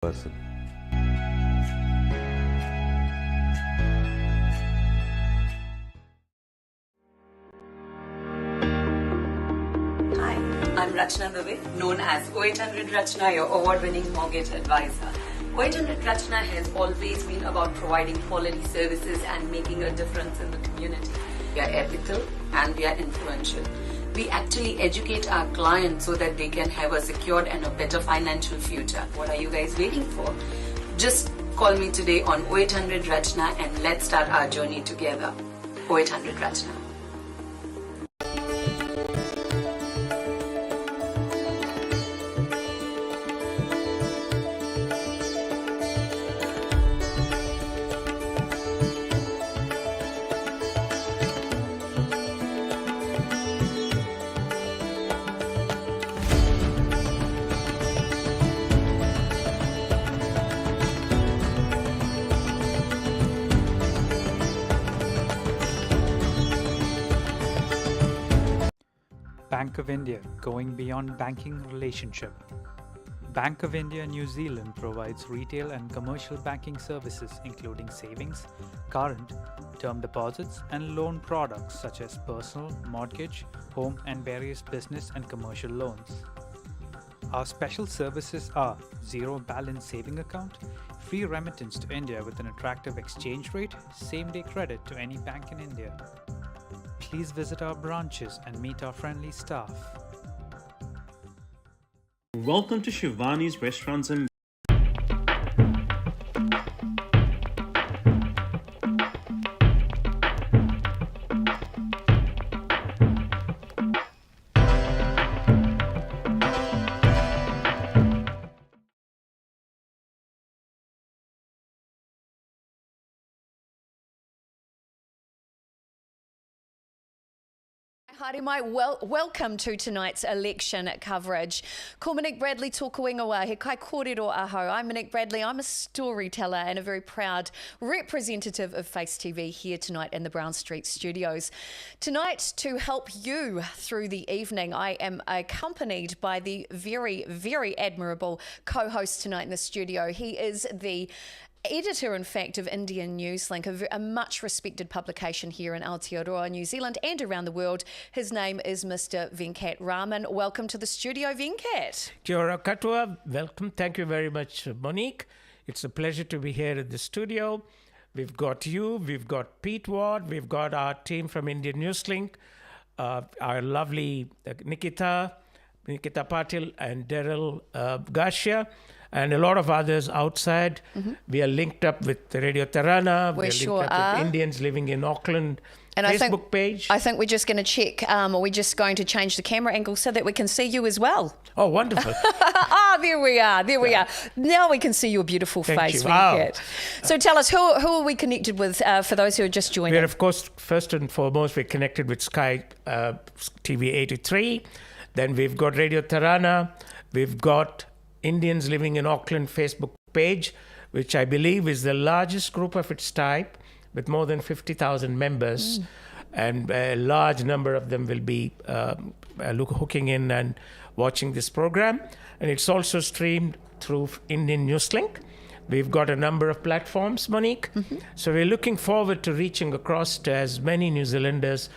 person. Hi, I'm Rachna Dubey, known as 0800 Rachna, your award-winning mortgage advisor. 0800 Rachna has always been about providing quality services and making a difference in the community. We are ethical and we are influential. We actually educate our clients so that they can have a secured and a better financial future. What are you guys waiting for? Just call me today on 0800 Rachna and let's start our journey together. 0800 Rachna. Bank of India, going beyond banking relationship. Bank of India New Zealand provides retail and commercial banking services including savings, current, term deposits and loan products such as personal, mortgage, home and various business and commercial loans. Our special services are zero balance saving account, free remittance to India with an attractive exchange rate, same-day credit to any bank in India. Please visit our branches and meet our friendly staff. Welcome to Shivani's Restaurants and Haere mai, welcome to tonight's election coverage. Ko Monique Bradley tōku ingoa, he kai kōrero aho. I'm Monique Bradley, I'm a storyteller and a very proud representative of Face TV here tonight in the Brown Street studios. Tonight, to help you through the evening, I am accompanied by the very, very admirable co-host tonight in the studio. He is the editor, in fact, of Indian Newslink, a much respected publication here in Aotearoa, New Zealand and around the world. His name is Mr. Venkat Raman. Welcome to the studio, Venkat. Kia ora katoa. Welcome. Thank you very much, Monique. It's a pleasure to be here at the studio. We've got you, we've got Pete Ward, we've got our team from Indian Newslink, our lovely Nikita Patil and Daryl Garcia, and a lot of others outside. Mm-hmm. We are linked up with Radio Tarana. We sure linked up with Indians living in Auckland and Facebook page. I think we're just going to check, or we're just going to change the camera angle so that we can see you as well. Oh, wonderful. There we are. Now we can see your beautiful face, Wow. Venkat. So tell us, who are we connected with for those who are just joining? We're, of course, first and foremost, we're connected with Sky TV 83. Then we've got Radio Tarana. We've got Indians Living in Auckland Facebook page, which I believe is the largest group of its type with more than 50,000 members. And a large number of them will be hooking in and watching this program. And it's also streamed through Indian Newslink. We've got a number of platforms, Monique. Mm-hmm. So we're looking forward to reaching across to as many New Zealanders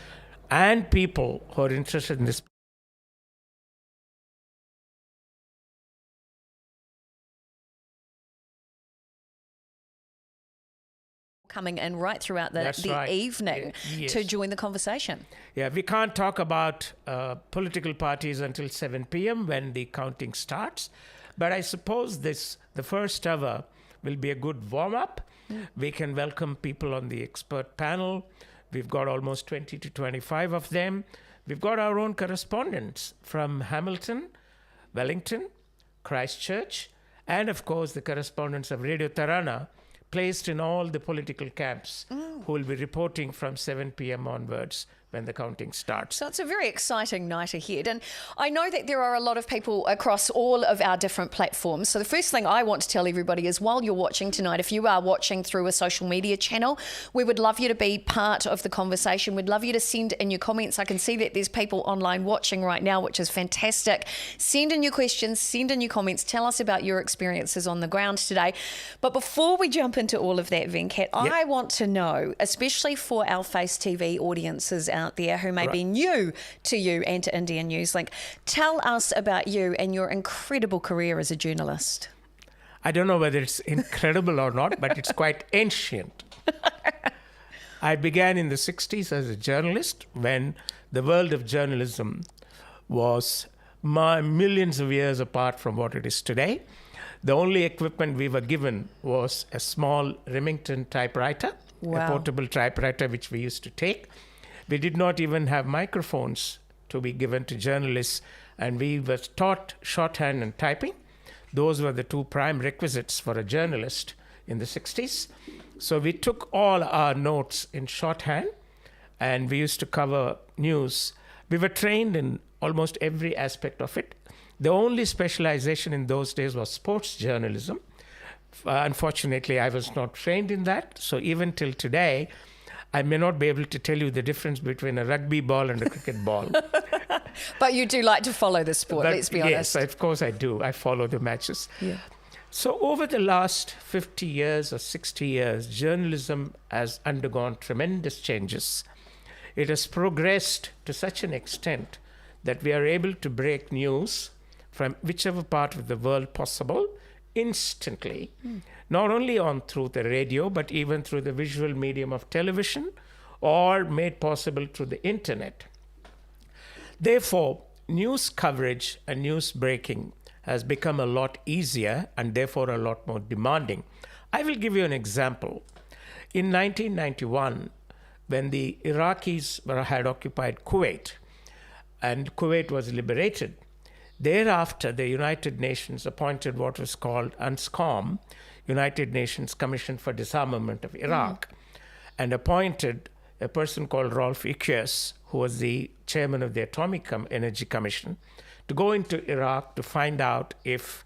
and people who are interested in this coming in right throughout the evening to join the conversation. Yeah, we can't talk about political parties until 7 p.m. when the counting starts. But I suppose the first hour will be a good warm-up. We can welcome people on the expert panel. We've got almost 20 to 25 of them. We've got our own correspondents from Hamilton, Wellington, Christchurch, and of course the correspondents of Radio Tarana, placed in all the political camps who will be reporting from 7 p.m. onwards when the counting starts. So it's a very exciting night ahead. And I know that there are a lot of people across all of our different platforms. So the first thing I want to tell everybody is while you're watching tonight, if you are watching through a social media channel, we would love you to be part of the conversation. We'd love you to send in your comments. I can see that there's people online watching right now, which is fantastic. Send in your questions, send in your comments. Tell us about your experiences on the ground today. But before we jump into all of that, Venkat, I want to know, especially for our Face TV audiences out there who may be new to you and to Indian Newslink, tell us about you and your incredible career as a journalist. I don't know whether it's incredible or not, but it's quite ancient. I began in the 60s as a journalist when the world of journalism was millions of years apart from what it is today. The only equipment we were given was a small Remington typewriter, a portable typewriter which we used to take. We did not even have microphones to be given to journalists, and we were taught shorthand and typing. Those were the two prime requisites for a journalist in the 60s. So we took all our notes in shorthand, and we used to cover news. We were trained in almost every aspect of it. The only specialization in those days was sports journalism. Unfortunately, I was not trained in that. So even till today, I may not be able to tell you the difference between a rugby ball and a cricket ball. But you do like to follow the sport, let's be honest. Yes, of course I do. I follow the matches. Yeah. So over the last 50 years or 60 years, journalism has undergone tremendous changes. It has progressed to such an extent that we are able to break news from whichever part of the world possible instantly, not only through the radio, but even through the visual medium of television, or made possible through the internet. Therefore, news coverage and news breaking has become a lot easier and therefore a lot more demanding. I will give you an example. In 1991, when the Iraqis had occupied Kuwait and Kuwait was liberated, thereafter, the United Nations appointed what was called UNSCOM, United Nations Commission for Disarmament of Iraq, and appointed a person called Rolf Ekéus, who was the chairman of the Atomic Energy Commission, to go into Iraq to find out if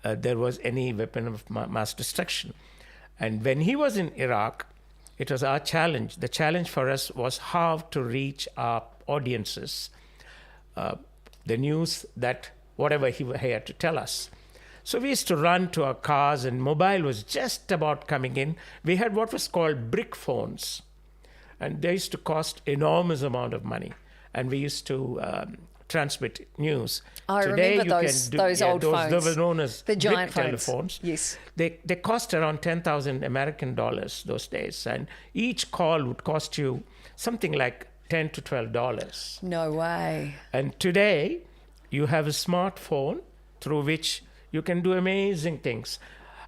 there was any weapon of mass destruction. And when he was in Iraq, it was our challenge. The challenge for us was how to reach our audiences, the news that whatever he had to tell us. So we used to run to our cars, and mobile was just about coming in. We had what was called brick phones, and they used to cost enormous amount of money. And we used to transmit news. I remember those old phones. Those were known as the giant brick phones. telephones. Yes. They cost around 10,000 American dollars those days, and each call would cost you something like $10 to $12. No way. And today, you have a smartphone through which you can do amazing things.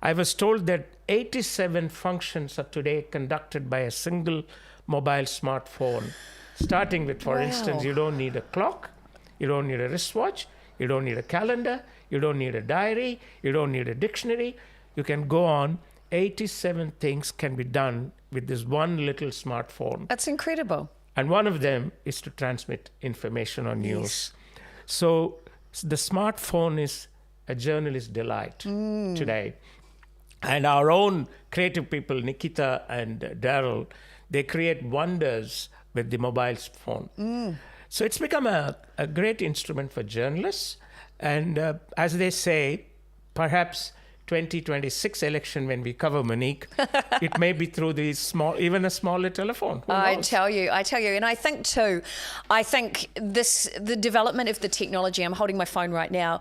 I was told that 87 functions are today conducted by a single mobile smartphone, starting with, for instance, you don't need a clock, you don't need a wristwatch, you don't need a calendar, you don't need a diary, you don't need a dictionary. You can go on. 87 things can be done with this one little smartphone. That's incredible. And one of them is to transmit information or news. So the smartphone is a journalist's delight today. And our own creative people, Nikita and Daryl, they create wonders with the mobile phone. So it's become a great instrument for journalists. And as they say, perhaps 2026 election, when we cover Monique, it may be through the even a smaller telephone. Who I knows? tell you. And I think too, the development of the technology, I'm holding my phone right now,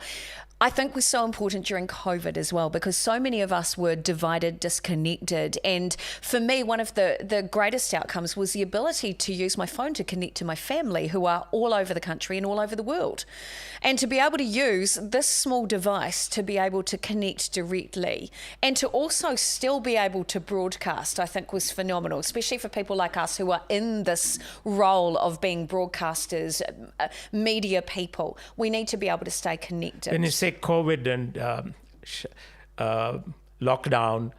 I think was so important during COVID as well, because so many of us were divided, disconnected. And for me, one of the greatest outcomes was the ability to use my phone to connect to my family who are all over the country and all over the world. And to be able to use this small device to be able to connect directly and to also still be able to broadcast, I think was phenomenal, especially for people like us who are in this role of being broadcasters, media people. We need to be able to stay connected. When you say COVID and lockdown,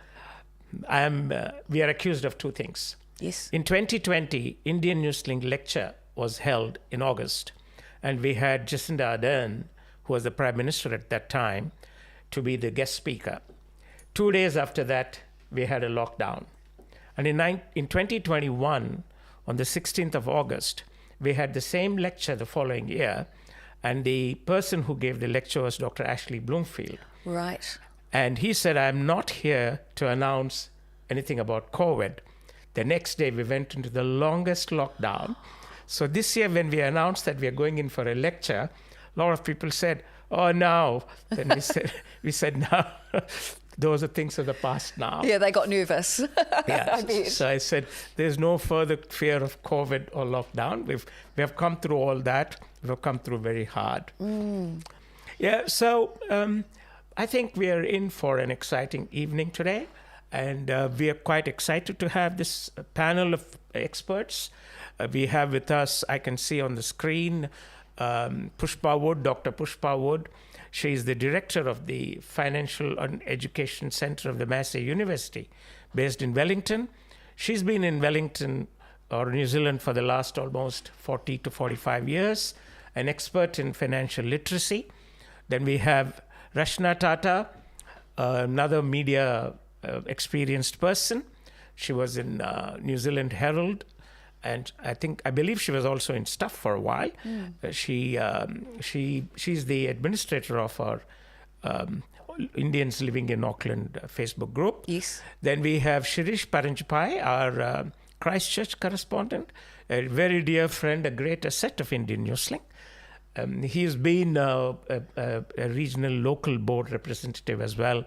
we are accused of two things. Yes. In 2020, Indian Newslink lecture was held in August, and we had Jacinda Ardern, who was the Prime Minister at that time, to be the guest speaker. 2 days after that, we had a lockdown. And in 2021, on the 16th of August, we had the same lecture the following year, and the person who gave the lecture was Dr. Ashley Bloomfield. Right. And he said, I'm not here to announce anything about COVID. The next day, we went into the longest lockdown. So this year, when we announced that we are going in for a lecture, a lot of people said, oh, no. Then we said, no, those are things of the past now. Yeah, they got nervous. Yeah. I bet. So I said, there's no further fear of COVID or lockdown. We have come through all that. We've come through very hard. Yeah, so I think we are in for an exciting evening today. And we are quite excited to have this panel of experts. We have with us, I can see on the screen, Pushpa Wood, Dr. Pushpa Wood. She is the director of the Financial and Education Center of the Massey University, based in Wellington. She's been in Wellington or New Zealand for the last almost 40 to 45 years, an expert in financial literacy. Then we have Rachna Tata, another media experienced person. She was in New Zealand Herald, and I believe she was also in Stuff for a while. She's the administrator of our Indians Living in Auckland Facebook group. Yes. Then we have Shirish Paranjapai, our Christchurch correspondent, a very dear friend, a great asset of Indian Newslink. He's been a regional local board representative as well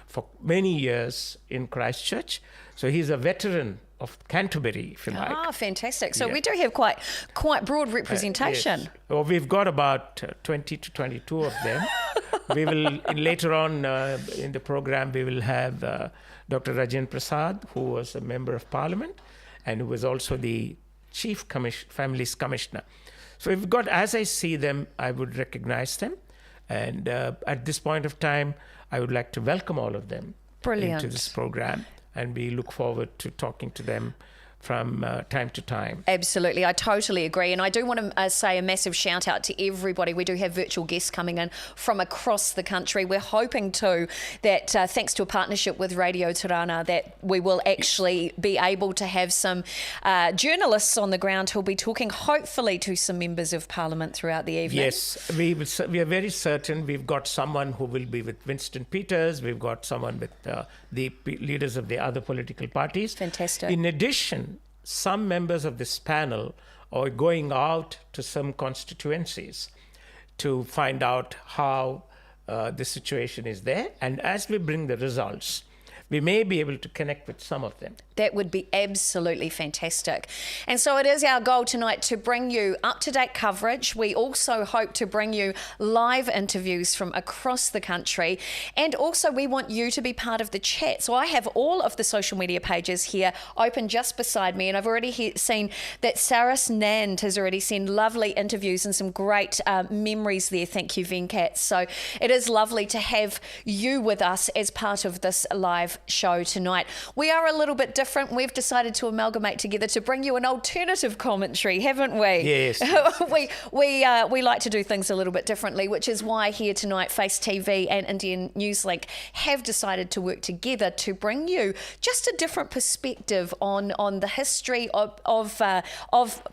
for many years in Christchurch. So he's a veteran of Canterbury, if you like. Ah, fantastic. So Yeah. we do have quite broad representation. Yes. Well, we've got about 20 to 22 of them. We will, later on in the program, we will have Dr. Rajan Prasad, who was a member of Parliament and who was also the Chief Families Commissioner. So we've got, as I see them, I would recognize them. And at this point of time, I would like to welcome all of them into this program. And we look forward to talking to them from time to time. Absolutely, I totally agree. And I do want to say a massive shout out to everybody. We do have virtual guests coming in from across the country. We're hoping too that thanks to a partnership with Radio Tirana, that we will actually be able to have some journalists on the ground who'll be talking hopefully to some members of Parliament throughout the evening. Yes, we are very certain we've got someone who will be with Winston Peters. We've got someone with the leaders of the other political parties. Fantastic. In addition, some members of this panel are going out to some constituencies to find out how the situation is there. And as we bring the results, we may be able to connect with some of them. That would be absolutely fantastic. And so it is our goal tonight to bring you up-to-date coverage. We also hope to bring you live interviews from across the country. And also we want you to be part of the chat. So I have all of the social media pages here open just beside me. And I've already seen that Saras Nand has already sent lovely interviews and some great memories there. Thank you, Venkat. So it is lovely to have you with us as part of this live show tonight. We are a little bit different. We've decided to amalgamate together to bring you an alternative commentary, haven't we? Yes. we like to do things a little bit differently, which is why here tonight Face TV and Indian Newslink have decided to work together to bring you just a different perspective on the history of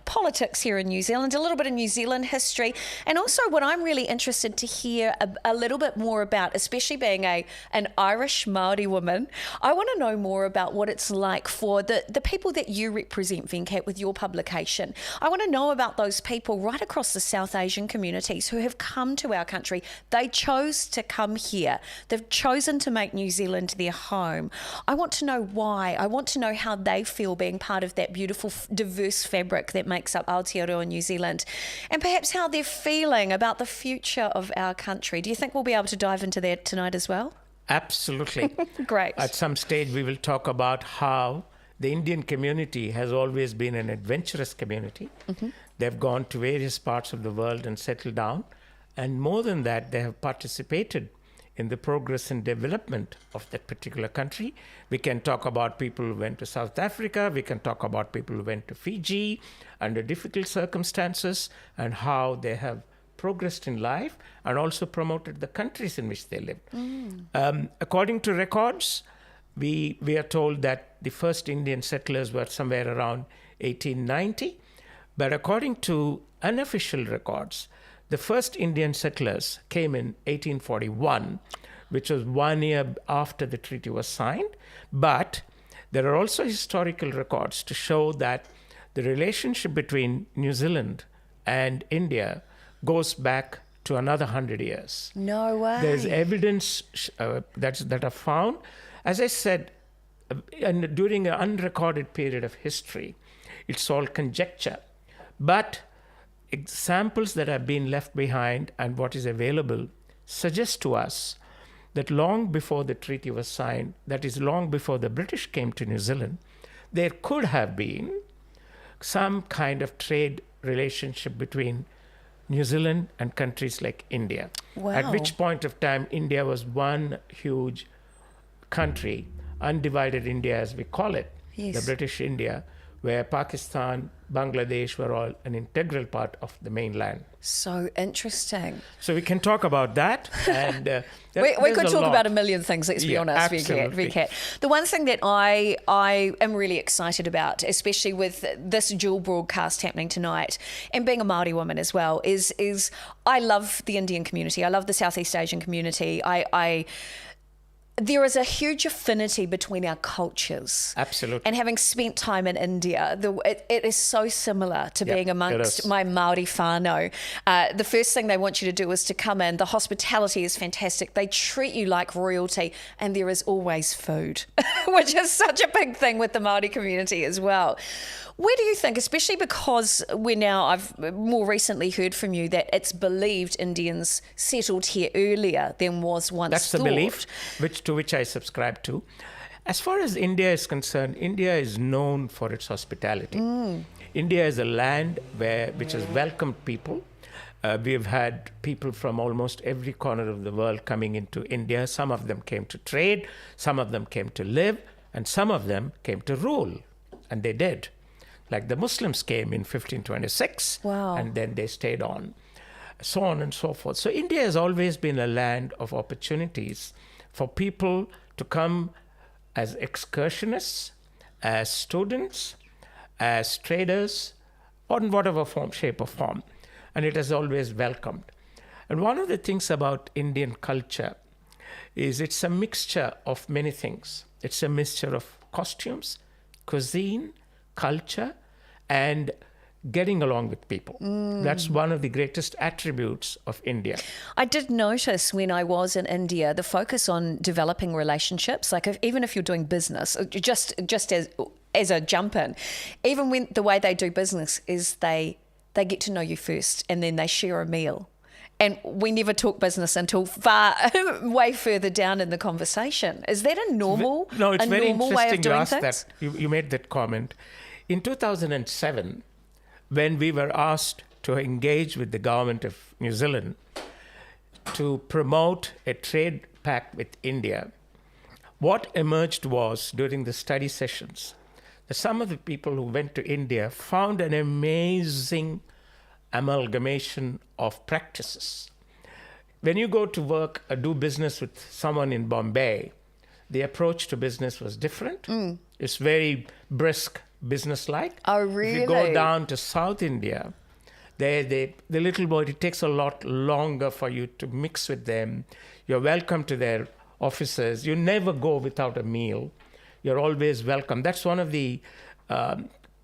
politics here in New Zealand, a little bit of New Zealand history, and also what I'm really interested to hear a little bit more about, especially being an Irish Māori woman. I want to know more about what it's like for the people that you represent, Venkat, with your publication. I want to know about those people right across the South Asian communities who have come to our country. They chose to come here. They've chosen to make New Zealand their home. I want to know why. I want to know how they feel being part of that beautiful, diverse fabric that makes up Aotearoa New Zealand, and perhaps how they're feeling about the future of our country. Do you think we'll be able to dive into that tonight as well? Absolutely. Great. At some stage, we will talk about how the Indian community has always been an adventurous community. Mm-hmm. They've gone to various parts of the world and settled down. And more than that, they have participated in the progress and development of that particular country. We can talk about people who went to South Africa. We can talk about people who went to Fiji under difficult circumstances and how they have progressed in life and also promoted the countries in which they lived. According to records, we are told that the first Indian settlers were somewhere around 1890. But according to unofficial records, the first Indian settlers came in 1841, which was 1 year after the treaty was signed. But there are also historical records to show that the relationship between New Zealand and India goes back to another 100 years. No way. There's evidence that are found. As I said, and during an unrecorded period of history, it's all conjecture. But examples that have been left behind and what is available suggest to us that long before the treaty was signed, that is long before the British came to New Zealand, there could have been some kind of trade relationship between New Zealand and countries like India. Wow. At which point of time, India was one huge country, undivided India as we call it, Yes. the British India, where Pakistan, Bangladesh were all an integral part of the mainland. So interesting. So we can talk about that. And We could talk about a million things, let's be Yeah, honest, absolutely. VCAT. The one thing that I am really excited about, especially with this dual broadcast happening tonight, and being a Māori woman as well, is I love the Indian community. I love the Southeast Asian community. There is a huge affinity between our cultures. Absolutely. And having spent time in India, it is so similar to Yeah, being it amongst is. my Māori whānau. The first thing they want you to do is to come in. The hospitality is fantastic. They treat you like royalty, and there is always food, which is such a big thing with the Māori community as well. Where do you think, especially because I've more recently heard from you that it's believed Indians settled here earlier than was once That's the thought. belief to which I subscribe to. As far as India is concerned, India is known for its hospitality. India is a land which has welcomed people. We've had people from almost every corner of the world coming into India. Some of them came to trade, some of them came to live, and some of them came to rule. And they did. Like the Muslims came in 1526, Wow. and then they stayed on, so on and so forth. So India has always been a land of opportunities for people to come as excursionists, as students, as traders, or in whatever form, shape or form. And it has always welcomed. And one of the things about Indian culture is it's a mixture of many things. It's a mixture of costumes, cuisine, culture, and getting along with people. That's one of the greatest attributes of India. I did notice when I was in India the focus on developing relationships. Like even if you're doing business, just as a jump in, even when the way they do business is they get to know you first and then they share a meal. And we never talk business until way further down in the conversation. Is that a normal, No, it's very normal way of interesting you doing asked things? that. You made that comment. In 2007, when we were asked to engage with the government of New Zealand to promote a trade pact with India, what emerged was, during the study sessions, that some of the people who went to India found an amazing amalgamation of practices. When you go to work or do business with someone in Bombay, the approach to business was different. It's very brisk, business-like. Oh, If you really? go down to South India, the little boy, it takes a lot longer for you to mix with them. You're welcome to their offices. You never go without a meal. You're always welcome. That's one of the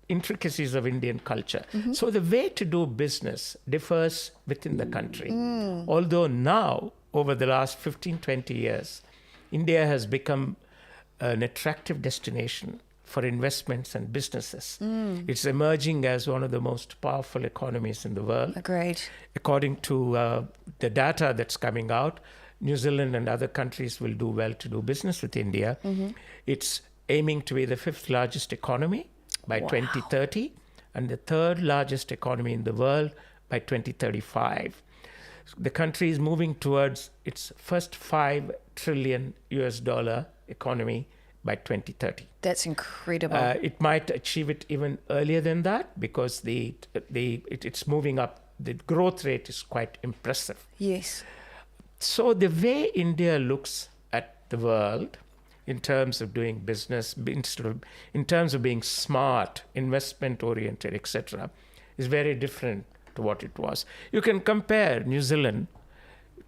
intricacies of Indian culture. So the way to do business differs within the country. Although now, over the last 15, 20 years, India has become an attractive destination for investments and businesses. It's emerging as one of the most powerful economies in the world. Agreed. According to the data that's coming out, New Zealand and other countries will do well to do business with India. It's aiming to be the 5th largest economy by 2030 and the 3rd largest economy in the world by 2035. The country is moving towards its first $5 trillion economy by 2030. That's incredible. It might achieve it even earlier than that because it's moving up. The growth rate is quite impressive. Yes. So the way India looks at the world in terms of doing business, in terms of being smart, investment-oriented, etc., is very different to what it was. You can compare New Zealand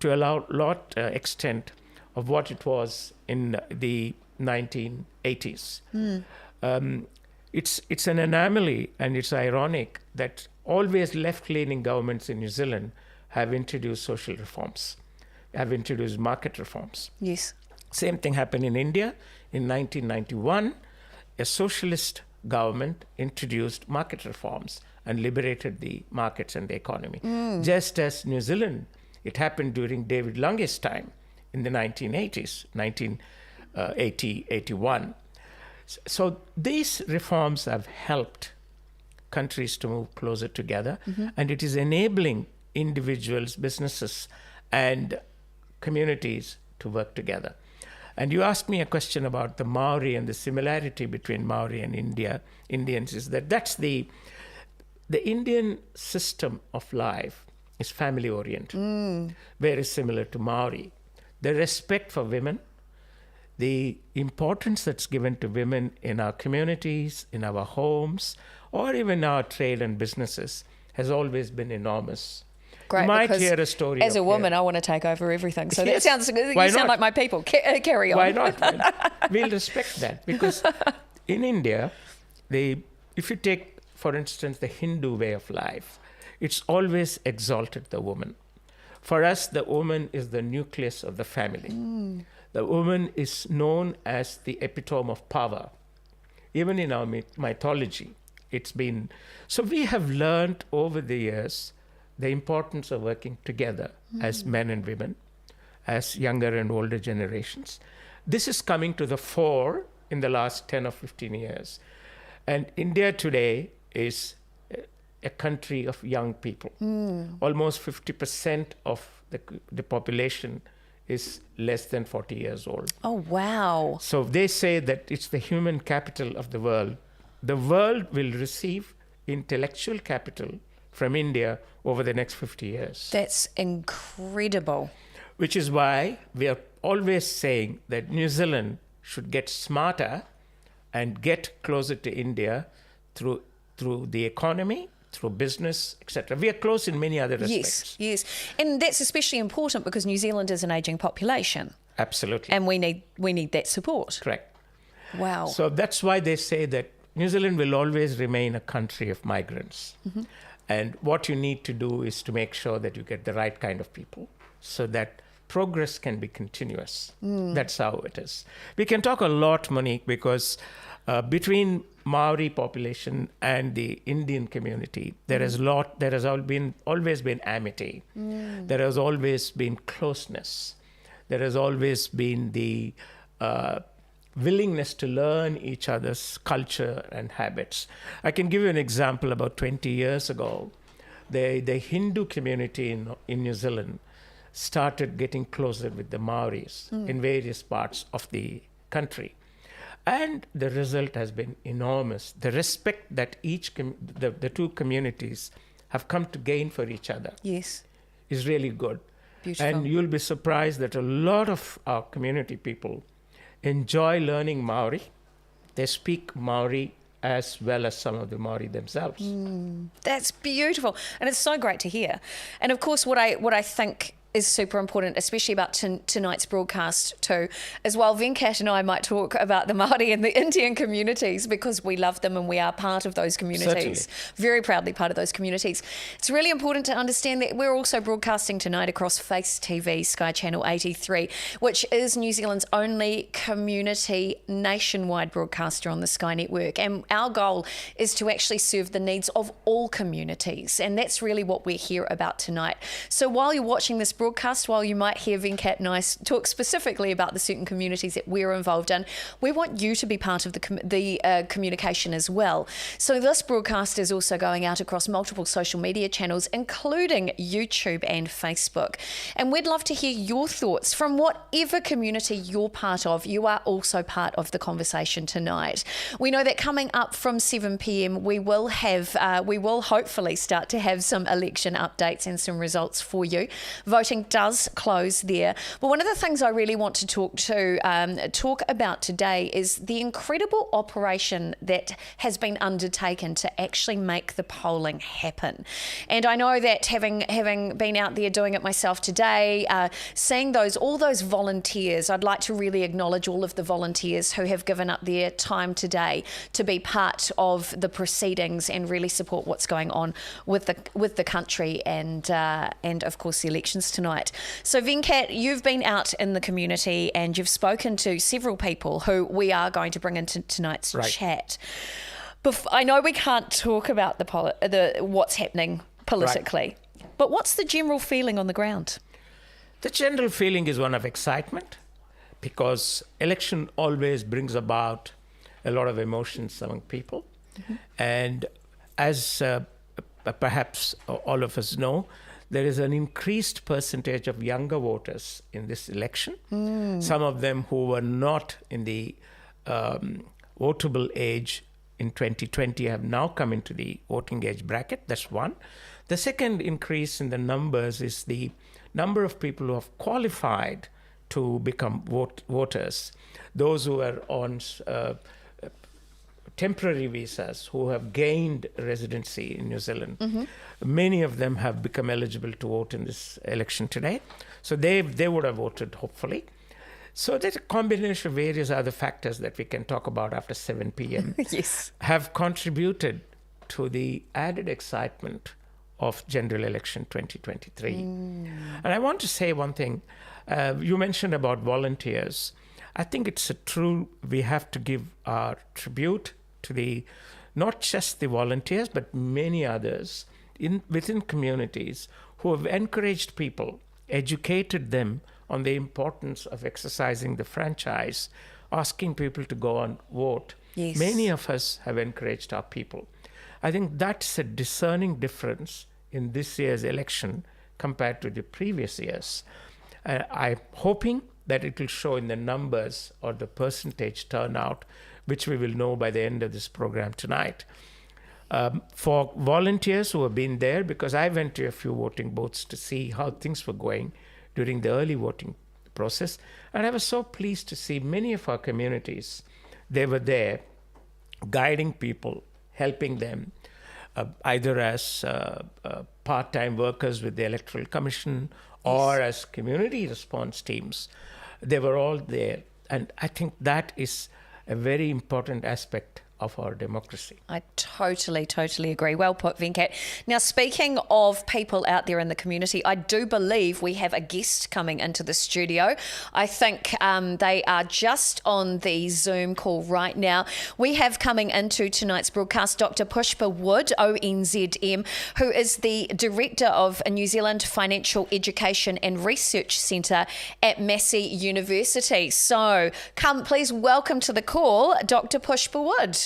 to a lot extent of what it was in the 1980s. It's an anomaly, and it's ironic that always left-leaning governments in New Zealand have introduced social reforms, have introduced market reforms. Yes. Same thing happened in India. In 1991, a socialist government introduced market reforms and liberated the markets and the economy. Just as New Zealand, it happened during David Lange's time in the 1980s, 1980, 81. So these reforms have helped countries to move closer together, and it is enabling individuals, businesses, and communities to work together. And you asked me a question about the Maori and the similarity between Maori and Indians is that's the Indian system of life is family oriented, very similar to Maori. The respect for women, the importance that's given to women in our communities, in our homes, or even our trade and businesses has always been enormous. Great, you might because hear a story. as a woman, I want to take over everything. So Yes. that sounds, Why you sound not? like my people. Carry on. Why not? We'll respect that because in India, if you take, for instance, the Hindu way of life, it's always exalted the woman. For us, the woman is the nucleus of the family. The woman is known as the epitome of power. Even in our mythology, it's been... So we have learned over the years the importance of working together as men and women, as younger and older generations. This is coming to the fore in the last 10 or 15 years. And India today is a country of young people. Almost 50% of the population is less than 40 years old. Oh, wow. So they say that it's the human capital of the world. The world will receive intellectual capital from India over the next 50 years. That's incredible. Which is why we are always saying that New Zealand should get smarter and get closer to India through the economy, through business, etc. We are close in many other respects. Yes. And that's especially important because New Zealand is an ageing population. Absolutely. And we need that support. Correct. Wow. So that's why they say that New Zealand will always remain a country of migrants. And what you need to do is to make sure that you get the right kind of people so that progress can be continuous. That's how it is. We can talk a lot, Monique, because between Maori population and the Indian community, there has always been amity. There has always been closeness. There has always been the willingness to learn each other's culture and habits. I can give you an example. About 20 years ago, the Hindu community in New Zealand started getting closer with the Maoris in various parts of the country. And the result has been enormous. The respect that the two communities have come to gain for each other Yes. is really good. Beautiful. And you'll be surprised that a lot of our community people enjoy learning Maori. They speak Maori as well as some of the Maori themselves. That's beautiful. And it's so great to hear. And of course, what I think is super important, especially about tonight's broadcast too, is while Venkat and I might talk about the Māori and the Indian communities because we love them and we are part of those communities, very proudly part of those communities. It's really important to understand that we're also broadcasting tonight across Face TV, Sky Channel 83, which is New Zealand's only community nationwide broadcaster on the Sky Network. And our goal is to actually serve the needs of all communities. And that's really what we're here about tonight. So while you're watching this broadcast, while you might hear Venkat and I talk specifically about the certain communities that we're involved in, we want you to be part of the communication as well. So this broadcast is also going out across multiple social media channels, including YouTube and Facebook. And we'd love to hear your thoughts from whatever community you're part of. You are also part of the conversation tonight. We know that coming up from 7 p.m, we will hopefully start to have some election updates and some results for you. Voting does close there. But one of the things I really want to talk about today is the incredible operation that has been undertaken to actually make the polling happen. And I know that having been out there doing it myself today, seeing all those volunteers, I'd like to really acknowledge all of the volunteers who have given up their time today to be part of the proceedings and really support what's going on with the country and of course the elections tonight. So Venkat, you've been out in the community and you've spoken to several people who we are going to bring into tonight's chat. I know we can't talk about what's happening politically, but what's the general feeling on the ground? The general feeling is one of excitement, because election always brings about a lot of emotions among people. Mm-hmm. And as perhaps all of us know, there is an increased percentage of younger voters in this election. Some of them who were not in the votable age in 2020 have now come into the voting age bracket. That's one. The second increase in the numbers is the number of people who have qualified to become voters. Those who are on temporary visas, who have gained residency in New Zealand. Mm-hmm. Many of them have become eligible to vote in this election today. So they would have voted, hopefully. So there's a combination of various other factors that we can talk about after 7 p.m. Yes. have contributed to the added excitement of general election 2023. And I want to say one thing. You mentioned about volunteers. I think it's we have to give our tribute to not just the volunteers, but many others within communities who have encouraged people, educated them on the importance of exercising the franchise, asking people to go and vote. Yes. Many of us have encouraged our people. I think that's a discerning difference in this year's election compared to the previous years. I'm hoping that it will show in the numbers or the percentage turnout, which we will know by the end of this program tonight. For volunteers who have been there, because I went to a few voting booths to see how things were going during the early voting process, and I was so pleased to see many of our communities, they were there guiding people, helping them, either as part-time workers with the Electoral Commission or as community response teams. They were all there. And I think that is a very important aspect of our democracy. I totally agree. Well put, Venkat. Now, speaking of people out there in the community, I do believe we have a guest coming into the studio. I think they are just on the Zoom call right now. We have coming into tonight's broadcast Dr. Pushpa Wood, ONZM, who is the Director of New Zealand Financial Education and Research Centre at Massey University. So, please welcome to the call, Dr. Pushpa Wood.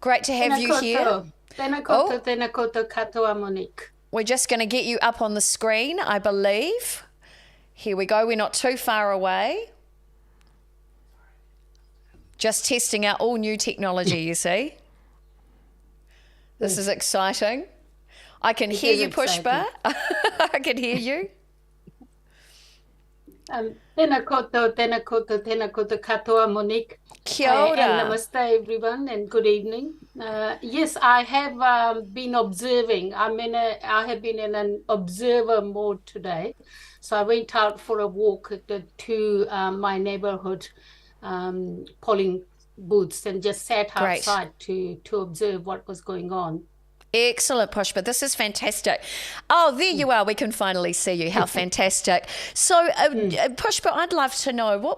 Great to have you here. Tēnā koutou katoa, Monique. We're just going to get you up on the screen, I believe. Here we go. We're not too far away. Just testing out all new technology, you see. This is exciting. I can hear you, Pushpa. I can hear you. Tēnā koutou katoa, Monique. Kia ora. And namaste, everyone, and good evening. Yes, I have been observing. I have been in an observer mode today. So I went out for a walk to my neighborhood polling booths and just sat outside to observe what was going on. Excellent, Pushpa. This is fantastic. Oh, there you are. We can finally see you. How fantastic. So, Pushpa, I'd love to know,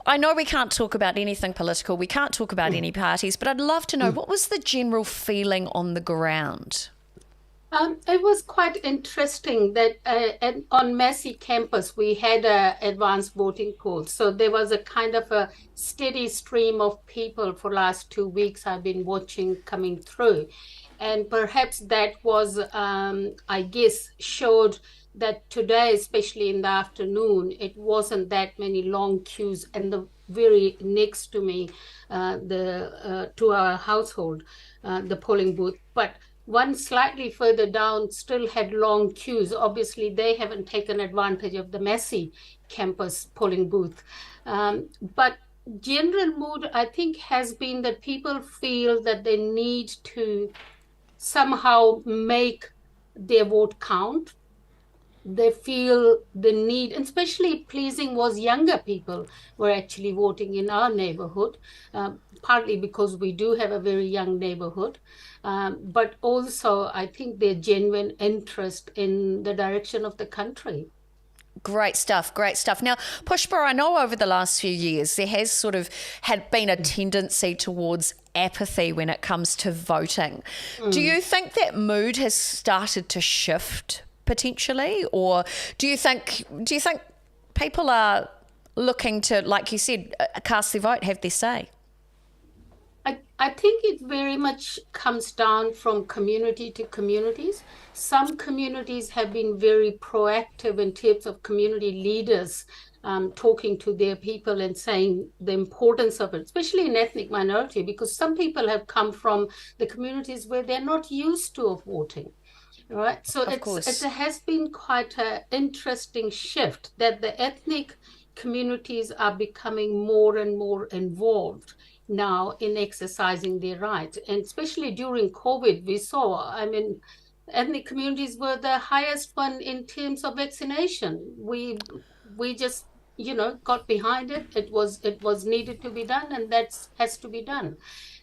I know we can't talk about anything political. We can't talk about any parties, but I'd love to know, what was the general feeling on the ground? It was quite interesting that on Massey campus we had a advanced voting poll. So there was a kind of a steady stream of people for last 2 weeks I've been watching coming through. And perhaps that was, I guess, showed that today, especially in the afternoon, it wasn't that many long queues. And the very next to me, to our household, the polling booth. But one slightly further down still had long queues. Obviously, they haven't taken advantage of the Massey campus polling booth. But general mood, I think, has been that people feel that they need to somehow make their vote count. They feel the need, and especially pleasing was younger people were actually voting in our neighborhood, partly because we do have a very young neighborhood, but also I think their genuine interest in the direction of the country. Great stuff, great stuff. Now, Pushpa, I know over the last few years there has sort of had been a tendency towards apathy when it comes to voting. Do you think that mood has started to shift potentially, or do you think people are looking to, like you said, cast their vote, have their say? I think it very much comes down from community to communities. Some communities have been very proactive in terms of community leaders talking to their people and saying the importance of it, especially in ethnic minority, because some people have come from the communities where they're not used to voting. Right, so it has been quite an interesting shift that the ethnic communities are becoming more and more involved now in exercising their rights. And especially during COVID, we saw, ethnic communities were the highest one in terms of vaccination. We just, got behind it. It was needed to be done, and that has to be done.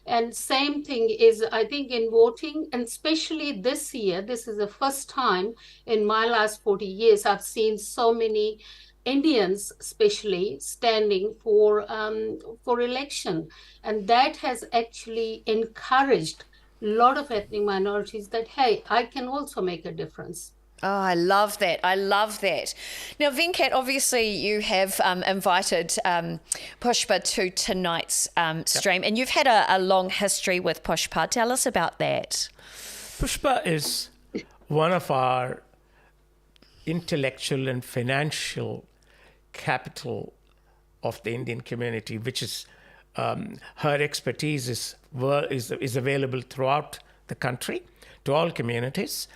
And same thing is, I think, in voting, and especially this year, this is the first time in my last 40 years I've seen so many Indians, especially, standing for election, and that has actually encouraged a lot of ethnic minorities that, hey, I can also make a difference. Oh, I love that. I love that. Now, Venkat, obviously you have invited Pushpa to tonight's stream, and you've had a long history with Pushpa. Tell us about that. Pushpa is one of our intellectual and financial capital of the Indian community, which is her expertise is available throughout the country to all communities.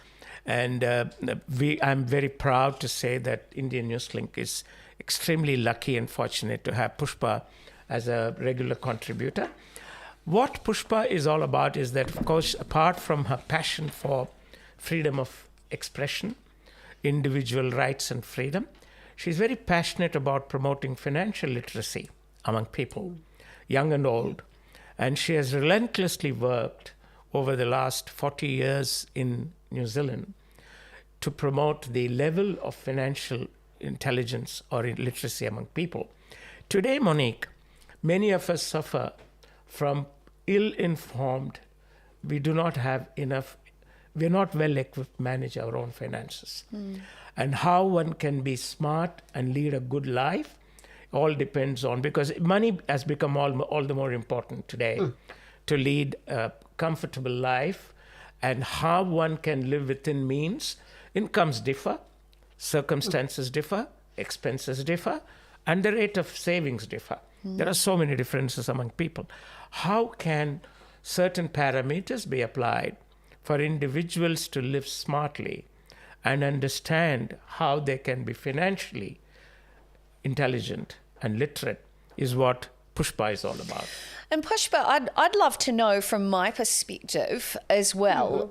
And I'm very proud to say that Indian Newslink is extremely lucky and fortunate to have Pushpa as a regular contributor. What Pushpa is all about is that, of course, apart from her passion for freedom of expression, individual rights and freedom, she's very passionate about promoting financial literacy among people, young and old. And she has relentlessly worked over the last 40 years in New Zealand to promote the level of financial intelligence or literacy among people. Today, Monique, many of us suffer from ill-informed, we do not have enough, we're not well equipped to manage our own finances. And how one can be smart and lead a good life all depends on, because money has become all the more important today to lead a comfortable life, and how one can live within means. Incomes differ, circumstances differ, expenses differ, and the rate of savings differ. There are so many differences among people. How can certain parameters be applied for individuals to live smartly and understand how they can be financially intelligent and literate is what Pushpa is all about. And Pushpa, I'd love to know from my perspective as well,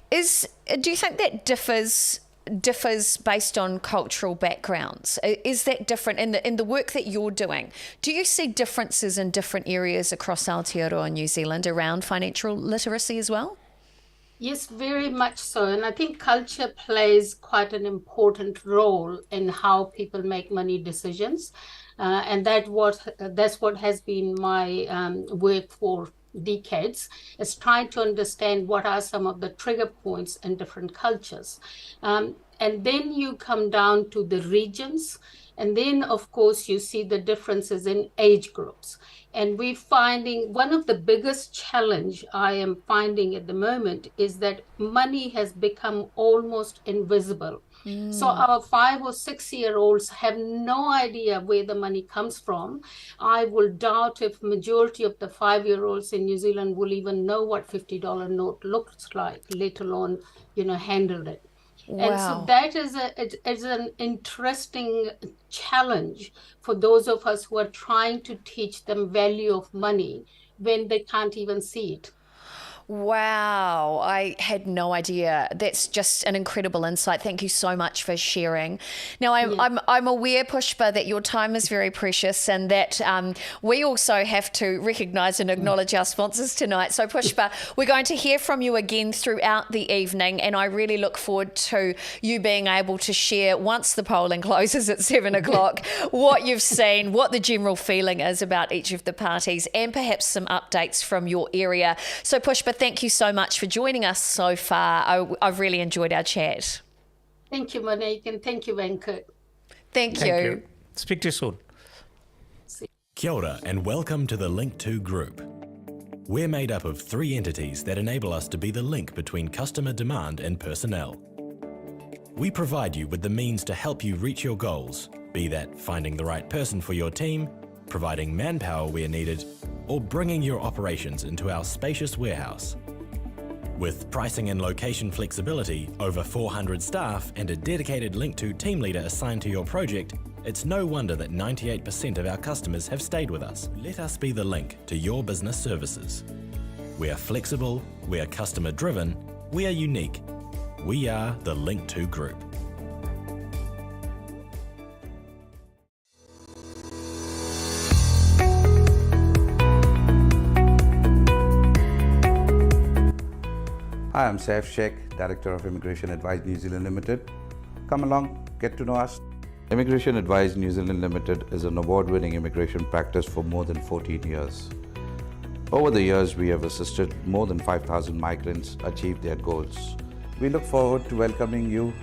do you think that differs based on cultural backgrounds? Is that different in the work that you're doing? Do you see differences in different areas across Aotearoa, New Zealand around financial literacy as well? Yes, very much so. And I think culture plays quite an important role in how people make money decisions. And that's what has been my work for decades, is trying to understand what are some of the trigger points in different cultures. And then you come down to the regions. And then, of course, you see the differences in age groups. And we're finding one of the biggest challenge I am finding at the moment is that money has become almost invisible. So our 5 or 6 year olds have no idea where the money comes from. I will doubt if majority of the 5-year-olds in New Zealand will even know what $50 note looks like, let alone, handle it. And so Wow. that is an interesting challenge for those of us who are trying to teach them value of money when they can't even see it. Wow, I had no idea. That's just an incredible insight. Thank you so much for sharing. Now, I'm aware, Pushpa, that your time is very precious, and that we also have to recognise and acknowledge our sponsors tonight. So, Pushpa, we're going to hear from you again throughout the evening, and I really look forward to you being able to share, once the polling closes at 7 o'clock, what you've seen, what the general feeling is about each of the parties, and perhaps some updates from your area. So, Pushpa, thank you so much for joining us so far. I've really enjoyed our chat. Thank you, Monique, and thank you, Venkat. Thank Thank you. you. Speak to you soon. Kia ora and welcome to the Link2 Group. We're made up of 3 entities that enable us to be the link between customer demand and personnel. We provide you with the means to help you reach your goals, be that finding the right person for your team, providing manpower where needed, or bringing your operations into our spacious warehouse. With pricing and location flexibility, over 400 staff, and a dedicated Link2 team leader assigned to your project, it's no wonder that 98% of our customers have stayed with us. Let us be the link to your business services. We are flexible, we are customer driven, we are unique. We are the Link2 Group. Hi, I'm Saif Sheikh, Director of Immigration Advice New Zealand Limited. Come along, get to know us. Immigration Advice New Zealand Limited is an award-winning immigration practice for more than 14 years. Over the years, we have assisted more than 5,000 migrants achieve their goals. We look forward to welcoming you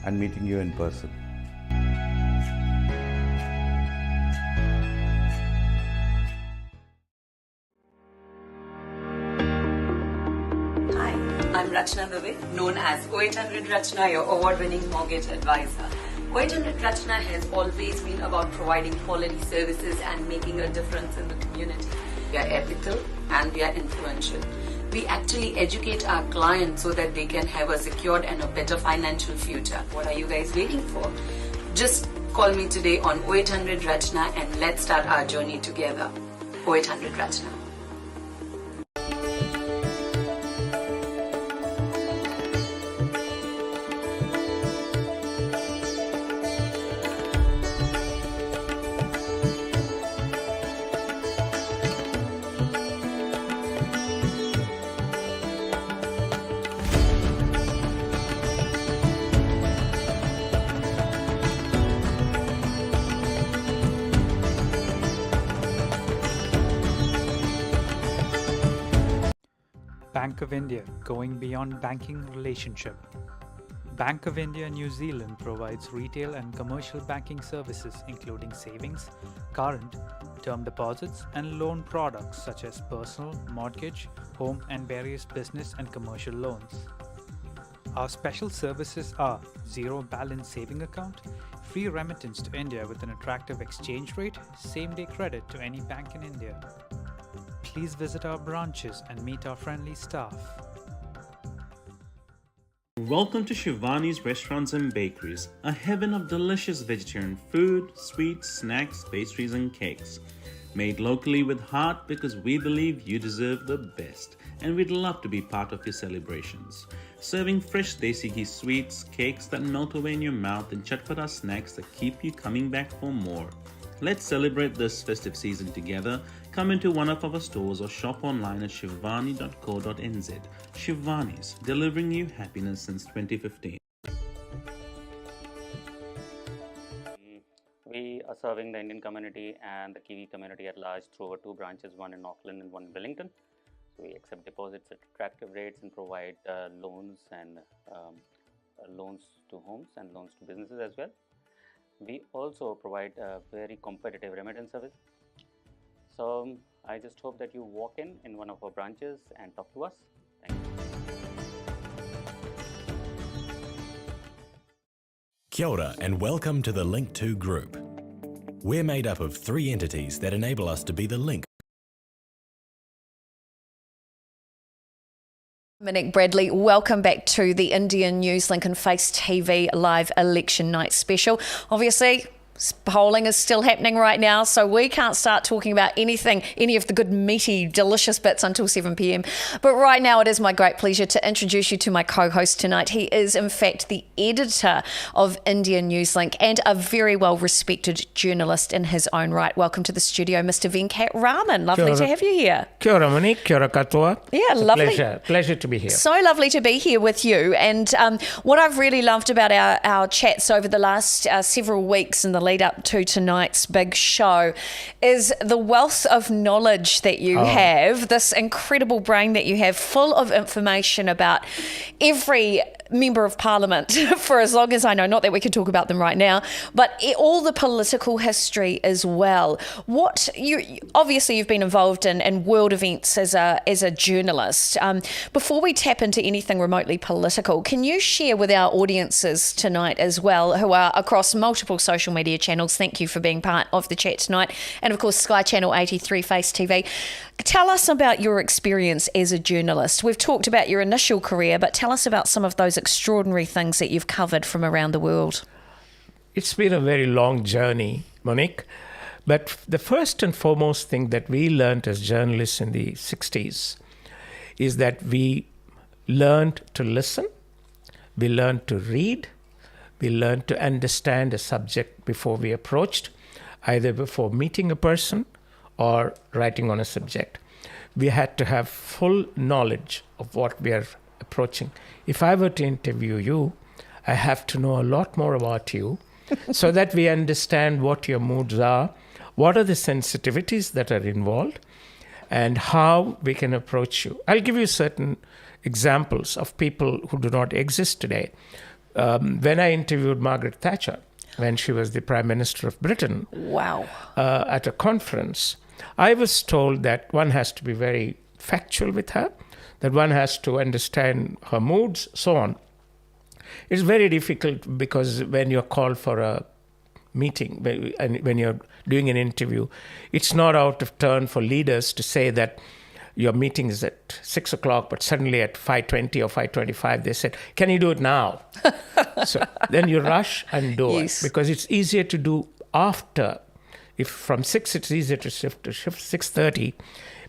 and meeting you in person. Hi, I'm Rachna Dubey, known as 0800 Rachna, your award-winning mortgage advisor. 0800 Rachna has always been about providing quality services and making a difference in the community. We are ethical and we are influential. We actually educate our clients so that they can have a secured and a better financial future. What are you guys waiting for? Just call me today on 0800 Rachna and let's start our journey together. 0800 Rachna. Bank of India, going beyond banking relationship. Bank of India New Zealand provides retail and commercial banking services including savings, current, term deposits and loan products such as personal, mortgage, home and various business and commercial loans. Our special services are zero balance saving account, free remittance to India with an attractive exchange rate, same-day credit to any bank in India. Please visit our branches and meet our friendly staff. Welcome to Shivani's Restaurants and Bakeries, a heaven of delicious vegetarian food, sweets, snacks, pastries and cakes. Made locally with heart because we believe you deserve the best and we'd love to be part of your celebrations. Serving fresh desi ghee sweets, cakes that melt away in your mouth and chatpata snacks that keep you coming back for more. Let's celebrate this festive season together. Come into one of our stores or shop online at shivani.co.nz. Shivani's, delivering you happiness since 2015. We are serving the Indian community and the Kiwi community at large through our 2 branches, one in Auckland and one in Wellington. We accept deposits at attractive rates and provide loans and loans to homes and loans to businesses as well. We also provide a very competitive remittance service. So I just hope that you walk in one of our branches and talk to us. Thank you. Kia ora and welcome to the Link2 Group. We're made up of 3 entities that enable us to be the link. Monique Bradley, welcome back to the Indian Newslink and Face TV live election night special. Obviously, polling is still happening right now, so we can't start talking about any of the good, meaty, delicious bits until 7 p.m. But right now, it is my great pleasure to introduce you to my co-host tonight. He is, in fact, the editor of Indian Newslink and a very well-respected journalist in his own right. Welcome to the studio, Mr. Venkat Raman. Lovely to have you here. Kia ora, Monique. Kia ora katoa. Yeah, it's lovely. Pleasure to be here. So lovely to be here with you. And what I've really loved about our chats over the last several weeks in the lead up to tonight's big show is the wealth of knowledge that you have, this incredible brain that you have, full of information about every member of parliament for as long as I know, not that we can talk about them right now, but all the political history as well. Obviously you've been involved in world events as a journalist. Before we tap into anything remotely political, can you share with our audiences tonight as well, who are across multiple social media channels? Thank you for being part of the chat tonight, and of course Sky Channel 83 Face TV. Tell us about your experience as a journalist. We've talked about your initial career, but tell us about some of those extraordinary things that you've covered from around the world. It's been a very long journey, Monique. But the first and foremost thing that we learned as journalists in the 60s is that we learned to listen, we learned to read, we learned to understand a subject before we approached, either before meeting a person or writing on a subject. We had to have full knowledge of what we are approaching. If I were to interview you, I have to know a lot more about you so that we understand what your moods are, what are the sensitivities that are involved, and how we can approach you. I'll give you certain examples of people who do not exist today. When I interviewed Margaret Thatcher, when she was the Prime Minister of Britain, at a conference, I was told that one has to be very factual with her, that one has to understand her moods, so on. It's very difficult because when you're called for a meeting and when you're doing an interview, it's not out of turn for leaders to say that your meeting is at 6 o'clock, but suddenly at 5:20 or 5:25, they said, can you do it now? So then you rush and do it, because it's easier to do after. If from 6, it's easier to shift 6:30,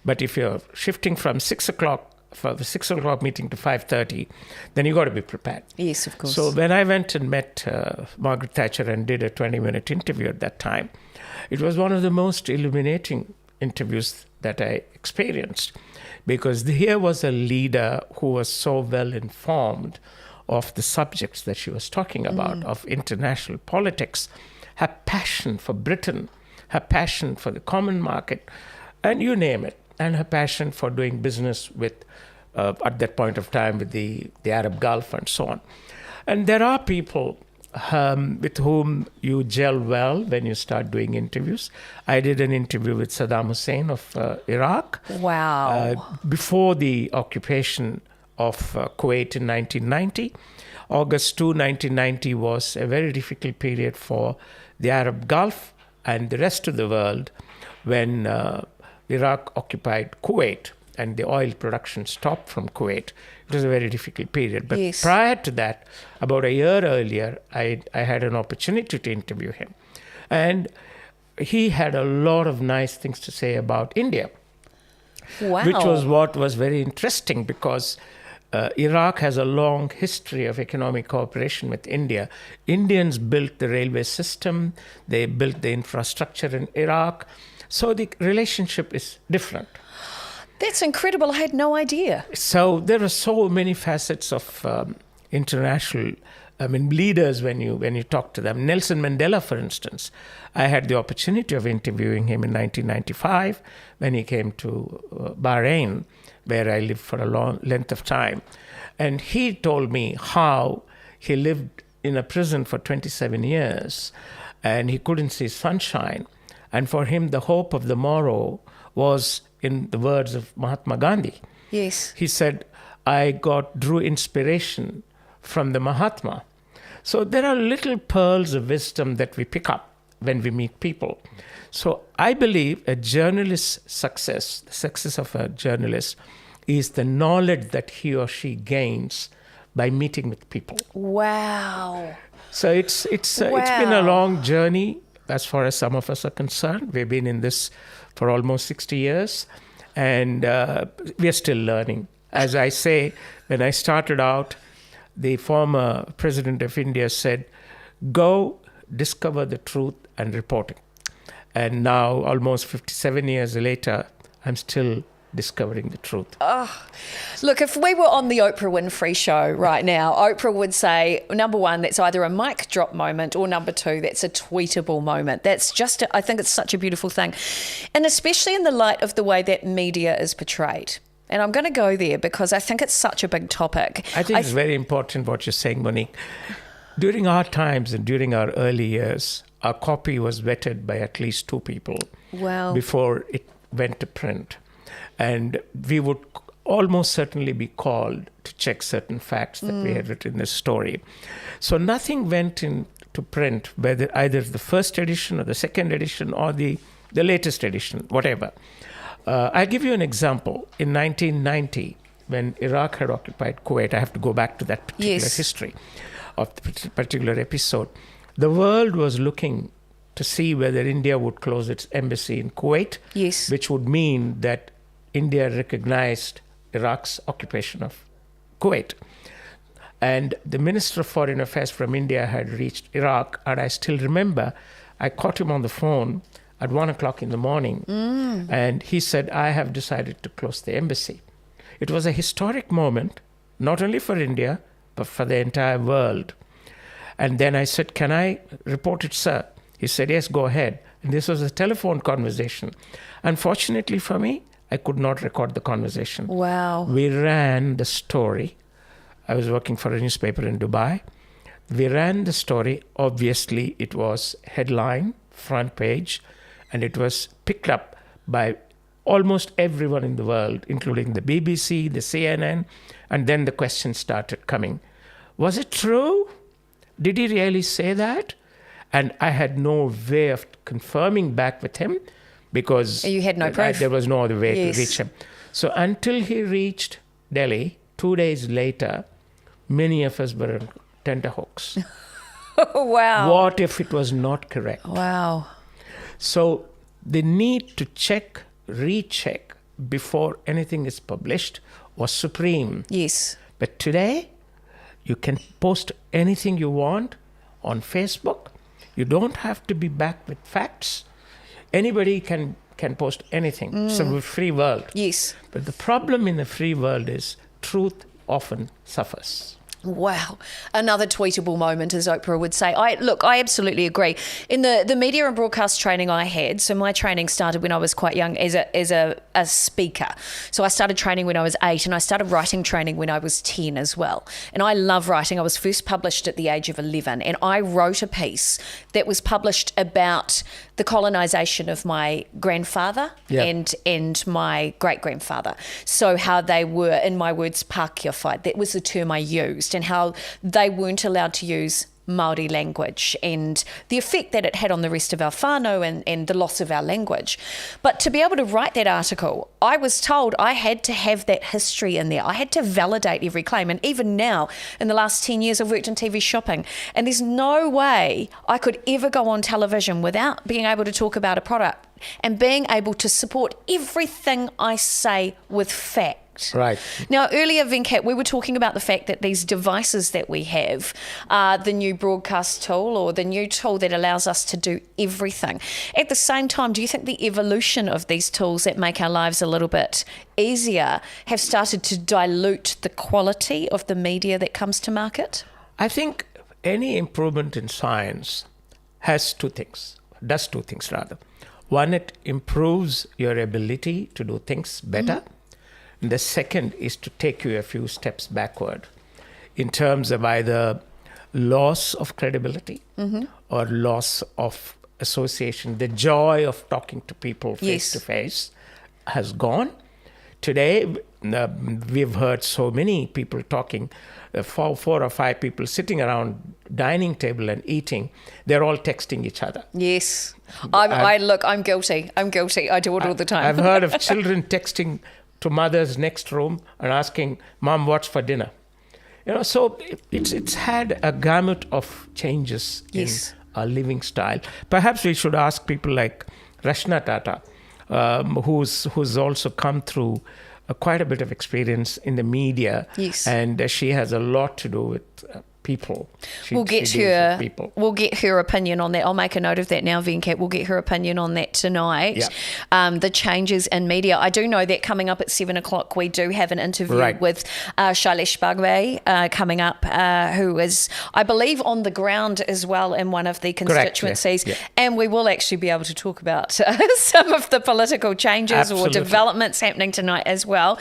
but if you're shifting from 6 o'clock, for the 6 o'clock meeting to 5:30, then you got to be prepared. Yes, of course. So when I went and met Margaret Thatcher and did a 20-minute interview at that time, it was one of the most illuminating interviews that I experienced, because here was a leader who was so well informed of the subjects that she was talking about, of international politics, her passion for Britain, her passion for the common market, and you name it, and her passion for doing business with, at that point of time, with the Arab Gulf and so on. And there are people with whom you gel well when you start doing interviews. I did an interview with Saddam Hussein of Iraq. Wow. Before the occupation of Kuwait in 1990. August 2, 1990 was a very difficult period for the Arab Gulf and the rest of the world when Iraq occupied Kuwait and the oil production stopped from Kuwait. It was a very difficult period. But prior to that, about a year earlier, I had an opportunity to interview him. And he had a lot of nice things to say about India. Wow. Which was what was very interesting, because Iraq has a long history of economic cooperation with India. Indians built the railway system, they built the infrastructure in Iraq. So the relationship is different. That's incredible. I had no idea. So there are so many facets of international leaders when you talk to them. Nelson Mandela, for instance, I had the opportunity of interviewing him in 1995 when he came to Bahrain, where I lived for a long length of time. And he told me how he lived in a prison for 27 years and he couldn't see sunshine. And for him, the hope of the morrow was in the words of Mahatma Gandhi. Yes. He said, I drew inspiration from the Mahatma. So there are little pearls of wisdom that we pick up when we meet people. So I believe a journalist's success, the success of a journalist, is the knowledge that he or she gains by meeting with people. Wow. So it's been a long journey as far as some of us are concerned. We've been in this for almost 60 years, and we are still learning. As I say, when I started out, the former president of India said, go discover the truth and report it. And now, almost 57 years later, I'm still discovering the truth. Look, if we were on the Oprah Winfrey show right now, Oprah would say, number one, that's either a mic drop moment, or number two, that's a tweetable moment. That's just, I think it's such a beautiful thing. And especially in the light of the way that media is portrayed. And I'm going to go there because I think it's such a big topic. I think it's very important what you're saying, Monique. During our times and during our early years, our copy was vetted by at least 2 people before it went to print. And we would almost certainly be called to check certain facts that we had written in the story. So nothing went into print, whether either the first edition or the second edition or the latest edition, whatever. I'll give you an example. In 1990, when Iraq had occupied Kuwait, I have to go back to that particular history of the particular episode. The world was looking to see whether India would close its embassy in Kuwait, which would mean that India recognized Iraq's occupation of Kuwait. And the Minister of Foreign Affairs from India had reached Iraq, and I still remember I caught him on the phone at 1 o'clock in the morning, and he said, I have decided to close the embassy. It was a historic moment, not only for India, but for the entire world. And then I said, can I report it, sir? He said, yes, go ahead. And this was a telephone conversation. Unfortunately for me, I could not record the conversation. Wow. We ran the story. I was working for a newspaper in Dubai. We ran the story. Obviously, it was headline, front page, and it was picked up by almost everyone in the world, including the BBC, the CNN, and then the questions started coming. Was it true? Did he really say that? And I had no way of confirming back with him because you had no proof. There was no other way to reach him. So until he reached Delhi, 2 days later, many of us were on tenterhooks. Wow. What if it was not correct? Wow. So the need to check, recheck before anything is published was supreme. Yes. But today, you can post anything you want on Facebook. You don't have to be backed with facts. Anybody can post anything. It's a free world. Yes. But the problem in the free world is truth often suffers. Wow. Another tweetable moment, as Oprah would say. I absolutely agree. In the media and broadcast training I had, so my training started when I was quite young as a speaker. So I started training when I was 8 and I started writing training when I was 10 as well. And I love writing. I was first published at the age of 11 and I wrote a piece that was published about the colonisation of my grandfather and my great-grandfather. So how they were, in my words, Pākehā, that was the term I used, and how they weren't allowed to use Māori language and the effect that it had on the rest of our whānau and the loss of our language. But to be able to write that article, I was told I had to have that history in there. I had to validate every claim. And even now, in the last 10 years, I've worked in TV shopping, and there's no way I could ever go on television without being able to talk about a product and being able to support everything I say with fact. Right. Now, earlier, Venkat, we were talking about the fact that these devices that we have are the new broadcast tool or the new tool that allows us to do everything. At the same time, do you think the evolution of these tools that make our lives a little bit easier have started to dilute the quality of the media that comes to market? I think any improvement in science does two things rather. One, it improves your ability to do things better. And the second is to take you a few steps backward in terms of either loss of credibility or loss of association. The joy of talking to people face to face has gone. Today, we've heard so many people talking, 4 or 5 people sitting around dining table and eating. They're all texting each other. Yes. I'm guilty. I do it all the time. I've heard of children texting to mothers next room and asking, Mom, what's for dinner? So it's had a gamut of changes in our living style. Perhaps we should ask people like Rachna Tata, who's also come through quite a bit of experience in the media, and she has a lot to do with people. We'll get her opinion on that. I'll make a note of that now, Venkat. We'll get her opinion on that tonight. The changes in media. I do know that coming up at 7 o'clock, we do have an interview with Shailesh Bagwe coming up, who is, I believe, on the ground as well in one of the constituencies. And we will actually be able to talk about some of the political changes or developments happening tonight as well.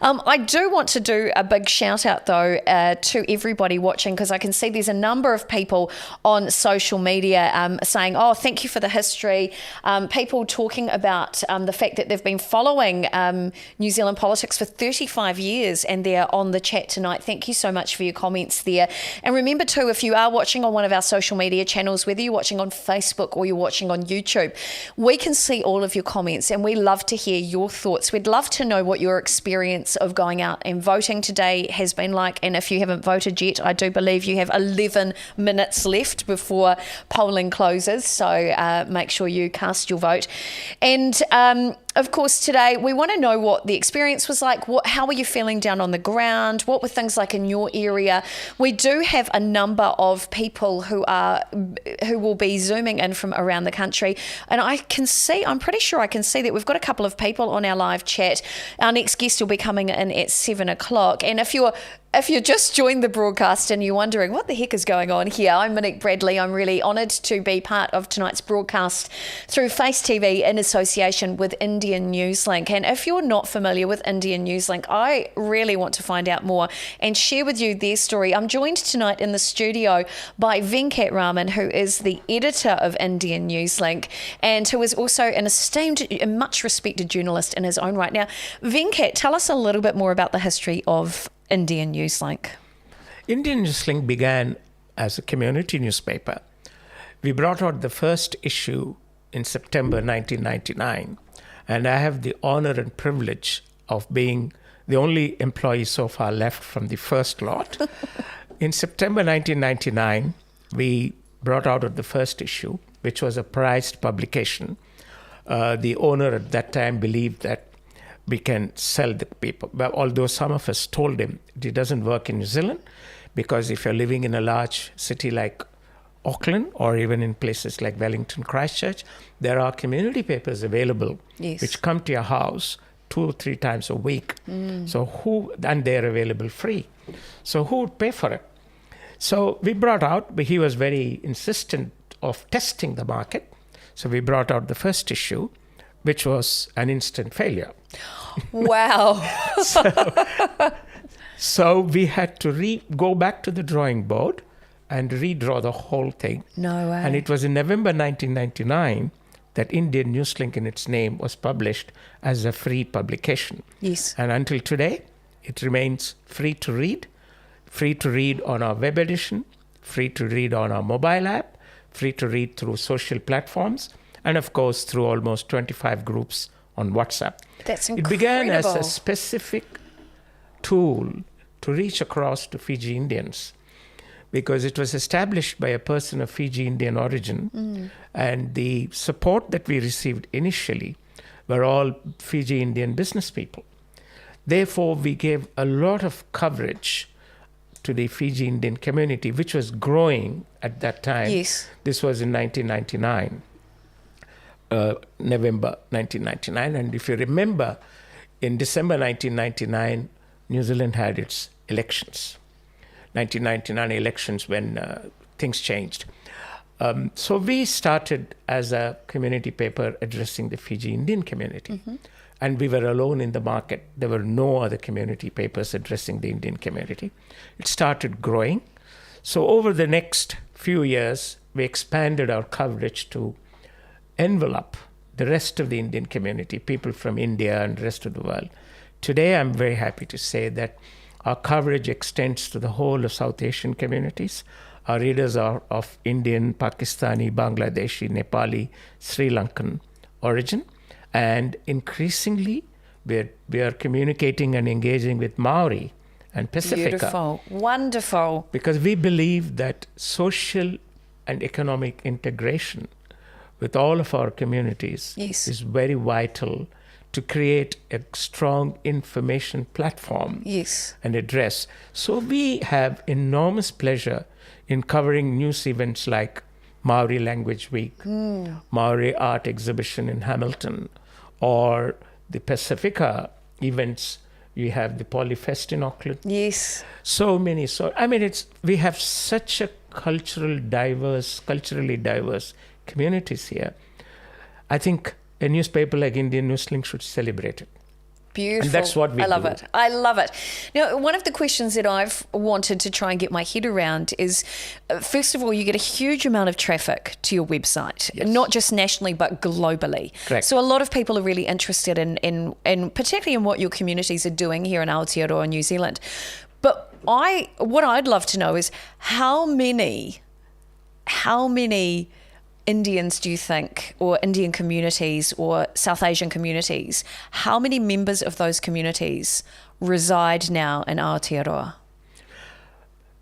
I do want to do a big shout out, though, to everybody watching, because I can see there's a number of people on social media saying, oh, thank you for the history. People talking about the fact that they've been following New Zealand politics for 35 years and they're on the chat tonight. Thank you so much for your comments there. And remember too, if you are watching on one of our social media channels, whether you're watching on Facebook or you're watching on YouTube, we can see all of your comments and we love to hear your thoughts. We'd love to know what your experience of going out and voting today has been like. And if you haven't voted yet, I do believe you have 11 minutes left before polling closes, so make sure you cast your vote. And of course, today we want to know what the experience was like. How were you feeling down on the ground? What were things like in your area? We do have a number of people who will be zooming in from around the country, and I'm pretty sure I can see that we've got a couple of people on our live chat. Our next guest will be coming in at 7 o'clock, and if you just joined the broadcast and you're wondering what the heck is going on here, I'm Monique Bradley. I'm really honoured to be part of tonight's broadcast through Face TV in association with Indian Newslink. And if you're not familiar with Indian Newslink, I really want to find out more and share with you their story. I'm joined tonight in the studio by Venkat Raman, who is the editor of Indian Newslink and who is also an esteemed and much respected journalist in his own right. Now, Venkat, tell us a little bit more about the history of Indian Newslink. Indian Newslink began as a community newspaper. We brought out the first issue in September 1999, and I have the honor and privilege of being the only employee so far left from the first lot. In September 1999, we brought out the first issue, which was a prized publication. The owner at that time believed that we can sell the paper. But although some of us told him it doesn't work in New Zealand, because if you're living in a large city like Auckland or even in places like Wellington, Christchurch, there are community papers available which come to your house 2 or 3 times a week. And they're available free. So who would pay for it? So we brought out, but he was very insistent of testing the market. So we brought out the first issue, which was an instant failure. Wow. So we had to go back to the drawing board and redraw the whole thing. No way. And it was in November 1999 that Indian Newslink in its name was published as a free publication. Yes. And until today, it remains free to read on our web edition, free to read on our mobile app, free to read through social platforms, and of course through almost 25 groups on WhatsApp. That's incredible. It began as a specific tool to reach across to Fiji Indians, because it was established by a person of Fiji Indian origin, and the support that we received initially were all Fiji Indian business people. Therefore, we gave a lot of coverage to the Fiji Indian community, which was growing at that time. Yes. This was in 1999. November 1999. And if you remember, in December 1999, New Zealand had its elections. 1999 elections when things changed. So we started as a community paper addressing the Fiji Indian community. And we were alone in the market. There were no other community papers addressing the Indian community. It started growing. So over the next few years, we expanded our coverage to envelop the rest of the Indian community, people from India and the rest of the world. Today, I'm very happy to say that our coverage extends to the whole of South Asian communities. Our readers are of Indian, Pakistani, Bangladeshi, Nepali, Sri Lankan origin. And increasingly, we are communicating and engaging with Maori and Pacifica. Beautiful. Wonderful. Because we believe that social and economic integration with all of our communities is very vital to create a strong information platform and address. So we have enormous pleasure in covering news events like Maori Language Week, Maori Art Exhibition in Hamilton, or the Pacifica events. You have the Polyfest in Auckland. Yes. So many. So I mean, we have such a culturally diverse communities here. I think a newspaper like Indian Newslink should celebrate it. Beautiful. And that's what we do. I love it. Now, one of the questions that I've wanted to try and get my head around is, first of all, you get a huge amount of traffic to your website, not just nationally, but globally. Correct. So a lot of people are really interested in particularly in what your communities are doing here in Aotearoa, New Zealand. But what I'd love to know is how many Indians do you think, or Indian communities or South Asian communities, how many members of those communities reside now in Aotearoa?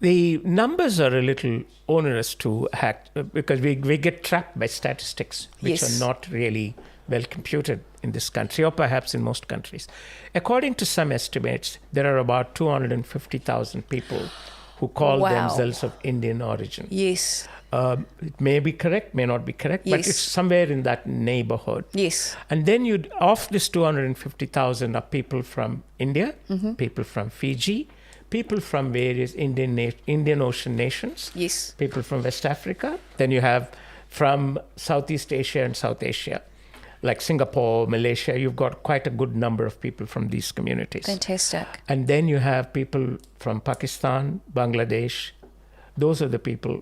The numbers are a little onerous to hack because we get trapped by statistics which are not really well computed in this country, or perhaps in most countries. According to some estimates, there are about 250,000 people who call themselves of Indian origin. Yes. It may be correct, may not be correct, but it's somewhere in that neighborhood. Yes. And then of this 250,000 are people from India, people from Fiji, people from various Indian Ocean nations, people from West Africa. Then you have from Southeast Asia and South Asia, like Singapore, Malaysia. You've got quite a good number of people from these communities. Fantastic. And then you have people from Pakistan, Bangladesh. Those are the people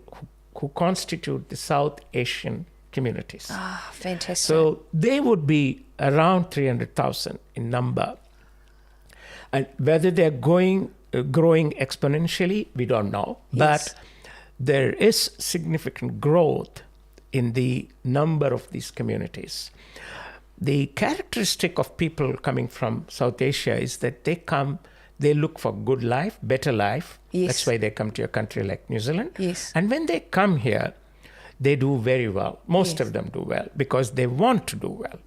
who constitute the South Asian communities. Ah, fantastic. So they would be around 300,000 in number. And whether they're growing exponentially, we don't know. But there is significant growth in the number of these communities. The characteristic of people coming from South Asia is that they look for good life, better life. That's why they come to a country like New Zealand. And when they come here, they do very well. Most of them do well because they want to do well.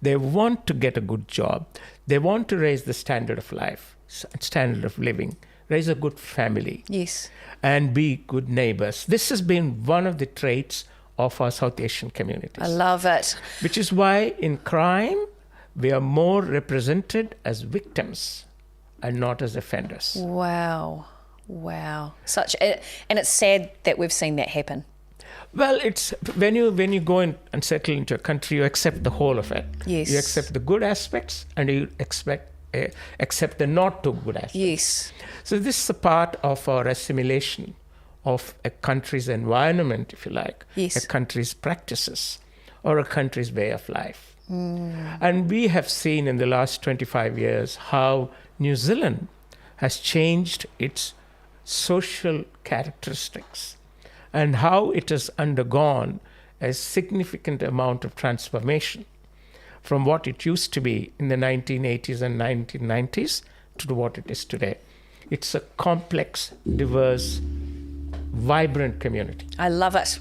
They want to get a good job. They want to raise the standard of life, standard of living, raise a good family. And be good neighbors. This has been one of the traits of our South Asian communities. I love it. Which is why in crime, we are more represented as victims and not as offenders. Wow. And it's sad that we've seen that happen. Well, it's when you go in and settle into a country, you accept the whole of it. You accept the good aspects and you accept the not too good aspects. So this is a part of our assimilation of a country's environment, if you like, a country's practices, or a country's way of life. And we have seen in the last 25 years how New Zealand has changed its social characteristics and how it has undergone a significant amount of transformation from what it used to be in the 1980s and 1990s to what it is today. It's a complex, diverse, vibrant community. I love it.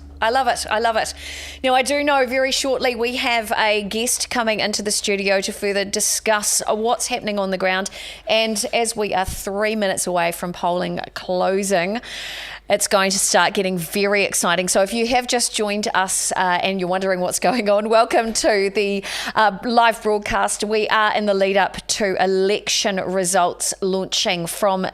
Now, I do know very shortly we have a guest coming into the studio to further discuss what's happening on the ground. And as we are 3 minutes away from polling closing, it's going to start getting very exciting. So if you have just joined us and you're wondering what's going on, welcome to the live broadcast. We are in the lead up to election results launching from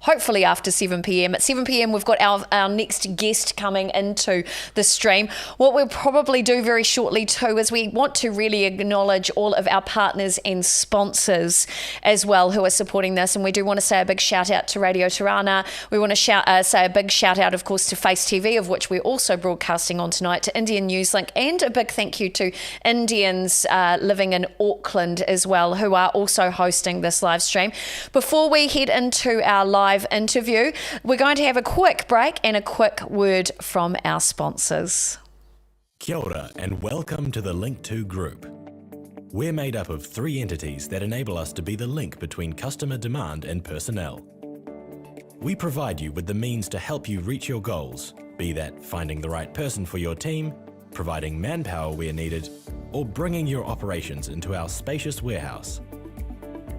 hopefully after 7 p.m. At 7 p.m, we've got our next guest coming into the stream. What we'll probably do very shortly too is we want to really acknowledge all of our partners and sponsors as well who are supporting this. And we do want to say a big shout out to Radio Tirana. We want to say a big shout out, of course, to Face TV, of which we're also broadcasting on tonight, to Indian Newslink, and a big thank you to Indians living in Auckland as well, who are also hosting this live stream. Before we head into our live interview, we're going to have a quick break and a quick word from our sponsors. Kia ora and welcome to the Link2 Group. We're made up of 3 entities that enable us to be the link between customer demand and personnel. We provide you with the means to help you reach your goals, be that finding the right person for your team, providing manpower where needed, or bringing your operations into our spacious warehouse.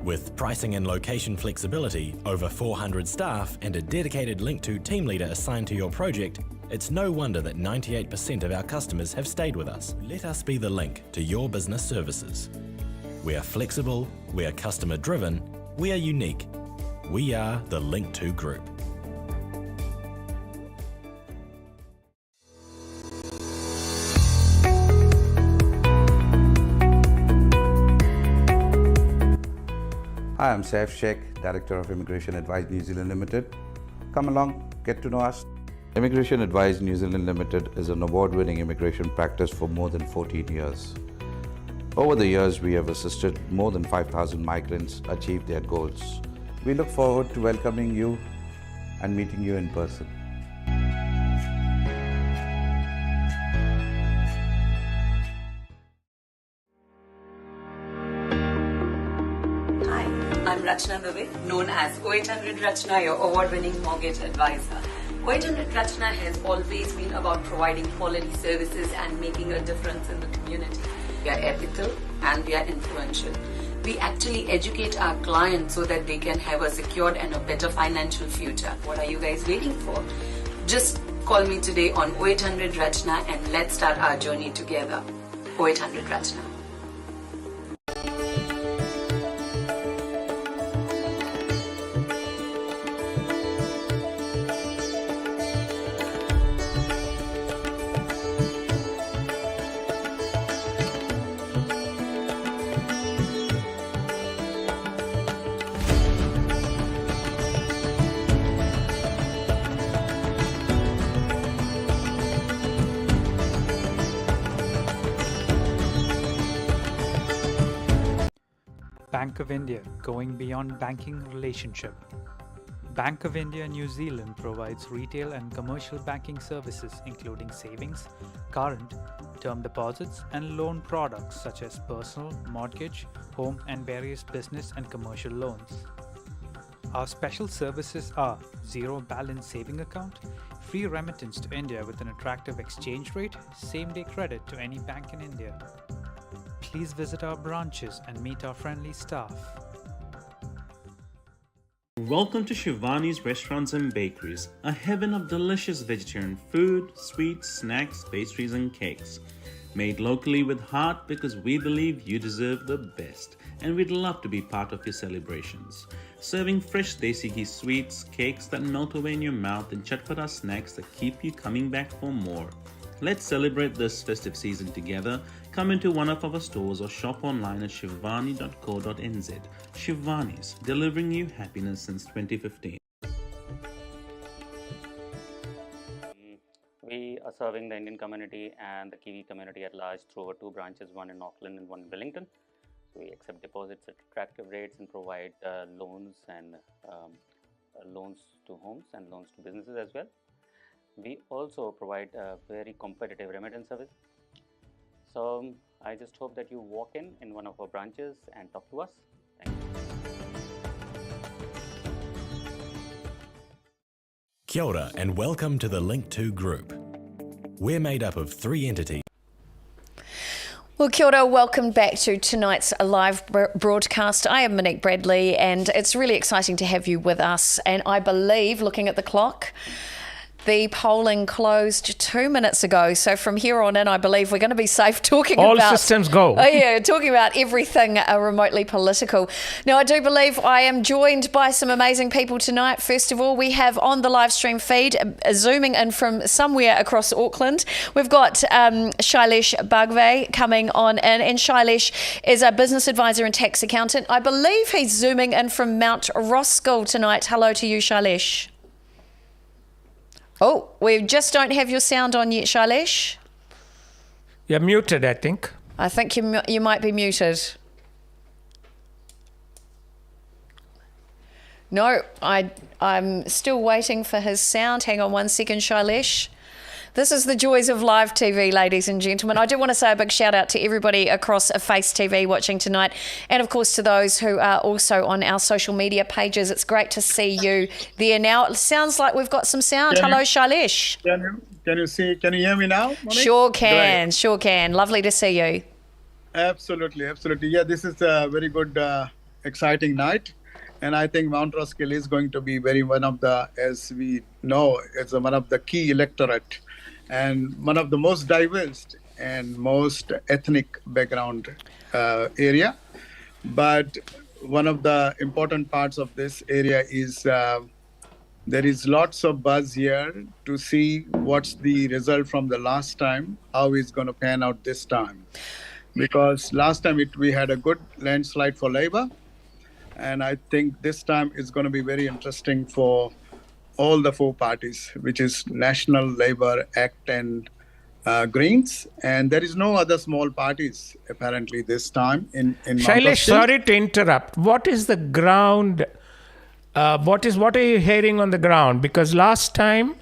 With pricing and location flexibility, over 400 staff, and a dedicated Link2 team leader assigned to your project, it's no wonder that 98% of our customers have stayed with us. Let us be the link to your business services. We are flexible, we are customer driven, we are unique. We are the Link2 Group. Hi, I'm Saif Sheikh, Director of Immigration Advice New Zealand Limited. Come along, get to know us. Immigration Advice New Zealand Limited is an award-winning immigration practice for more than 14 years. Over the years, we have assisted more than 5,000 migrants achieve their goals. We look forward to welcoming you and meeting you in person. Hi, I'm Rachna Dave, known as 0800 Rachna, your award-winning mortgage advisor. 0800 Rachna has always been about providing quality services and making a difference in the community. We are ethical and we are influential. We actually educate our clients so that they can have a secured and a better financial future. What are you guys waiting for? Just call me today on 0800 Rachna and let's start our journey together. 0800 Rachna. Bank of India, going beyond banking relationship. Bank of India New Zealand provides retail and commercial banking services including savings, current, term deposits and loan products such as personal, mortgage, home and various business and commercial loans. Our special services are zero balance saving account, free remittance to India with an attractive exchange rate, same-day credit to any bank in India. Please visit our branches and meet our friendly staff. Welcome to Shivani's Restaurants and Bakeries, a heaven of delicious vegetarian food, sweets, snacks, pastries and cakes. Made locally with heart because we believe you deserve the best and we'd love to be part of your celebrations. Serving fresh desi ghee sweets, cakes that melt away in your mouth and chatpata snacks that keep you coming back for more. Let's celebrate this festive season together. Come into one of our stores or shop online at shivani.co.nz. Shivani's, delivering you happiness since 2015. We are serving the Indian community and the Kiwi community at large through our 2 branches, one in Auckland and one in Wellington. So we accept deposits at attractive rates and provide loans and loans to homes and loans to businesses as well. We also provide a very competitive remittance service. So I just hope that you walk in one of our branches and talk to us. Thank you. Kia ora and welcome to the Link2 Group. We're made up of 3 entities. Well, kia ora, welcome back to tonight's live broadcast. I am Monique Bradley and it's really exciting to have you with us. And I believe, looking at the clock, The polling closed 2 minutes ago. So from here on in, I believe we're going to be safe talking All about... systems go. Oh, yeah, talking about everything remotely political. Now, I do believe I am joined by some amazing people tonight. First of all, we have on the live stream feed, zooming in from somewhere across Auckland, we've got Shailesh Bhagve coming on in. And Shailesh is a business advisor and tax accountant. I believe he's zooming in from Mount Roskill tonight. Hello to you, Shailesh. Oh, we just don't have your sound on yet, Shailesh. You're muted, I think. I think you might be muted. No, I'm still waiting for his sound. Hang on one second, Shailesh. This is the joys of live TV, ladies and gentlemen. I do want to say a big shout out to everybody across Face TV watching tonight, and of course to those who are also on our social media pages. It's great to see you there now. It sounds like we've got some sound. Hello, Shailesh. Can you hear me now, Monique? Sure can. Lovely to see you. Absolutely. Yeah, this is a very good, exciting night. And I think Mount Roskill is going to be one of the, as we know, it's one of the key electorate and one of the most diverse and most ethnic background area. But one of the important parts of this area is there is lots of buzz here to see what's the result from the last time, how it's going to pan out this time. Because last time we had a good landslide for Labour. And I think this time is going to be very interesting for all the four parties, which is National, Labour, ACT and Greens. And there is no other small parties apparently this time in Shailesh, sorry to interrupt. What is the ground? What are you hearing on the ground? Because last time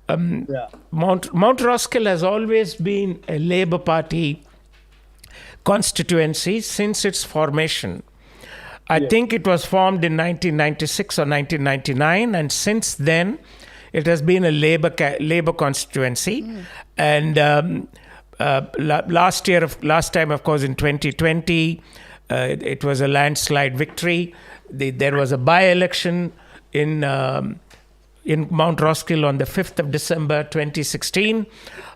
Mount Roskill has always been a Labour Party constituency since its formation. I think it was formed in 1996 or 1999, and since then it has been a Labour constituency. And last time, of course, in 2020, it was a landslide victory. There was a by-election in Mount Roskill on the 5th of December 2016.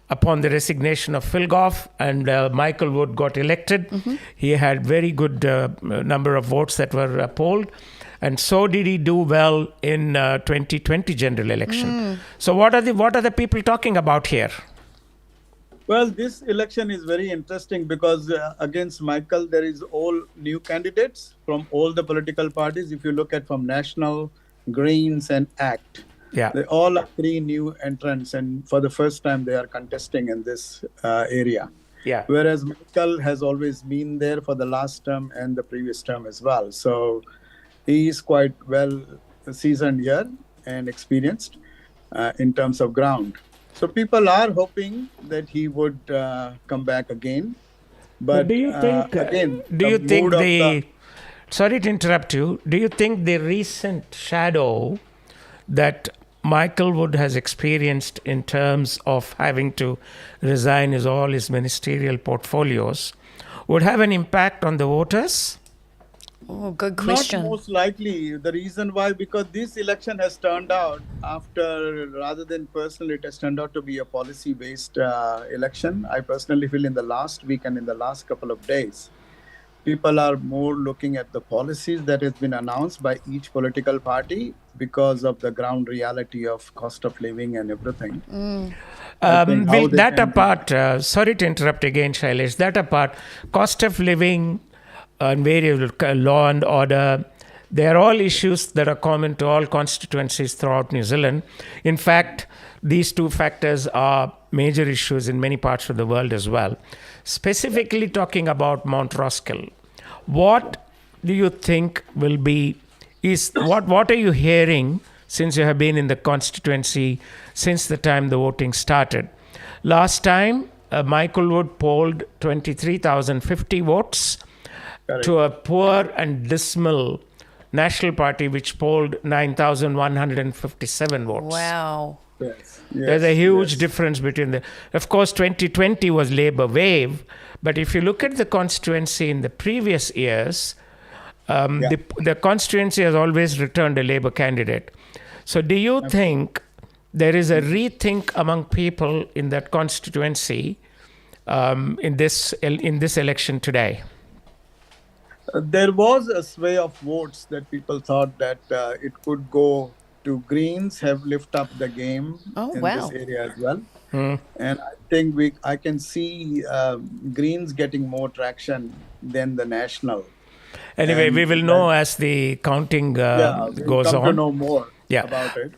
Upon the resignation of Phil Goff, and Michael Wood got elected. He had very good number of votes that were polled, and so did he do well in 2020 general election. So what are the people talking about here? Well, this election is very interesting because against Michael, there is all new candidates from all the political parties. If you look at from National, Greens and ACT. Yeah. They all are three new entrants, and for the first time they are contesting in this area. Yeah. Whereas Michael has always been there for the last term and the previous term as well. So he is quite well seasoned here and experienced in terms of ground. So people are hoping that he would come back again. But do you think sorry to interrupt you, do you think the recent shadow that Michael Wood has experienced in terms of having to resign all his ministerial portfolios would have an impact on the voters? Oh, good question. Not most likely. The reason why, because this election has turned out rather than personal, it has turned out to be a policy-based election. I personally feel in the last week and in the last couple of days, people are more looking at the policies that has been announced by each political party because of the ground reality of cost of living and everything. That apart, sorry to interrupt again, Shailesh, that apart, cost of living and various law and order, they are all issues that are common to all constituencies throughout New Zealand. In fact, these two factors are major issues in many parts of the world as well. Specifically talking about Mount Roskill, what do you think will be, what are you hearing since you have been in the constituency since the time the voting started? Last time, Michael Wood polled 23,050 votes to a poor and dismal National Party which polled 9,157 votes. Wow. Yes. There's a huge difference between of course, 2020 was Labour wave, but if you look at the constituency in the previous years, the constituency has always returned a Labour candidate. So do you think there is a rethink among people in that constituency in this election today? There was a sway of votes that people thought that it could go to Greens, have lift up the game in this area as well. And I think I can see Greens getting more traction than the National. Anyway, we will know as the counting goes on. To know more about it.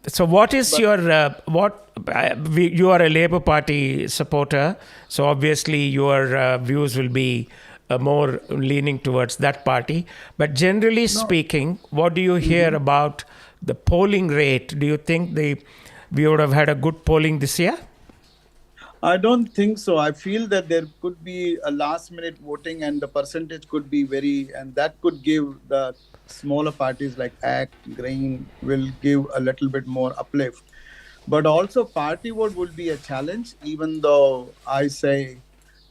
So what is you are a Labour Party supporter, so obviously your views will be more leaning towards that party. But generally speaking, what do you hear about the polling rate? Do you think we would have had a good polling this year? I don't think so. I feel that there could be a last minute voting and the percentage could be and that could give the smaller parties like ACT, Green will give a little bit more uplift. But also party vote will be a challenge, even though I say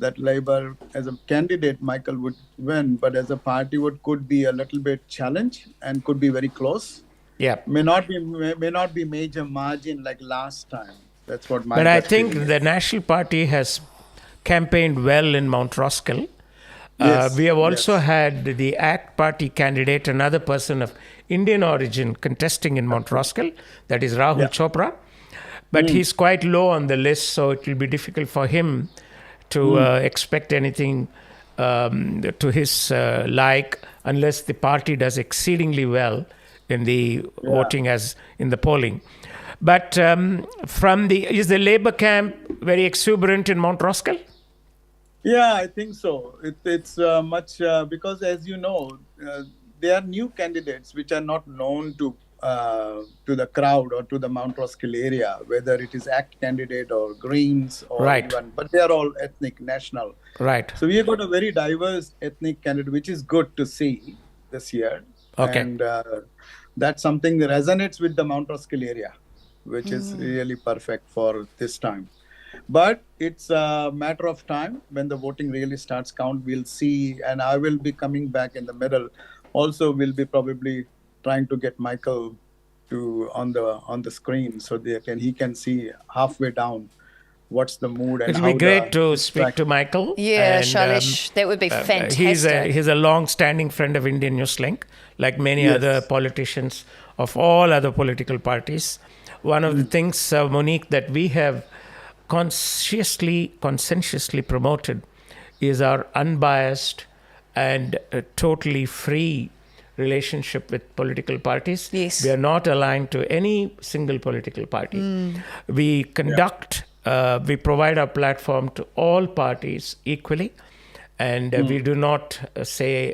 that Labour as a candidate, Michael would win, but as a party vote could be a little bit challenge and could be very close. Yeah. May not be major margin like last time. That's what my. But I think the National Party has campaigned well in Mount Roskill. We have also had the ACT Party candidate, another person of Indian origin, contesting in Mount Roskill. That is Rahul Chopra. But he's quite low on the list, so it will be difficult for him to expect anything to his like, unless the party does exceedingly well in the voting as in the polling. But is the Labour camp very exuberant in Mount Roskill? Yeah, I think so. It's much because, as you know, there are new candidates which are not known to the crowd or to the Mount Roskill area, whether it is ACT candidate or Greens or even, but they are all ethnic, national. Right. So we have got a very diverse ethnic candidate, which is good to see this year. Okay. And that's something that resonates with the Mount Roskill area, which is really perfect for this time. But it's a matter of time when the voting really starts count. We'll see, and I will be coming back in the middle. Also, we'll be probably trying to get Michael on the screen so he can see halfway down what's the mood. And it'll be great to speak to Michael. Yeah, and, Shailesh, that would be fantastic. He's a long-standing friend of Indian Newslink, like many other politicians of all other political parties. One of the things, Monique, that we have conscientiously promoted is our unbiased and totally free relationship with political parties. Yes. We are not aligned to any single political party. We conduct, we provide our platform to all parties equally, and we do not align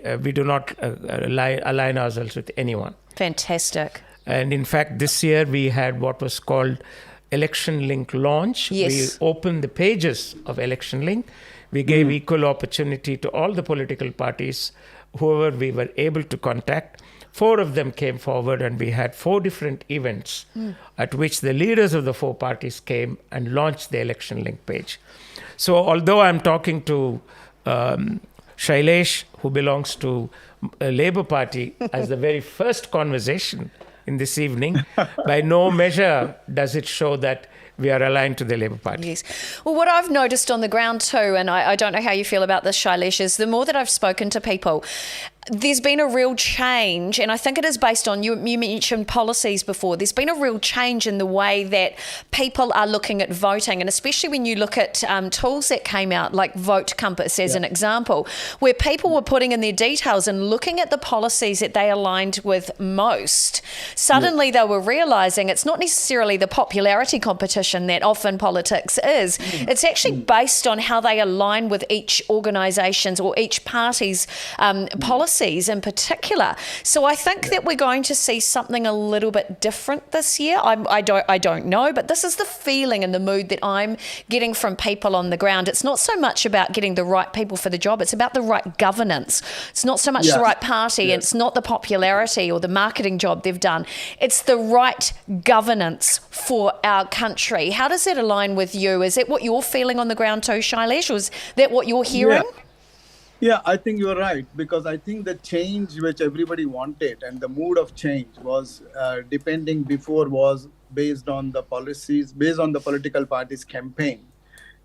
ourselves with anyone. Fantastic. And in fact, this year we had what was called Election Link launch. Yes. We opened the pages of Election Link. We gave equal opportunity to all the political parties, whoever we were able to contact. 4 of them came forward, and we had 4 different events at which the leaders of the 4 parties came and launched the Election Link page. So although I'm talking to Shailesh, who belongs to a Labour Party, as the very first conversation in this evening, by no measure does it show that we are aligned to the Labour Party. Yes. Well, what I've noticed on the ground too, and I don't know how you feel about this, Shailesh, is the more that I've spoken to people, there's been a real change, and I think it is based on, you mentioned policies before, there's been a real change in the way that people are looking at voting, and especially when you look at tools that came out, like Vote Compass as an example, where people were putting in their details and looking at the policies that they aligned with most. Suddenly they were realising it's not necessarily the popularity competition that often politics is. It's actually based on how they align with each organisation's or each party's policies in particular. So I think that we're going to see something a little bit different this year. I don't know, but this is the feeling and the mood that I'm getting from people on the ground. It's not so much about getting the right people for the job, it's about the right governance. It's not so much the right party, and it's not the popularity or the marketing job they've done. It's the right governance for our country. How does that align with you? Is that what you're feeling on the ground too, Shailesh, or is that what you're hearing? Yeah, I think you're right, because I think the change which everybody wanted and the mood of change was depending before was based on the policies, based on the political party's campaign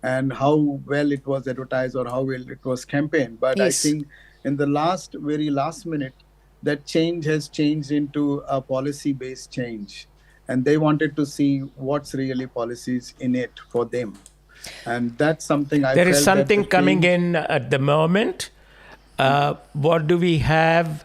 and how well it was advertised or how well it was campaigned. But Yes. I think in the very last minute, that change has changed into a policy-based change. And they wanted to see what's really policies in it for them. And that's something I There is felt that something the coming change- in at the moment. What do we have?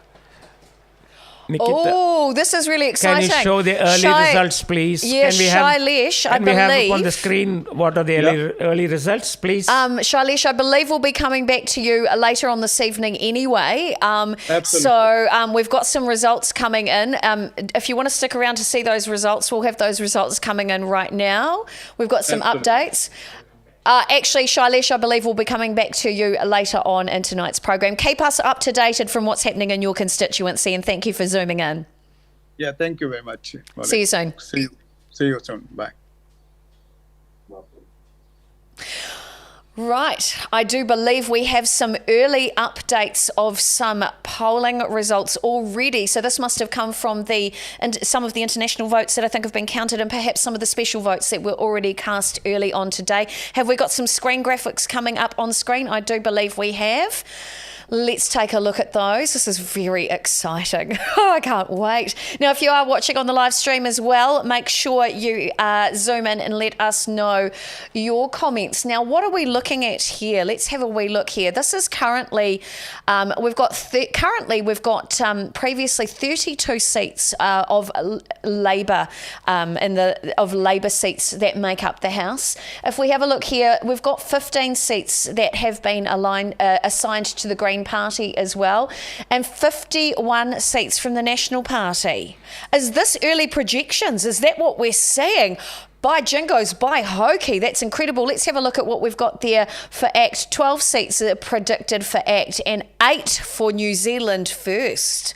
Nikita, Oh, this is really can exciting. you show the early results, please? Yes, Can we have, Shailesh, I can we have up on the believe. screen what are the early results, please? Shailesh, I believe we'll be coming back to you later on this evening anyway. Absolutely. So we've got some results coming in. If you want to stick around to see those results, we'll have those results coming in right now. We've got some Absolutely. updates. Actually, Shailesh, I believe we'll be coming back to you later on in tonight's program. Keep us up to date from what's happening in your constituency, and thank you for zooming in. Yeah, thank you very much. See you soon. See you soon. Bye. Right. I do believe we have some early updates of some polling results already. So this must have come from some of the international votes that I think have been counted, and perhaps some of the special votes that were already cast early on today. Have we got some screen graphics coming up on screen? I do believe we have. Let's take a look at those. This is very exciting. I can't wait. Now, if you are watching on the live stream as well, make sure you zoom in and let us know your comments. Now, what are we looking at here? Let's have a wee look here. This is currently, we've got previously 32 seats of Labour of Labour seats that make up the House. If we have a look here, we've got 15 seats that have been assigned to the Green Party as well, and 51 seats from the National Party. Is this early projections? Is that what we're seeing? By Jingos, by Hokey, that's incredible. Let's have a look at what we've got there for ACT. 12 seats are predicted for ACT and 8 for New Zealand First.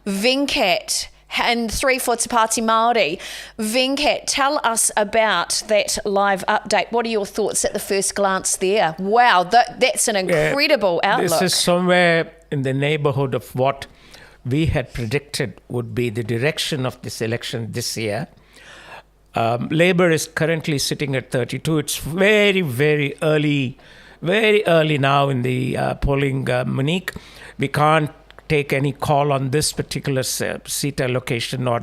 Venkat and 3 for Te Pāti Māori. Venkat, tell us about that live update. What are your thoughts at the first glance there? Wow, that's an incredible outlook. This is somewhere in the neighborhood of what we had predicted would be the direction of this election this year. Labour is currently sitting at 32. It's very, very early now in the polling, Monique. We can't take any call on this particular seat allocation or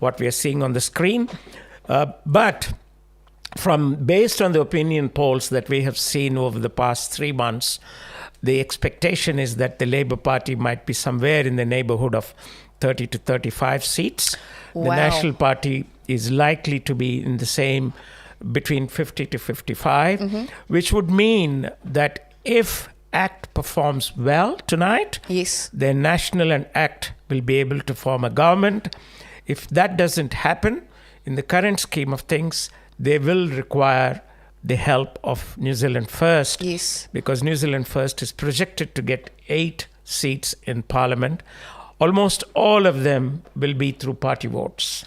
what we are seeing on the screen. But based on the opinion polls that we have seen over the past 3 months, the expectation is that the Labour Party might be somewhere in the neighbourhood of 30 to 35 seats. Wow. The National Party is likely to be in the same between 50 to 55, which would mean that if ACT performs well tonight, yes, then National and ACT will be able to form a government. If that doesn't happen, in the current scheme of things, they will require the help of New Zealand First. Yes. Because New Zealand First is projected to get 8 seats in Parliament. Almost all of them will be through party votes.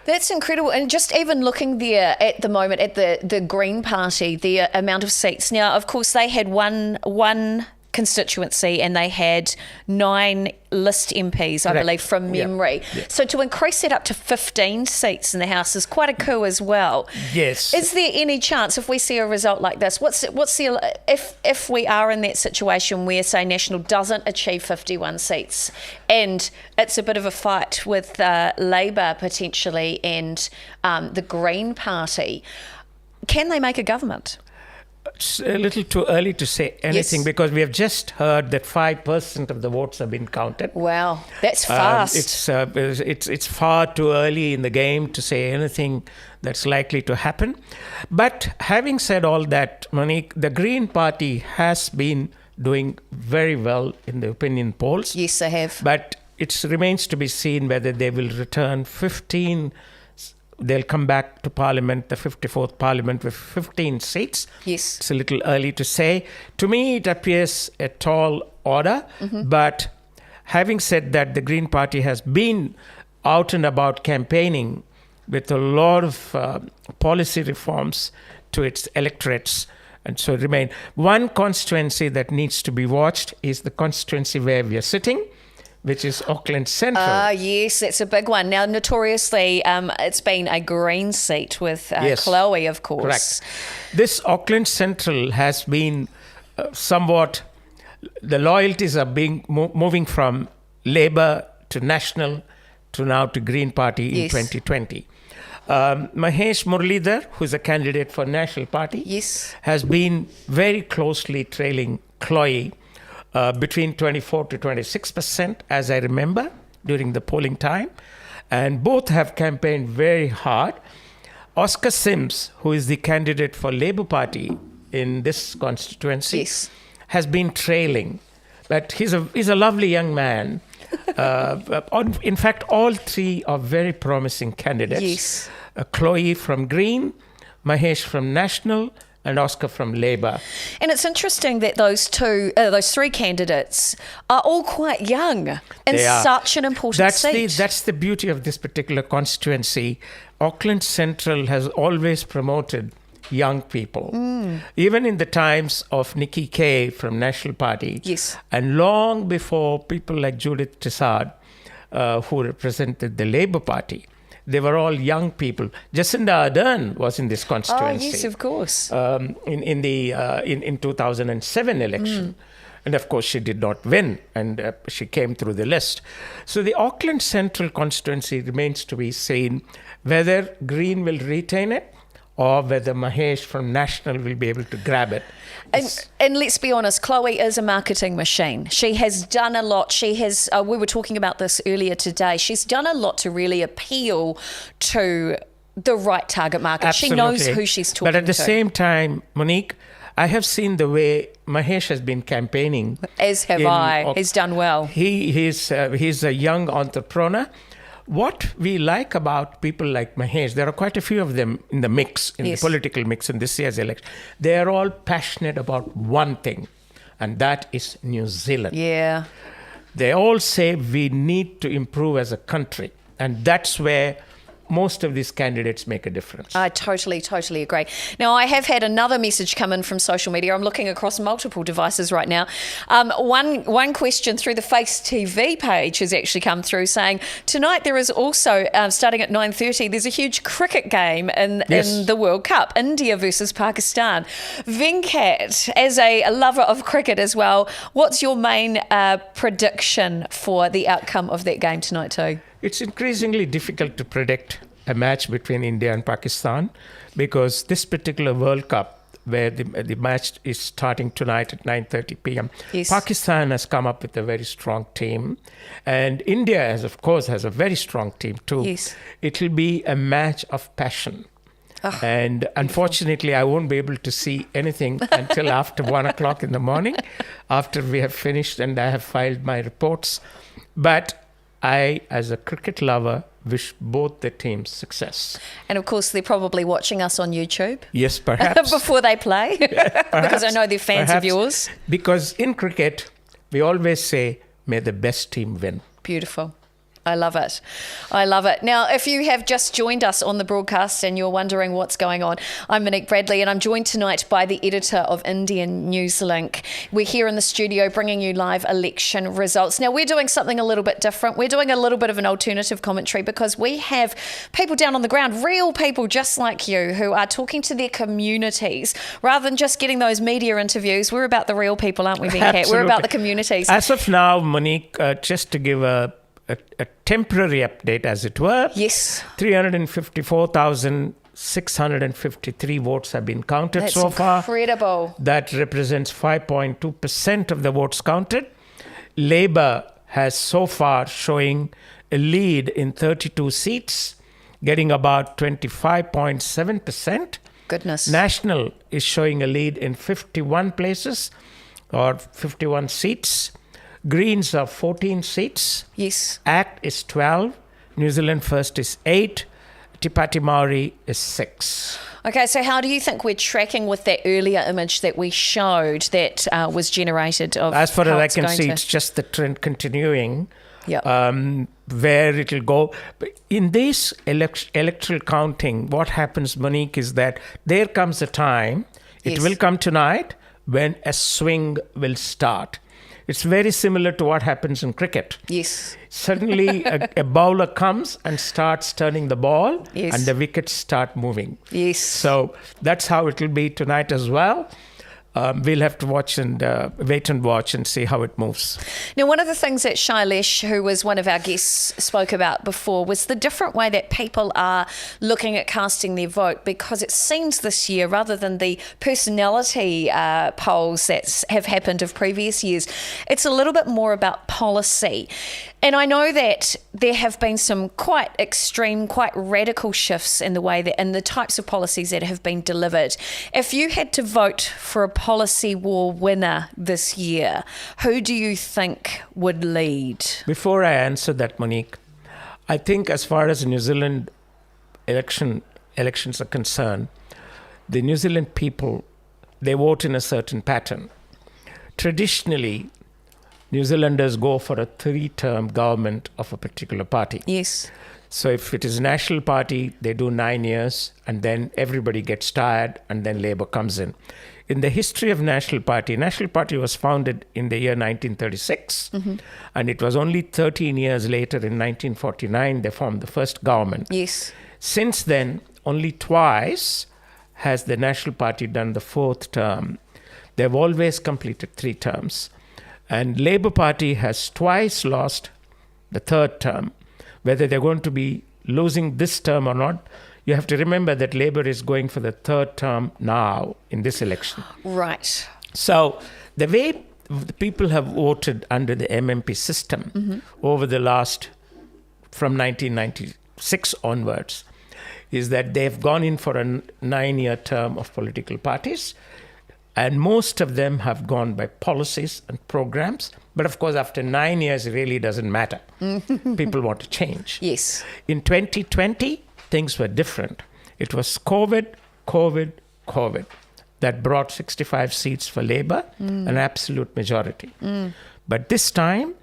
That's incredible. And just even looking there at the moment at the Green Party, the amount of seats. Now, of course, they had one constituency and they had 9 list MPs, I Correct. believe, from memory. Yeah. So to increase that up to 15 seats in the House is quite a coup as well. Yes. Is there any chance, if we see a result like this, if we are in that situation where, say, National doesn't achieve 51 seats and it's a bit of a fight with Labour potentially and the Green Party, can they make a government? It's a little too early to say anything, Yes. because we have just heard that 5% of the votes have been counted. Wow, that's fast. It's far too early in the game to say anything that's likely to happen. But having said all that, Monique, the Green Party has been doing very well in the opinion polls. Yes, they have. But it remains to be seen whether they will return 15. They'll come back to Parliament, the 54th Parliament, with 15 seats. Yes. It's a little early to say. To me, it appears a tall order. But having said that, the Green Party has been out and about campaigning with a lot of policy reforms to its electorates. and so remain. One constituency that needs to be watched is the constituency where we are sitting, which is Auckland Central. Yes, that's a big one. Now, notoriously, it's been a green seat with Chloe, of course. Correct. This Auckland Central has been somewhat, the loyalties are being moving from Labour to National to now to Green Party in 2020. Mahesh Muralidhar, who is a candidate for National Party, has been very closely trailing Chloe, between 24 to 26%, as I remember, during the polling time. And both have campaigned very hard. Oscar Sims, who is the candidate for Labour Party in this constituency, has been trailing. But he's a lovely young man. In fact, all three are very promising candidates. Chloe from Green, Mahesh from National, and Oscar from Labour. And it's interesting that those three candidates are all quite young in such an important seat. That's the beauty of this particular constituency. Auckland Central has always promoted young people. Even in the times of Nikki Kay from National Party, and long before people like Judith Tissard, who represented the Labour Party, they were all young people. Jacinda Ardern was in this constituency. Oh, yes, of course. In the 2007 election. And of course, she did not win, and she came through the list. So the Auckland Central constituency remains to be seen whether Green will retain it or whether Mahesh from National will be able to grab it. And let's be honest, Chloe is a marketing machine. She has done a lot. She has, we were talking about this earlier today, she's done a lot to really appeal to the right target market. Absolutely. She knows who she's talking to. But at the same time, Monique, I have seen the way Mahesh has been campaigning. As have I. He's done well. He's a young entrepreneur. What we like about people like Mahesh, there are quite a few of them in the mix, in the political mix in this year's election. They are all passionate about one thing, and that is New Zealand. Yeah. They all say we need to improve as a country, and that's where most of these candidates make a difference. I totally agree. Now, I have had another message come in from social media. I'm looking across multiple devices right now. One question through the Face TV page has actually come through saying, tonight there is also, starting at 9:30, there's a huge cricket game in the World Cup, India versus Pakistan. Venkat, as a lover of cricket as well, what's your main prediction for the outcome of that game tonight too? It's increasingly difficult to predict a match between India and Pakistan because this particular World Cup, where the match is starting tonight at 9:30 p.m., Pakistan has come up with a very strong team. And India, has a very strong team too. It will be a match of passion. And unfortunately, I won't be able to see anything until after 1 o'clock in the morning, after we have finished and I have filed my reports. But I, as a cricket lover, wish both the teams success. And of course, they're probably watching us on YouTube. Yes, perhaps. Before they play. Because I know they're fans of yours. Because in cricket, we always say, may the best team win. Beautiful. I love it. I love it. Now, if you have just joined us on the broadcast and you're wondering what's going on, I'm Monique Bradley and I'm joined tonight by the editor of Indian Newslink. We're here in the studio bringing you live election results. Now, we're doing something a little bit different. We're doing a little bit of an alternative commentary because we have people down on the ground, real people just like you, who are talking to their communities rather than just getting those media interviews. We're about the real people, aren't we, Venkat? We're about the communities. As of now, Monique, just to give a temporary update, as it were. 354,653 votes have been counted so far. That's incredible. That represents 5.2% of the votes counted. Labour has so far showing a lead in 32 seats, getting about 25.7%. Goodness. National is showing a lead in 51 places or 51 seats. Greens are 14 seats. ACT is 12. New Zealand First is 8. Tipati Maori is 6. Okay, so how do you think we're tracking with that earlier image that we showed that was generated of? As far as I can see, it's just the trend continuing. Where it'll go. But in this electoral counting, what happens, Monique, is that there comes a time It Yes. will come tonight when a swing will start. It's very similar to what happens in cricket. Yes. Suddenly, a bowler comes and starts turning the ball, Yes. and the wickets start moving. Yes. So that's how it will be tonight as well. We'll have to watch and wait and watch and see how it moves. Now, one of the things that Shailesh, who was one of our guests, spoke about before was the different way that people are looking at casting their vote, because it seems this year, rather than the personality polls that have happened of previous years, it's a little bit more about policy. And I know that there have been some quite extreme, quite radical shifts in the way that, in the types of policies that have been delivered. If you had to vote for a policy war winner this year, who do you think would lead? Before I answer that, Monique, I think as far as New Zealand elections are concerned, the New Zealand people, they vote in a certain pattern. Traditionally, New Zealanders go for a 3-term government of a particular party. Yes. So if it is National Party, they do 9 years, and then everybody gets tired, and then Labour comes in. In the history of National Party was founded in the year 1936, and it was only 13 years later, in 1949, they formed the first government. Yes. Since then, only twice has the National Party done the 4th term. They've always completed 3 terms. And Labour Party has twice lost the 3rd term. Whether they're going to be losing this term or not, you have to remember that Labour is going for the 3rd term now in this election. Right. So the way the people have voted under the MMP system over the last, from 1996 onwards, is that they've gone in for a 9-year term of political parties. And most of them have gone by policies and programs. But of course, after 9 years, it really doesn't matter. People want to change. Yes. In 2020, things were different. It was COVID that brought 65 seats for Labour, an absolute majority. But this time,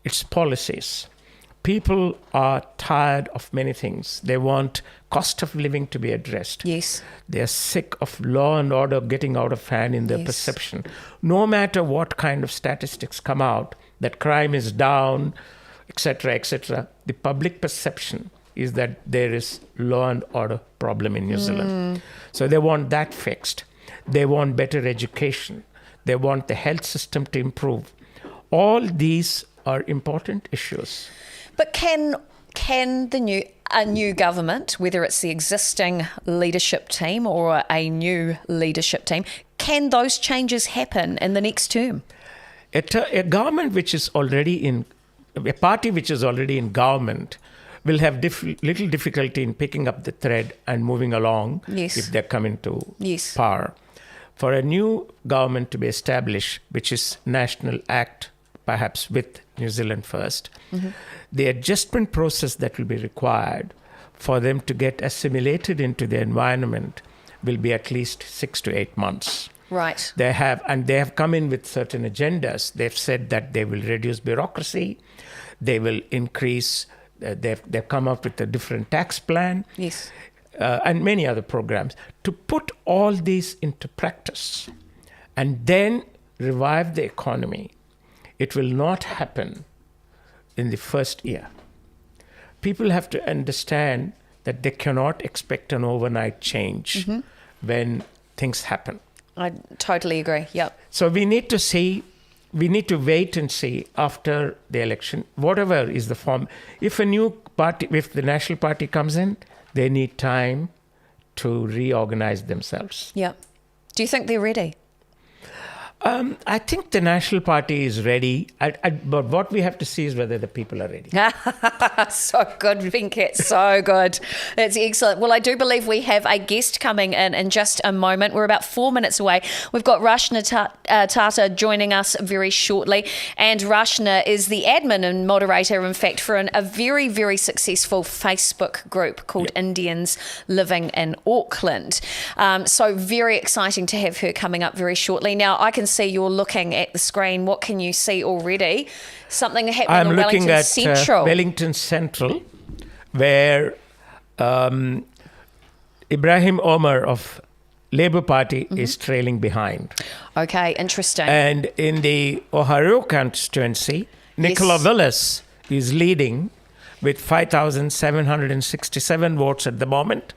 it's policies. People are tired of many things. They want cost of living to be addressed. Yes. They're sick of law and order getting out of hand in their Yes. perception. No matter what kind of statistics come out, that crime is down, etc., the public perception is that there is law and order problem in New Zealand. So they want that fixed. They want better education. They want the health system to improve. All these are important issues. But can a new government, whether it's the existing leadership team or a new leadership team, can those changes happen in the next term? A government which is already in, a party which is already in government will have little difficulty in picking up the thread and moving along Yes. if they're coming to Yes. power. For a new government to be established, which is National Act, perhaps with New Zealand First, the adjustment process that will be required for them to get assimilated into the environment will be at least 6 to 8 months. Right. They have come in with certain agendas. They've said that they will reduce bureaucracy, they will increase, they've come up with a different tax plan, Yes. and many other programs to put all these into practice and then revive the economy. It will not happen in the first year. People have to understand that they cannot expect an overnight change when things happen. I totally agree. Yep. So we need to wait and see after the election, whatever is the form. If a new party, if the National Party comes in, they need time to reorganize themselves. Yep. Do you think they're ready? I think the National Party is ready, but what we have to see is whether the people are ready. So good, Venkat. So good. That's excellent. Well, I do believe we have a guest coming in just a moment. We're about 4 minutes away. We've got Rashna Tata joining us very shortly. And Rashna is the admin and moderator, in fact, for a very, very successful Facebook group called Indians Living in Auckland. So very exciting to have her coming up very shortly. Now, I can see you're looking at the screen. What can you see already? Something happening I'm in looking Wellington at Central. Wellington Central, where Ibrahim Omar of Labour Party is trailing behind. Okay, interesting. And in the Ohio constituency, Nicola Willis is leading with 5,767 votes at the moment,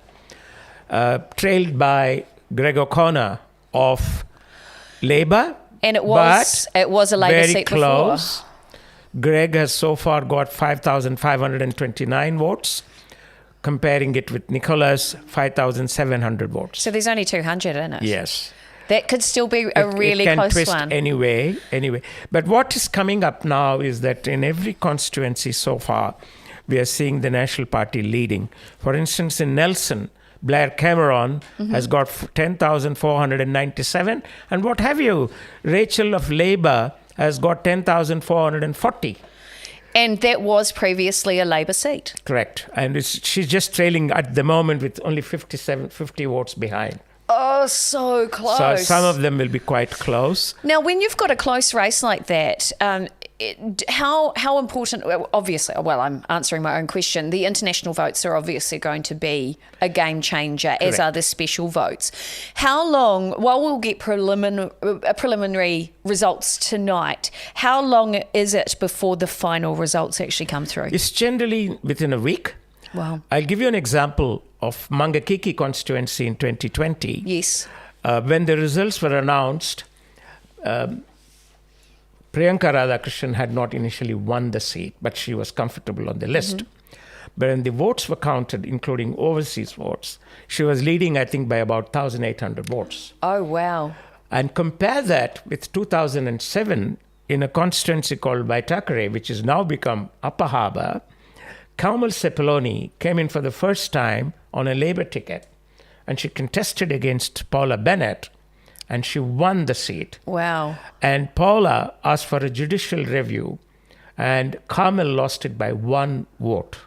trailed by Greg O'Connor of Labour. And it was a Labour very seat close. before. Greg has so far got 5,529 votes, comparing it with Nicola's 5,700 votes. So there's only 200 in it. Yes. That could still be a really it can close twist one. Anyway. But what is coming up now is that in every constituency so far, we are seeing the National Party leading. For instance, in Nelson, Blair Cameron has got 10,497. And what have you? Rachel of Labour has got 10,440. And that was previously a Labour seat. Correct. And she's just trailing at the moment with only 50 votes behind. Oh, so close. So some of them will be quite close. Now, when you've got a close race like that, how important, obviously, well, I'm answering my own question. The international votes are obviously going to be a game changer, as are the special votes. How long, while we'll get preliminary results tonight, how long is it before the final results actually come through? It's generally within a week. Wow. I'll give you an example of Mangakiki constituency in 2020. Yes. When the results were announced, Priyanka Radhakrishnan had not initially won the seat, but she was comfortable on the list. But when the votes were counted, including overseas votes, she was leading, I think, by about 1,800 votes. Oh, wow. And compare that with 2007 in a constituency called Vaitakere, which has now become Upper Harbour. Kaumal Sepuloni came in for the first time on a Labour ticket, and she contested against Paula Bennett, and she won the seat. Wow. And Paula asked for a judicial review, and Kaumal lost it by 1 vote.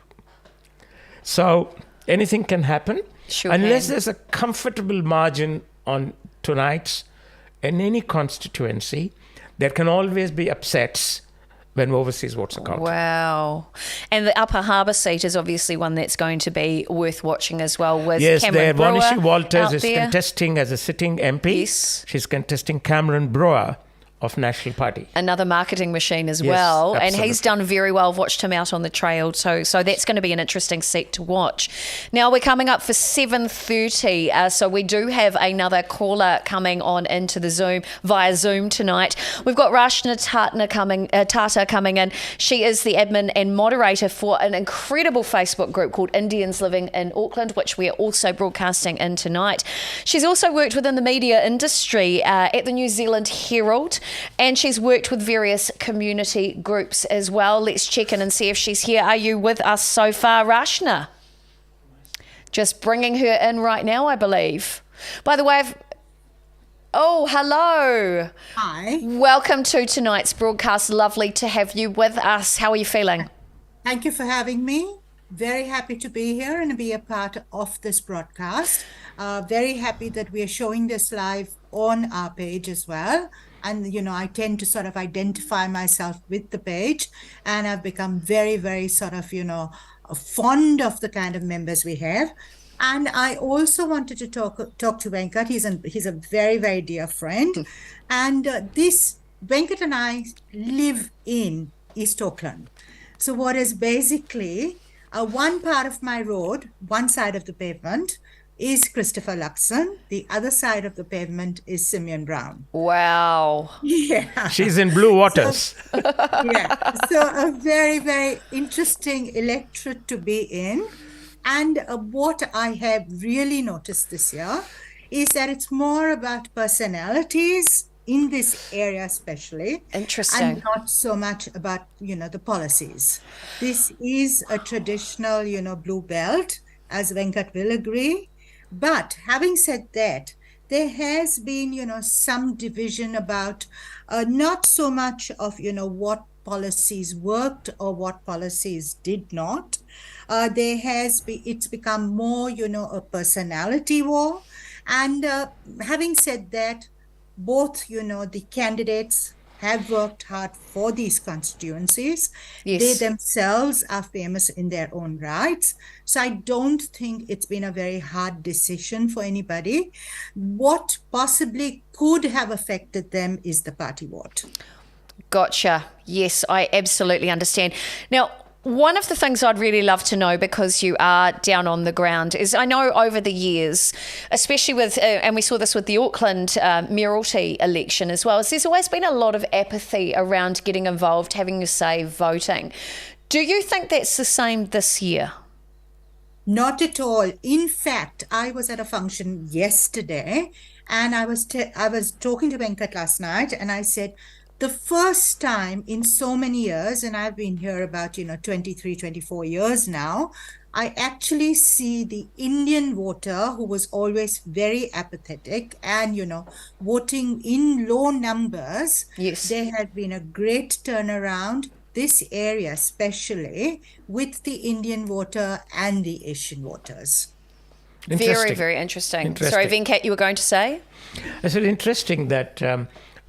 So anything can happen. Sure unless can. there's a comfortable margin on tonight's in any constituency. There can always be upsets when overseas votes are counted. Wow. And the Upper Harbour seat is obviously one that's going to be worth watching as well with Yes, Cameron Brewer Vanishi Walters out is there. contesting as a sitting MP. Yes. She's contesting Cameron Brewer of National Party. Another marketing machine as Yes, well. And absolutely. he's done very well. I've watched him out on the trail. So that's going to be an interesting seat to watch. Now we're coming up for 7:30. So we do have another caller coming on into the Zoom via Zoom tonight. We've got Rashna Tata coming in. She is the admin and moderator for an incredible Facebook group called Indians Living in Auckland, which we are also broadcasting in tonight. She's also worked within the media industry at the New Zealand Herald. And she's worked with various community groups as well. Let's check in and see if she's here. Are you with us so far, Rashna? Just bringing her in right now, I believe. By the way, oh, hello. Hi. Welcome to tonight's broadcast. Lovely to have you with us. How are you feeling? Thank you for having me. Very happy to be here and be a part of this broadcast. Very happy that we are showing this live on our page as well. And, you know, I tend to sort of identify myself with the page, and I've become very, very sort of, you know, fond of the kind of members we have. And I also wanted to talk to Venkat. He's a very, very dear friend. And Venkat and I live in East Auckland. So what is basically one part of my road, one side of the pavement, is Christopher Luxon. The other side of the pavement is Simeon Brown. Wow. Yeah. She's in blue waters. So a very, very interesting electorate to be in. And what I have really noticed this year is that it's more about personalities in this area especially. Interesting. And not so much about, you know, the policies. This is a traditional, you know, blue belt, as Venkat will agree. But having said that, there has been, you know, some division about not so much of, you know, what policies worked or what policies did not. It's become more, you know, a personality war. And having said that, both, you know, the candidates have worked hard for these constituencies. Yes. They themselves are famous in their own rights. So I don't think it's been a very hard decision for anybody. What possibly could have affected them is the party vote. Gotcha. Yes, I absolutely understand. Now, one of the things I'd really love to know, because you are down on the ground, is I know over the years, especially with, and we saw this with the Auckland mayoralty election as well, is there's always been a lot of apathy around getting involved, having your say, voting. Do you think that's the same this year? Not at all. In fact, I was at a function yesterday and I was talking to Venkat last night and I said, the first time in so many years, and I've been here about, 23, 24 years now, I actually see the Indian voter who was always very apathetic and, voting in low numbers. Yes. There had been a great turnaround, this area especially, with the Indian voter and the Asian voters. Very, very interesting. Sorry, Venkat, you were going to say? I said interesting that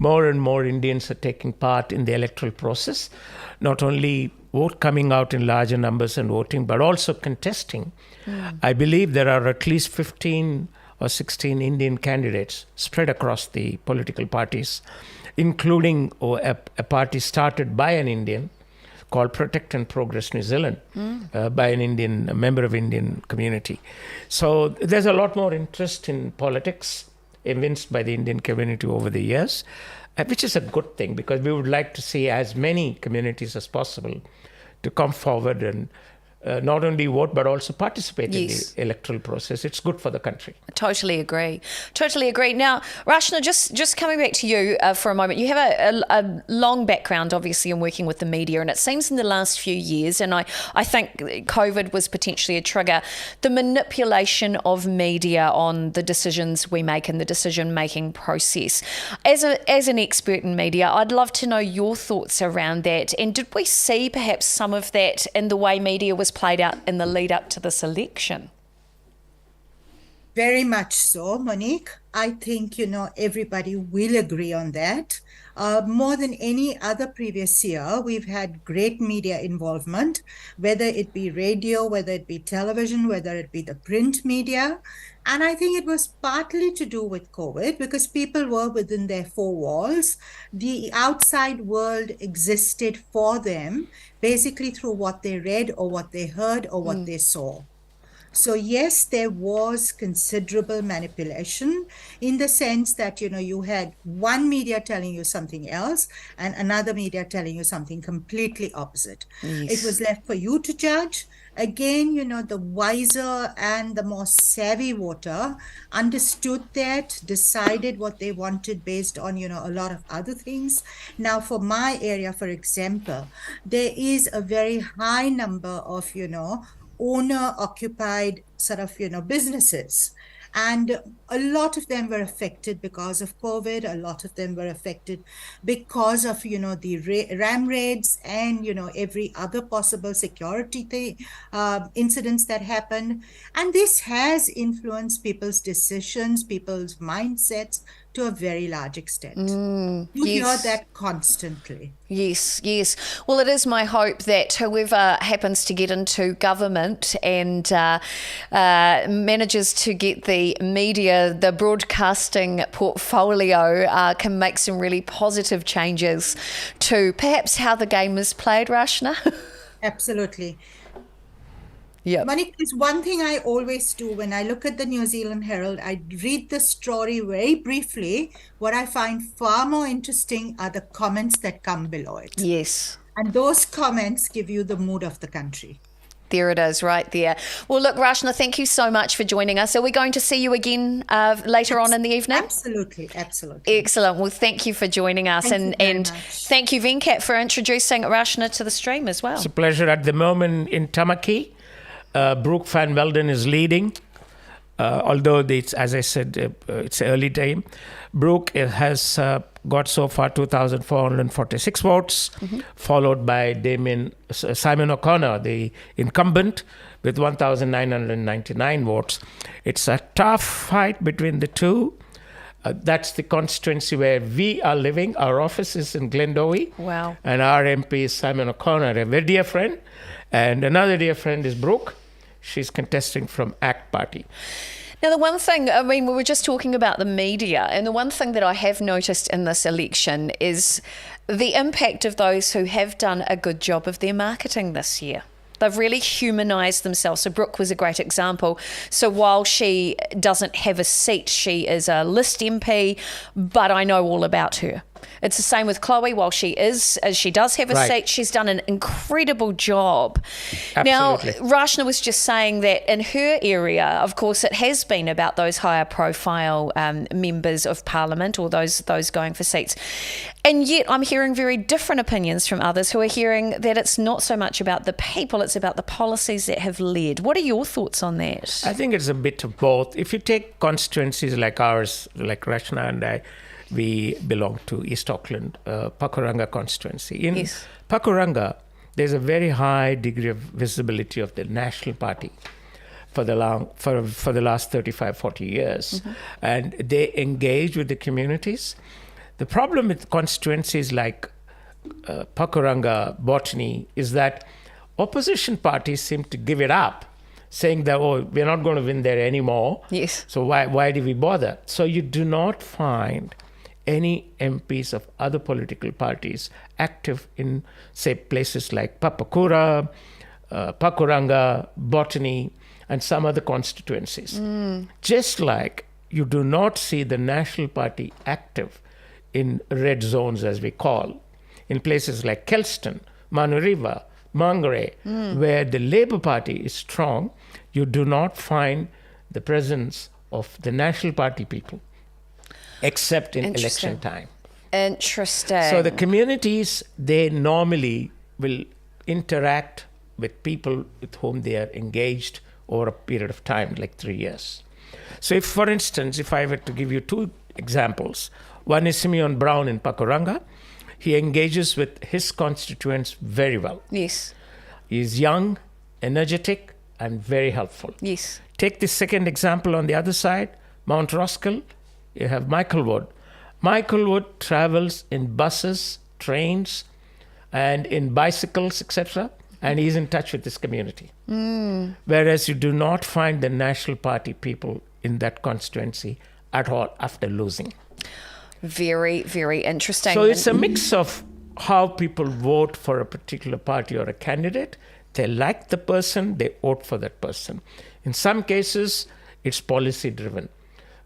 more and more Indians are taking part in the electoral process, not only vote coming out in larger numbers and voting, but also contesting. I believe there are at least 15 or 16 Indian candidates spread across the political parties, including a party started by an Indian called Protect and Progress New Zealand, by an Indian, a member of Indian community. So there's a lot more interest in politics evinced by the Indian community over the years, which is a good thing because we would like to see as many communities as possible to come forward and not only vote but also participate in the electoral process. It's good for the country. Totally agree. Totally agree. Now, Rachna, just coming back to you for a moment, you have a long background, obviously, in working with the media, and it seems in the last few years, and I think COVID was potentially a trigger, the manipulation of media on the decisions we make in the decision-making process. As an expert in media, I'd love to know your thoughts around that, and did we see perhaps some of that in the way media was played out in the lead up to this election? Very much so, Monique. I think, everybody will agree on that. More than any other previous year, we've had great media involvement, whether it be radio, whether it be television, whether it be the print media. And I think it was partly to do with COVID because people were within their four walls. The outside world existed for them, basically through what they read or what they heard or what they saw. So yes, there was considerable manipulation in the sense that, you had one media telling you something else and another media telling you something completely opposite. Yes. It was left for you to judge. Again, the wiser and the more savvy voter understood that, decided what they wanted based on, a lot of other things. Now, for my area, for example, there is a very high number of, owner-occupied sort of, businesses. And a lot of them were affected because of COVID. A lot of them were affected because of, the ram raids and, every other possible security incidents that happened. And this has influenced people's decisions, people's mindsets to a very large extent. You hear that constantly. Yes. Well, it is my hope that whoever happens to get into government and manages to get the media, the broadcasting portfolio, can make some really positive changes to perhaps how the game is played, Rachna. Absolutely. Yeah. Monique, there's one thing I always do when I look at the New Zealand Herald. I read the story very briefly. What I find far more interesting are the comments that come below it. Yes. And those comments give you the mood of the country. There it is, right there. Well, look, Rachna, thank you so much for joining us. Are we going to see you again later on in the evening? Absolutely. Excellent. Well, thank you for joining us. And thank you, Venkat, for introducing Rachna to the stream as well. It's a pleasure. At the moment in Tamaki, Brooke Van Velden is leading, although it's, as I said, it's early time. Brooke has got so far 2,446 votes, followed by Simon O'Connor, the incumbent, with 1,999 votes. It's a tough fight between the two. That's the constituency where we are living. Our office is in Glendowie. Wow. And our MP is Simon O'Connor, a very dear friend. And another dear friend is Brooke. She's contesting from ACT Party. Now, the one thing, I mean, we were just talking about the media, and the one thing that I have noticed in this election is the impact of those who have done a good job of their marketing this year. They've really humanised themselves. So Brooke was a great example. So while she doesn't have a seat, she is a list MP, but I know all about her. It's the same with Chloe. While she does have a seat, she's done an incredible job. Absolutely. Now, Rachna was just saying that in her area, of course, it has been about those higher profile members of Parliament or those going for seats. And yet I'm hearing very different opinions from others who are hearing that it's not so much about the people, it's about the policies that have led. What are your thoughts on that? I think it's a bit of both. If you take constituencies like ours, like Rachna and I, we belong to East Auckland, Pakuranga constituency. In Pakuranga, there's a very high degree of visibility of the National Party for the last 35, 40 years. And they engage with the communities. The problem with constituencies like Pakuranga, Botany, is that opposition parties seem to give it up, saying that, oh, we're not going to win there anymore. Yes. So why do we bother? So you do not find any MPs of other political parties active in, say, places like Papakura, Pakuranga, Botany, and some other constituencies. Just like you do not see the National Party active in red zones, as we call, in places like Kelston, Manuriva, Mangere, where the Labour Party is strong, you do not find the presence of the National Party people, except in election time. Interesting. So the communities, they normally will interact with people with whom they are engaged over a period of time, like 3 years. So if, for instance, if I were to give you two examples, one is Simeon Brown in Pakuranga. He engages with his constituents very well. Yes. He's young, energetic, and very helpful. Yes. Take the second example on the other side, Mount Roskill. You have Michael Wood. Michael Wood travels in buses, trains, and in bicycles, etc., and he's in touch with this community. Whereas you do not find the National Party people in that constituency at all after losing. Very, very interesting. So it's a mix of how people vote for a particular party or a candidate. They like the person, they vote for that person. In some cases, it's policy driven.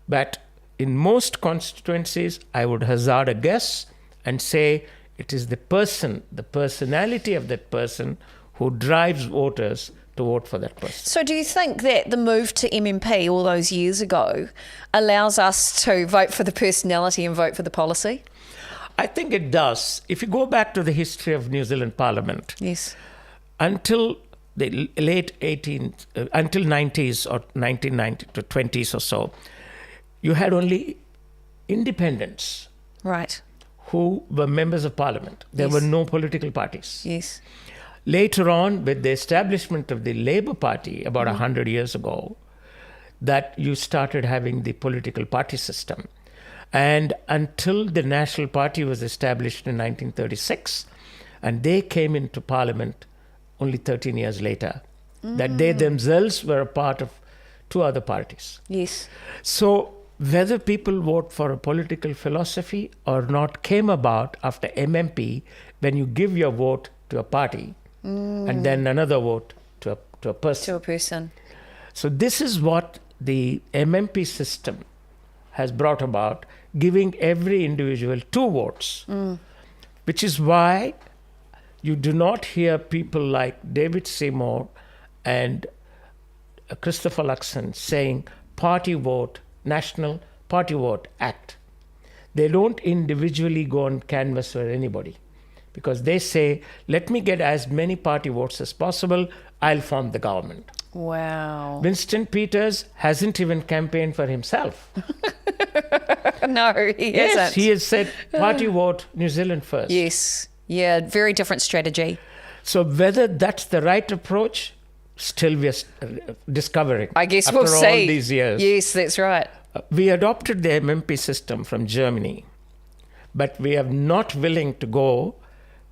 But in most constituencies, I would hazard a guess and say it is the person, the personality of that person who drives voters to vote for that person. So do you think that the move to MMP all those years ago allows us to vote for the personality and vote for the policy? I think it does. If you go back to the history of New Zealand Parliament, yes, until the late 18th, until 90s or 1990 to 20s or so, you had only independents, right, who were members of Parliament. There were no political parties. Yes. Later on, with the establishment of the Labour Party about 100 years ago, that you started having the political party system. And until the National Party was established in 1936, and they came into Parliament only 13 years later, that they themselves were a part of two other parties. Yes. So whether people vote for a political philosophy or not came about after MMP, when you give your vote to a party, and then another vote to a person. To a person. So this is what the MMP system has brought about, giving every individual two votes, which is why you do not hear people like David Seymour and Christopher Luxon saying party vote, National Party Vote Act. They don't individually go and canvass for anybody, because they say, let me get as many party votes as possible, I'll form the government. Wow. Winston Peters hasn't even campaigned for himself. No, he hasn't. Yes, he has said party vote New Zealand first. Yes. Yeah, very different strategy. So whether that's the right approach, still we're discovering. I guess we'll see. After all these years. Yes, that's right. We adopted the MMP system from Germany, but we are not willing to go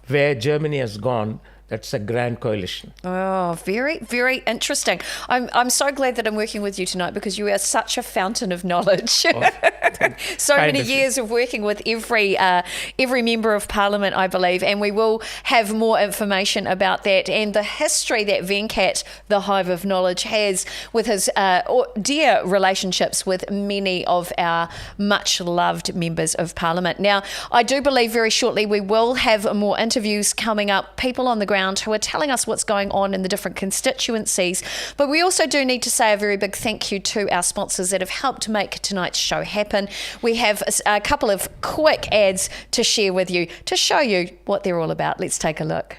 where Germany has gone. That's a grand coalition. Oh, very, very interesting. I'm so glad that I'm working with you tonight because you are such a fountain of knowledge. So many years of working with every member of Parliament, I believe, and we will have more information about that and the history that Venkat, the Hive of Knowledge, has with his dear relationships with many of our much-loved members of Parliament. Now, I do believe very shortly we will have more interviews coming up, people on the ground who are telling us what's going on in the different constituencies. But we also do need to say a very big thank you to our sponsors that have helped make tonight's show happen. We have a couple of quick ads to share with you to show you what they're all about. Let's take a look.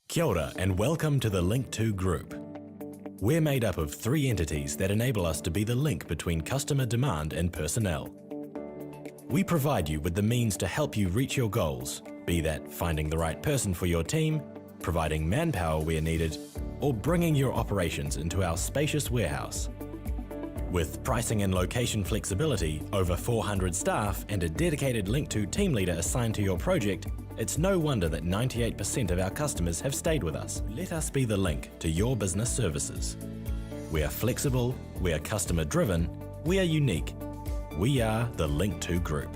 Kia ora and welcome to the Link2 Group. We're made up of 3 entities that enable us to be the link between customer demand and personnel. We provide you with the means to help you reach your goals, be that finding the right person for your team, providing manpower where needed, or bringing your operations into our spacious warehouse. With pricing and location flexibility, over 400 staff, and a dedicated Link2 team leader assigned to your project, it's no wonder that 98% of our customers have stayed with us. Let us be the link to your business services. We are flexible, we are customer driven, we are unique. We are the Link2 Group.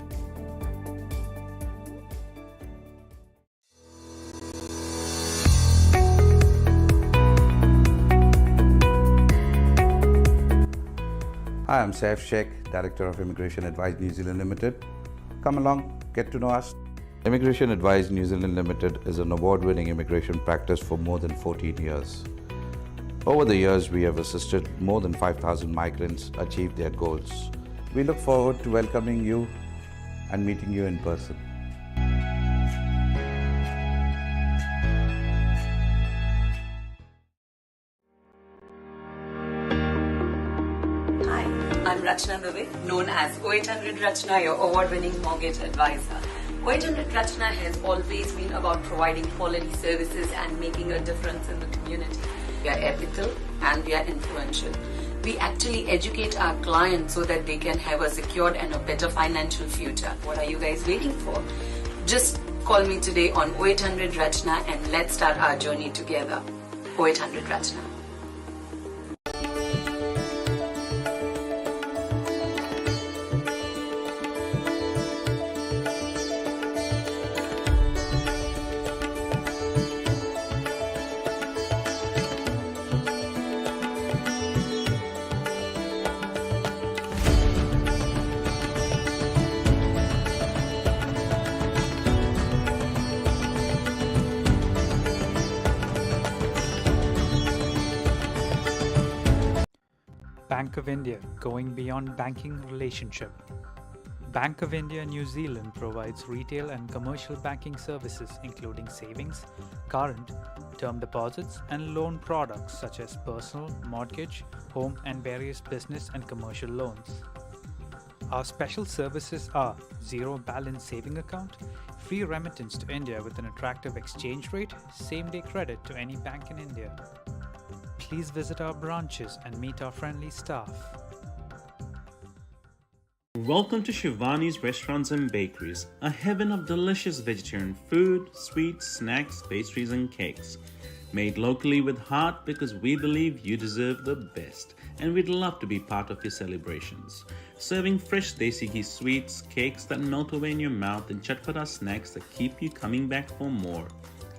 Hi, I'm Saif Sheikh, Director of Immigration Advice New Zealand Limited. Come along, get to know us. Immigration Advice New Zealand Limited is an award-winning immigration practice for more than 14 years. Over the years, we have assisted more than 5,000 migrants achieve their goals. We look forward to welcoming you and meeting you in person. Hi, I'm Rachna Dave, known as 0800 Rachna, your award-winning mortgage advisor. 0800 Rachna has always been about providing quality services and making a difference in the community. We are ethical and we are influential. We actually educate our clients so that they can have a secured and a better financial future. What are you guys waiting for? Just call me today on 0800 Rachna and let's start our journey together. 0800 Rachna. Bank of India, going beyond banking relationship. Bank of India New Zealand provides retail and commercial banking services including savings, current, term deposits and loan products such as personal, mortgage, home and various business and commercial loans. Our special services are zero balance saving account, free remittance to India with an attractive exchange rate, same-day credit to any bank in India. Please visit our branches and meet our friendly staff. Welcome to Shivani's Restaurants and Bakeries, a heaven of delicious vegetarian food, sweets, snacks, pastries and cakes. Made locally with heart because we believe you deserve the best and we'd love to be part of your celebrations. Serving fresh desi ghee sweets, cakes that melt away in your mouth and chatpata snacks that keep you coming back for more.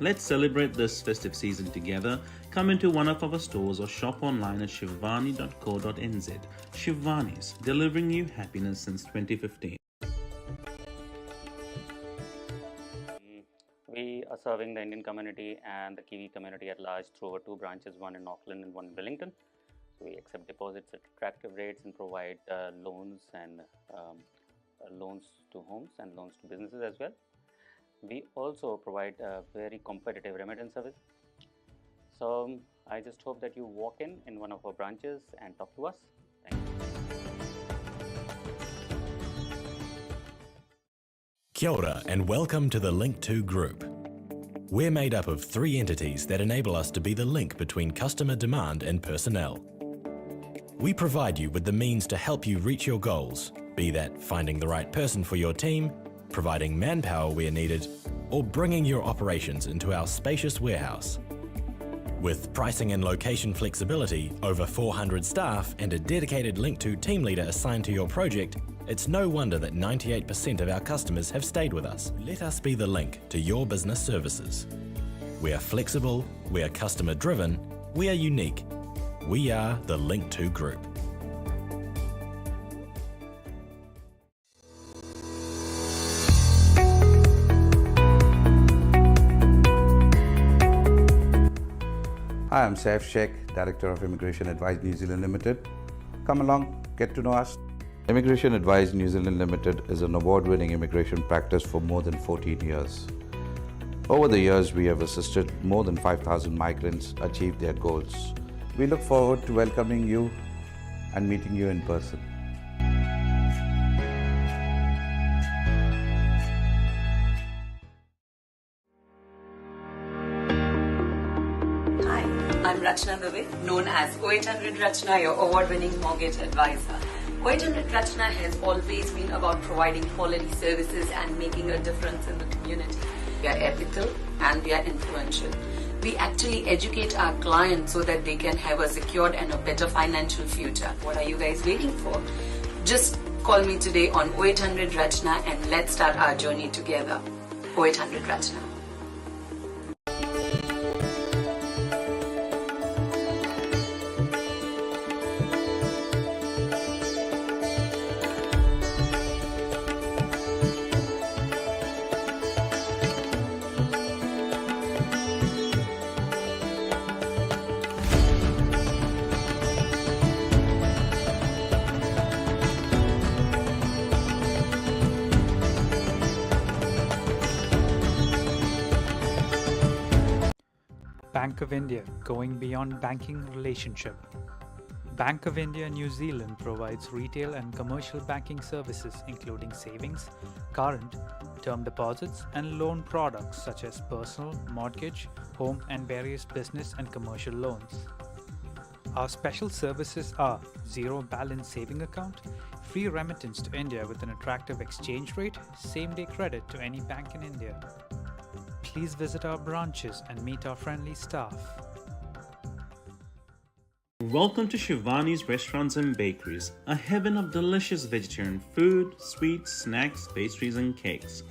Let's celebrate this festive season together. Come into one of our stores or shop online at shivani.co.nz. Shivani's, delivering you happiness since 2015. We are serving the Indian community and the Kiwi community at large through our 2 branches, one in Auckland and one in Wellington. So we accept deposits at attractive rates and provide loans and loans to homes and loans to businesses as well. We also provide a very competitive remittance service. So I just hope that you walk in one of our branches and talk to us. Thank you. Kia ora and welcome to the Link2 Group. We're made up of 3 entities that enable us to be the link between customer demand and personnel. We provide you with the means to help you reach your goals, be that finding the right person for your team, providing manpower where needed, or bringing your operations into our spacious warehouse. With pricing and location flexibility, over 400 staff, and a dedicated Link2 team leader assigned to your project, it's no wonder that 98% of our customers have stayed with us. Let us be the link to your business services. We are flexible, we are customer driven, we are unique. We are the Link2 Group. Hi, I'm Saif Sheikh, Director of Immigration Advice New Zealand Limited. Come along, get to know us. Immigration Advice New Zealand Limited is an award-winning immigration practice for more than 14 years. Over the years, we have assisted more than 5,000 migrants achieve their goals. We look forward to welcoming you and meeting you in person. Hi, I'm Rachna Dubey, known as 0800 Rachna, your award-winning mortgage advisor. 0800 Rachna has always been about providing quality services and making a difference in the community. We are ethical and we are influential. We actually educate our clients so that they can have a secured and a better financial future. What are you guys waiting for? Just call me today on 0800 Rachna and let's start our journey together. 0800 Rachna. Bank of India, going beyond banking relationship. Bank of India New Zealand provides retail and commercial banking services including savings, current, term deposits and loan products such as personal, mortgage, home and various business and commercial loans. Our special services are zero balance saving account, free remittance to India with an attractive exchange rate, same-day credit to any bank in India. Please visit our branches and meet our friendly staff. Welcome to Shivani's Restaurants and Bakeries, a heaven of delicious vegetarian food, sweets, snacks, pastries and cakes.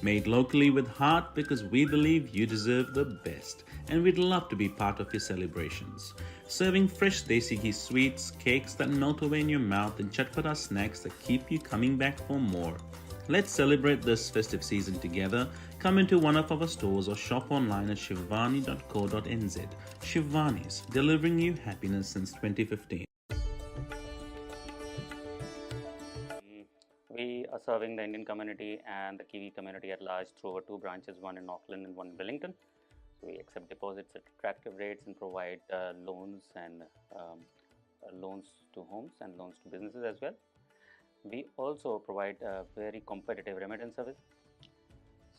Made locally with heart because we believe you deserve the best and we'd love to be part of your celebrations. Serving fresh desi ghee sweets, cakes that melt away in your mouth and chatpata snacks that keep you coming back for more. Let's celebrate this festive season together. Come into one of our stores or shop online at shivani.co.nz. Shivani's, delivering you happiness since 2015. We are serving the Indian community and the Kiwi community at large through our two branches, one in Auckland and one in Wellington. So we accept deposits at attractive rates and provide loans and loans to homes and loans to businesses as well. We also provide a very competitive remittance service.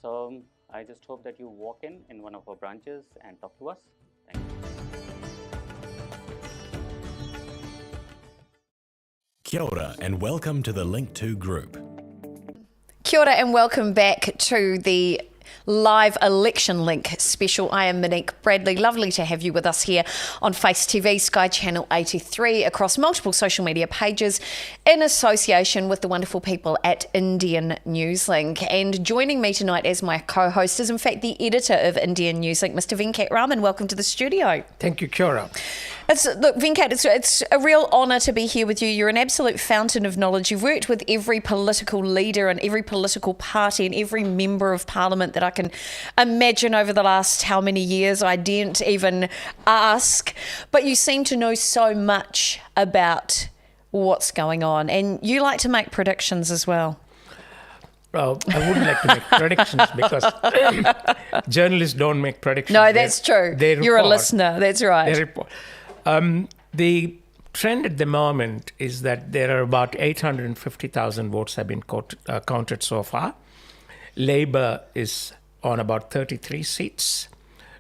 So I just hope that you walk in one of our branches and talk to us. Thank you. Kia ora and welcome to the Link2 Group. Kia ora and welcome back to the live election link special. I am Monique Bradley. Lovely to have you with us here on Face TV, Sky Channel 83, across multiple social media pages in association with the wonderful people at Indian Newslink. And joining me tonight as my co-host is in fact the editor of Indian Newslink, Mr. Venkat Raman. Welcome to the studio. Thank you, Kia ora. Look, Venkat, it's a real honour to be here with you. You're an absolute fountain of knowledge. You've worked with every political leader and every political party and every member of parliament that I can imagine over the last how many years. I daren't even ask. But you seem to know so much about what's going on. And you like to make predictions as well. Well, I wouldn't like to make predictions because journalists don't make predictions. No, that's true. You're a listener. That's right. They report. The trend at the moment is that there are about 850,000 votes have been counted so far. Labour is on about 33 seats.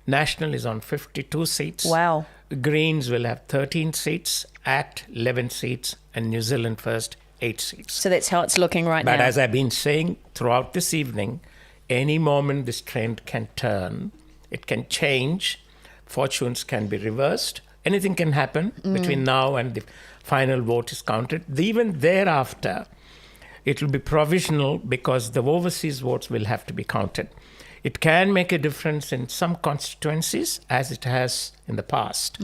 National is on 52 seats. Wow. Greens will have 13 seats, ACT 11 seats, and New Zealand First 8 seats. So that's how it's looking right now. But as I've been saying throughout this evening, any moment this trend can turn, it can change, fortunes can be reversed, anything can happen between now and the final vote is counted. Even thereafter, it will be provisional because the overseas votes will have to be counted. It can make a difference in some constituencies as it has in the past.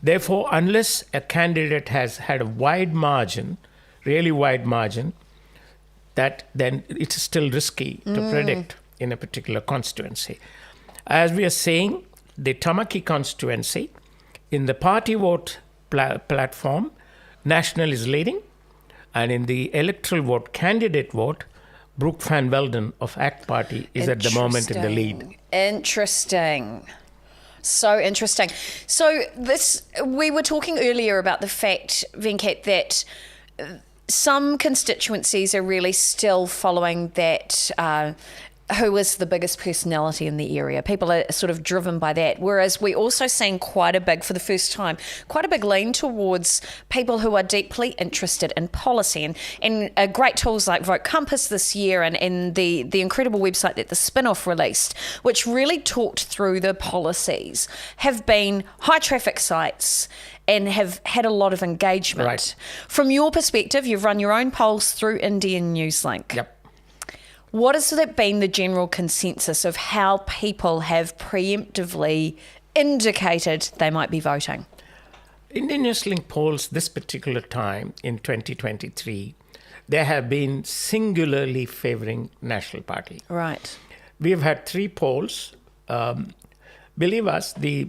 Therefore, unless a candidate has had a wide margin, really wide margin, that then it's still risky to predict in a particular constituency. As we are saying, the Tamaki constituency, in the party vote platform, National is leading, and in the electoral vote, candidate vote, Brooke Van Velden of ACT Party is at the moment in the lead. Interesting. So interesting. So we were talking earlier about the fact, Venkat, that some constituencies are really still following that who is the biggest personality in the area. People are sort of driven by that. Whereas we're also seeing for the first time, quite a big lean towards people who are deeply interested in policy. And great tools like Vote Compass this year and the incredible website that the Spin-Off released, which really talked through the policies, have been high traffic sites and have had a lot of engagement. Right. From your perspective, you've run your own polls through Indian Newslink. Yep. What has that been the general consensus of how people have preemptively indicated they might be voting? Indian Newslink polls this particular time in 2023, they have been singularly favouring National Party. Right. We have had 3 polls. Believe us, the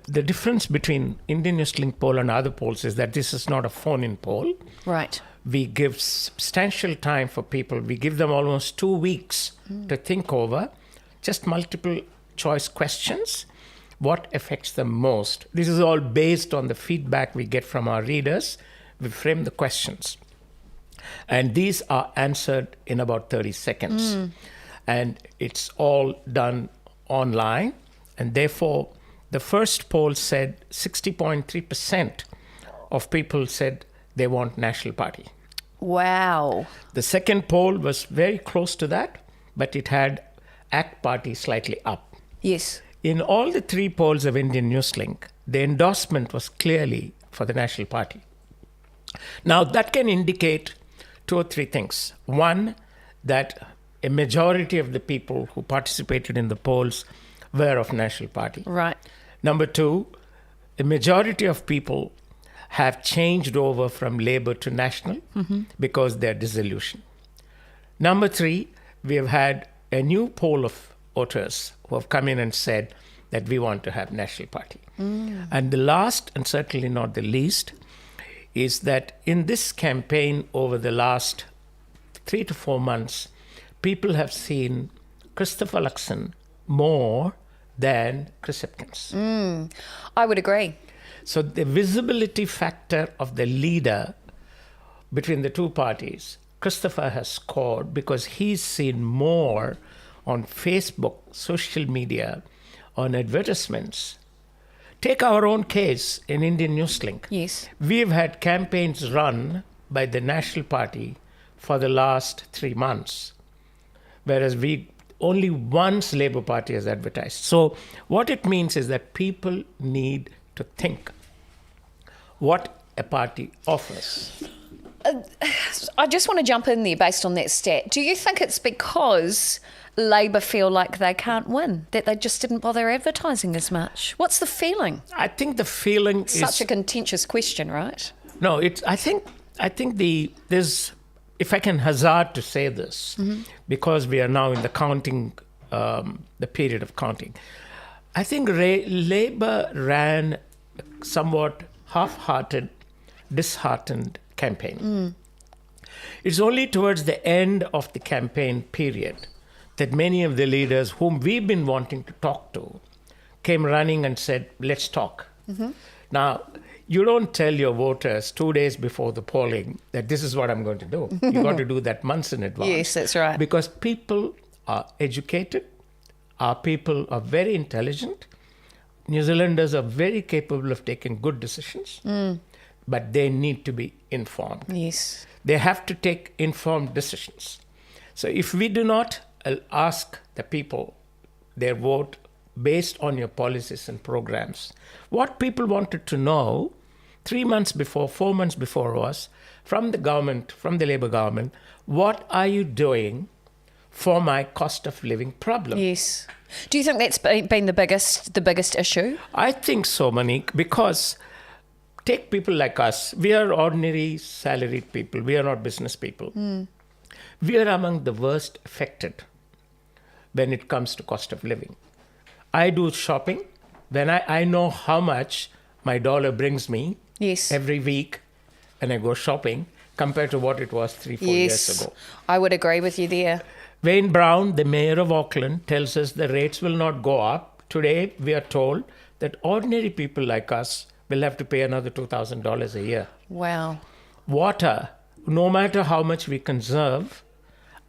difference between Indian Newslink poll and other polls is that this is not a phone-in poll. Right. We give substantial time for people. We give them almost 2 weeks to think over just multiple choice questions. What affects them most? This is all based on the feedback we get from our readers. We frame the questions. And these are answered in about 30 seconds. And it's all done online. And therefore, the first poll said 60.3% of people said they want National Party. Wow. The second poll was very close to that, but it had ACT Party slightly up. Yes. In all the 3 polls of Indian Newslink, the endorsement was clearly for the National Party. Now, that can indicate 2 or 3 things. One, that a majority of the people who participated in the polls were of National Party. Right. Number 2, a majority of people have changed over from Labour to National because they're disillusioned. Number 3, we have had a new poll of voters who have come in and said that we want to have National Party. And the last, and certainly not the least, is that in this campaign over the last 3 to 4 months, people have seen Christopher Luxon more than Chris Hipkins. I would agree. So the visibility factor of the leader between the 2 parties, Christopher has scored because he's seen more on Facebook, social media, on advertisements. Take our own case in Indian Newslink. Yes. We've had campaigns run by the National Party for the last 3 months, whereas only once Labour Party has advertised. So what it means is that people need to think what a party offers. I just want to jump in there based on that stat. Do you think it's because Labour feel like they can't win, that they just didn't bother advertising as much? What's the feeling? I think the feeling is... Such a contentious question, right? No, I think there's, if I can hazard to say this, because we are now in the counting, the period of counting, I think Labour ran somewhat half-hearted, disheartened campaign. It's only towards the end of the campaign period that many of the leaders whom we've been wanting to talk to came running and said, let's talk. Now, you don't tell your voters 2 days before the polling that this is what I'm going to do. You've got to do that months in advance. Yes, that's right. Because people are educated, our people are very intelligent, New Zealanders are very capable of taking good decisions, but they need to be informed. Yes. They have to take informed decisions. So if we do not ask the people their vote based on your policies and programs, what people wanted to know 3 months before, 4 months before was from the government, from the Labour government, what are you doing for my cost of living problem? Yes. Do you think that's been the biggest issue? I think so, Monique, because take people like us. We are ordinary salaried people. We are not business people. We are among the worst affected when it comes to cost of living. I do shopping. When I know how much my dollar brings me every week and I go shopping compared to what it was 3-4 years ago. I would agree with you there. Wayne Brown, the mayor of Auckland, tells us the rates will not go up. Today, we are told that ordinary people like us will have to pay another $2,000 a year. Wow. Water, no matter how much we conserve,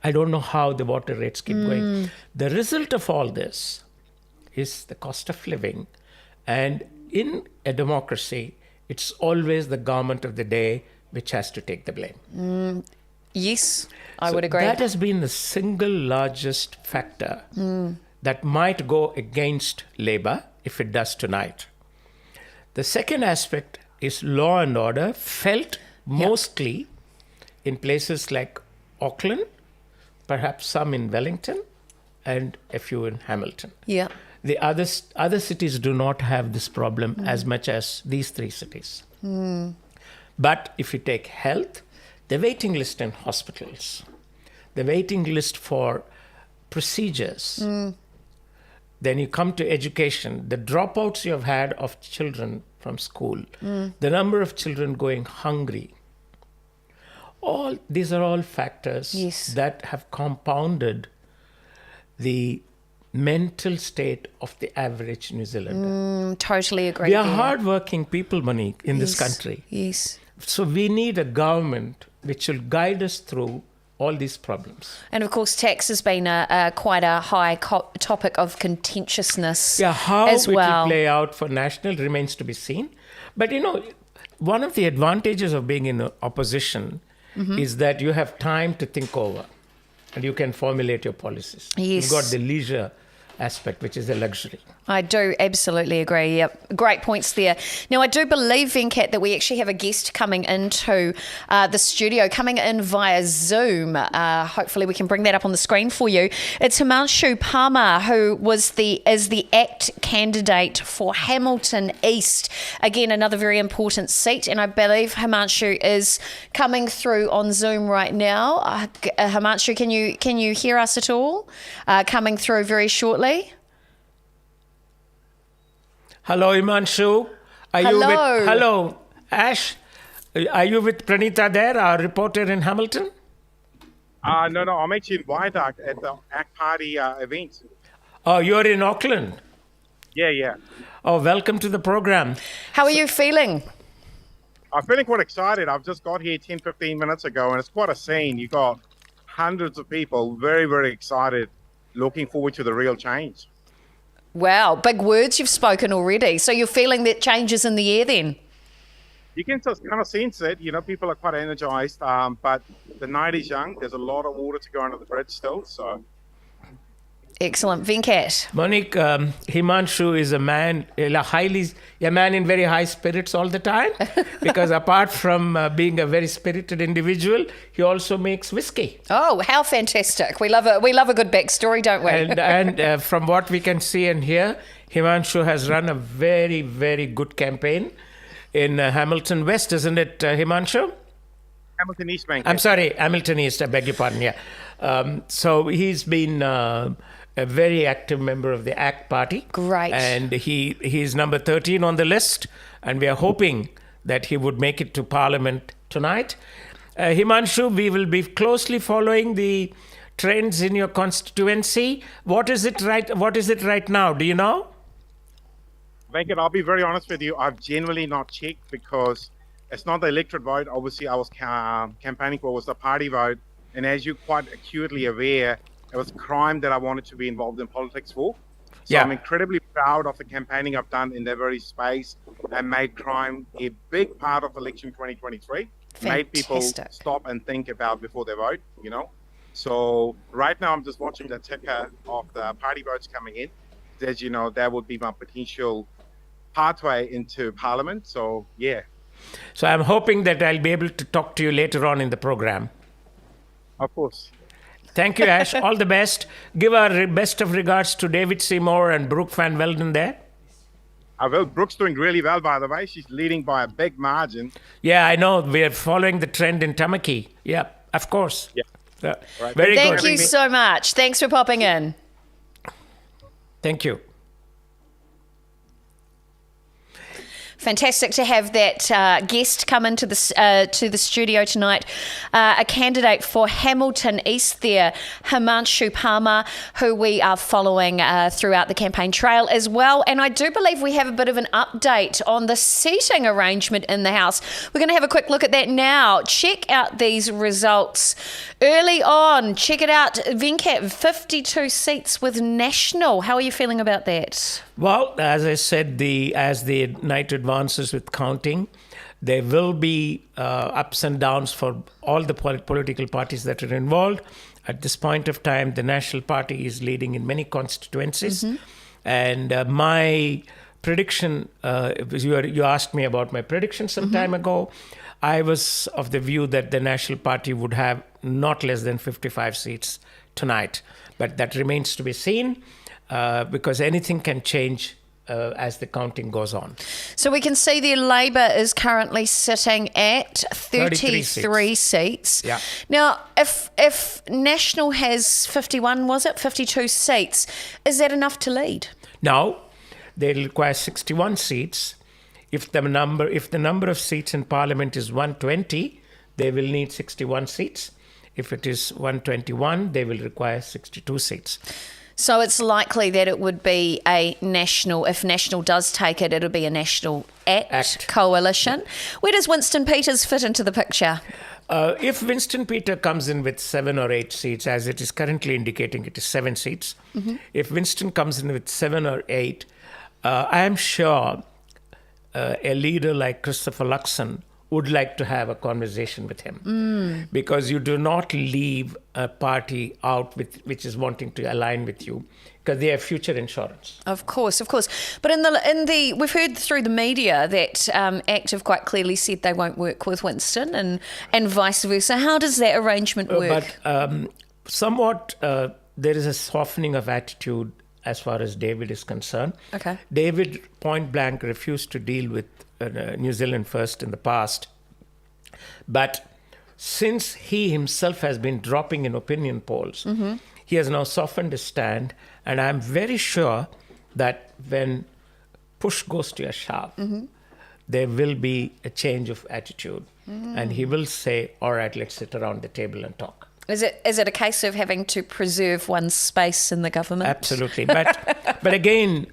I don't know how the water rates keep going. The result of all this is the cost of living. And in a democracy, it's always the government of the day which has to take the blame. Yes, I would agree. That has been the single largest factor that might go against Labour if it does tonight. The second aspect is law and order, felt mostly in places like Auckland, perhaps some in Wellington, and a few in Hamilton. Yeah. The other cities do not have this problem as much as these 3 cities. But if you take health, the waiting list in hospitals, the waiting list for procedures, then you come to education, the dropouts you have had of children from school, the number of children going hungry, these are all factors that have compounded the mental state of the average New Zealander. Totally agree. We are hardworking people, Monique, in this country. Yes. So we need a government which will guide us through all these problems. And of course, tax has been quite a high topic of contentiousness how as it well. will play out for national remains to be seen. But one of the advantages of being in the opposition is that you have time to think over and you can formulate your policies. Yes. You've got the leisure aspect, which is a luxury. I do absolutely agree. Yep. Great points there. Now, I do believe, Venkat, that we actually have a guest coming into the studio, coming in via Zoom. Hopefully we can bring that up on the screen for you. It's Himanshu Palmer, who is the ACT candidate for Hamilton East. Again, another very important seat, and I believe Himanshu is coming through on Zoom right now. Himanshu, can you hear us at all? Coming through very shortly. Hello, Himanshu. Hello, Ash. Are you with Pranita there, our reporter in Hamilton? No, I'm actually in Viaduct at the ACT Party event. Oh, you're in Auckland? Yeah. Oh, welcome to the program. How are you feeling? I'm feeling quite excited. I've just got here 10, 15 minutes ago, and it's quite a scene. You got hundreds of people very, very excited, looking forward to the real change. Wow, big words you've spoken already. So you're feeling that change is in the air then? You can just kind of sense it. People are quite energized, but the night is young. There's a lot of water to go under the bridge still. So, excellent. Venkat. Monique, Himanshu is a man in very high spirits all the time, because apart from being a very spirited individual, he also makes whiskey. Oh, how fantastic. We love a good backstory, don't we? And from what we can see and hear, Himanshu has run a very, very good campaign in Hamilton West, isn't it, Himanshu? Hamilton East Bank. I'm sorry, Hamilton East, I beg your pardon, yeah. So he's been a very active member of the ACT Party. Great. And he's number 13 on the list, and we are hoping that he would make it to Parliament tonight. Himanshu, we will be closely following the trends in your constituency. What is it right now? Do you know? Venkat, I'll be very honest with you. I've generally not checked because it's not the electorate vote. Obviously, I was campaigning for was the party vote. And as you're quite acutely aware, it was a crime that I wanted to be involved in politics for. So I'm incredibly proud of the campaigning I've done in that very space and made crime a big part of election 2023. Made people stop and think about before they vote, you know. So right now I'm just watching the ticker of the party votes coming in. As you know, that would be my potential pathway into Parliament. So, yeah. So I'm hoping that I'll be able to talk to you later on in the program. Of course. Thank you, Ash. All the best. Give our best of regards to David Seymour and Brooke Van Velden there. I will. Brooke's doing really well, by the way. She's leading by a big margin. Yeah, I know. We're following the trend in Tamaki. Yeah, of course. Yeah. Right. Very good. Thank you so much. Thanks for popping in. Thank you. Fantastic to have that guest come into the studio tonight. A candidate for Hamilton East there, Himanshu Parmar, who we are following throughout the campaign trail as well. And I do believe we have a bit of an update on the seating arrangement in the House. We're going to have a quick look at that now. Check out these results early on. Check it out. Venkat, 52 seats with National. How are you feeling about that? Well, as I said, as the night advances with counting, there will be ups and downs for all the political parties that are involved. At this point of time, the National Party is leading in many constituencies. Mm-hmm. And my prediction, you asked me about my prediction some time ago. I was of the view that the National Party would have not less than 55 seats tonight. But that remains to be seen. Because anything can change as the counting goes on. So we can see the Labour is currently sitting at 33 seats. Yeah. Now, if National has 52 seats, is that enough to lead? No, they require 61 seats. If the number of seats in Parliament is 120, they will need 61 seats. If it is 121, they will require 62 seats. So it's likely that it would be a national, if National does take it, it'll be a National Act coalition. Where does Winston Peters fit into the picture? If Winston Peters comes in with 7 or 8 seats, as it is currently indicating it is 7 seats, if Winston comes in with 7 or 8, I am sure a leader like Christopher Luxon would like to have a conversation with him, because you do not leave a party out which is wanting to align with you, because they have future insurance. Of course. But we've heard through the media that ACT have quite clearly said they won't work with Winston, and vice versa. How does that arrangement work? But somewhat there is a softening of attitude as far as David is concerned. Okay. David point blank refused to deal with New Zealand First in the past. But since he himself has been dropping in opinion polls, he has now softened his stand. And I'm very sure that when push goes to a shove, there will be a change of attitude. And he will say, all right, let's sit around the table and talk. Is it a case of having to preserve one's space in the government? Absolutely. But again,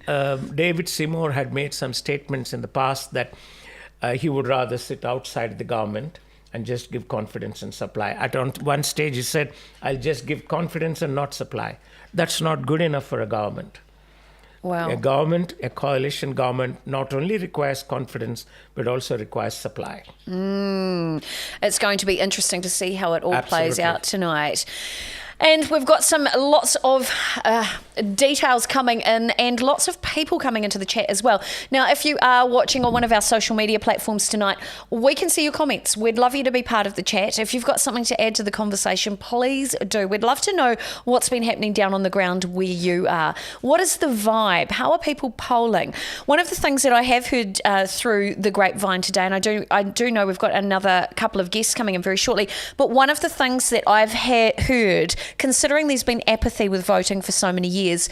David Seymour had made some statements in the past that he would rather sit outside the government and just give confidence and supply. At one stage he said, I'll just give confidence and not supply. That's not good enough for a government. Wow. A coalition government not only requires confidence, but also requires supply. It's going to be interesting to see how it all plays out tonight. And we've got lots of details coming in and lots of people coming into the chat as well. Now, if you are watching on one of our social media platforms tonight, we can see your comments. We'd love you to be part of the chat. If you've got something to add to the conversation, please do. We'd love to know what's been happening down on the ground where you are. What is the vibe? How are people polling? One of the things that I have heard through the grapevine today, and I do know we've got another couple of guests coming in very shortly, but one of the things that I've heard, considering there's been apathy with voting for so many years,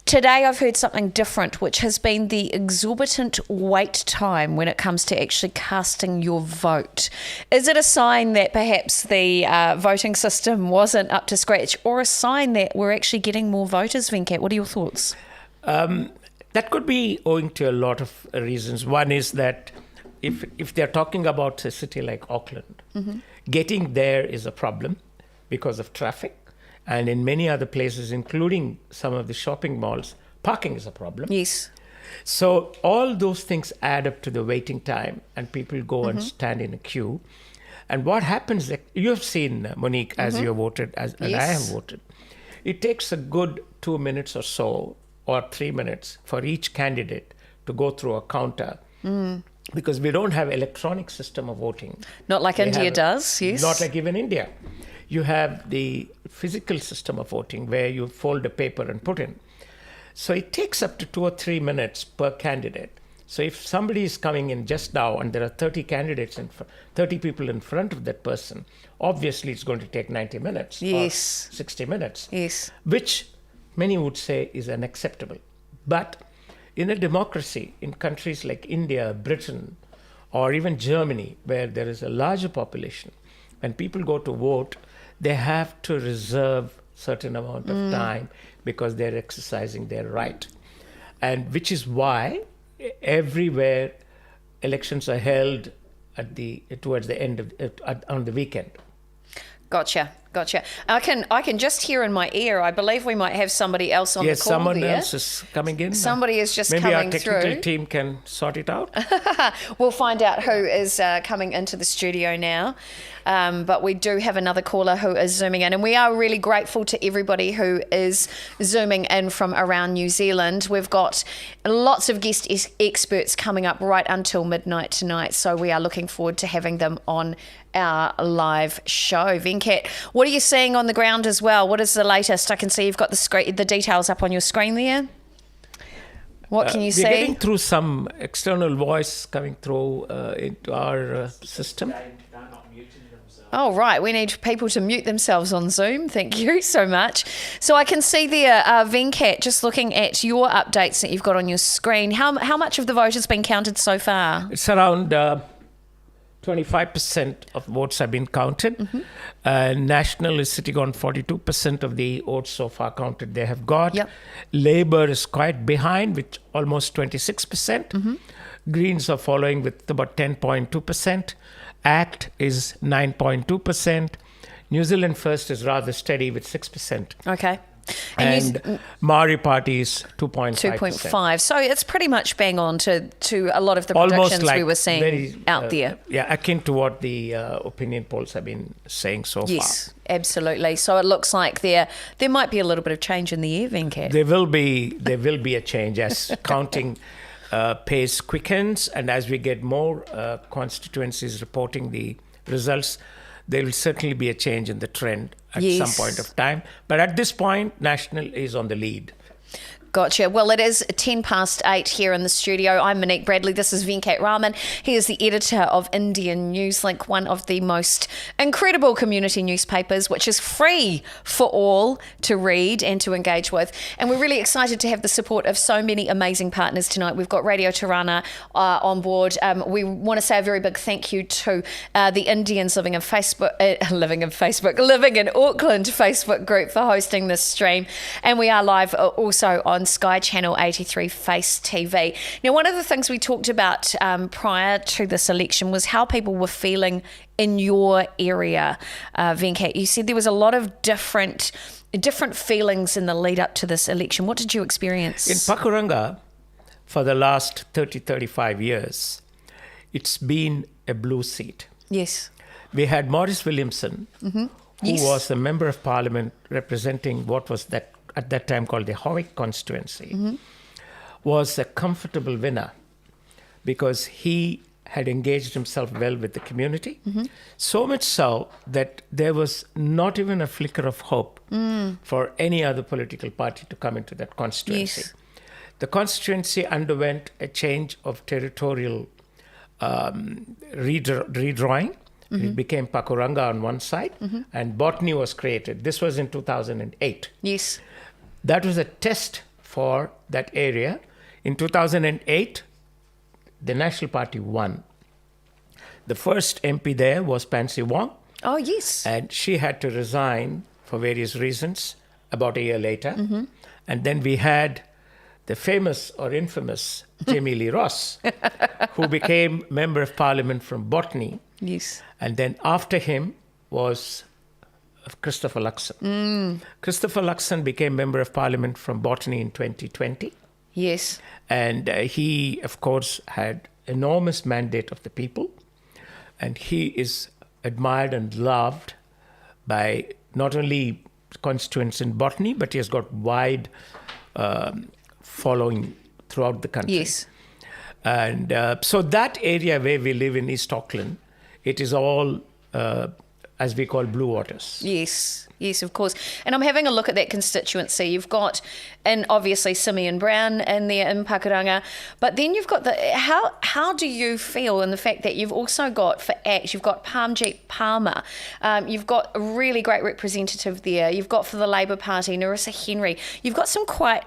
today I've heard something different, which has been the exorbitant wait time when it comes to actually casting your vote. Is it a sign that perhaps the voting system wasn't up to scratch, or a sign that we're actually getting more voters, Venkat? What are your thoughts? That could be owing to a lot of reasons. One is that if they're talking about a city like Auckland, getting there is a problem because of traffic. And in many other places, including some of the shopping malls, parking is a problem. Yes. So all those things add up to the waiting time, and people go and stand in a queue. And what happens, you have seen, Monique, as you have voted, and I have voted. It takes a good 2 minutes or so, or 3 minutes, for each candidate to go through a counter. Because we don't have electronic system of voting. Not like India does, yes. Not like even India. You have the physical system of voting where you fold a paper and put in. So it takes up to 2 or 3 minutes per candidate. So if somebody is coming in just now and there are 30 candidates, 30 people in front of that person, obviously it's going to take 90 minutes or 60 minutes, which many would say is unacceptable. But in a democracy, in countries like India, Britain, or even Germany, where there is a larger population, when people go to vote, they have to reserve certain amount of time because they're exercising their right. And which is why everywhere elections are held towards the end of on the weekend. Gotcha. I can just hear in my ear. I believe we might have somebody else on the call. Yes, someone there. else is coming in. Somebody is just Maybe coming our through. technical team can sort it out. We'll find out who is coming into the studio now. But we do have another caller who is zooming in, and we are really grateful to everybody who is zooming in from around New Zealand. We've got lots of guest experts coming up right until midnight tonight, so we are looking forward to having them on our live show. Venkat, what are you seeing on the ground as well? What is the latest? I can see you've got the details up on your screen there. What can you see? We're getting through some external voice coming through into our system. Oh, right. We need people to mute themselves on Zoom. Thank you so much. So I can see there, Venkat, just looking at your updates that you've got on your screen. How much of the vote has been counted so far? It's around 25% of votes have been counted. National is sitting on 42% of the votes so far counted they have got. Labour is quite behind with almost 26%. Greens are following with about 10.2%. ACT is 9.2%. New Zealand First is rather steady with 6%. Okay. And Maori Party is 2.5%. 2.5. So it's pretty much bang on to a lot of the predictions we were seeing out there. Yeah, akin to what the opinion polls have been saying so far. Yes, absolutely. So it looks like there might be a little bit of change in the air, Venkat. There will be a change as counting pace quickens, and as we get more constituencies reporting the results, there will certainly be a change in the trend at some point of time. But at this point, National is on the lead. Gotcha. Well, it is 8:10 here in the studio. I'm Monique Bradley. This is Venkat Raman. He is the editor of Indian Newslink, one of the most incredible community newspapers, which is free for all to read and to engage with. And we're really excited to have the support of so many amazing partners tonight. We've got Radio Tirana on board. We want to say a very big thank you to the Indians living in Auckland Facebook group for hosting this stream. And we are live also on Sky Channel 83 Face TV. Now, one of the things we talked about prior to this election was how people were feeling in your area, Venkat. You said there was a lot of different feelings in the lead up to this election. What did you experience? In Pakuranga, for the last 35 years, it's been a blue seat. Yes. We had Maurice Williamson, who was a member of parliament representing what was at that time called the Howick constituency, was a comfortable winner because he had engaged himself well with the community. So much so that there was not even a flicker of hope for any other political party to come into that constituency. Yes. The constituency underwent a change of territorial redrawing. It became Pakuranga on one side, and Botany was created. This was in 2008. Yes. That was a test for that area. In 2008, the National Party won. The first MP there was Pansy Wong. Oh, yes. And she had to resign for various reasons about a year later. And then we had the famous or infamous Jamie Lee Ross, who became Member of Parliament from Botany. Yes. And then after him was Christopher Luxon. Christopher Luxon became Member of Parliament from Botany in 2020. Yes. And he, of course, had enormous mandate of the people. And he is admired and loved by not only constituents in Botany, but he has got wide following throughout the country. Yes. And so that area where we live in East Auckland, it is all, as we call, blue waters. Yes, yes, of course. And I'm having a look at that constituency. You've got, and obviously Simeon Brown in there in Pakuranga, but then you've got how do you feel in the fact that you've also got, for ACT, you've got Parmjeet Palmer, you've got a really great representative there, you've got for the Labour Party, Narissa Henry, you've got some quite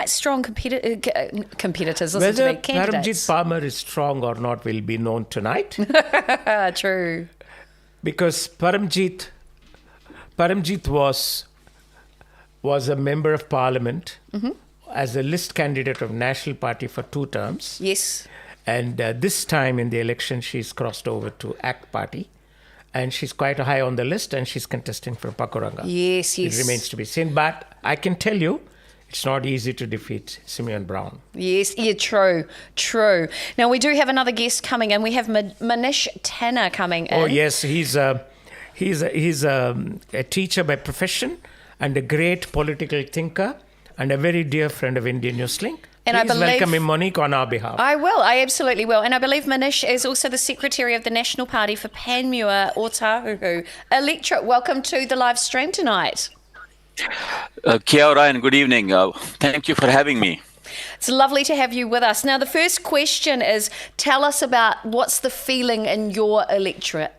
strong competitors. Whether candidates. Parmjeet Palmer is strong or not will be known tonight. True. Because Parmjeet was a member of Parliament as a list candidate of National Party for 2 terms. Yes. And this time in the election, she's crossed over to ACT Party. And she's quite high on the list, and she's contesting for Pakuranga. Yes, yes. It remains to be seen. But I can tell you, it's not easy to defeat Simeon Brown. Yes, yeah, true. Now, we do have another guest coming in. We have Manish Tanna coming in. Oh, yes. He's a teacher by profession and a great political thinker and a very dear friend of Indian Newslink. And Please welcome him, Monique, on our behalf. I absolutely will. And I believe Manish is also the Secretary of the National Party for Panmure Otahuhu electorate. Welcome to the live stream tonight. Kia ora and good evening. Thank you for having me. It's lovely to have you with us. Now, the first question is, tell us about what's the feeling in your electorate?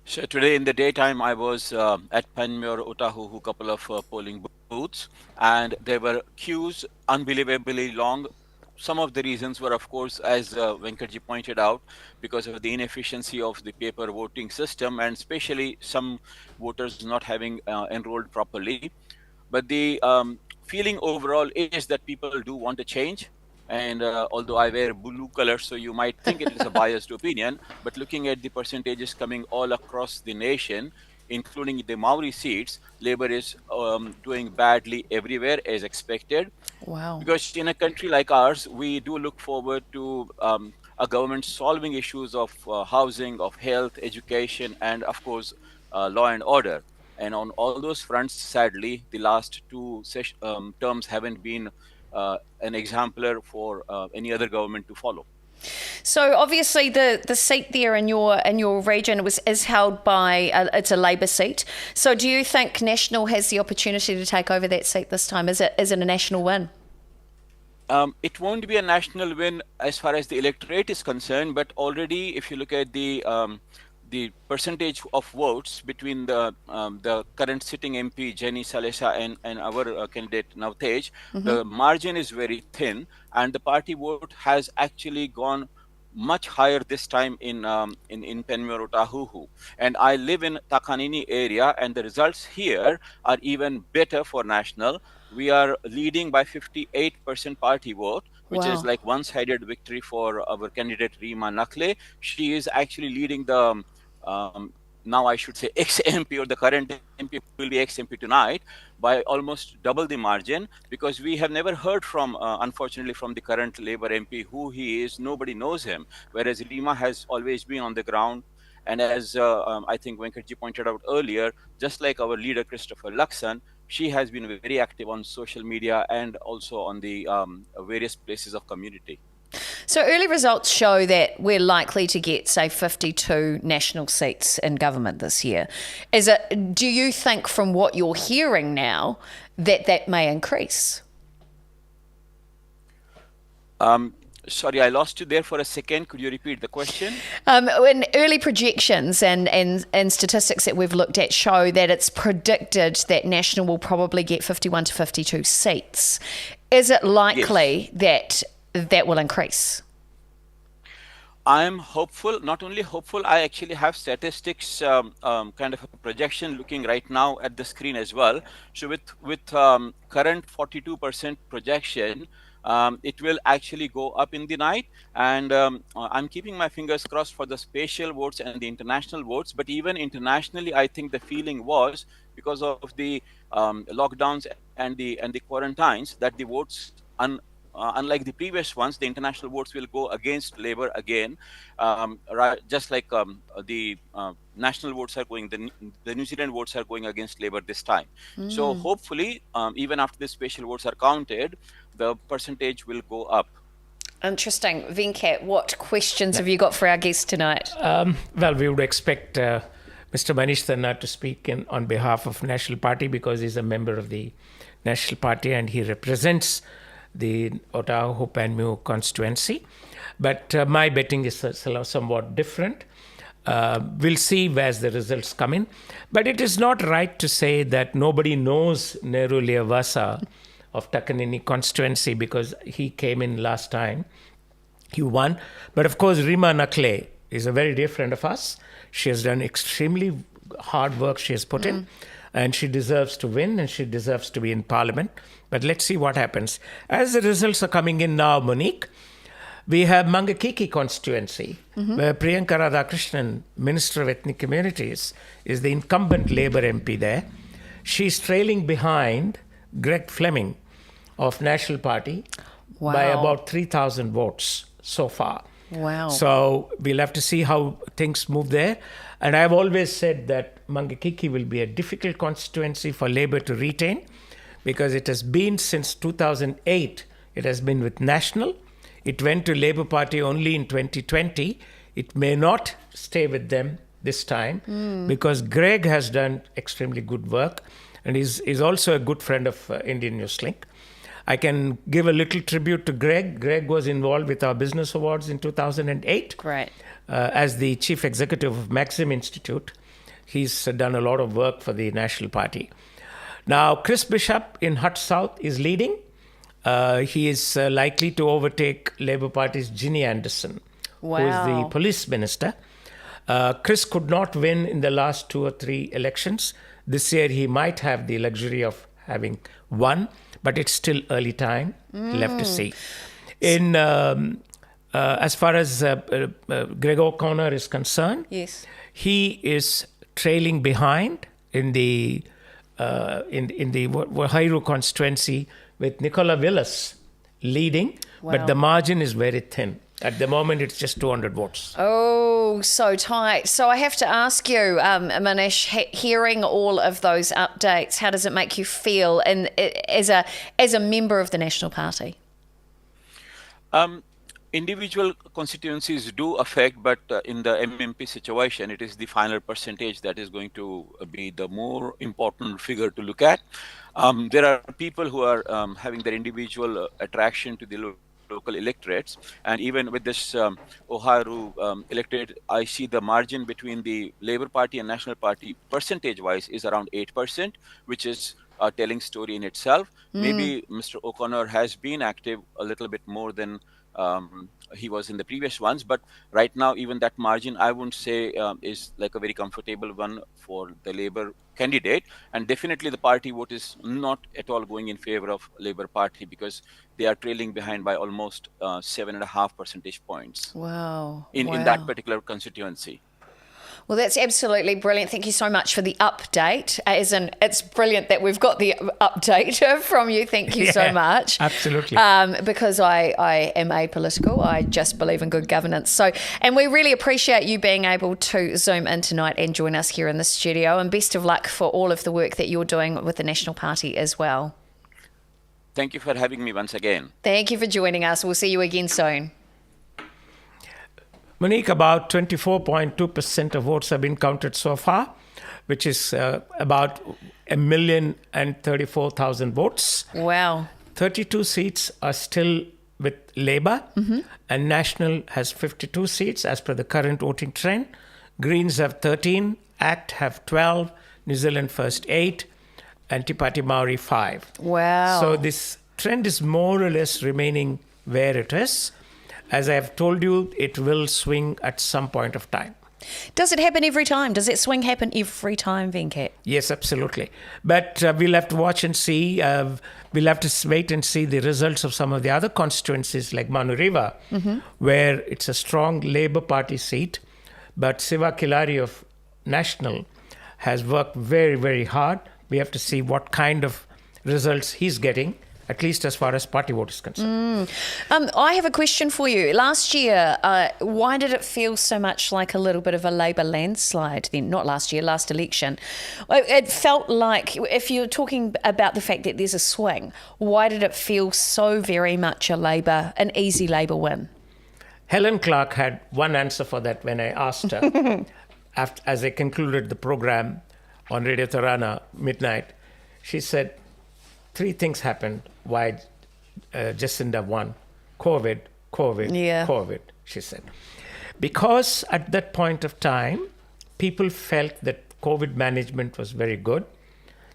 So today in the daytime, I was at Panmure Otahuhu, couple of polling booths, and there were queues unbelievably long. Some of the reasons were, of course, as Venkatji pointed out, because of the inefficiency of the paper voting system, and especially some voters not having enrolled properly. But the feeling overall is that people do want a change. And although I wear blue color, so you might think it is a biased opinion, but looking at the percentages coming all across the nation, including the Maori seats, Labour is doing badly everywhere as expected. Wow. Because in a country like ours, we do look forward to a government solving issues of housing, of health, education, and of course, law and order. And on all those fronts, sadly, the last 2 terms haven't been an exemplar for any other government to follow. So obviously the seat there in your region is held by it's a Labour seat. So do you think National has the opportunity to take over that seat this time? Is it a national win? It won't be a national win as far as the electorate is concerned, but already if you look at the percentage of votes between the current sitting MP Jenny Salesa and our candidate Navtej, the margin is very thin, and the party vote has actually gone much higher this time in Panmure Otahuhu. And I live in Takanini area, and the results here are even better for National. We are leading by 58% party vote, which is like one-sided victory for our candidate Rima Nakle. She is actually leading the now I should say ex-MP, or the current MP will be ex-MP tonight, by almost double the margin, because we have never heard from, unfortunately, from the current Labour MP who he is. Nobody knows him, whereas Rima has always been on the ground. And as I think Venkatji pointed out earlier, just like our leader Christopher Luxon, she has been very active on social media and also on the various places of community. So early results show that we're likely to get, say, 52 national seats in government this year. Do you think, from what you're hearing now, that may increase? Sorry, I lost you there for a second. Could you repeat the question? In early projections and statistics that we've looked at show that it's predicted that National will probably get 51 to 52 seats. Is it likely that will increase? I'm hopeful, not only hopeful, I actually have statistics, kind of a projection looking right now at the screen as well. So with current 42% projection, it will actually go up in the night. And I'm keeping my fingers crossed for the spatial votes and the international votes. But even internationally, I think the feeling was, because of the lockdowns and the quarantines, that the votes, unlike the previous ones, the international votes will go against Labour again, right, just like the national votes are going, the New Zealand votes are going against Labour this time. So hopefully, even after the spatial votes are counted, the percentage will go up. Interesting. Venkat, what questions have you got for our guest tonight? Well, we would expect Mr. Manish Tanna to speak on behalf of National Party, because he's a member of the National Party and he represents the Otago Panmure constituency. But my betting is somewhat different. We'll see as the results come in. But it is not right to say that nobody knows Nehru Leavasa of Takanini constituency, because he came in last time. He won. But of course, Rima Nakle is a very dear friend of us. She has done extremely hard work she has put in, and she deserves to win, and she deserves to be in Parliament. But let's see what happens. As the results are coming in now, Monique, we have Mangakiki constituency, where Priyanka Radhakrishnan, Minister of Ethnic Communities, is the incumbent Labour MP there. She's trailing behind Greg Fleming of National Party by about 3,000 votes so far. Wow. So we'll have to see how things move there. And I've always said that Mangakiki will be a difficult constituency for Labour to retain, because it has been since 2008, it has been with National. It went to Labour Party only in 2020. It may not stay with them this time, because Greg has done extremely good work, and is also a good friend of Indian Newslink. I can give a little tribute to Greg. Greg was involved with our business awards in 2008. Great. As the chief executive of Maxim Institute. He's done a lot of work for the National Party. Now, Chris Bishop in Hutt South is leading. He is likely to overtake Labour Party's Ginny Anderson, who is the police minister. Chris could not win in the last 2 or 3 elections. This year, he might have the luxury of having won, but it's still early time. We'll have to see. In as far as Greg O'Connor is concerned, yes, he is trailing behind in the Waihauru constituency, with Nicola Willis leading, but the margin is very thin. At the moment, it's just 200 votes. Oh, so tight. So I have to ask you, Manish, hearing all of those updates, how does it make you feel as a member of the National Party? Individual constituencies do affect, but in the MMP situation, it is the final percentage that is going to be the more important figure to look at. There are people who are having their individual attraction to the local electorates, and even with this Oharu electorate, I see the margin between the Labour Party and National Party percentage-wise is around 8%, which is a telling story in itself. Maybe Mr. O'Connor has been active a little bit more than he was in the previous ones, but right now even that margin I wouldn't say is like a very comfortable one for the Labour candidate, and definitely the party vote is not at all going in favor of Labour Party, because they are trailing behind by almost 7.5 percentage points. Wow. In that particular constituency. Well, that's absolutely brilliant. Thank you so much for the update. As in, it's brilliant that we've got the update from you. Thank you so much. Absolutely. Because I am apolitical. I just believe in good governance. So, and we really appreciate you being able to Zoom in tonight and join us here in the studio. And best of luck for all of the work that you're doing with the National Party as well. Thank you for having me once again. Thank you for joining us. We'll see you again soon. Monique, about 24.2% of votes have been counted so far, which is about 1,034,000 votes. Wow. 32 seats are still with Labour, and National has 52 seats as per the current voting trend. Greens have 13, ACT have 12, New Zealand First 8, and Te Pāti Māori 5. Wow. So this trend is more or less remaining where it is. As I have told you, it will swing at some point of time. Does it happen every time? Does that swing happen every time, Venkat? Yes, absolutely. But we'll have to watch and see. We'll have to wait and see the results of some of the other constituencies like Manuriva, where it's a strong Labour Party seat. But Siva Kilari of National has worked very, very hard. We have to see what kind of results he's getting, at least as far as party vote is concerned. I have a question for you. Last year, why did it feel so much like a little bit of a Labour landslide then? Not last year, last election. It felt like, if you're talking about the fact that there's a swing, why did it feel so very much an easy Labour win? Helen Clark had one answer for that when I asked her, as I concluded the program on Radio Tarana midnight. She said, 3 things happened why Jacinda won. COVID, COVID, she said. Because at that point of time, people felt that COVID management was very good.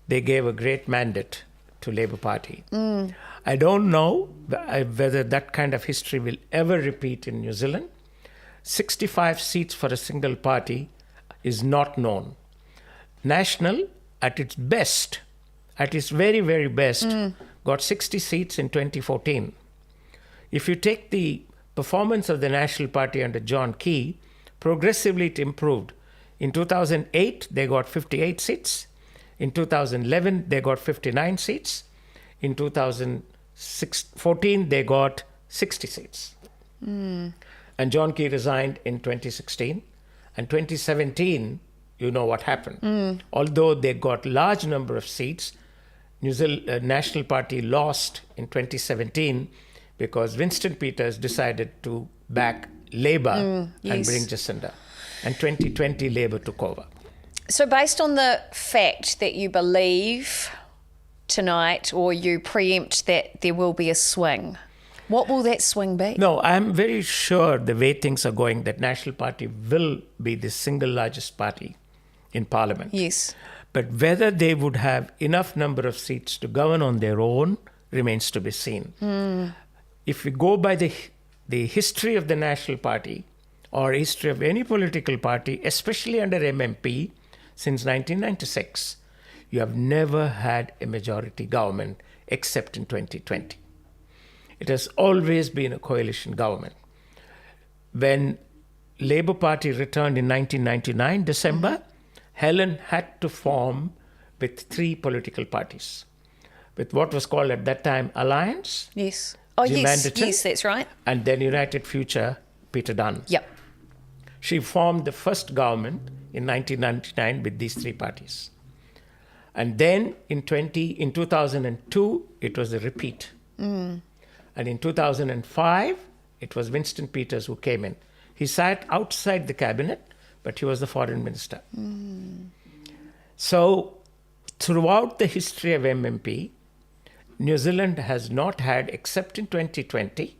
They gave a great mandate to Labour Party. I don't know whether that kind of history will ever repeat in New Zealand. 65 seats for a single party is not known. National, at its best, at its very, very best, got 60 seats in 2014. If you take the performance of the National Party under John Key, progressively it improved. In 2008, they got 58 seats. In 2011, they got 59 seats. In 2014, they got 60 seats. And John Key resigned in 2016. And 2017, you know what happened. Although they got large number of seats, New Zealand National Party lost in 2017 because Winston Peters decided to back Labour and bring Jacinda. And 2020, Labour took over. So based on the fact that you believe tonight, or you preempt that there will be a swing, what will that swing be? No, I'm very sure the way things are going, that National Party will be the single largest party in Parliament. Yes. But whether they would have enough number of seats to govern on their own remains to be seen. If we go by the history of the National Party, or history of any political party, especially under MMP, since 1996, you have never had a majority government except in 2020. It has always been a coalition government. When Labour Party returned in 1999, December, Helen had to form with 3 political parties, with what was called at that time Alliance. Yes. Oh, Jim yes. Anderton, Yes, that's right. And then United Future, Peter Dunn. Yep. She formed the first government in 1999 with these 3 parties. And then in 2002, it was a repeat. And in 2005, it was Winston Peters who came in. He sat outside the cabinet, but he was the foreign minister. So throughout the history of MMP, New Zealand has not had, except in 2020,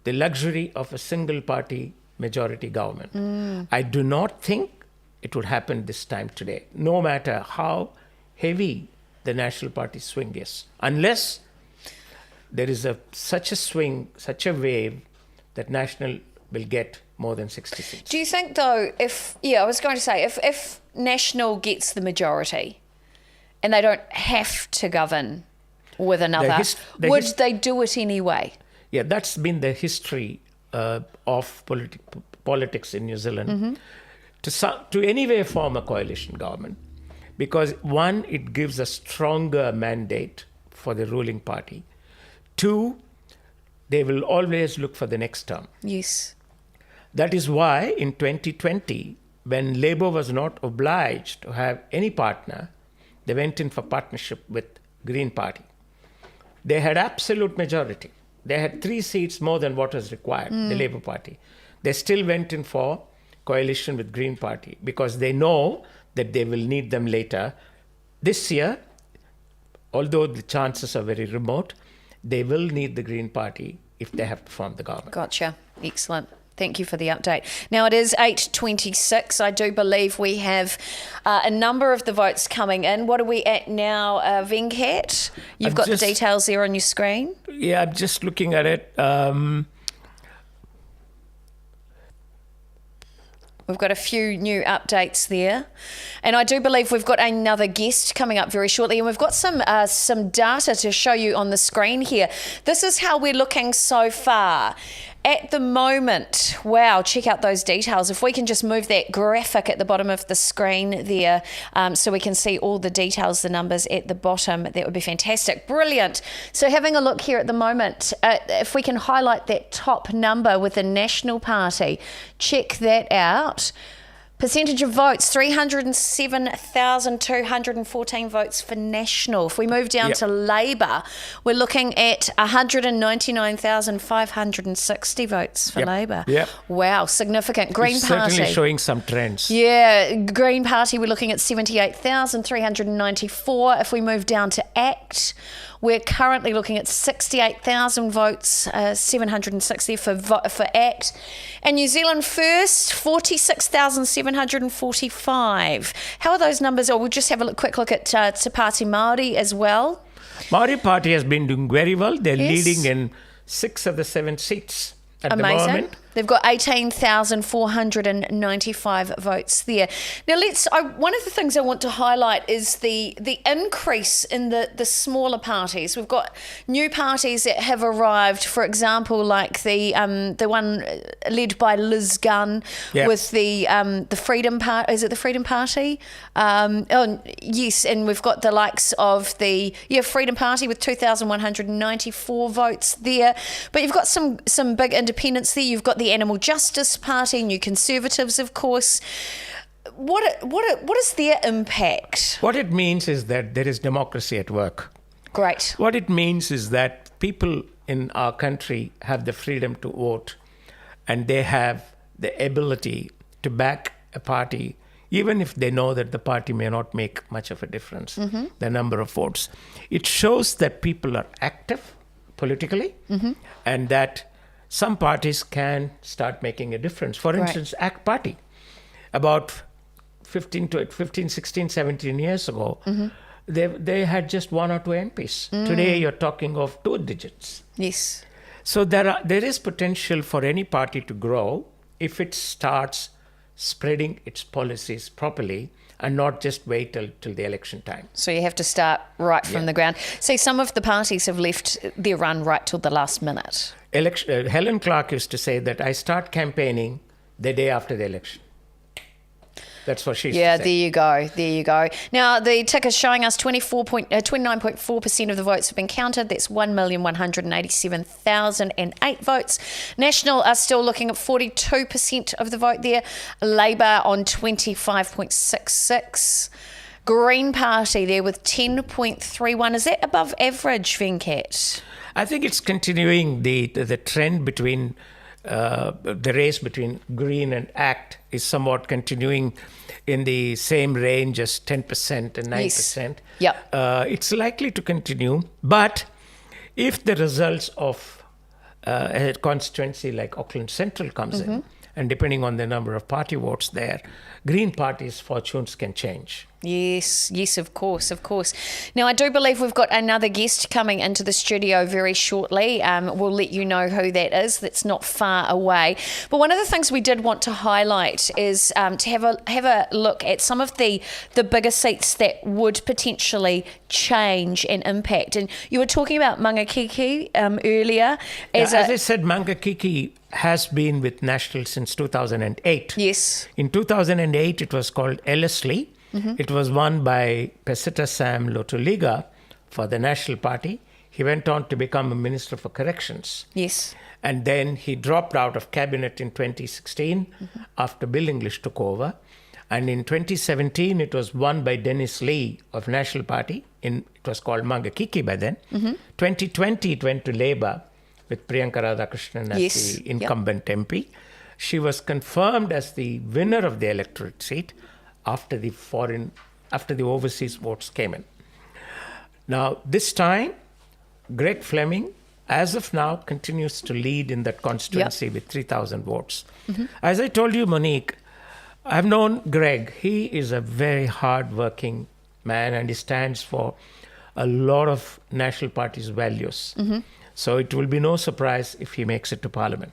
the luxury of a single party majority government. I do not think it would happen this time today, no matter how heavy the National Party swing is, unless there is such a swing, such a wave that National will get more than 60 seats. Do you think, though, if National gets the majority and they don't have to govern with another, would they do it anyway? Yeah, that's been the history of politics in New Zealand. To anyway form a coalition government, because 1, it gives a stronger mandate for the ruling party. 2, they will always look for the next term. Yes. That is why in 2020, when Labour was not obliged to have any partner, they went in for partnership with Green Party. They had absolute majority. They had 3 seats more than what was required, the Labour Party. They still went in for coalition with Green Party because they know that they will need them later. This year, although the chances are very remote, they will need the Green Party if they have to form the government. Gotcha. Excellent. Thank you for the update. Now it is 8:26. I do believe we have a number of the votes coming in. What are we at now, Venkat? You've got the details there on your screen. Yeah, I'm just looking at it. We've got a few new updates there. And I do believe we've got another guest coming up very shortly. And we've got some data to show you on the screen here. This is how we're looking so far. At the moment, wow, check out those details. If we can just move that graphic at the bottom of the screen there so we can see all the details, the numbers at the bottom, that would be fantastic. Brilliant. So having a look here at the moment, if we can highlight that top number with the National Party, check that out. Percentage of votes, 307,214 votes for National. If we move down to Labour, we're looking at 199,560 votes for Labour. Yep. Wow, significant. Green Party. Certainly showing some trends. Yeah, Green Party, we're looking at 78,394. If we move down to ACT, we're currently looking at 68,000 votes, 760 for ACT. And New Zealand First, 46,745. How are those numbers? Or we'll just have a quick look at Te Pāti Māori as well. Māori Party has been doing very well. They're leading in 6 of the 7 seats at the moment. They've got 18,495 votes there. Now, one of the things I want to highlight is the increase in the smaller parties. We've got new parties that have arrived, for example, like the one led by Liz Gunn with the Freedom Party. Is it the Freedom Party? Yes, and we've got the likes of the Freedom Party with 2,194 votes there. But you've got some big independents there. You've got the Animal Justice Party, New Conservatives, of course. What is their impact? What it means is that there is democracy at work. Great. What it means is that people in our country have the freedom to vote, and they have the ability to back a party, even if they know that the party may not make much of a difference, the number of votes. It shows that people are active politically, and that some parties can start making a difference. For instance, ACT Party, about 15, 16, 17 years ago, they had just 1 or 2 MPs. Today, you're talking of 2 digits. Yes. So there is potential for any party to grow if it starts spreading its policies properly and not just wait till the election time. So you have to start right from the ground. See, some of the parties have left their run right till the last minute. Helen Clark used to say that I start campaigning the day after the election. That's what she used to say. There you go. Now, the ticker's showing us 29.4% of the votes have been counted. That's 1,187,008 votes. National are still looking at 42% of the vote there. Labour on 25.66%. Green Party there with 10.31%. Is that above average, Venkat? I think it's continuing the trend between the race between Green and ACT is somewhat continuing in the same range as 10% and 9%. Yes. It's likely to continue, but if the results of a constituency like Auckland Central comes in, and depending on the number of party votes there, Green Party's fortunes can change. Yes, of course. Now, I do believe we've got another guest coming into the studio very shortly. We'll let you know who that is. That's not far away. But one of the things we did want to highlight is to have a look at some of the bigger seats that would potentially change and impact. And you were talking about Mangakiki earlier. As I said, Mangakiki has been with National since 2008. Yes. In 2008, it was called Ellerslie. It was won by Pesita Sam Lotoliga for the National Party. He went on to become a Minister for Corrections. Yes. And then he dropped out of cabinet in 2016 after Bill English took over. And in 2017, it was won by Dennis Lee of National Party. It was called Mangakiki by then. 2020, it went to Labour with Priyanka Radhakrishnan as the incumbent MP. She was confirmed as the winner of the electorate seat after the overseas votes came in. Now, this time, Greg Fleming, as of now, continues to lead in that constituency with 3,000 votes. As I told you, Monique, I've known Greg. He is a very hard-working man, and he stands for a lot of National Party's values. So it will be no surprise if he makes it to Parliament.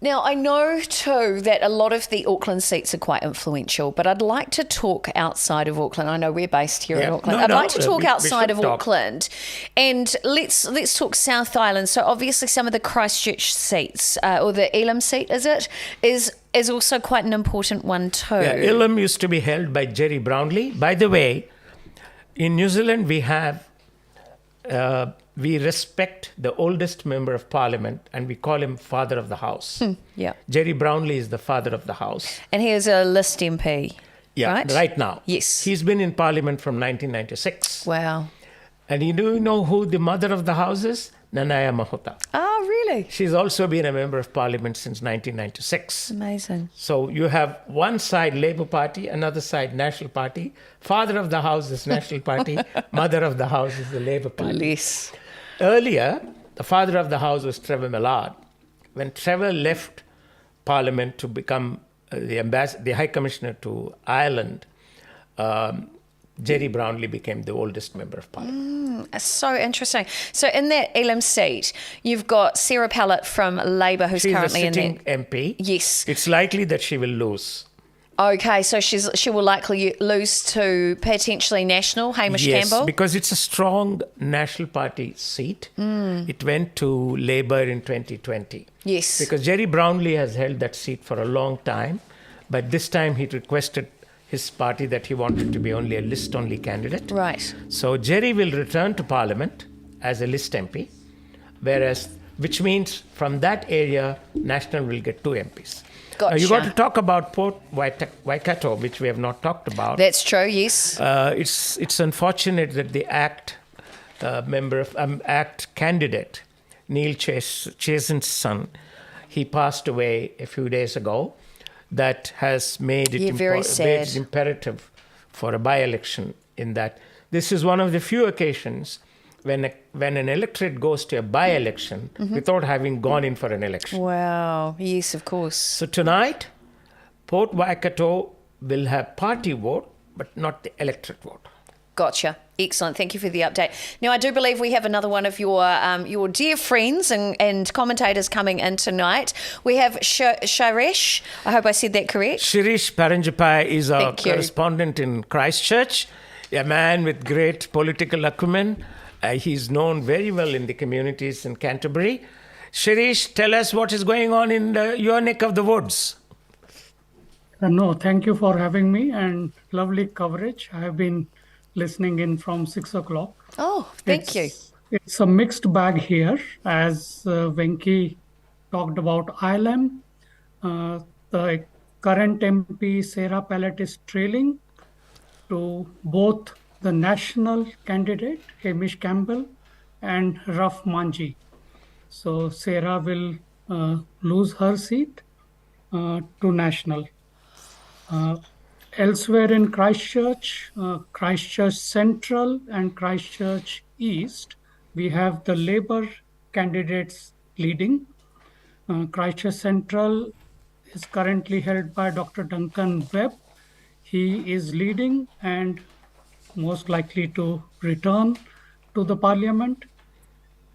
Now, I know too that a lot of the Auckland seats are quite influential, but I'd like to talk outside of Auckland. I know we're based here in Auckland. I'd like to talk outside of Auckland, and let's talk South Island. So obviously some of the Christchurch seats, or the Elam seat, is also quite an important one too. Yeah, Elam used to be held by Jerry Brownlee. By the way, in New Zealand we have we respect the oldest member of parliament and we call him Father of the House. Yeah. Jerry Brownlee is the Father of the House. And he is a list MP, right now. Yes. He's been in parliament from 1996. Wow. And you know who the Mother of the House is? Nanaya Mahota. Oh, really? She's also been a member of parliament since 1996. Amazing. So you have one side Labour Party, another side National Party. Father of the House is National Party. Mother of the House is the Labour Party. Bless. Earlier, the Father of the House was Trevor Millard. When Trevor left Parliament to become the High Commissioner to Ireland, Jerry Brownlee became the oldest member of Parliament. So interesting. So in that Elam seat, you've got Sarah Pallett from Labour, who's currently in there. She's a sitting MP. Yes. It's likely that she will lose. Okay, so she will likely lose to potentially National, Hamish Campbell? Yes, because it's a strong National Party seat. It went to Labour in 2020. Yes. Because Jerry Brownlee has held that seat for a long time, but this time he requested his party that he wanted to be only a list-only candidate. Right. So Jerry will return to Parliament as a list MP, which means from that area, National will get 2 MPs. Gotcha. You got to talk about Port Waikato, which we have not talked about. That's true, yes. It's unfortunate that the ACT ACT candidate, Neil Chazen's son, he passed away a few days ago. That has made it imperative for a by-election in that. This is one of the few occasions when an electorate goes to a by-election without having gone in for an election. Wow, yes, of course. So tonight, Port Waikato will have party vote, but not the electorate vote. Gotcha. Excellent. Thank you for the update. Now, I do believe we have another one of your dear friends and commentators coming in tonight. We have Shirish. I hope I said that correct. Shirish Paranjapai is our correspondent in Christchurch, a man with great political acumen. He's known very well in the communities in Canterbury. Shirish, tell us what is going on in your neck of the woods. No, thank you for having me and lovely coverage. I have been listening in from 6 o'clock. Oh, thank you. It's a mixed bag here. As Venki talked about ILM, the current MP Sarah Pallett is trailing to both the national candidate Hamish Campbell and Raf Manji. So Sarah will lose her seat to national. Elsewhere in Christchurch, Christchurch Central and Christchurch East, we have the Labour candidates leading. Christchurch Central is currently held by Dr. Duncan Webb. He is leading and most likely to return to the Parliament.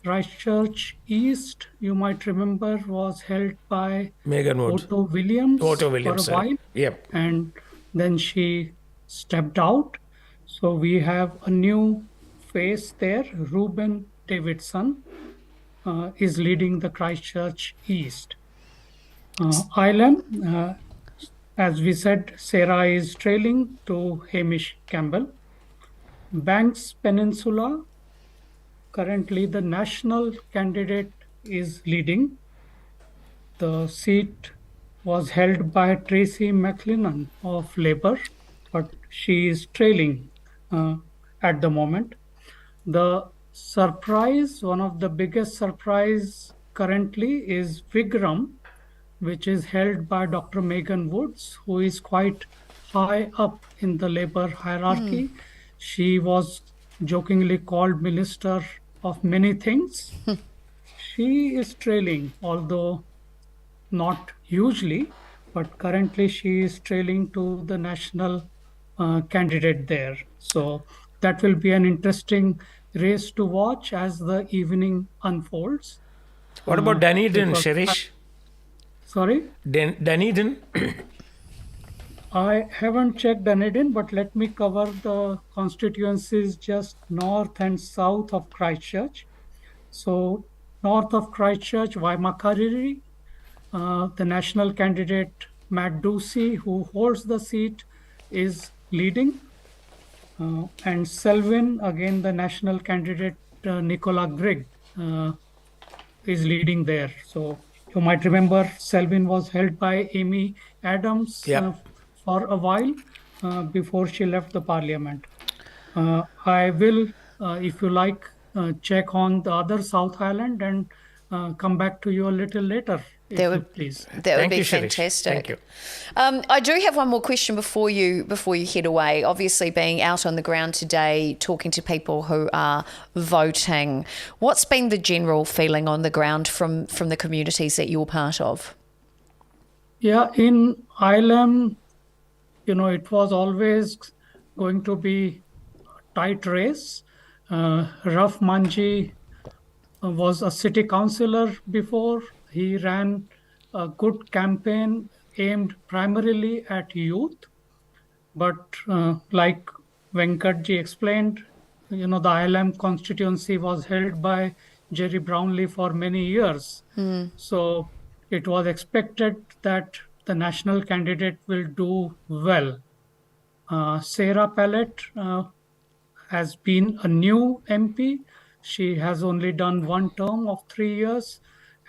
Christchurch East, you might remember, was held by Megan Wood. Otto Williams for a while. Yep. And then she stepped out. So we have a new face there. Ruben Davidson is leading the Christchurch East. ILM, as we said, Sarah is trailing to Hamish Campbell. Banks Peninsula, currently the national candidate is leading. The seat was held by Tracy McLennan of Labour, but she is trailing at the moment. The surprise, one of the biggest surprise currently is Wigram, which is held by Dr. Megan Woods, who is quite high up in the Labour hierarchy. She was jokingly called Minister of Many Things. She is trailing, although not hugely, but currently she is trailing to the national candidate there. So that will be an interesting race to watch as the evening unfolds. What about Dunedin, Shirish? Sorry? Dunedin. I haven't checked Dunedin, but let me cover the constituencies just north and south of Christchurch. So, north of Christchurch, Waimakariri, the national candidate Matt Ducey, who holds the seat, is leading. And Selwyn, again, the national candidate Nicola Grigg is leading there. So you might remember Selwyn was held by Amy Adams for a while before she left the parliament. I will, if you like, check on the other South Island and come back to you a little later. That would be fantastic. Thank you. I do have one more question before you head away. Obviously, being out on the ground today, talking to people who are voting, what's been the general feeling on the ground from the communities that you're part of? Yeah, in Ireland, it was always going to be a tight race. Ralph Manji was a city councillor before. He ran a good campaign aimed primarily at youth. But like Venkatji explained, the ILM constituency was held by Jerry Brownlee for many years. So it was expected that the national candidate will do well. Sarah Pallett has been a new MP. She has only done one term of 3 years.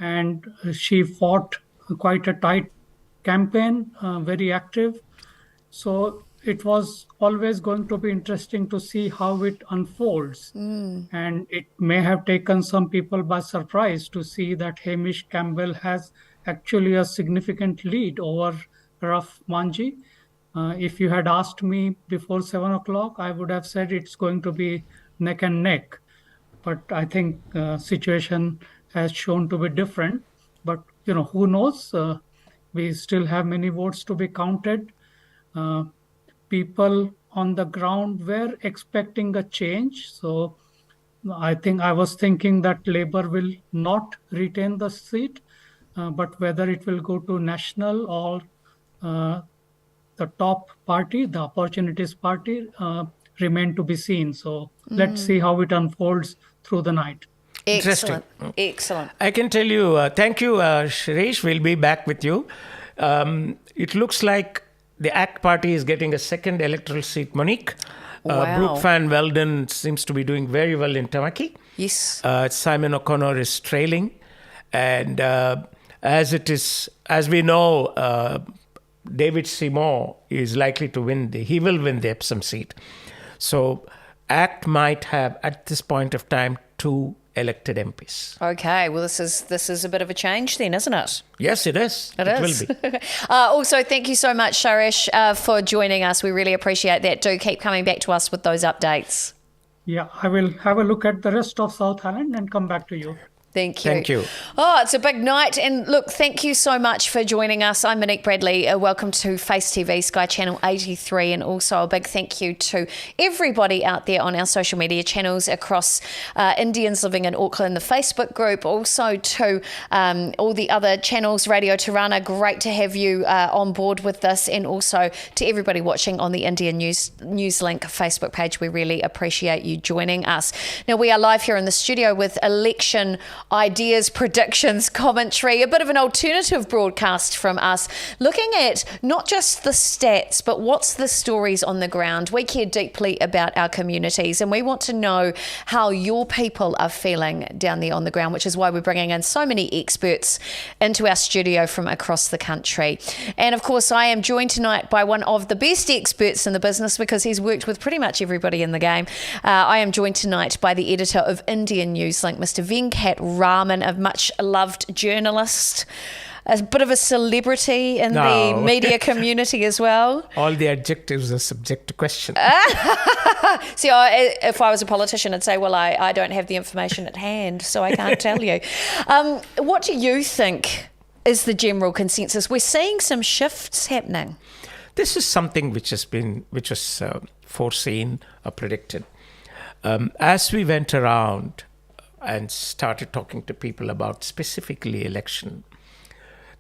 And she fought quite a tight campaign, very active. So it was always going to be interesting to see how it unfolds. And it may have taken some people by surprise to see that Hamish Campbell has actually a significant lead over Ralph Manji. If you had asked me before 7 o'clock, I would have said it's going to be neck and neck. But I think situation has shown to be different. But, who knows? We still have many votes to be counted. People on the ground were expecting a change. So I was thinking that Labour will not retain the seat, but whether it will go to National or the top party, the Opportunities Party, remain to be seen. So let's see how it unfolds through the night. Excellent. I can tell you, thank you, Shirish. We'll be back with you. It looks like the ACT party is getting a second electoral seat, Monique. Wow. Brooke Van Velden seems to be doing very well in Tamaki. Yes. Simon O'Connor is trailing. And as we know, David Seymour is likely to win. He will win the Epsom seat. So ACT might have, at this point of time, 2 elected MPs. Okay, well, this is a bit of a change then, isn't it? Yes, it is. It is. will be. Also, thank you so much, Shirish, for joining us. We really appreciate that. Do keep coming back to us with those updates. Yeah, I will have a look at the rest of South Island and come back to you. Thank you. Thank you. Oh, it's a big night. And look, thank you so much for joining us. I'm Monique Bradley. Welcome to Face TV, Sky Channel 83. And also a big thank you to everybody out there on our social media channels across Indians Living in Auckland, the Facebook group. Also to all the other channels, Radio Tirana. Great to have you on board with this. And also to everybody watching on the Indian Newslink Facebook page. We really appreciate you joining us. Now, we are live here in the studio with election ideas, predictions, commentary, a bit of an alternative broadcast from us, looking at not just the stats, but what's the stories on the ground. We care deeply about our communities and we want to know how your people are feeling down there on the ground, which is why we're bringing in so many experts into our studio from across the country. And of course, I am joined tonight by one of the best experts in the business because he's worked with pretty much everybody in the game. I am joined tonight by the editor of Indian Newslink, Mr. Venkat Raman, a much loved journalist, a bit of a celebrity in the media community as well. All the adjectives are subject to question. See, if I was a politician, I'd say, well, I don't have the information at hand, so I can't tell you. What do you think is the general consensus? We're seeing some shifts happening. This is something which was foreseen or predicted. As we went around and started talking to people about specifically election,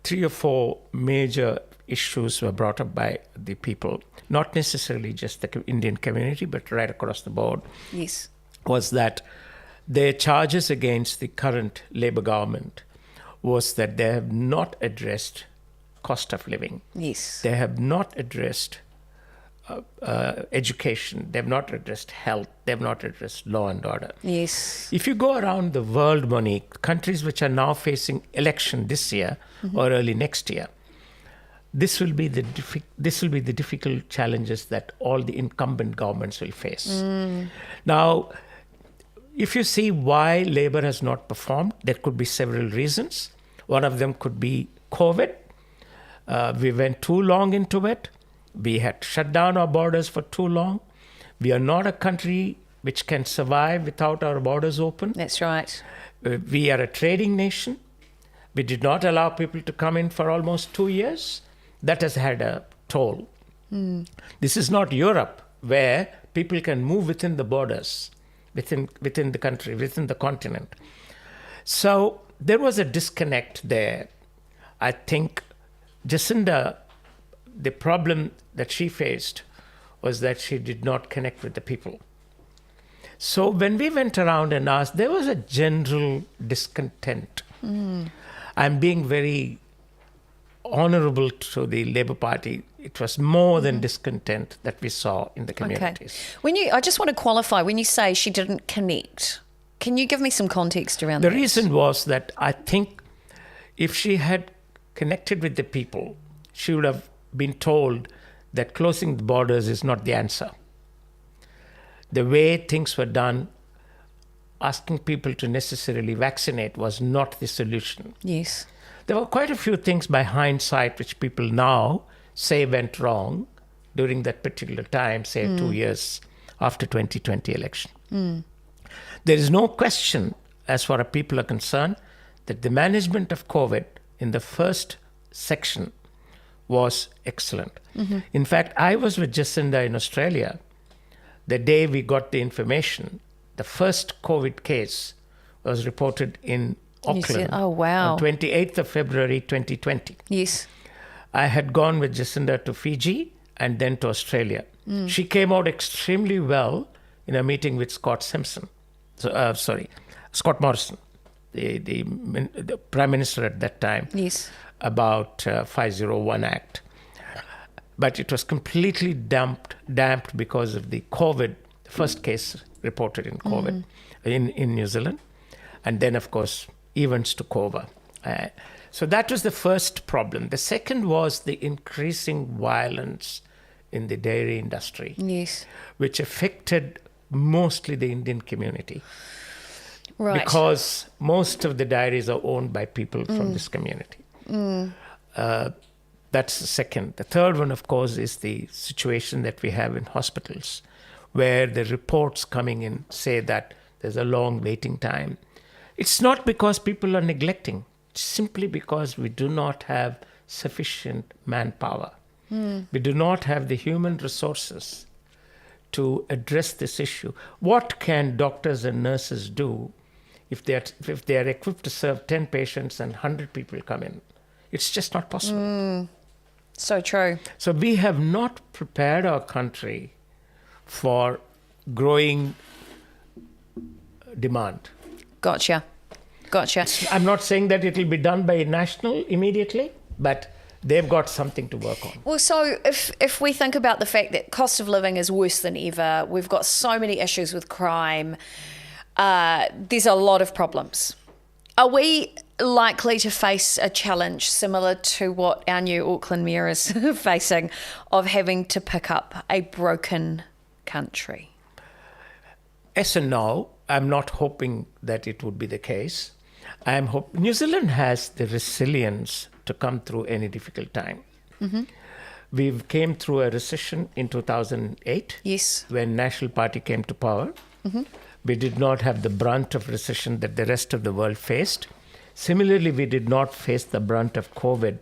3 or 4 major issues were brought up by the people, not necessarily just the Indian community, but right across the board. Yes. Was that their charges against the current Labour government was that they have not addressed cost of living. Yes. They have not addressed education. They have not addressed health. They have not addressed law and order. Yes. If you go around the world, Monique, countries which are now facing election this year or early next year, this will be the difficult challenges that all the incumbent governments will face. Now, if you see why Labour has not performed, there could be several reasons. One of them could be COVID. We went too long into it. We had shut down our borders for too long. We are not a country which can survive without our borders open. That's right. We are a trading nation. We did not allow people to come in for almost 2 years. That has had a toll. This is not Europe, where people can move within the borders, within the country, within the continent. So there was a disconnect there. I think Jacinda, the problem that she faced was that she did not connect with the people. So when we went around and asked, there was a general discontent. I'm being very honorable to the Labour Party. It was more than discontent that we saw in the communities. Okay. I just want to qualify, when you say she didn't connect, can you give me some context around that? The reason was that I think if she had connected with the people, she would have been told that closing the borders is not the answer. The way things were done, asking people to necessarily vaccinate was not the solution. Yes. There were quite a few things by hindsight which people now say went wrong during that particular time, say 2 years after 2020 election. There is no question, as far as people are concerned, that the management of COVID in the first section was excellent. In fact, I was with Jacinda in Australia the day we got the information. The first COVID case was reported in Auckland on 28th of February 2020. Yes. I had gone with Jacinda to Fiji and then to Australia. She came out extremely well in a meeting with Scott Morrison, the Prime Minister at that time, about 501 Act. But it was completely damped because of the COVID, the first case reported in COVID in New Zealand. And then, of course, events took over. So that was the first problem. The second was the increasing violence in the dairy industry, which affected mostly the Indian community. Right. Because most of the dairies are owned by people from this community. That's the second. The third one, of course, is the situation that we have in hospitals, where the reports coming in say that there's a long waiting time. It's not because people are neglecting. It's simply because we do not have sufficient manpower. We do not have the human resources to address this issue. What can doctors and nurses do if they are equipped to serve 10 patients and 100 people come in? It's just not possible. So true. So we have not prepared our country for growing demand. Gotcha. I'm not saying that it will be done by national immediately, but they've got something to work on. Well, so if we think about the fact that cost of living is worse than ever, we've got so many issues with crime, there's a lot of problems. Are we likely to face a challenge similar to what our new Auckland Mayor is facing, of having to pick up a broken country? Yes and no. I'm not hoping that it would be the case. New Zealand has the resilience to come through any difficult time. We came through a recession in 2008 when National Party came to power. We did not have the brunt of recession that the rest of the world faced. Similarly, we did not face the brunt of COVID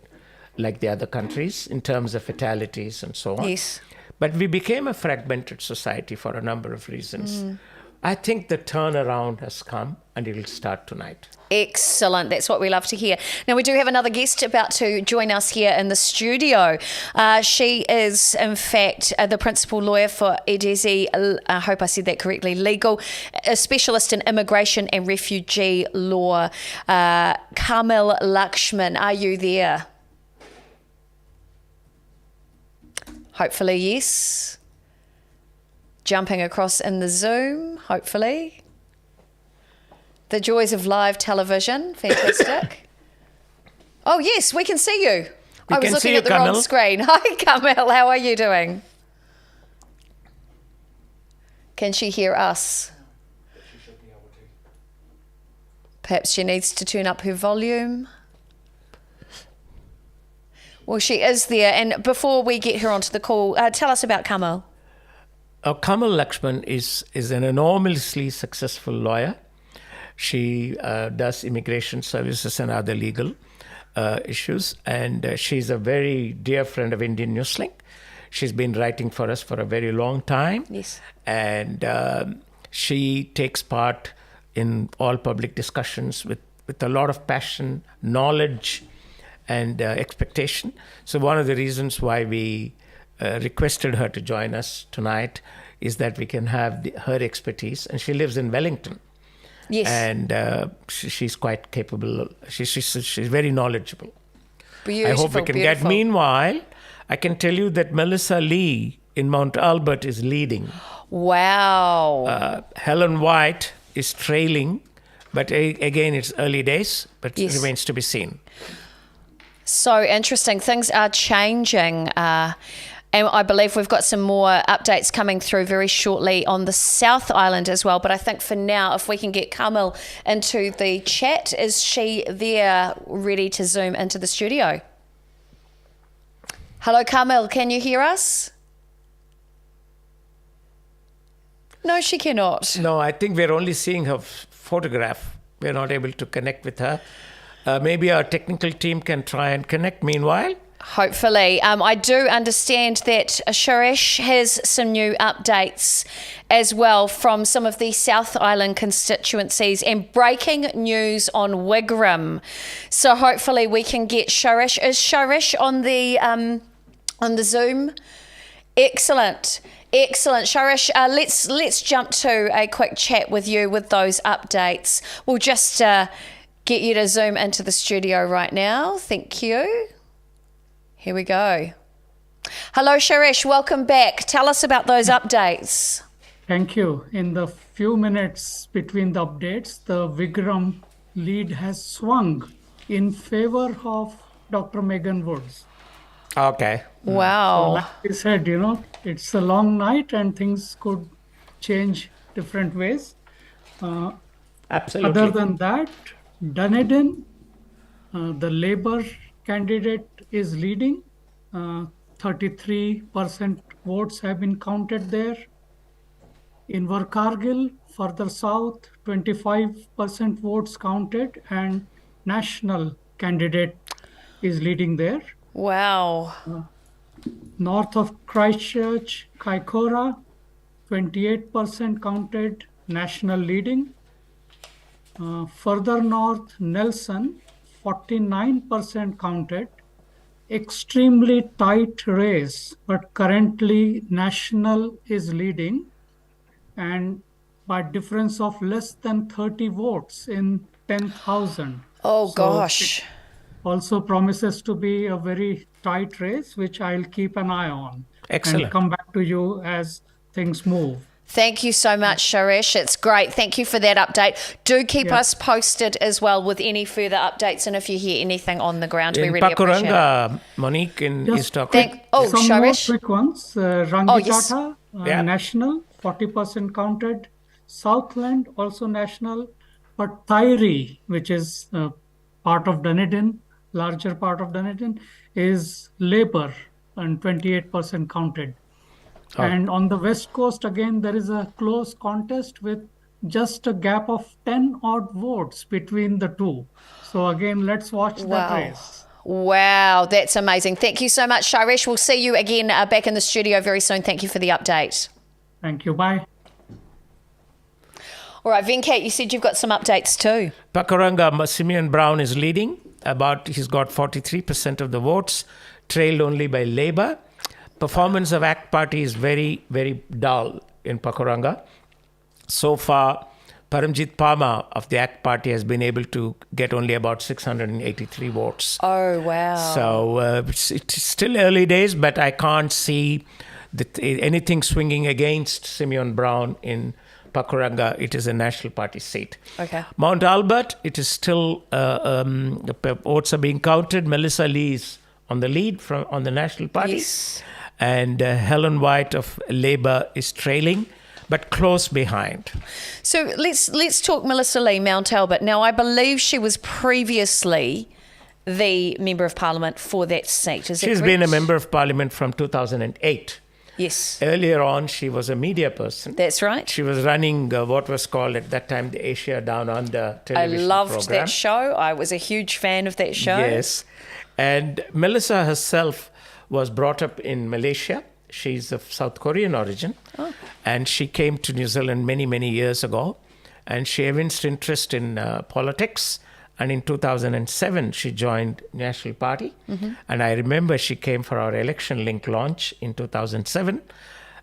like the other countries in terms of fatalities and so on. But we became a fragmented society for a number of reasons. I think the turnaround has come and it will start tonight. Excellent. That's what we love to hear. Now, we do have another guest about to join us here in the studio. She is, in fact, the principal lawyer for Edezi, I hope I said that correctly, Legal, a specialist in immigration and refugee law. Kamil Lakshman, are you there? Hopefully, yes. Jumping across in the Zoom, hopefully. The joys of live television, fantastic. Oh, yes, we can see you. I was looking at the wrong screen. Hi, Kamil, how are you doing? Can she hear us? Perhaps she needs to turn up her volume. Well, she is there. And before we get her onto the call, tell us about Kamil. Kamil Lakshman is an enormously successful lawyer. She does immigration services and other legal issues. And she's a very dear friend of Indian Newslink. She's been writing for us for a very long time. Yes. And she takes part in all public discussions with a lot of passion, knowledge, and expectation. So one of the reasons why we requested her to join us tonight is that we can have her expertise. And she lives in Wellington. Yes. And she's quite capable. She's very knowledgeable. Beautiful, I hope we can get. Meanwhile, I can tell you that Melissa Lee in Mount Albert is leading. Wow. Helen White is trailing. But again, it's early days, but yes. It remains to be seen. So interesting. Things are changing. And I believe we've got some more updates coming through very shortly on the South Island as well. But I think for now, if we can get Kamil into the chat, is she there ready to Zoom into the studio? Hello, Kamil, can you hear us? No, she cannot. No, I think we're only seeing her photograph. We're not able to connect with her. Maybe our technical team can try and connect meanwhile. Hopefully. I do understand that Suresh has some new updates as well from some of the South Island constituencies and breaking news on Wigram. So hopefully we can get Suresh. Is Suresh on the Zoom? Excellent. Excellent. Suresh, let's jump to a quick chat with you with those updates. We'll just get you to Zoom into the studio right now. Thank you. Here we go. Hello, Suresh. Welcome back. Tell us about those updates. Thank you. In the few minutes between the updates, the Wigram lead has swung in favor of Dr. Megan Woods. Okay. Wow. So like you said, it's a long night and things could change different ways. Absolutely. Other than that, Dunedin, the Labour candidate is leading. 33% votes have been counted there. In Invercargill, further south, 25% votes counted, and national candidate is leading there. Wow. North of Christchurch, Kaikoura, 28% counted, national leading. Further north, Nelson, 49% counted. Extremely tight race, but currently national is leading, and by difference of less than 30 votes in 10,000. Oh, gosh. Also promises to be a very tight race, which I'll keep an eye on. Excellent. And come back to you as things move. Thank you so much, Suresh. It's great. Thank you for that update. Do keep us posted as well with any further updates, and if you hear anything on the ground, we really appreciate it. Monique in East Some Suresh. more quick ones. Rangitata, national, 40% counted. Southland, also national. But Thyri, which is part of Dunedin, larger part of Dunedin, is Labour, and 28% counted. Oh. And on the West Coast, again, there is a close contest with just a gap of 10 odd votes between the two. So again, let's watch that race. Wow, that's amazing. Thank you so much, Suresh. We'll see you again back in the studio very soon. Thank you for the update. Thank you. Bye. All right, Venkat, you said you've got some updates too. Pakuranga, Simeon Brown is leading. He's got 43% of the votes, trailed only by Labour. Performance of ACT Party is very, very dull in Pakuranga. So far, Paramjit Parma of the ACT Party has been able to get only about 683 votes. Oh, wow. So it's still early days, but I can't see anything swinging against Simeon Brown in Pakuranga. It is a National Party seat. Okay. Mount Albert, it is still, the votes are being counted. Melissa Lee is on the lead on the National Party. Yes. And Helen White of Labour is trailing, but close behind. So let's talk Melissa Lee, Mount Albert. Now, I believe she was previously the Member of Parliament for that seat. Is that She's correct? been a Member of Parliament from 2008. Yes. Earlier on, she was a media person. That's right. She was running what was called at that time the Asia Down Under television I loved program. that show. I was a huge fan of that show. Yes. And Melissa herself was brought up in Malaysia. She's of South Korean origin. Oh. And she came to New Zealand many, many years ago. And she evinced interest in politics. And in 2007, she joined National Party. Mm-hmm. And I remember she came for our Election Link launch in 2007.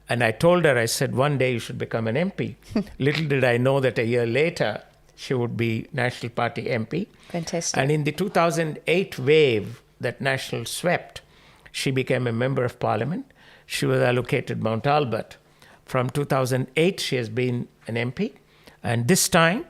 And I told her, I said, one day you should become an MP. Little did I know that a year later, she would be National Party MP. Fantastic. And in the 2008 wave that National swept, she became a Member of Parliament. She was allocated Mount Albert. From 2008, she has been an MP. And this time,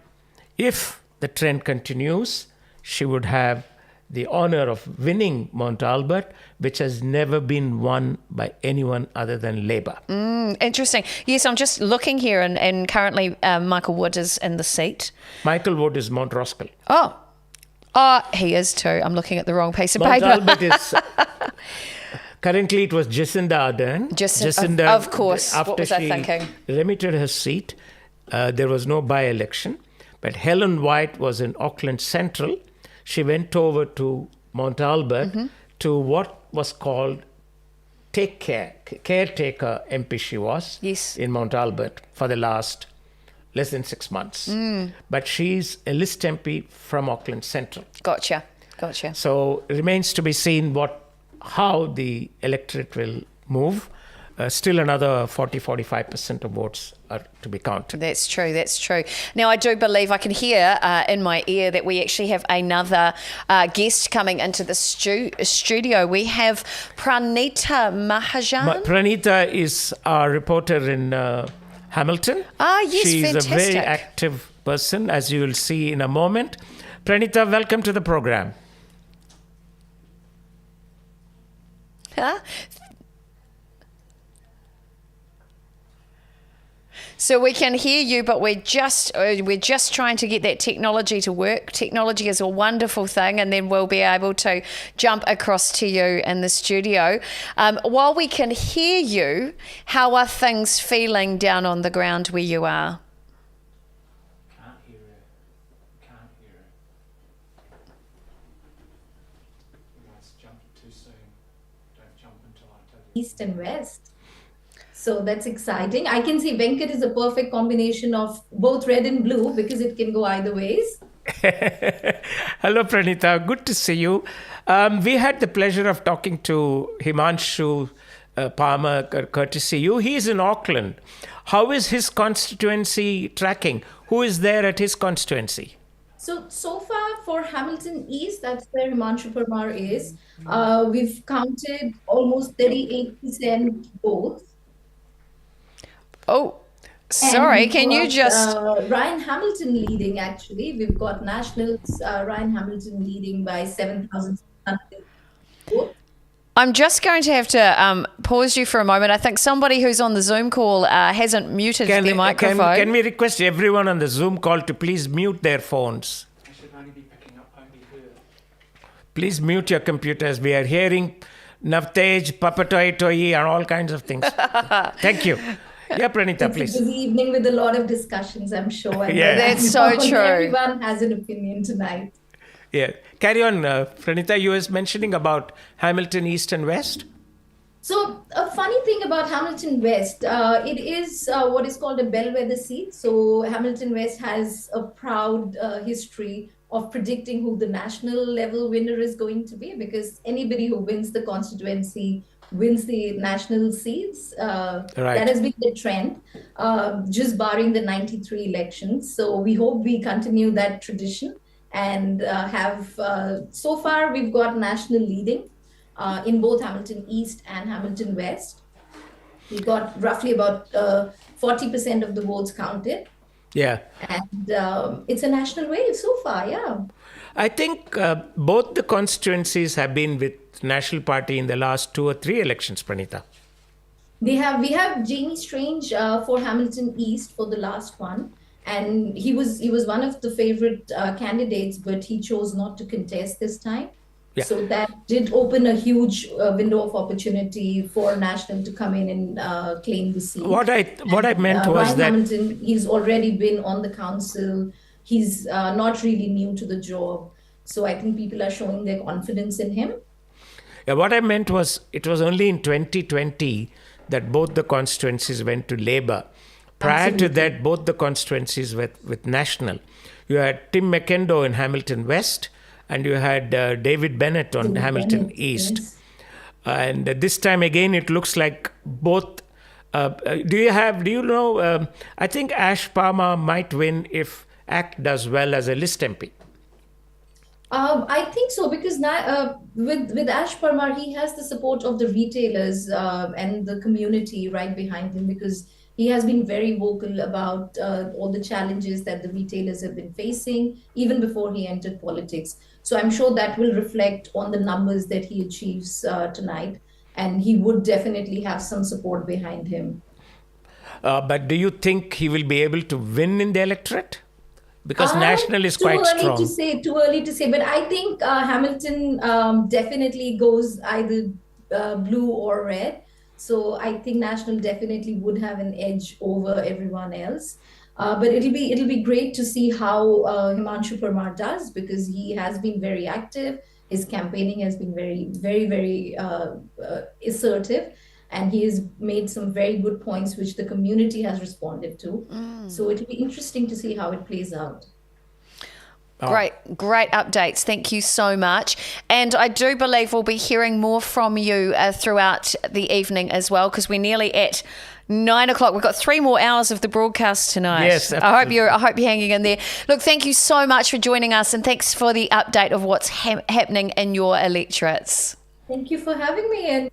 if the trend continues, she would have the honor of winning Mount Albert, which has never been won by anyone other than Labour. Interesting. Yes, I'm just looking here, and currently Michael Wood is in the seat. Michael Wood is Mount Roskill. Oh, he is too. I'm looking at the wrong piece of Mount paper. Albert is... Currently, it was Jacinda Ardern. Jacinda, of course. After What was I she thinking? remitted her seat, there was no by-election. But Helen White was in Auckland Central. She went over to Mount Albert to what was called caretaker MP she was in Mount Albert for the last less than 6 months. But she's a list MP from Auckland Central. Gotcha. So it remains to be seen how the electorate will move. Still another 40-45% of votes are to be counted. That's true. Now, I do believe I can hear in my ear that we actually have another guest coming into the studio. We have Pranita Mahajan. Pranita is our reporter in Hamilton. Yes, She's fantastic. a very active person, as you will see in a moment. Pranita, welcome to the program. So we can hear you, but we're just trying to get that technology to work. Technology is a wonderful thing, and then we'll be able to jump across to you in the studio. While we can hear you, how are things feeling down on the ground where you are? Can't hear it. Let's jump too soon. Don't jump until I tell you. East and West. So that's exciting. I can see Venkat is a perfect combination of both red and blue because it can go either ways. Hello, Pranita. Good to see you. We had the pleasure of talking to Himanshu Palmer, courtesy you. He's in Auckland. How is his constituency tracking? Who is there at his constituency? So far for Hamilton East, that's where Himanshu Parmar is. We've counted almost 38% votes. Oh, sorry. Can you just... Ryan Hamilton leading, actually. We've got Nationals, Ryan Hamilton leading by 7,600 votes. I'm just going to have to pause you for a moment. I think somebody who's on the Zoom call hasn't muted their microphone. Can we request everyone on the Zoom call to please mute their phones? I should only be picking up only her. Please mute your computers. We are hearing Navtej, Papatoi Toi, and all kinds of things. Thank you. Yeah, Pranita, please. It's a busy evening with a lot of discussions, I'm sure. Yeah. That's so true. Everyone has an opinion tonight. Yeah. Carry on, Pranita. You were mentioning about Hamilton East and West. So a funny thing about Hamilton West, it is what is called a bellwether seat. So Hamilton West has a proud history of predicting who the national level winner is going to be, because anybody who wins the constituency wins the national seats. That has been the trend, just barring the 93 elections. So we hope we continue that tradition and so far we've got national leading in both Hamilton East and Hamilton West. We got roughly about 40% of the votes counted. Yeah. And it's a national wave so far, yeah. I think both the constituencies have been with National Party in the last 2 or 3 elections, Pranita. We have Jamie Strange for Hamilton East for the last one. And he was one of the favorite candidates, but he chose not to contest this time. Yeah. So that did open a huge window of opportunity for National to come in and claim the seat. What I meant was Ryan that Hamilton, he's already been on the council. He's not really new to the job. So I think people are showing their confidence in him. Yeah, what I meant was it was only in 2020 that both the constituencies went to Labour. Prior to that, both the constituencies were with National. You had Tim McKendoe in Hamilton West, and you had David Bennett on Hamilton East. Yes. And this time again, it looks like both. Do you know? I think Ash Parmar might win if ACT does well as a list MP. I think so, because now with Ash Parmar, he has the support of the retailers and the community right behind him, because he has been very vocal about all the challenges that the retailers have been facing even before he entered politics. So I'm sure that will reflect on the numbers that he achieves tonight, and he would definitely have some support behind him. But do you think he will be able to win in the electorate? Because National is quite strong. Too early to say, but I think Hamilton definitely goes either blue or red. So I think National definitely would have an edge over everyone else. But it'll be great to see how Himanshu Parmar does, because he has been very active. His campaigning has been very, very, very assertive. And he has made some very good points, which the community has responded to. So it'll be interesting to see how it plays out. Great updates. Thank you so much. And I do believe we'll be hearing more from you throughout the evening as well, because we're nearly at 9 o'clock. We've got 3 more hours of the broadcast tonight. Yes, absolutely. I hope you're hanging in there. Look, thank you so much for joining us, and thanks for the update of what's happening in your electorates. Thank you for having me. And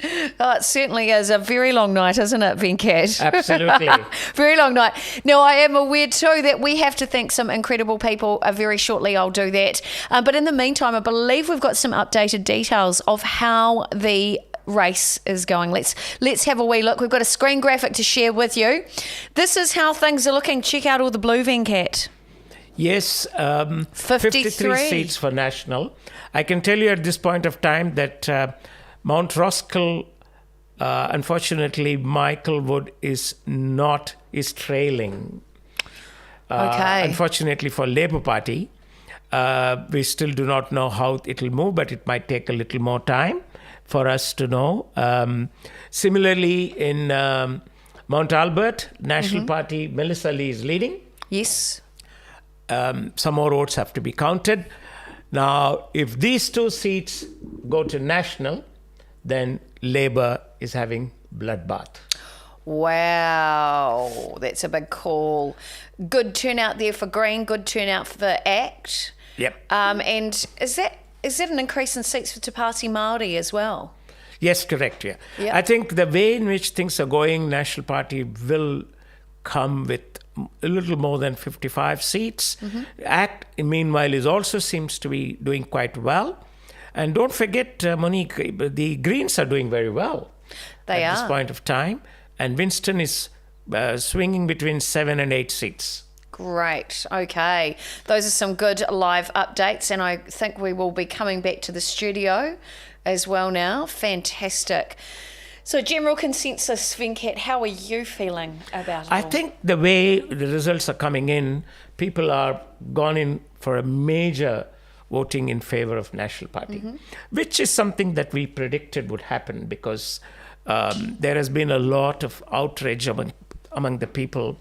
it certainly is a very long night, isn't it, Venkat? Absolutely. Very long night. Now, I am aware too that we have to thank some incredible people very shortly. I'll do that. But in the meantime, I believe we've got some updated details of how the race is going. Let's have a wee look. We've got a screen graphic to share with you. This is how things are looking. Check out all the blue, Venkat. Yes, 53 seats for National. I can tell you at this point of time that Mount Roskill, unfortunately, Michael Wood is trailing. Okay. Unfortunately for Labour Party, we still do not know how it will move, but it might take a little more time for us to know. Similarly, in Mount Albert, National Party, Melissa Lee is leading. Yes. Some more votes have to be counted. Now, if these 2 seats go to National, then Labour is having bloodbath. Wow, that's a big call. Good turnout there for Green, good turnout for the ACT. Yep. And is that an increase in seats for Te Pāti Māori as well? Yes, correct, yeah. Yep. I think the way in which things are going, National Party will come with a little more than 55 seats. ACT, meanwhile, also seems to be doing quite well. And don't forget, Monique, the Greens are doing very well at this point of time. And Winston is swinging between 7 and 8 seats. Great. Okay. Those are some good live updates. And I think we will be coming back to the studio as well now. Fantastic. So general consensus, Venkat, how are you feeling about it? I think the way the results are coming in, people are gone in for a major voting in favor of National Party, which is something that we predicted would happen because there has been a lot of outrage among the people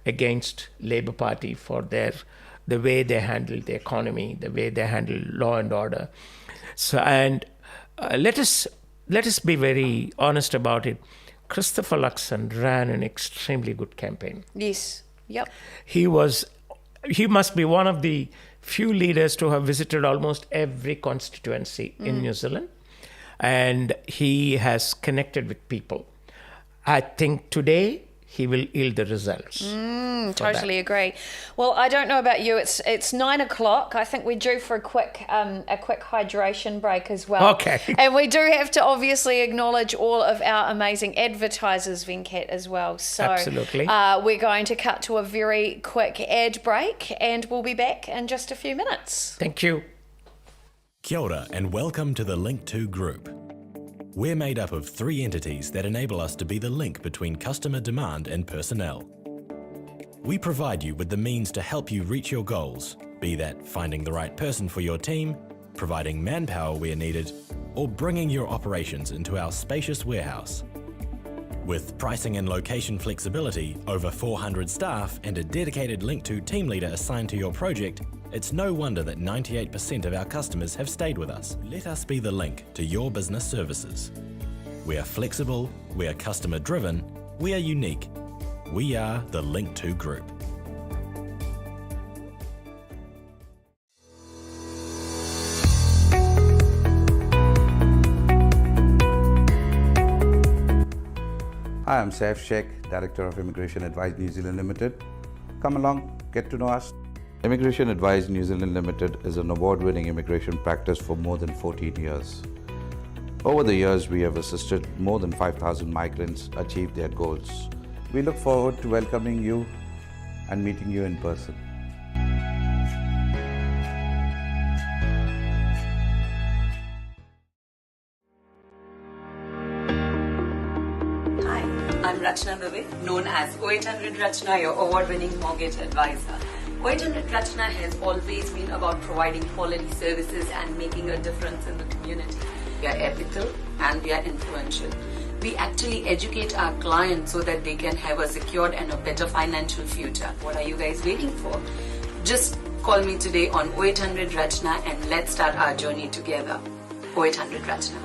against Labour Party for the way they handle the economy, the way they handle law and order. So, and let us be very honest about it. Christopher Luxon ran an extremely good campaign. Yes. Yep. He must be one of the few leaders to have visited almost every constituency in New Zealand, and he has connected with people. I think today he will yield the results. Totally agree. Well, I don't know about you. It's 9 o'clock. I think we're due for a quick hydration break as well. Okay. And we do have to obviously acknowledge all of our amazing advertisers, Venkat, as well. So absolutely. We're going to cut to a very quick ad break, and we'll be back in just a few minutes. Thank you. Kia ora and welcome to the Link2 Group. We're made up of 3 entities that enable us to be the link between customer demand and personnel. We provide you with the means to help you reach your goals, be that finding the right person for your team, providing manpower where needed, or bringing your operations into our spacious warehouse. With pricing and location flexibility, over 400 staff, and a dedicated Link2 team leader assigned to your project, it's no wonder that 98% of our customers have stayed with us. Let us be the link to your business services. We are flexible, we are customer driven, we are unique. We are the Link2 Group. Hi, I'm Saif Sheikh, Director of Immigration Advice New Zealand Limited. Come along, get to know us. Immigration Advice New Zealand Limited is an award-winning immigration practice for more than 14 years. Over the years, we have assisted more than 5,000 migrants achieve their goals. We look forward to welcoming you and meeting you in person. Hi, I'm Rachna Dubey, known as 0800 Rachna, your award-winning mortgage advisor. 0800 Rachna has always been about providing quality services and making a difference in the community. We are ethical and we are influential. We actually educate our clients so that they can have a secured and a better financial future. What are you guys waiting for? Just call me today on 0800 Rachna and let's start our journey together. 0800 Rachna.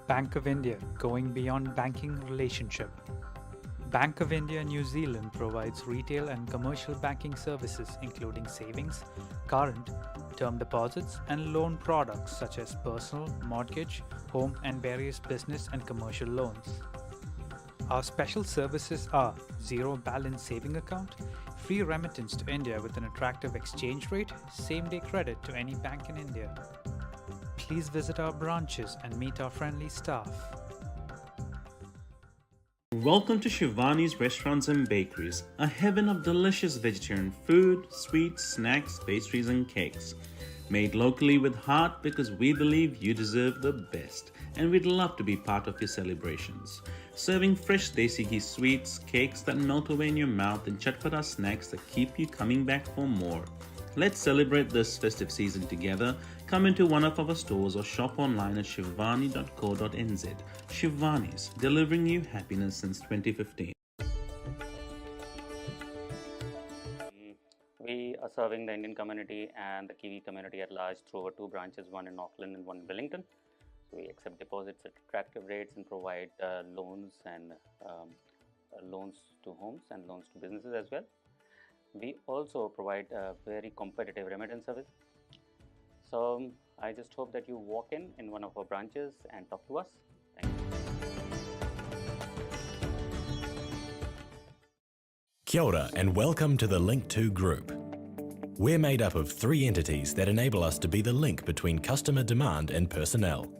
Bank of India, going beyond banking relationship. Bank of India New Zealand provides retail and commercial banking services including savings, current, term deposits and loan products such as personal, mortgage, home and various business and commercial loans. Our special services are zero balance saving account, free remittance to India with an attractive exchange rate, same-day credit to any bank in India. Please visit our branches and meet our friendly staff. Welcome to Shivani's Restaurants and Bakeries, a heaven of delicious vegetarian food, sweets, snacks, pastries and cakes. Made locally with heart because we believe you deserve the best and we'd love to be part of your celebrations. Serving fresh desi ghee sweets, cakes that melt away in your mouth and chatpata snacks that keep you coming back for more. Let's celebrate this festive season together. Come into one of our stores or shop online at shivani.co.nz. Shivani's, delivering you happiness since 2015. We are serving the Indian community and the Kiwi community at large through our 2 branches, one in Auckland and one in Wellington. So we accept deposits at attractive rates and provide loans and loans to homes and loans to businesses as well. We also provide a very competitive remittance service. So I just hope that you walk in one of our branches and talk to us. Thank you. Kia ora and welcome to the Link2 Group. We're made up of 3 entities that enable us to be the link between customer demand and personnel.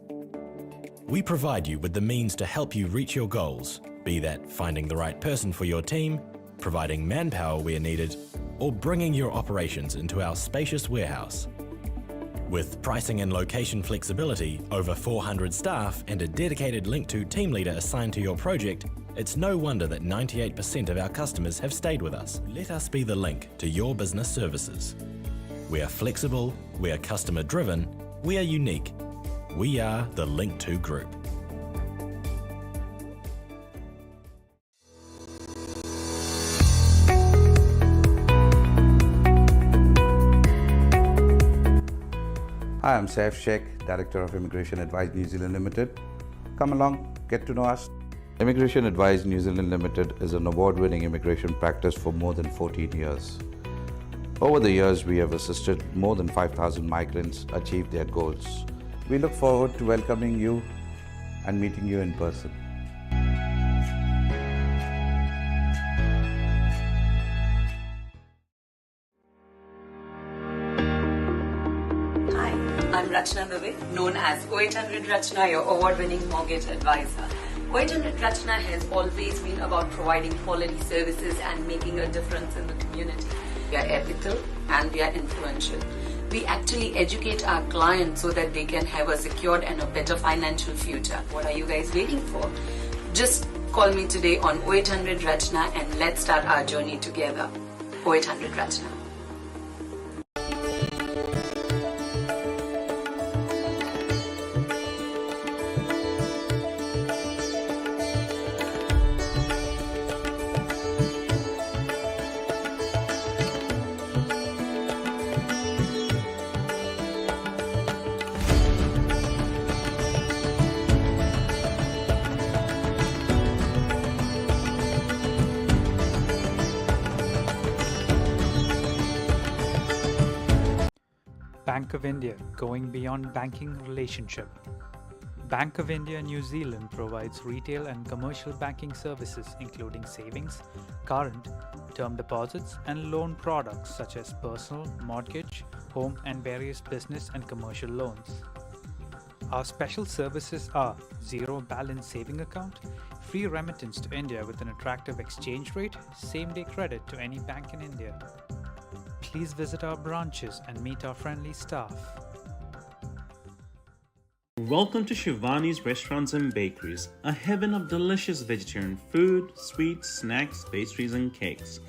We provide you with the means to help you reach your goals, be that finding the right person for your team, providing manpower where needed, or bringing your operations into our spacious warehouse. With pricing and location flexibility, over 400 staff, and a dedicated Link2 team leader assigned to your project, it's no wonder that 98% of our customers have stayed with us. Let us be the link to your business services. We are flexible, we are customer driven, we are unique. We are the Link2 Group. Hi, I'm Saif Sheikh, Director of Immigration Advice New Zealand Limited. Come along, get to know us. Immigration Advice New Zealand Limited is an award-winning immigration practice for more than 14 years. Over the years, we have assisted more than 5,000 migrants achieve their goals. We look forward to welcoming you and meeting you in person. Hi, I'm Rachna Dave, known as 0800 Rachna, your award-winning mortgage advisor. 0800 Rachna has always been about providing quality services and making a difference in the community. We are ethical and we are influential. We actually educate our clients so that they can have a secured and a better financial future. What are you guys waiting for? Just call me today on 0800 Rachna and let's start our journey together. 0800 Rachna. Bank of India, going beyond banking relationship. Bank of India New Zealand provides retail and commercial banking services including savings, current, term deposits and loan products such as personal, mortgage, home and various business and commercial loans. Our special services are zero balance saving account, free remittance to India with an attractive exchange rate, same-day credit to any bank in India. Please visit our branches and meet our friendly staff. Welcome to Shivani's Restaurants and Bakeries, a heaven of delicious vegetarian food, sweets, snacks, pastries and cakes.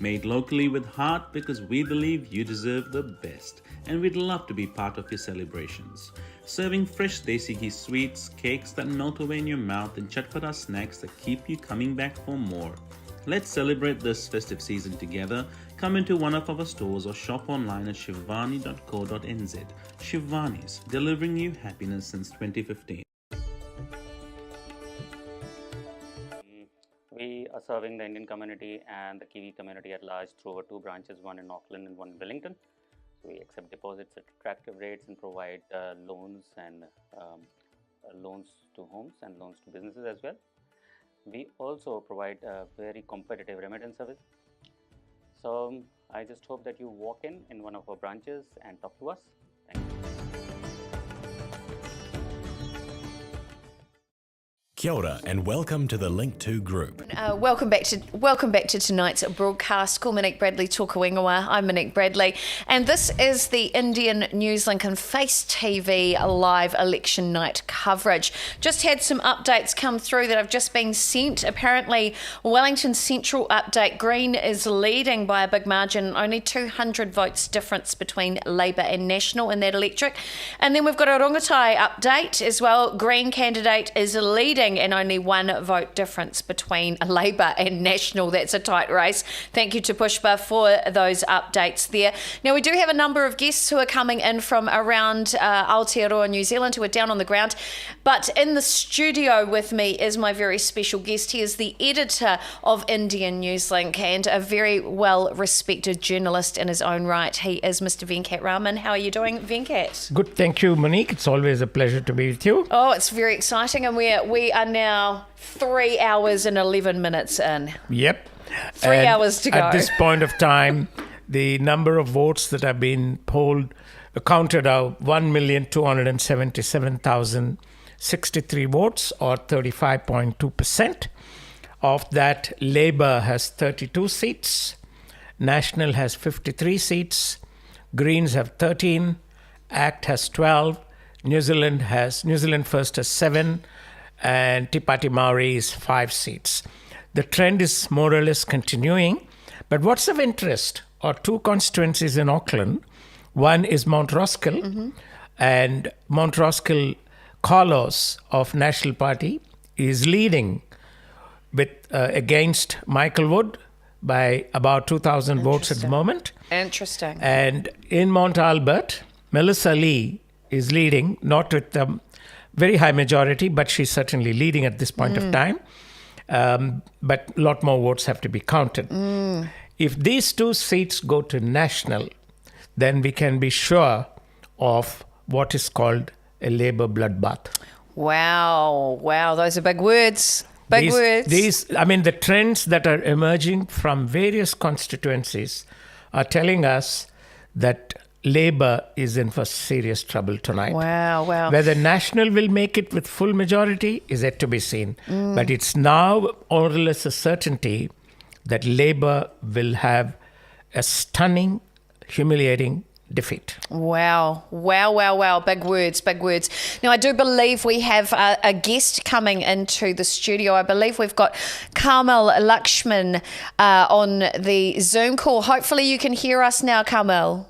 Made locally with heart because we believe you deserve the best and we'd love to be part of your celebrations. Serving fresh desi ghee sweets, cakes that melt away in your mouth and chatpata snacks that keep you coming back for more. Let's celebrate this festive season together. Come into one of our stores or shop online at shivani.co.nz. Shivani's, delivering you happiness since 2015. We are serving the Indian community and the Kiwi community at large through our 2 branches, one in Auckland and one in Wellington. So we accept deposits at attractive rates and provide loans and loans to homes and loans to businesses as well. We also provide a very competitive remittance service. So I just hope that you walk in one of our branches and talk to us. Thank you. Kia ora and welcome to the Link2 Group. Welcome back to tonight's broadcast. Call Monique Bradley, Toka Whengawa. I'm Monique Bradley, and this is the Indian News Link and Face TV live election night coverage. Just had some updates come through that have just been sent. Apparently, Wellington Central update: Green is leading by a big margin, only 200 votes difference between Labour and National in that electorate. And then we've got a Rongotai update as well. Green candidate is leading and only 1 vote difference between Labour and National. That's a tight race. Thank you to Pushpa for those updates there. Now, we do have a number of guests who are coming in from around Aotearoa, New Zealand, who are down on the ground. But in the studio with me is my very special guest. He is the editor of Indian Newslink and a very well-respected journalist in his own right. He is Mr. Venkat Raman. How are you doing, Venkat? Good, thank you, Monique. It's always a pleasure to be with you. Oh, it's very exciting, and we are now 3 hours and 11 minutes in. Yep. 3 hours to go. At this point of time, the number of votes that have been counted are 1,277,063 votes, or 35.2%. Of that, Labour has 32 seats, National has 53 seats, Greens have 13, ACT has 12, New Zealand First has 7, and Te Pāti Māori is 5 seats. The trend is more or less continuing, but what's of interest are 2 constituencies in Auckland. One is Mount Roskill, and Mount Roskill, Carlos of National Party is leading with against Michael Wood by about 2,000 votes at the moment. Interesting. And in Mount Albert, Melissa Lee is leading, not with a very high majority, but she's certainly leading at this point of time. But a lot more votes have to be counted. If these 2 seats go to national, then we can be sure of what is called a Labour bloodbath. Wow, those are big words. The trends that are emerging from various constituencies are telling us that Labour is in for serious trouble tonight. Wow. Whether National will make it with full majority is yet to be seen. But it's now more or less a certainty that Labour will have a stunning, humiliating defeat. Wow. Big words. Now, I do believe we have a guest coming into the studio. I believe we've got Carmel Lakshman on the Zoom call. Hopefully you can hear us now, Carmel.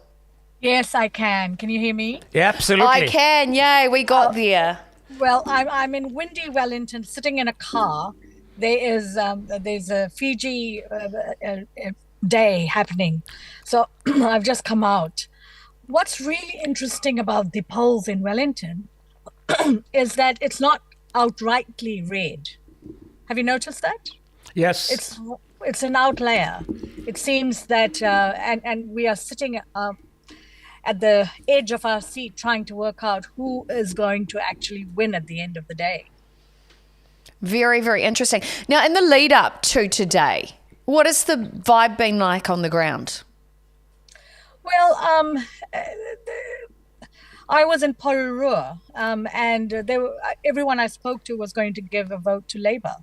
Yes, I can. Can you hear me? Yeah, absolutely. I can. Yay, we got there. Well, I'm in windy Wellington, sitting in a car. There's a Fiji day happening. So I've just come out. What's really interesting about the polls in Wellington is that it's not outrightly red. Have you noticed that? Yes. It's an outlier. It seems that, and we are sitting at the edge of our seat trying to work out who is going to actually win at the end of the day. Very, very interesting. Now, in the lead up to today, what has the vibe been like on the ground? Well, I was in Pororua, and everyone I spoke to was going to give a vote to Labour.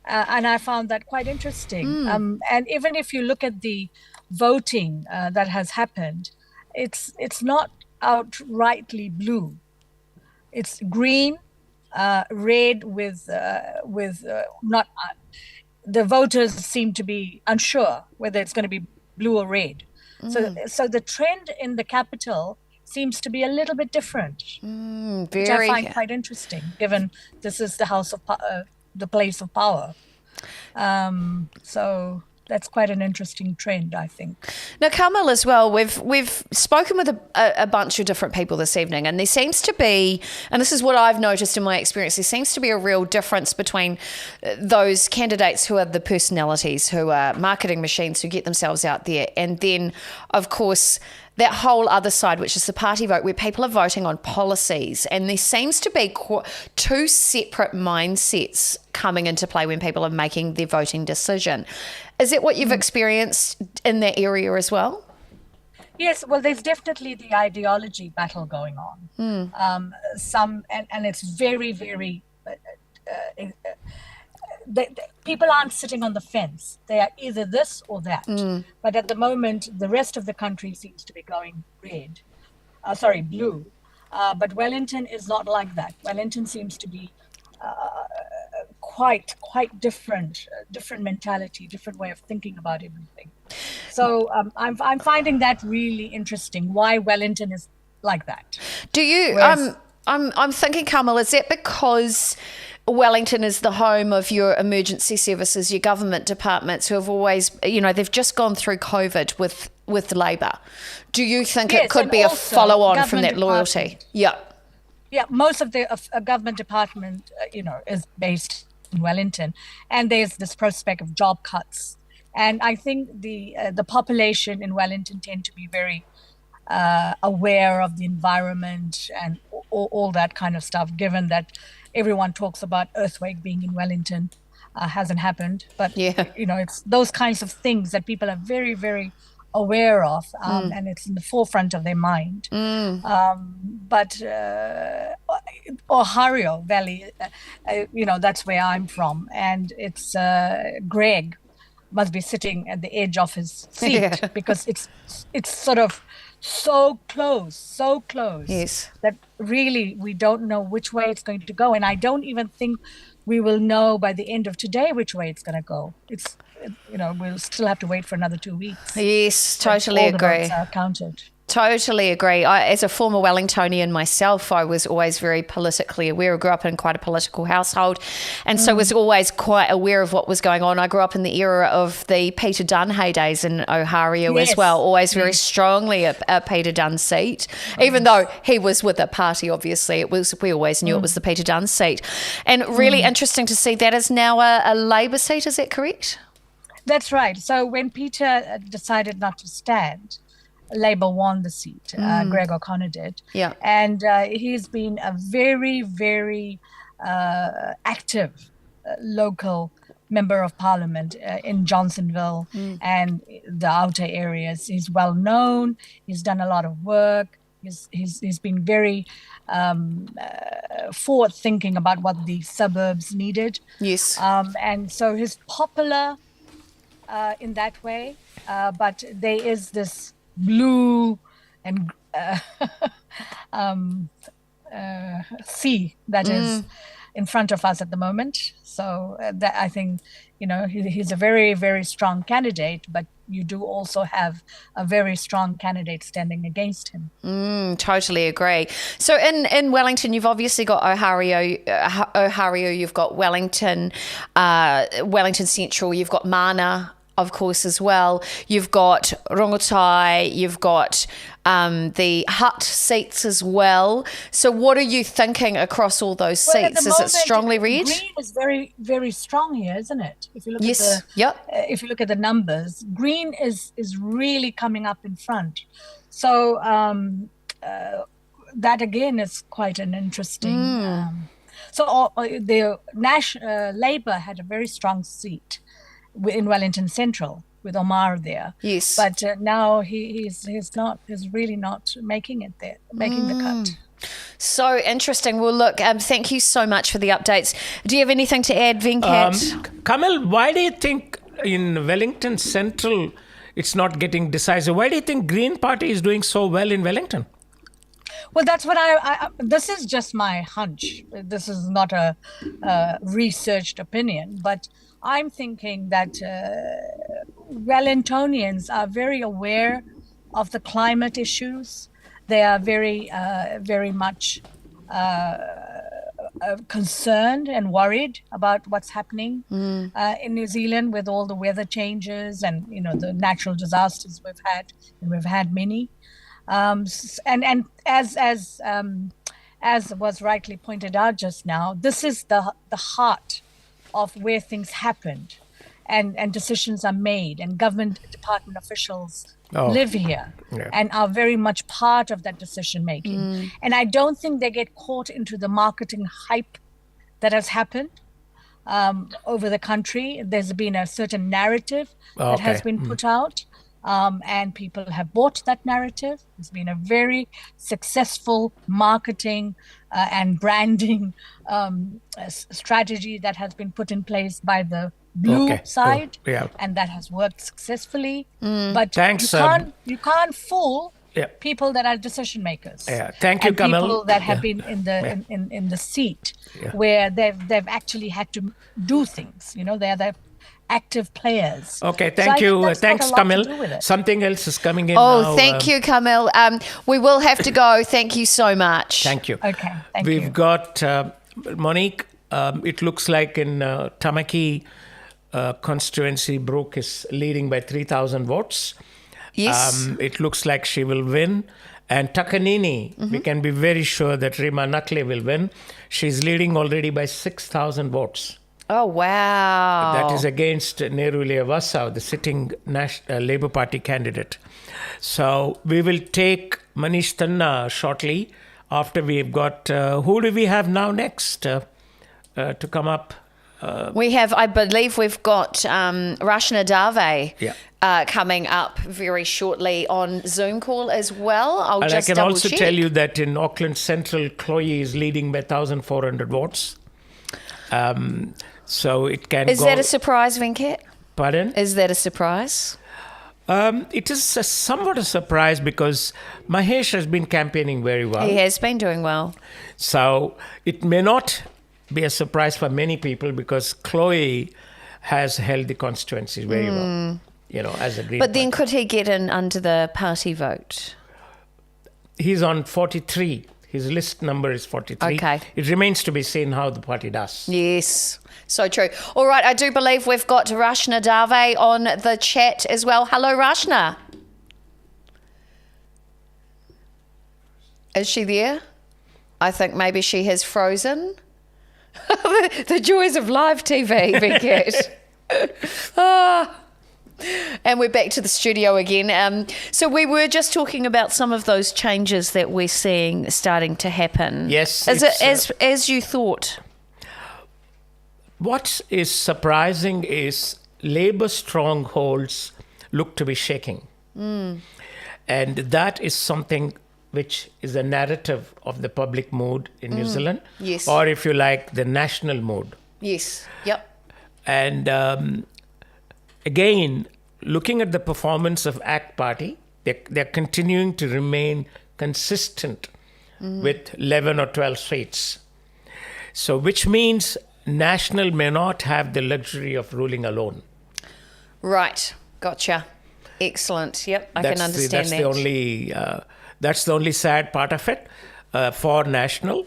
And I found that quite interesting. And even if you look at the voting that has happened, it's not outrightly blue. It's green, red with not. The voters seem to be unsure whether it's going to be blue or red. So the trend in the capital seems to be a little bit different, which I find quite interesting, given this is the house of the place of power. So that's quite an interesting trend, I think. Now, Carmel, as well, we've spoken with a bunch of different people this evening, and there seems to be, and this is what I've noticed in my experience, there seems to be a real difference between those candidates who are the personalities, who are marketing machines, who get themselves out there, and then, of course, that whole other side, which is the party vote, where people are voting on policies. And there seems to be 2 separate mindsets coming into play when people are making their voting decision. Is it what you've experienced in that area as well? Yes, well, there's definitely the ideology battle going on. And it's very, very... people aren't sitting on the fence. They are either this or that. But at the moment, the rest of the country seems to be going blue. But Wellington is not like that. Wellington seems to be quite different mentality, different way of thinking about everything. So I'm finding that really interesting. Why Wellington is like that? Do you? I'm thinking, Carmel, is that because Wellington is the home of your emergency services, your government departments, who have always, they've just gone through COVID with Labour. Do you think it could be a follow-on from that loyalty? Yeah. Yeah, most of the government department, is based in Wellington, and there's this prospect of job cuts. And I think the population in Wellington tend to be very aware of the environment and all that kind of stuff, given that everyone talks about earthquake being in Wellington. Hasn't happened, but it's those kinds of things that people are very, very aware of, and it's in the forefront of their mind. But Ohio Valley, that's where I'm from, and it's Greg must be sitting at the edge of his seat because it's sort of so close that really we don't know which way it's going to go, and I don't even think we will know by the end of today which way it's going to go. We'll still have to wait for another 2 weeks. Yes, totally agree. All the votes are counted. Totally agree. As a former Wellingtonian myself, I was always very politically aware. I grew up in quite a political household, and so was always quite aware of what was going on. I grew up in the era of the Peter Dunn heydays in Ohio as well, always very strongly a Peter Dunn seat, even though he was with a party, obviously. We always knew it was the Peter Dunn seat. And really interesting to see that is now a Labour seat, is that correct? That's right. So when Peter decided not to stand, Labour won the seat. Greg O'Connor did. Yeah. And he's been a very, very active local member of parliament in Johnsonville and the outer areas. He's well known. He's done a lot of work. He's been very forward thinking about what the suburbs needed. Yes. And so he's popular in that way. But there is this blue and sea that is in front of us at the moment. So that I think, he's a very, very strong candidate, but you do also have a very strong candidate standing against him. Totally agree. So in Wellington, you've obviously got Ohio, you've got Wellington Central, you've got Mana, of course, as well. You've got Rongotai, you've got the Hutt seats as well. So what are you thinking across all those seats? Is it strongly red? Green is very, very strong here, isn't it? If you look if you look at the numbers, Green is really coming up in front. So that again is quite an interesting. So the Labour had a very strong seat in Wellington Central with Omar there. Yes. But now he's really not making it there, making the cut. So interesting. Well, look, thank you so much for the updates. Do you have anything to add, Venkat? Kamal, why do you think in Wellington Central it's not getting decisive? Why do you think Green Party is doing so well in Wellington? Well, that's what this is just my hunch. This is not a researched opinion, but I'm thinking that Wellingtonians are very aware of the climate issues. They are very, very much concerned and worried about what's happening in New Zealand with all the weather changes and the natural disasters we've had, and we've had many. And as was rightly pointed out just now, this is the heart of where things happened and decisions are made, and government department officials live here and are very much part of that decision making. And I don't think they get caught into the marketing hype that has happened over the country. There's been a certain narrative that has been put out. And people have bought that narrative. It's been a very successful marketing and branding strategy that has been put in place by the blue side, and that has worked successfully. But you can't fool people that are decision makers. Thank you, Kamal. People that have been in the seat where they've actually had to do things. They're the active players. Okay, thank you. Thanks, Kamil. Something else is coming in now. Thank you, Kamil. We will have to go. Thank you so much. Thank you. Okay, thank you. We've got Monique. It looks like in Tamaki constituency, Brooke is leading by 3,000 votes. Yes. It looks like she will win. And Takanini, we can be very sure that Rima Nakle will win. She's leading already by 6,000 votes. Oh, wow. That is against Nehru Leyavasa, the sitting Labour Party candidate. So we will take Manish Tanna shortly after we've got... who do we have now next to come up? I believe we've got Rachna Dave Yeah. coming up very shortly on Zoom call as well. I'll And just I can also double-check. tell you that in Auckland Central, Chloe is leading by 1,400 votes. So it can Is go... that a surprise, Venkat? Pardon? Is that a surprise? It is somewhat a surprise because Mahesh has been campaigning very well. He has been doing well. So it may not be a surprise for many people because Chloe has held the constituencies very well, as a Green But then Party. could he get in under the party vote? He's on 43. His list number is 43. Okay. It remains to be seen how the party does. Yes, so true. All right, I do believe we've got Rachna Dave on the chat as well. Hello, Rachna. Is she there? I think maybe she has frozen. The joys of live TV, Venkat. And we're back to the studio again. So we were just talking about some of those changes that we're seeing starting to happen. Yes. Is it as you thought? What is surprising is Labour strongholds look to be shaking. And that is something which is a narrative of the public mood in New Zealand. Yes. Or if you like, the national mood. Yes. Yep. And again, looking at the performance of ACT Party, they're continuing to remain consistent with 11 or 12 seats. So which means National may not have the luxury of ruling alone. Right. Gotcha. Excellent. Yep. I can understand that. That's the only sad part of it for National.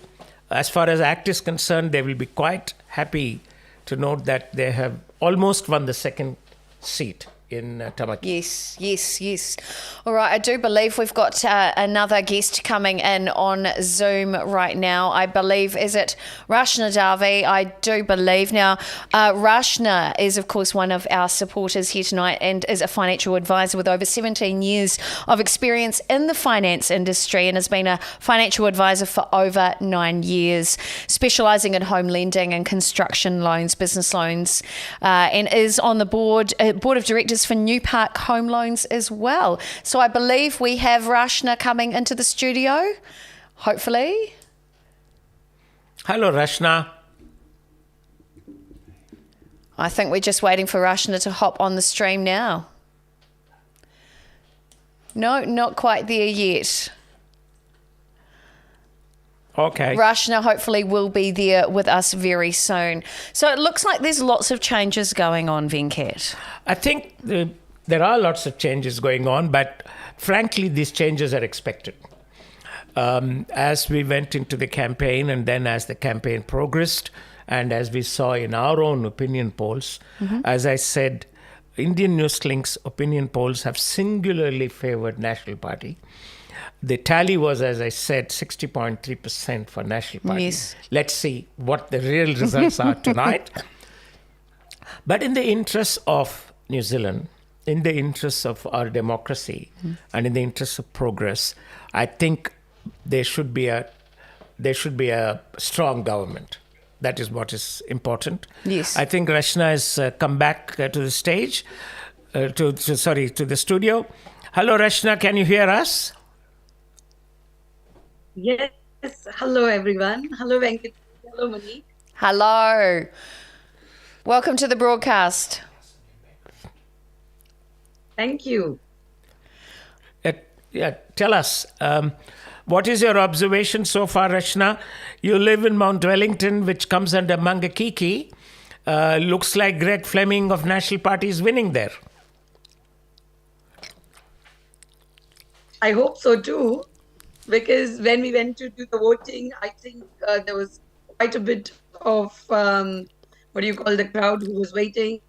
As far as ACT is concerned, they will be quite happy to note that they have almost won the second seat in Tamaki. Yes. All right, I do believe we've got another guest coming in on Zoom right now. I believe, is it Rachna Dave? I do believe. Now, Rachna is, of course, one of our supporters here tonight and is a financial advisor with over 17 years of experience in the finance industry and has been a financial advisor for over 9 years, specialising in home lending and construction loans, business loans, and is on the board of directors for New Park Home Loans as well. So I believe we have Rachna coming into the studio, hopefully. Hello, Rachna. I think we're just waiting for Rachna to hop on the stream now. No, not quite there yet. Okay. Rachna hopefully will be there with us very soon. So it looks like there's lots of changes going on, Venkat. I think there are lots of changes going on, but frankly, these changes are expected. As we went into the campaign and then as the campaign progressed, and as we saw in our own opinion polls, as I said, Indian Newslink's opinion polls have singularly favored National Party. The tally was, as I said, 60.3% for National Party. Yes. Let's see what the real results are tonight. But in the interests of New Zealand, in the interests of our democracy, and in the interests of progress, I think there should be a strong government. That is what is important. Yes. I think Rachna has come back to the stage, to the studio. Hello, Rachna, can you hear us? Yes. Hello, everyone. Hello, Venkat. Hello, Monique. Hello. Welcome to the broadcast. Thank you. Tell us, what is your observation so far, Rachna? You live in Mount Wellington, which comes under Mangakiki. Looks like Greg Fleming of National Party is winning there. I hope so too, because when we went to do the voting, I think there was quite a bit of, the crowd who was waiting.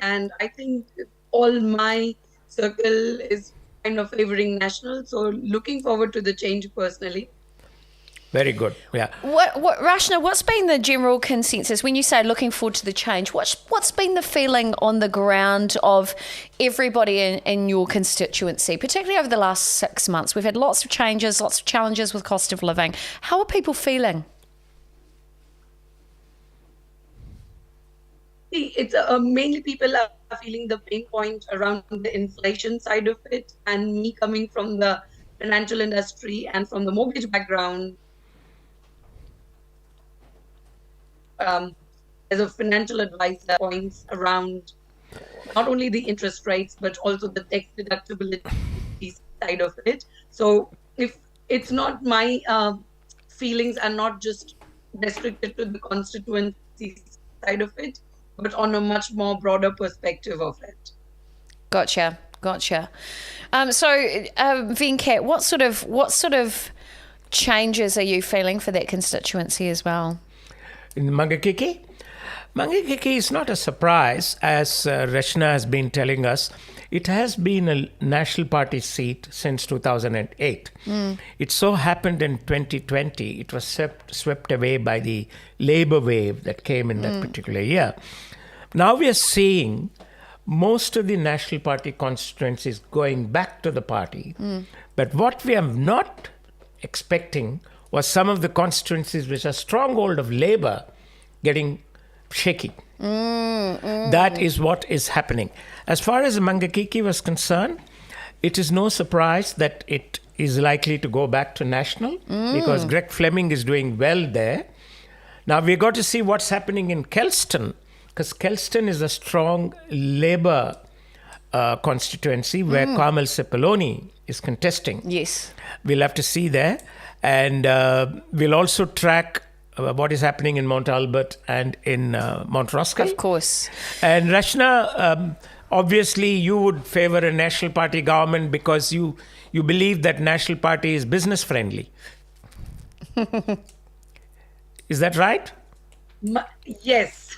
And I think all my circle is kind of favoring National. So looking forward to the change personally. Very good. Yeah. Rachna, what's been the general consensus when you say looking forward to the change? What's been the feeling on the ground of everybody in your constituency, particularly over the last 6 months? We've had lots of changes, lots of challenges with cost of living. How are people feeling? it's mainly people are feeling the pain point around the inflation side of it. And me coming from the financial industry and from the mortgage background, as a financial advisor, points around not only the interest rates, but also the tax deductibility side of it. So if it's not my feelings are not just restricted to the constituency side of it, but on a much more broader perspective of it. Gotcha. So, Venkat, what sort of changes are you feeling for that constituency as well? In Mangakiki? Mangakiki is not a surprise, as Rachna has been telling us. It has been a National Party seat since 2008. It so happened in 2020, it was swept away by the Labour wave that came in that particular year. Now we are seeing most of the National Party constituencies going back to the party. But what we are not expecting was some of the constituencies which are stronghold of Labour getting shaky. That is what is happening. As far as Mangakiki was concerned, it is no surprise that it is likely to go back to national because Greg Fleming is doing well there. Now we've got to see what's happening in Kelston, because Kelston is a strong Labour constituency where Carmel Sepuloni is contesting. Yes. We'll have to see there. And we'll also track what is happening in Mount Albert and in Mount Roskill. Of course. And Rachna, obviously you would favour a National Party government because you believe that National Party is business friendly. Is that right? Yes,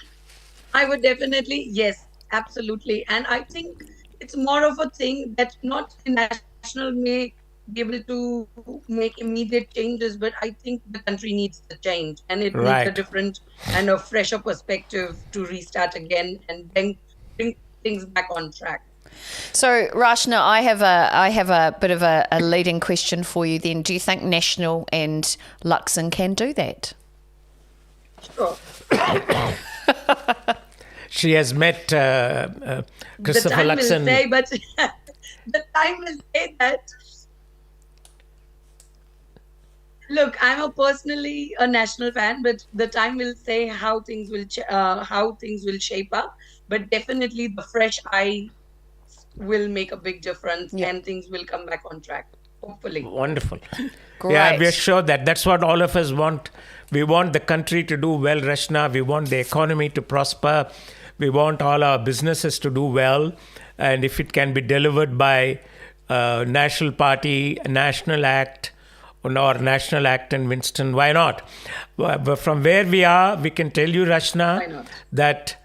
I would definitely, yes, absolutely. And I think it's more of a thing that not national may be able to make immediate changes, but I think the country needs the change, and it needs a different and a fresher perspective to restart again and then bring things back on track. So, Rachna, I have a bit of a leading question for you then. Do you think National and Luxon can do that? Sure. She has met Christopher Luxon. The time will say, but the time will say that. Look, I'm personally a national fan, but the time will say how things will shape up. But definitely, the fresh eye will make a big difference, and things will come back on track. Hopefully. Wonderful. Great. Yeah, we're sure that's what all of us want. We want the country to do well, Rachna. We want the economy to prosper. We want all our businesses to do well. And if it can be delivered by National Party, National Act, or National Act in Winston, why not? But from where we are, we can tell you, Rachna, that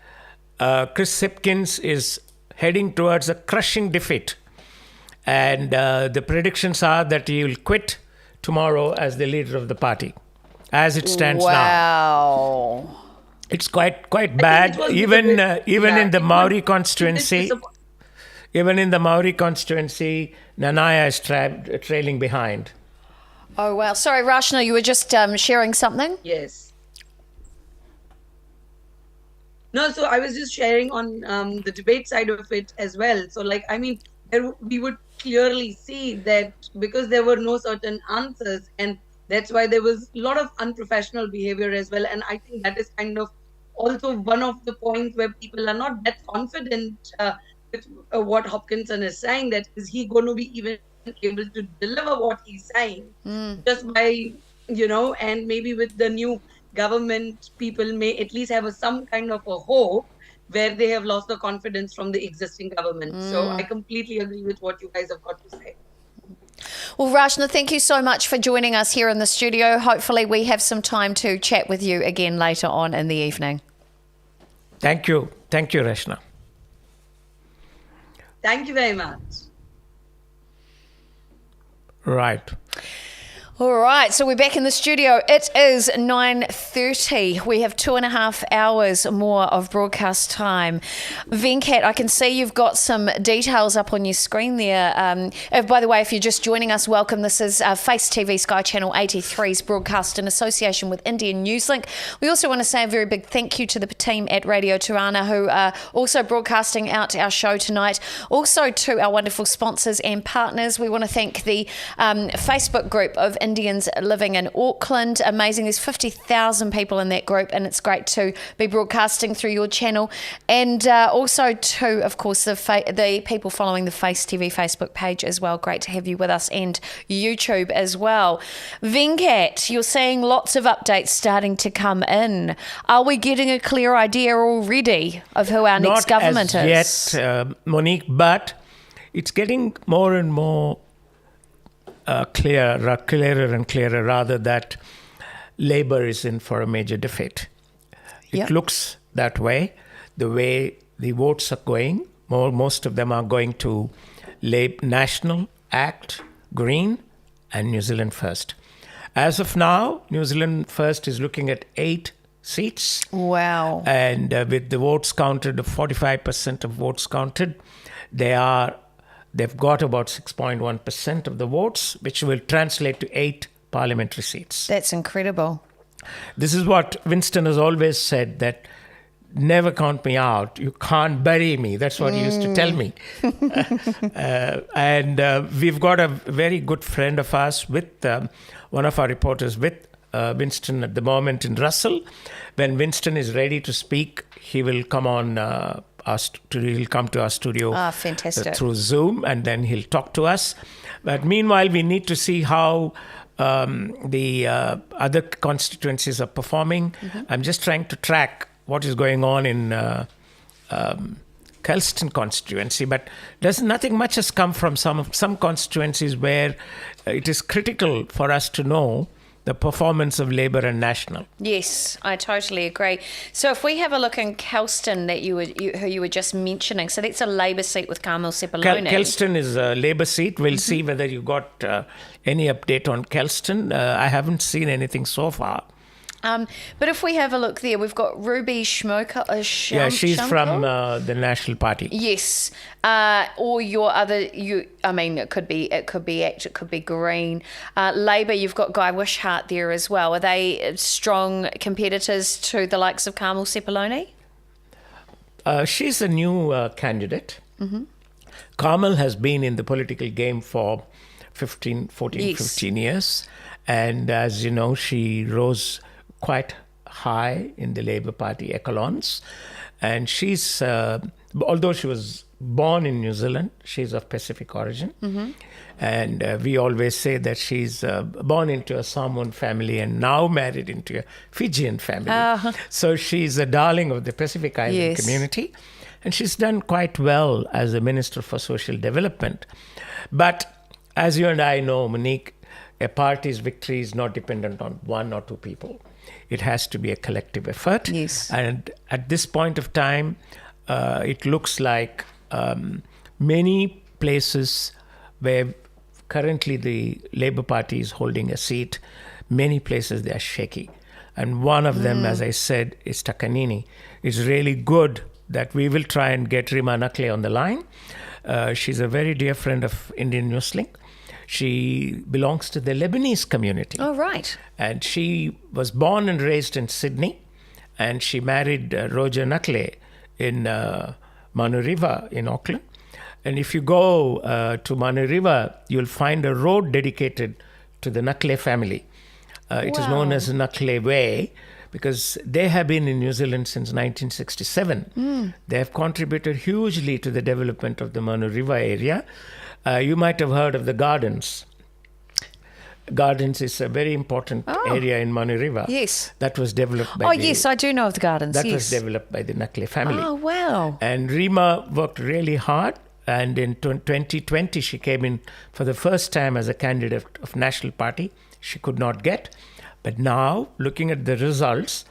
Chris Hipkins is heading towards a crushing defeat. And the predictions are that he will quit tomorrow as the leader of the party, as it stands now. Wow. It's quite bad. Even in the Maori constituency, Nanaya is trailing behind. Oh, wow. Sorry, Rachna, you were just sharing something? Yes. No, so I was just sharing on the debate side of it as well. So, we would clearly see that because there were no certain answers, and that's why there was a lot of unprofessional behavior as well. And I think that is kind of also one of the points where people are not that confident with what Hopkinson is saying, that is he going to be even able to deliver what he's saying just by, and maybe with the new government, people may at least have some kind of a hope where they have lost the confidence from the existing government. So I completely agree with what you guys have got to say. Well, Rachna, thank you so much for joining us here in the studio. Hopefully we have some time to chat with you again later on in the evening. Thank you. Thank you, Rachna. Thank you very much. Right. All right, so we're back in the studio. It is 9:30. We have 2.5 hours more of broadcast time. Venkat, I can see you've got some details up on your screen there. By the way, if you're just joining us, welcome. This is Face TV Sky Channel 83's broadcast in association with Indian Newslink. We also want to say a very big thank you to the team at Radio Tirana who are also broadcasting out our show tonight. Also to our wonderful sponsors and partners. We want to thank the Facebook group of Indians living in Auckland. Amazing. There's 50,000 people in that group, and it's great to be broadcasting through your channel. And also to, of course, the people following the Face TV Facebook page as well. Great to have you with us, and YouTube as well. Venkat, you're seeing lots of updates starting to come in. Are we getting a clear idea already of who our next government is? Not yet, Monique, but it's getting more and more clearer and clearer, rather, that Labour is in for a major defeat. It looks that way. The way the votes are going, most of them are going to National, ACT, Green, and New Zealand First. As of now, New Zealand First is looking at 8 seats. Wow. And with the votes counted, 45% of votes counted, they've got about 6.1% of the votes, which will translate to 8 parliamentary seats. That's incredible. This is what Winston has always said, that never count me out. You can't bury me. That's what he used to tell me. And we've got a very good friend of ours with one of our reporters with Winston at the moment in Russell. When Winston is ready to speak, he will come on. He'll come to our studio fantastic. Through Zoom, and then he'll talk to us. But meanwhile, we need to see how the other constituencies are performing. I'm just trying to track what is going on in Kelston constituency, but nothing much has come from some constituencies where it is critical for us to know the performance of Labour and National. Yes, I totally agree. So if we have a look in Kelston who you were just mentioning, so that's a Labour seat with Carmel Sepuloni. Kelston is a Labour seat. We'll see whether you got any update on Kelston. I haven't seen anything so far. But if we have a look there, we've got Ruby Schmoker. Yeah, she's from the National Party. Yes, or your other. It could be ACT, it could be Green. Labour, you've got Guy Wishart there as well. Are they strong competitors to the likes of Carmel Sepuloni? She's a new candidate. Carmel has been in the political game for 15 years, and as you know, she rose quite high in the Labour Party echelons. And she's, although she was born in New Zealand, she's of Pacific origin. And we always say that she's born into a Samoan family and now married into a Fijian family. So she's a darling of the Pacific Island community. And she's done quite well as a Minister for Social Development. But as you and I know, Monique, a party's victory is not dependent on one or two people. It has to be a collective effort. Yes. And at this point of time, it looks like many places where currently the Labour Party is holding a seat, many places they are shaky. And one of them, as I said, is Takanini. It's really good that we will try and get Rima Nakle on the line. She's a very dear friend of Indian Newslink. She belongs to the Lebanese community. Oh, right. And she was born and raised in Sydney, and she married Roger Nakle in Manuriva in Auckland. And if you go to Manuriva, you'll find a road dedicated to the Nakle family. It is known as the Nakle Way, because they have been in New Zealand since 1967. They have contributed hugely to the development of the Manuriva area. You might have heard of the Gardens. Gardens is a very important area in Manuriva. Yes. That was developed by yes, I do know of the Gardens. That was developed by the Nakle family. Oh, wow. And Rima worked really hard. And in 2020, she came in for the first time as a candidate of National Party. She could not get. But now, looking at the results,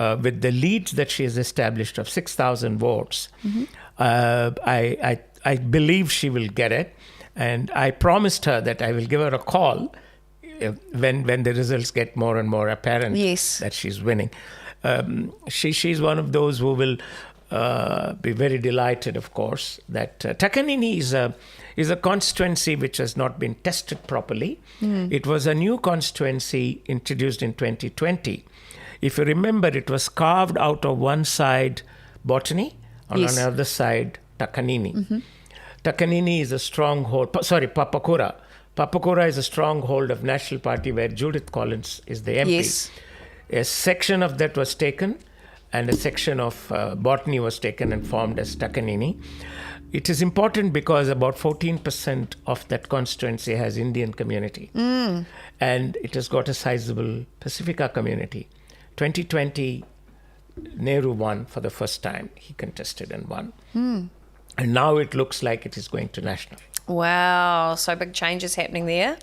with the leads that she has established of 6,000 votes, I believe she will get it. And I promised her that I will give her a call when the results get more and more apparent that she's winning. She's one of those who will be very delighted, of course, that Takanini is a constituency which has not been tested properly. It was a new constituency introduced in 2020. If you remember, it was carved out of one side Botany, on Yes. another side Takanini. Mhm. Takanini is a stronghold, Papakura. Papakura is a stronghold of National Party where Judith Collins is the MP. Yes. A section of that was taken and a section of Botany was taken and formed as Takanini. It is important because about 14% of that constituency has Indian community. Mm. And it has got a sizable Pacifica community. 2020, Nehru won for the first time. He contested and won. Mm. And now it looks like it is going to national. Wow, so big changes happening there.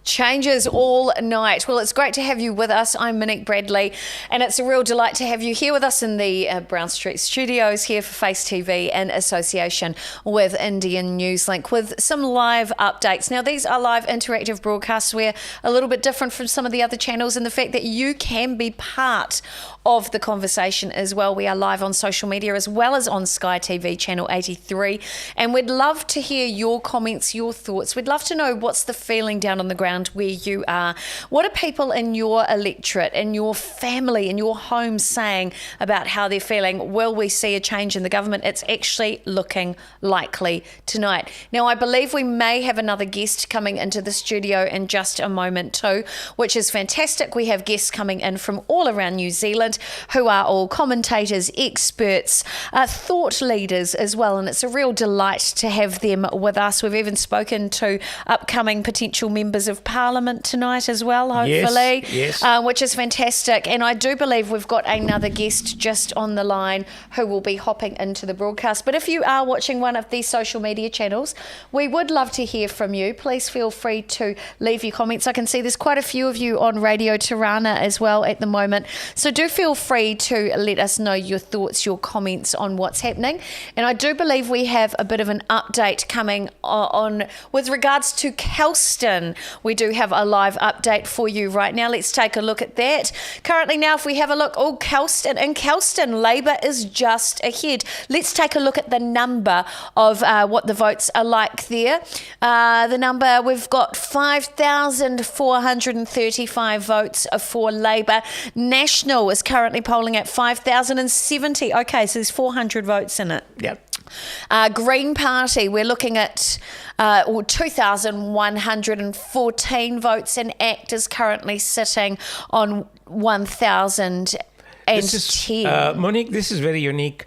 Changes all night. Well, it's great to have you with us. I'm Monique Bradley, and it's a real delight to have you here with us in the Brown Street studios here for Face TV in association with Indian Newslink with some live updates. Now, these are live interactive broadcasts. We're a little bit different from some of the other channels in the fact that you can be part of the conversation as well. We are live on social media as well as on Sky TV channel 83, and we'd love to hear your comments, your thoughts. We'd love to know what's the feeling down on the ground where you are. What are people in your electorate, in your family, in your home saying about how they're feeling? Will we see a change in the government? It's actually looking likely tonight. Now, I believe we may have another guest coming into the studio in just a moment too, which is fantastic. We have guests coming in from all around New Zealand who are all commentators, experts, thought leaders as well, and it's a real delight to have them with us. We've even spoken to upcoming potential members of Parliament tonight as well, hopefully, yes. Which is fantastic. And I do believe we've got another guest just on the line who will be hopping into the broadcast. But if you are watching one of these social media channels, we would love to hear from you. Please feel free to leave your comments. I can see there's quite a few of you on Radio Tirana as well at the moment. So do feel free to let us know your thoughts, your comments on what's happening. And I do believe we have a bit of an update coming on with regards to Kelston. We do have a live update for you right now. Let's take a look at that. Currently now, if we have a look, Kelston, in Kelston, Labour is just ahead. Let's take a look at the number of what the votes are like there. The number, we've got 5,435 votes for Labour. National is currently polling at 5,070. Okay, so there's 400 votes in it. Yep. Green Party, we're looking at 2,114 votes, and ACT is currently sitting on 1,010. Monique, this is very unique.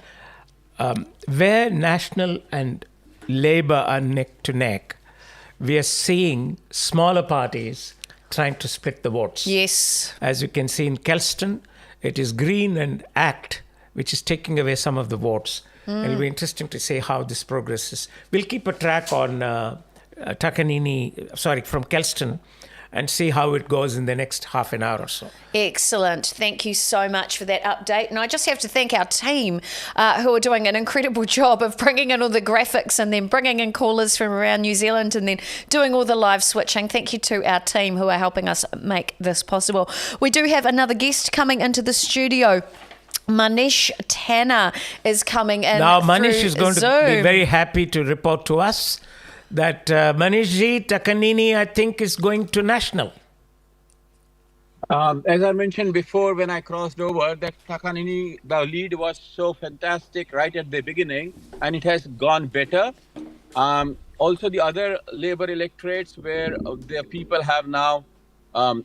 Where National and Labour are neck to neck, we are seeing smaller parties trying to split the votes. Yes. As you can see in Kelston, it is Green and ACT which is taking away some of the votes. It'll be interesting to see how this progresses. We'll keep a track on from Kelston, and see how it goes in the next half an hour or so. Excellent. Thank you so much for that update. And I just have to thank our team who are doing an incredible job of bringing in all the graphics and then bringing in callers from around New Zealand and then doing all the live switching. Thank you to our team who are helping us make this possible. We do have another guest coming into the studio. Manish Tanna is coming in. Now, Manish is going Zoom. to be very happy to report to us that Manishji, Takanini, I think, is going to national. As I mentioned before, when I crossed over, that Takanini, the lead was so fantastic right at the beginning, and it has gone better. Also, the other Labour electorates where the people have now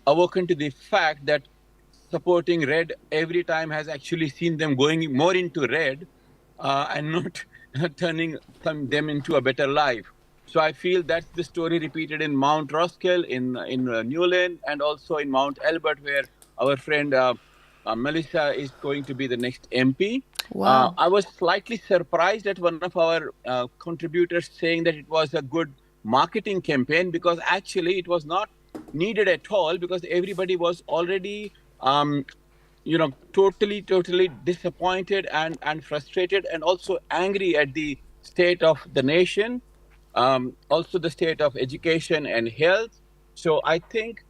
awoken to the fact that supporting red every time has actually seen them going more into red and not turning them into a better life. So I feel that's the story repeated in Mount Roskill, in Newlyn, and also in Mount Albert, where our friend Melissa is going to be the next MP. Wow. I was slightly surprised at one of our contributors saying that it was a good marketing campaign, because actually it was not needed at all, because everybody was already totally disappointed and frustrated, and also angry at the state of the nation, also the state of education and health. So I think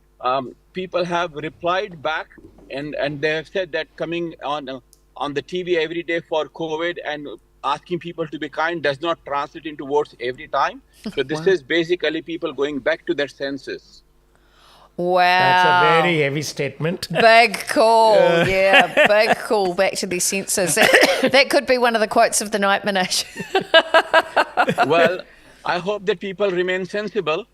people have replied back, and they have said that coming on the TV every day for COVID and asking people to be kind does not translate into votes every time. So this is basically people going back to their senses. Wow. That's a very heavy statement. Big call. Yeah, big call back to the senses. That could be one of the quotes of the night, Manish. Well, I hope that people remain sensible.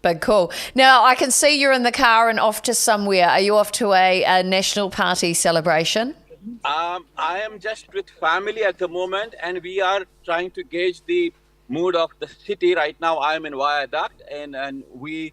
Big call. Now, I can see you're in the car and off to somewhere. Are you off to a National Party celebration? I am just with family at the moment, and we are trying to gauge the mood of the city. Right now, I am in Viaduct, and we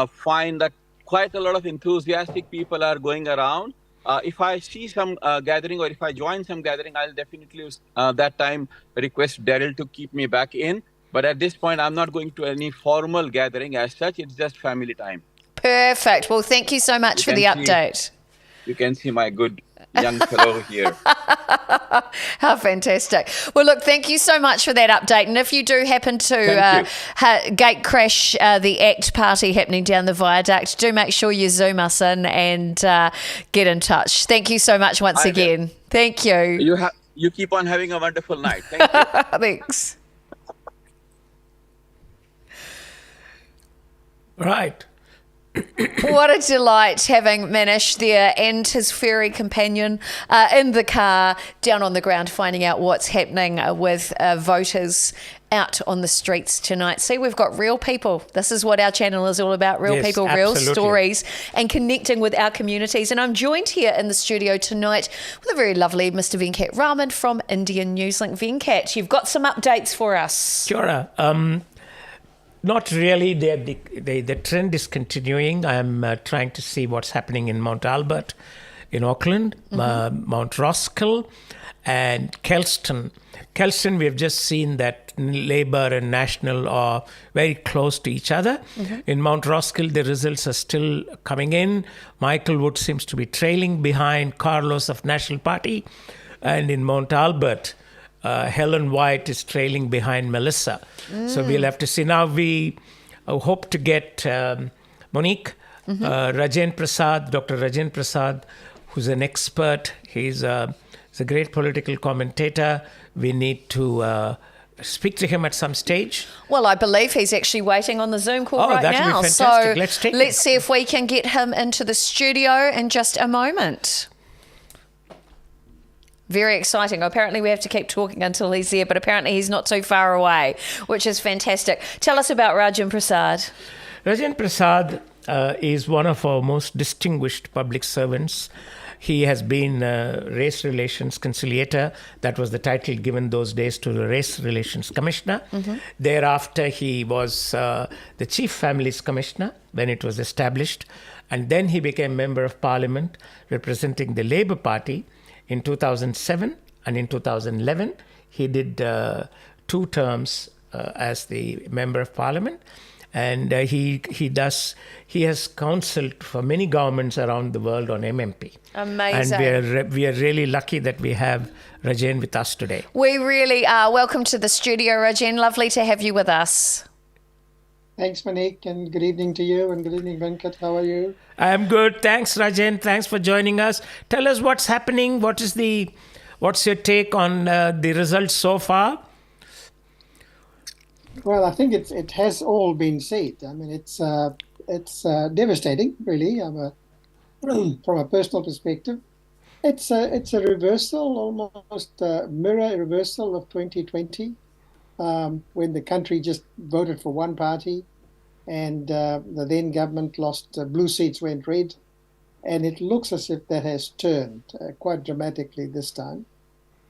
find that quite a lot of enthusiastic people are going around. If I see some gathering, or if I join some gathering, I'll definitely that time request Daryl to keep me back in. But at this point, I'm not going to any formal gathering as such. It's just family time. Perfect. Well, thank you so much for the update. You can see my good young fellow here. How fantastic. Well, look, thank you so much for that update. And if you do happen to gate crash the ACT party happening down the Viaduct, do make sure you Zoom us in and get in touch. Thank you so much once again. Thank you. You keep on having a wonderful night. Thank you. Thanks. Right. What a delight having Manish there and his furry companion in the car, down on the ground, finding out what's happening with voters out on the streets tonight. See, we've got real people. This is what our channel is all about, real people, real stories, and connecting with our communities. And I'm joined here in the studio tonight with a very lovely Mr. Venkat Raman from Indian Newslink. Venkat, you've got some updates for us. Sure. Not really. The trend is continuing. I'm trying to see what's happening in Mount Albert, in Auckland, Mount Roskill, and Kelston. Kelston, we have just seen that Labour and National are very close to each other. In Mount Roskill, the results are still coming in. Michael Wood seems to be trailing behind Carlos of National Party. And in Mount Albert, Helen White is trailing behind Melissa. So we'll have to see. Now we hope to get Monique, Rajen Prasad, Dr. Rajen Prasad, who's an expert. He's a great political commentator. We need to speak to him at some stage. Well, I believe he's actually waiting on the Zoom call right now. Be fantastic. So let's see if we can get him into the studio in just a moment. Very exciting. Apparently we have to keep talking until he's there, but apparently he's not too far away, which is fantastic. Tell us about Rajen Prasad. Rajen Prasad is one of our most distinguished public servants. He has been Race Relations Conciliator. That was the title given those days to the Race Relations Commissioner. Thereafter, he was the Chief Families Commissioner when it was established. And then he became Member of Parliament representing the Labour Party. In 2007 and in 2011, he did 2 terms as the Member of Parliament, and he has counselled for many governments around the world on MMP. Amazing. And we are really lucky that we have Rajen with us today. We really are. Welcome to the studio, Rajen. Lovely to have you with us. Thanks, Monique, and good evening to you, and good evening, Venkat. How are you? I'm good. Thanks, Rajen. Thanks for joining us. Tell us what's happening. What's your take on the results so far? Well, I think it has all been said. I mean, it's devastating, really. From a personal perspective, it's a reversal, almost mirror reversal of 2020. When the country just voted for one party and the then government lost, blue seats went red, and it looks as if that has turned quite dramatically this time.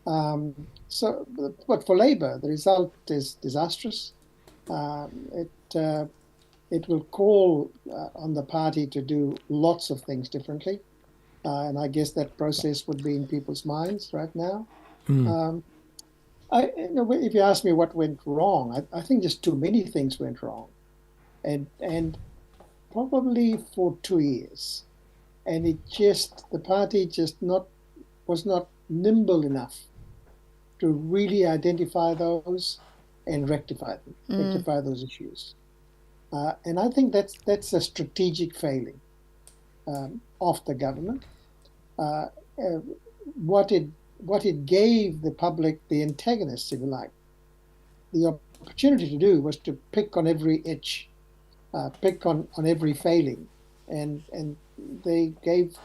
But for Labour, the result is disastrous. It will call on the party to do lots of things differently, and I guess that process would be in people's minds right now. If you ask me what went wrong, I think just too many things went wrong, and probably for 2 years, and the party was not nimble enough to really identify those and rectify those issues, and I think that's a strategic failing of the government. What it gave the public, the antagonists, if you like, the opportunity to do was to pick on every itch pick on every failing, and they gave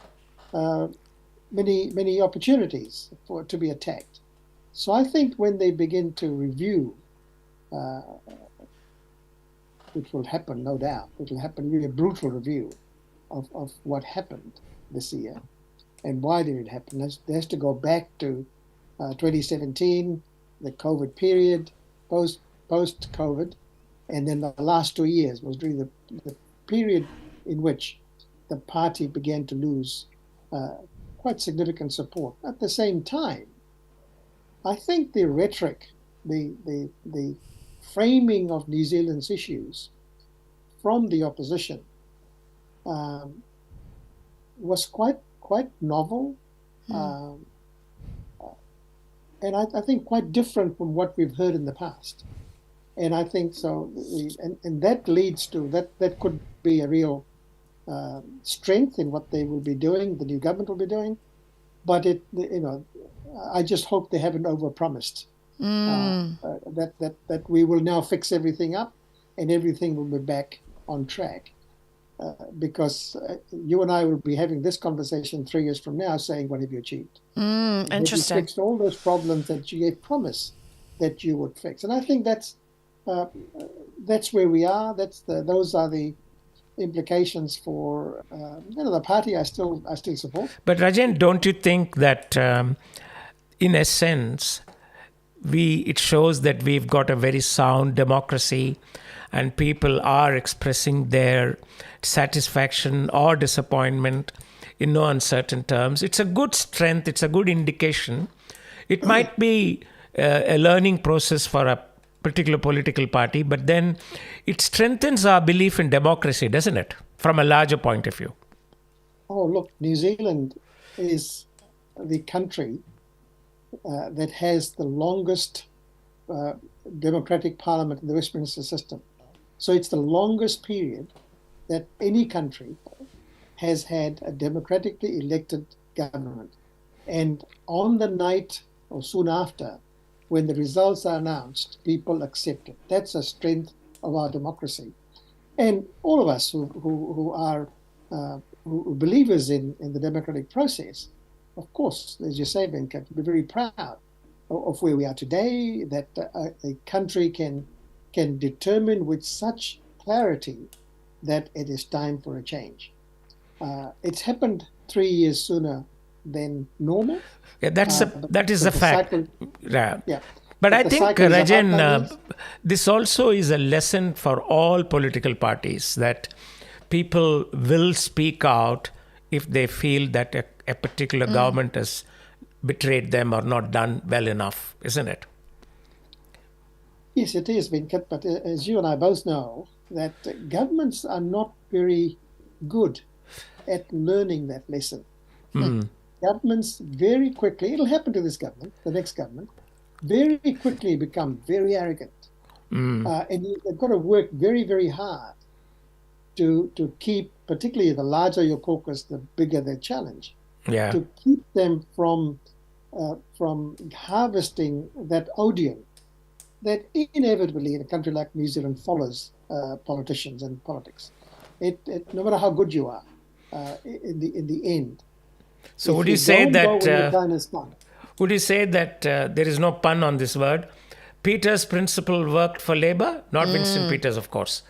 many opportunities to be attacked. So I think when they begin to review, which will happen, no doubt, it will happen, really a brutal review of what happened this year and why did it happen. There has to go back to 2017, the COVID period, post-COVID, and then the last 2 years was really the period in which the party began to lose quite significant support. At the same time, I think the rhetoric, the framing of New Zealand's issues from the opposition was quite novel, and I think quite different from what we've heard in the past. And I think so, and that leads to that could be a real strength in what they will be doing, the new government will be doing. But I just hope they haven't overpromised that we will now fix everything up and everything will be back on track. Because you and I will be having this conversation 3 years from now, saying, "What have you achieved? Interesting. Have you fixed all those problems that you gave promise that you would fix?" And I think that's where we are. Those are the implications for the party. I still support. But Rajan, don't you think that, in a sense, it shows that we've got a very sound democracy, and people are expressing their satisfaction or disappointment in no uncertain terms? It's a good strength. It's a good indication. It might be a learning process for a particular political party, but then it strengthens our belief in democracy, doesn't it? From a larger point of view. Oh, look, New Zealand is the country that has the longest democratic parliament in the Westminster system. So it's the longest period that any country has had a democratically elected government. And on the night or soon after, when the results are announced, people accept it. That's a strength of our democracy. And all of us who are believers in the democratic process, of course, as you say, Venkat, we're very proud of where we are today, that a country can determine with such clarity that it is time for a change. It's happened 3 years sooner than normal. Yeah, that is a fact. Yeah. But I think, Rajan, this also is a lesson for all political parties, that people will speak out if they feel that a particular government has betrayed them or not done well enough, isn't it? Yes, it is, Venkat, but as you and I both know, that governments are not very good at learning that lesson. Governments very quickly, it'll happen to this government, the next government, very quickly become very arrogant. And you've got to work very, very hard to keep, particularly the larger your caucus, the bigger their challenge, to keep them from harvesting that odium that inevitably in a country like New Zealand follows politicians and politics. No matter how good you are, in the end. So would you say that there is no pun on this word? Peters' principle worked for Labour, not Winston Peters, of course.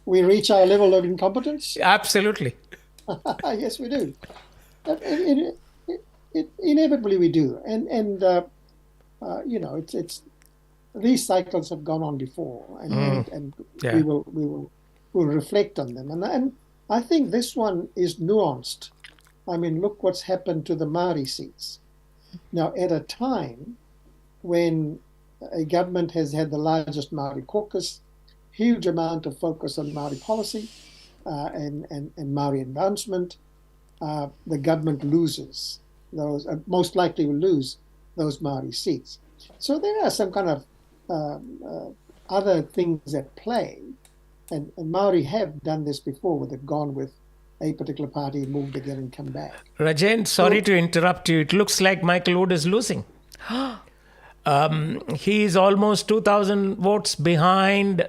We reach our level of incompetence? Absolutely. Yes, we do. Inevitably we do. And it's these cycles have gone on before, and we will reflect on them. And I think this one is nuanced. I mean, look what's happened to the Māori seats. Now, at a time when a government has had the largest Māori caucus, huge amount of focus on Māori policy and Māori advancement, the government loses those, most likely will lose those Māori seats. So there are some kind of other things at play. And Māori have done this before, where they've gone with a particular party, moved again and come back. Rajan, sorry to interrupt you. It looks like Michael Wood is losing. He is almost 2,000 votes behind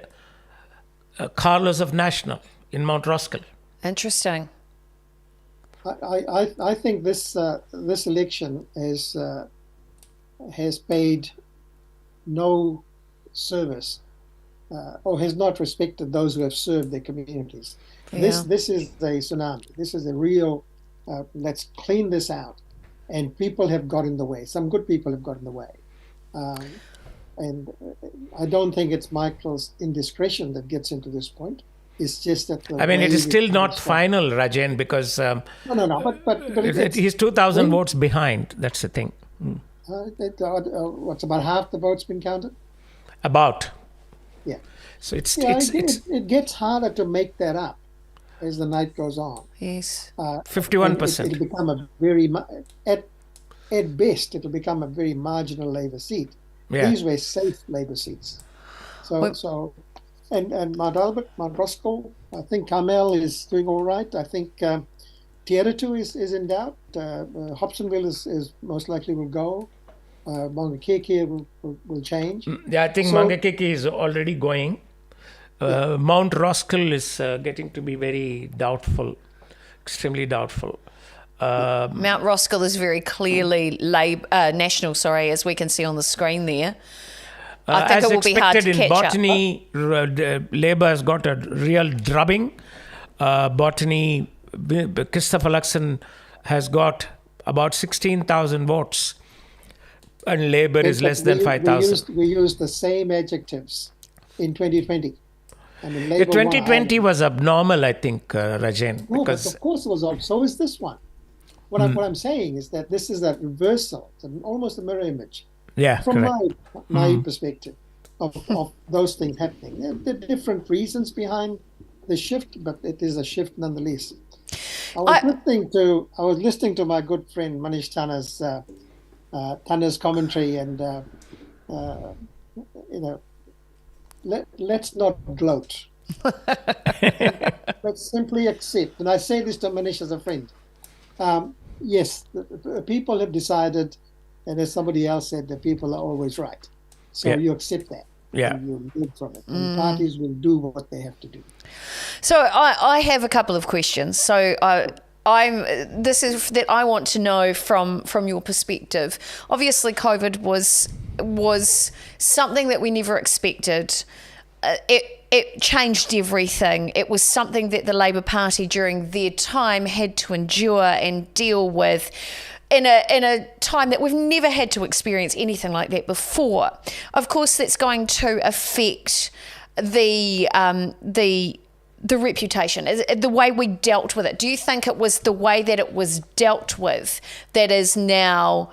Carlos of National in Mount Roskill. Interesting. I think this election has paid no service or has not respected those who have served their communities. Yeah. This is a tsunami. This is a real. Let's clean this out, and people have got in the way. Some good people have got in the way, and I don't think it's Michael's indiscretion that gets into this point. It's just that. It is still not final, Rajan, because no. But he's 2,000 votes behind. That's the thing. What's about half the votes been counted? About. Yeah. So it gets harder to make that up as the night goes on. Yes. 51%. It'll become a very at best it'll become a very marginal Labour seat. Yeah. These were safe Labour seats. And Mount Albert, Mount Roskill, I think Carmel is doing all right. I think Tieritu is in doubt. Hobsonville is most likely will go. Mangakeke will change. Yeah, I think Mangakeke is already going. Mount Roskill is getting to be very doubtful, extremely doubtful. Mount Roskill is very clearly national, as we can see on the screen there. I think it will be hard to catch Botany, Labour has got a real drubbing. Botany, Christopher Luxon has got about 16,000 votes, and Labour is less than 5,000. We used the same adjectives in 2020. 2020 was abnormal, I think, Rajan. No, but of course it was. So is this one. What I'm saying is that this is a reversal, almost a mirror image. Yeah, from my perspective of those things happening. There are different reasons behind the shift, but it is a shift nonetheless. I was listening to my good friend Manish Tanna's commentary, and let's not gloat. Let's simply accept. And I say this to Manish as a friend. Yes, the people have decided. And as somebody else said, the people are always right. So you accept that. Yeah. And you live from it. And parties will do what they have to do. So I have a couple of questions. So this is that I want to know from your perspective. Obviously, COVID was something that we never expected. It changed everything. It was something that the Labour Party during their time had to endure and deal with. In a time that we've never had to experience anything like that before. Of course, that's going to affect the reputation, the way we dealt with it. Do you think it was the way that it was dealt with that is now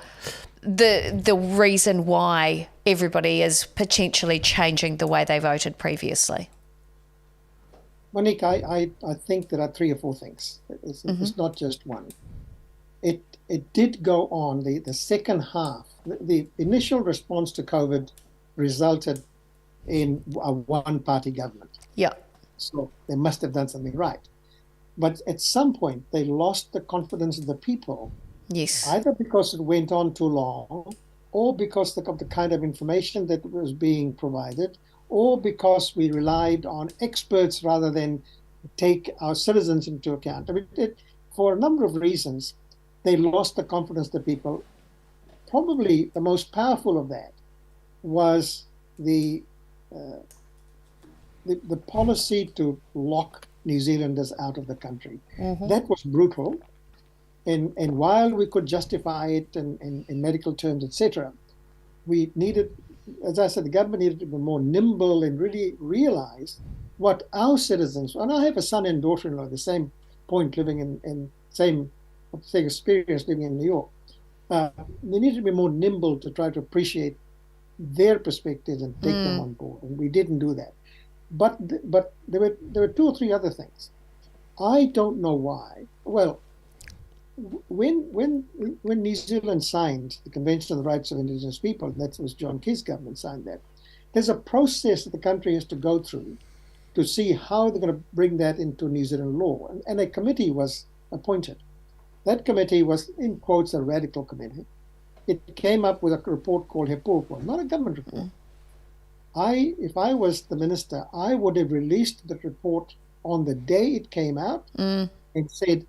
the reason why everybody is potentially changing the way they voted previously? Monique, I think there are 3 or 4 things. It's not just one. It did go on, the second half. The initial response to COVID resulted in a one-party government. Yeah. So they must have done something right. But at some point, they lost the confidence of the people. Yes. Either because it went on too long, or because of the kind of information that was being provided, or because we relied on experts rather than take our citizens into account. For a number of reasons, they lost the confidence of the people. Probably the most powerful of that was the policy to lock New Zealanders out of the country. Mm-hmm. That was brutal. And while we could justify it in medical terms, etc., we needed, as I said, the government needed to be more nimble and really realize what our citizens, and I have a son and daughter-in-law, the same point living in same experience living in New York. They need to be more nimble to try to appreciate their perspectives and take them on board, and we didn't do that. But there were 2 or 3 other things. I don't know why. Well, when New Zealand signed the Convention on the Rights of Indigenous People, that was John Key's government signed that, there's a process that the country has to go through to see how they're going to bring that into New Zealand law, and a committee was appointed. That committee was, in quotes, a radical committee. it came up with a report called Hepuapu, not a government report. If I was the minister, I would have released the report on the day it came out and said,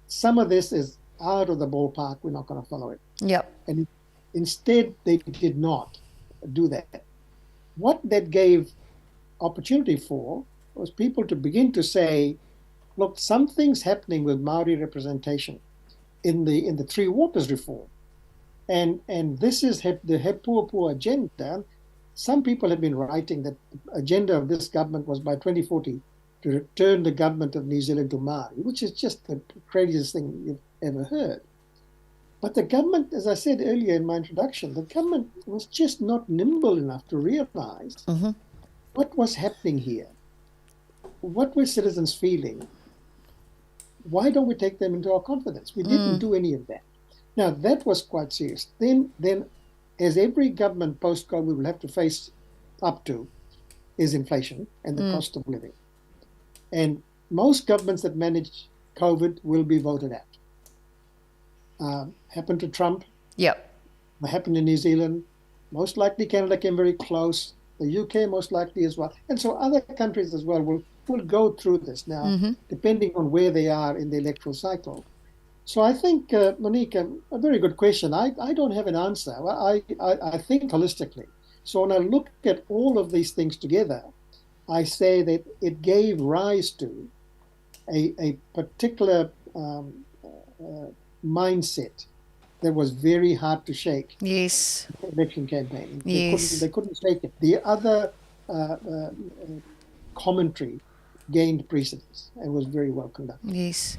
some of this is out of the ballpark, we're not going to follow it. Yep. And instead, they did not do that. What that gave opportunity for was people to begin to say, look, something's happening with Maori representation in the Three Waters reform. And this is the Hepuapu agenda. Some people have been writing that the agenda of this government was by 2040 to return the government of New Zealand to Maori, which is just the craziest thing you've ever heard. But the government, as I said earlier in my introduction, the government was just not nimble enough to realize what was happening here. What were citizens feeling? Why don't we take them into our confidence? We didn't do any of that. Now, that was quite serious. Then, as every government post-COVID will have to face up to, is inflation and the cost of living. And most governments that manage COVID will be voted out. Happened to Trump. Yep. Happened in New Zealand. Most likely Canada came very close. The UK most likely as well. And so other countries as well will go through this now, depending on where they are in the electoral cycle. So I think, Monique, a very good question. I don't have an answer. I think holistically. So when I look at all of these things together, I say that it gave rise to a particular mindset that was very hard to shake. Yes. Election campaign. Yes. They couldn't shake it. The other commentary gained precedence and was very well conducted. Yes.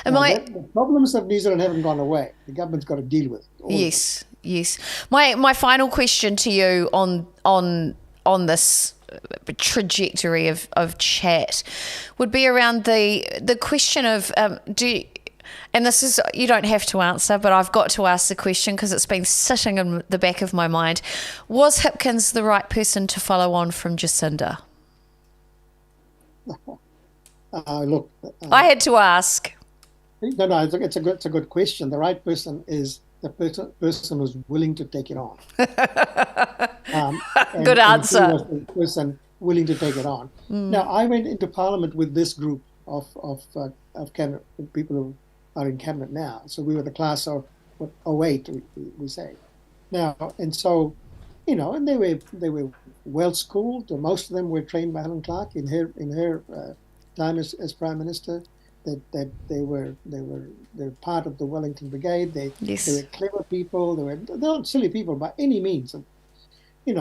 The problems of New Zealand haven't gone away. The government's got to deal with it. Yes. My final question to you on this trajectory of chat would be around the question of and this is, you don't have to answer, but I've got to ask the question because it's been sitting in the back of my mind. Was Hipkins the right person to follow on from Jacinda? Look, I had to ask. No, it's a good question. The right person is the person who's willing to take it on. Good answer. And he was the person willing to take it on. Now, I went into Parliament with this group of cabinet people who are in cabinet now. So we were the class of 08, we say. Now, and so, and they were well schooled. Most of them were trained by Helen Clark in her time as Prime Minister. That they were part of the Wellington Brigade. They were clever people. They're not silly people by any means.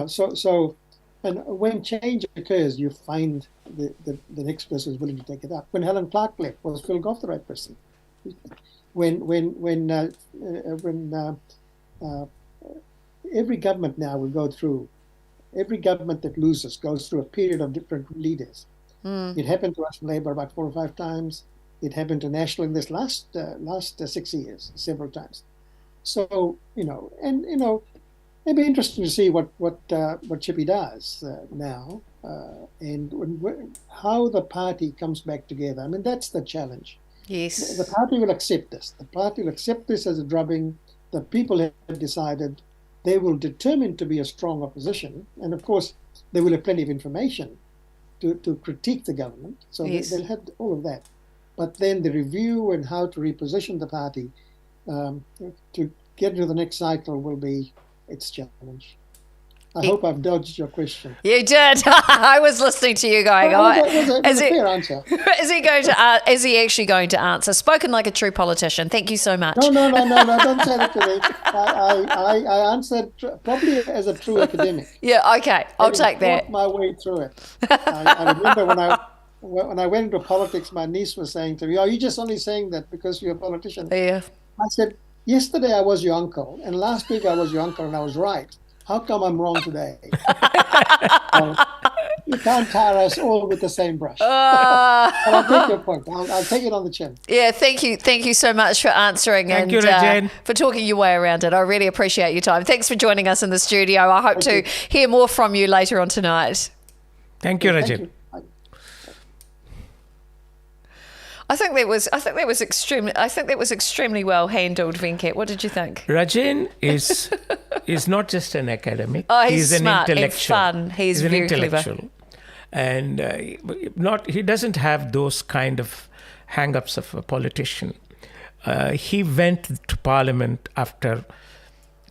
So and when change occurs, you find the next person who's willing to take it up. When Helen Clark left, was Phil Goff the right person? When every government now will go through, every government that loses goes through a period of different leaders. It happened to us in Labour about 4 or 5 times. It happened to National in this last 6 years, several times. So it'd be interesting to see what Chippy does now, and how the party comes back together. I mean, that's the challenge. Yes. The party will accept this. The party will accept this as a drubbing. The people have decided they will determine to be a strong opposition, and of course they will have plenty of information to critique the government. So they'll have all of that. But then the review and how to reposition the party to get into the next cycle will be its challenge. I hope I've dodged your question. You did. I was listening to you going, it was a fair answer. Is he actually going to answer? Spoken like a true politician. Thank you so much. No, don't say that to me. I answered probably as a true academic. Yeah, okay. I'll take that. I my way through it. I remember when I went into politics, my niece was saying to me, "Oh, you're just only saying that because you're a politician." Yeah. I said, yesterday I was your uncle, and last week I was your uncle, and I was right. How come I'm wrong today? You can't tar us all with the same brush. But I'll take your point. I'll take it on the chin. Yeah, thank you. Thank you so much for answering Thank you, Rajan. For talking your way around it. I really appreciate your time. Thanks for joining us in the studio. I hope to hear more from you later on tonight. Thank you, Rajan. I think that was extremely well handled, Venkat. What did you think? Rajan is not just an academic. Oh, he's an smart intellectual. and fun. He's an very intellectual. clever. And he doesn't have those kind of hang-ups of a politician. He went to Parliament after,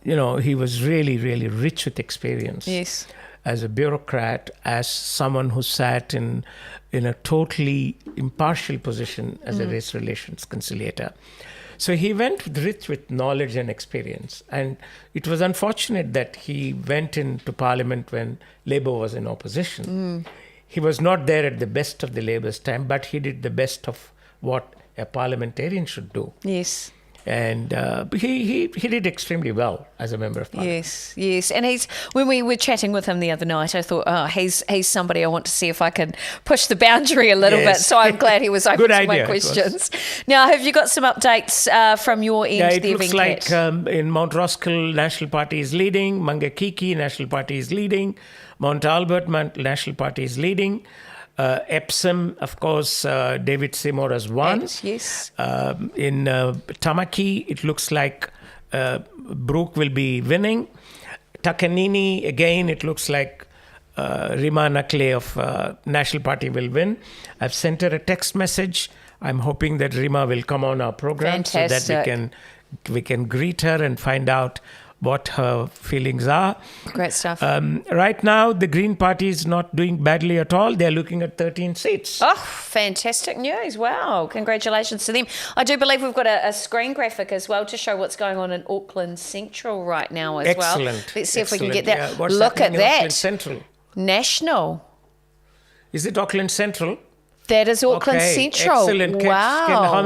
he was really, really rich with experience. Yes. As a bureaucrat, as someone who sat in a totally impartial position as a race relations conciliator. So he went rich with knowledge and experience. And it was unfortunate that he went into Parliament when Labour was in opposition. He was not there at the best of the Labour's time, but he did the best of what a parliamentarian should do. Yes. And he did extremely well as a member of Parliament. Yes. And when we were chatting with him the other night, I thought, he's somebody I want to see if I can push the boundary a little bit. So I'm glad he was open to my questions. Now, have you got some updates from your end? Yeah, it looks like in Mount Roskill, National Party is leading. Mangakiki, National Party is leading. Mount Albert, National Party is leading. Epsom, of course, David Seymour has won. Yes. In Tamaki, it looks like Brooke will be winning. Takanini, again, it looks like Rima Nakle of National Party will win. I've sent her a text message. I'm hoping that Rima will come on our program so that we can greet her and find out what her feelings are. Great stuff. Right now, the Green Party is not doing badly at all. They're looking at 13 seats. Oh, fantastic news. Wow. Congratulations to them. I do believe we've got a screen graphic as well to show what's going on in Auckland Central right now as well. Let's see if we can get that. Yeah. What's Look at that. Auckland Central? National. Is it Auckland Central? That is Auckland Central. Excellent. Wow. How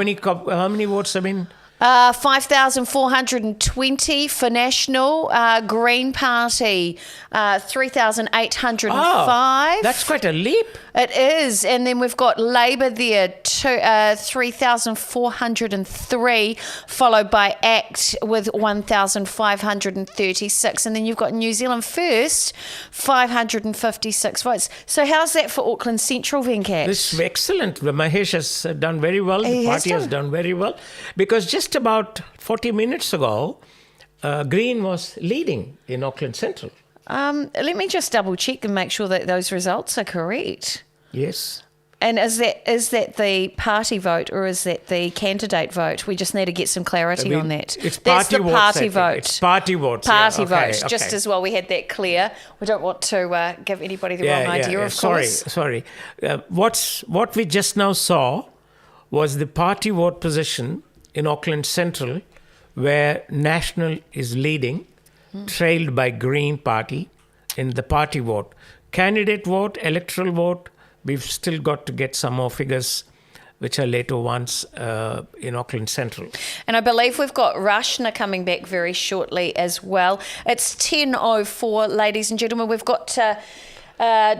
many votes have been? 5,420 for National. Green Party, 3,805. Oh, that's quite a leap. It is. And then we've got Labour there, 3,403, followed by ACT with 1,536. And then you've got New Zealand First, 556 votes. So how's that for Auckland Central, Venkat? This is excellent. Mahesh has done very well. The party has done very well. Because just about 40 minutes ago, Green was leading in Auckland Central. Let me just double check and make sure that those results are correct. Yes. And is that the party vote or is that the candidate vote? We just need to get some clarity on that. It's That's the party vote. It's party votes. Party yeah, vote. Okay. Just as well, we had that clear. We don't want to give anybody the wrong idea, of course. Sorry. What we just now saw was the party vote position in Auckland Central, where National is leading, trailed by Green Party in the party vote. Candidate vote, electoral vote, we've still got to get some more figures, which are later ones in Auckland Central. And I believe we've got Rashna coming back very shortly as well. It's 10:04, ladies and gentlemen. We've got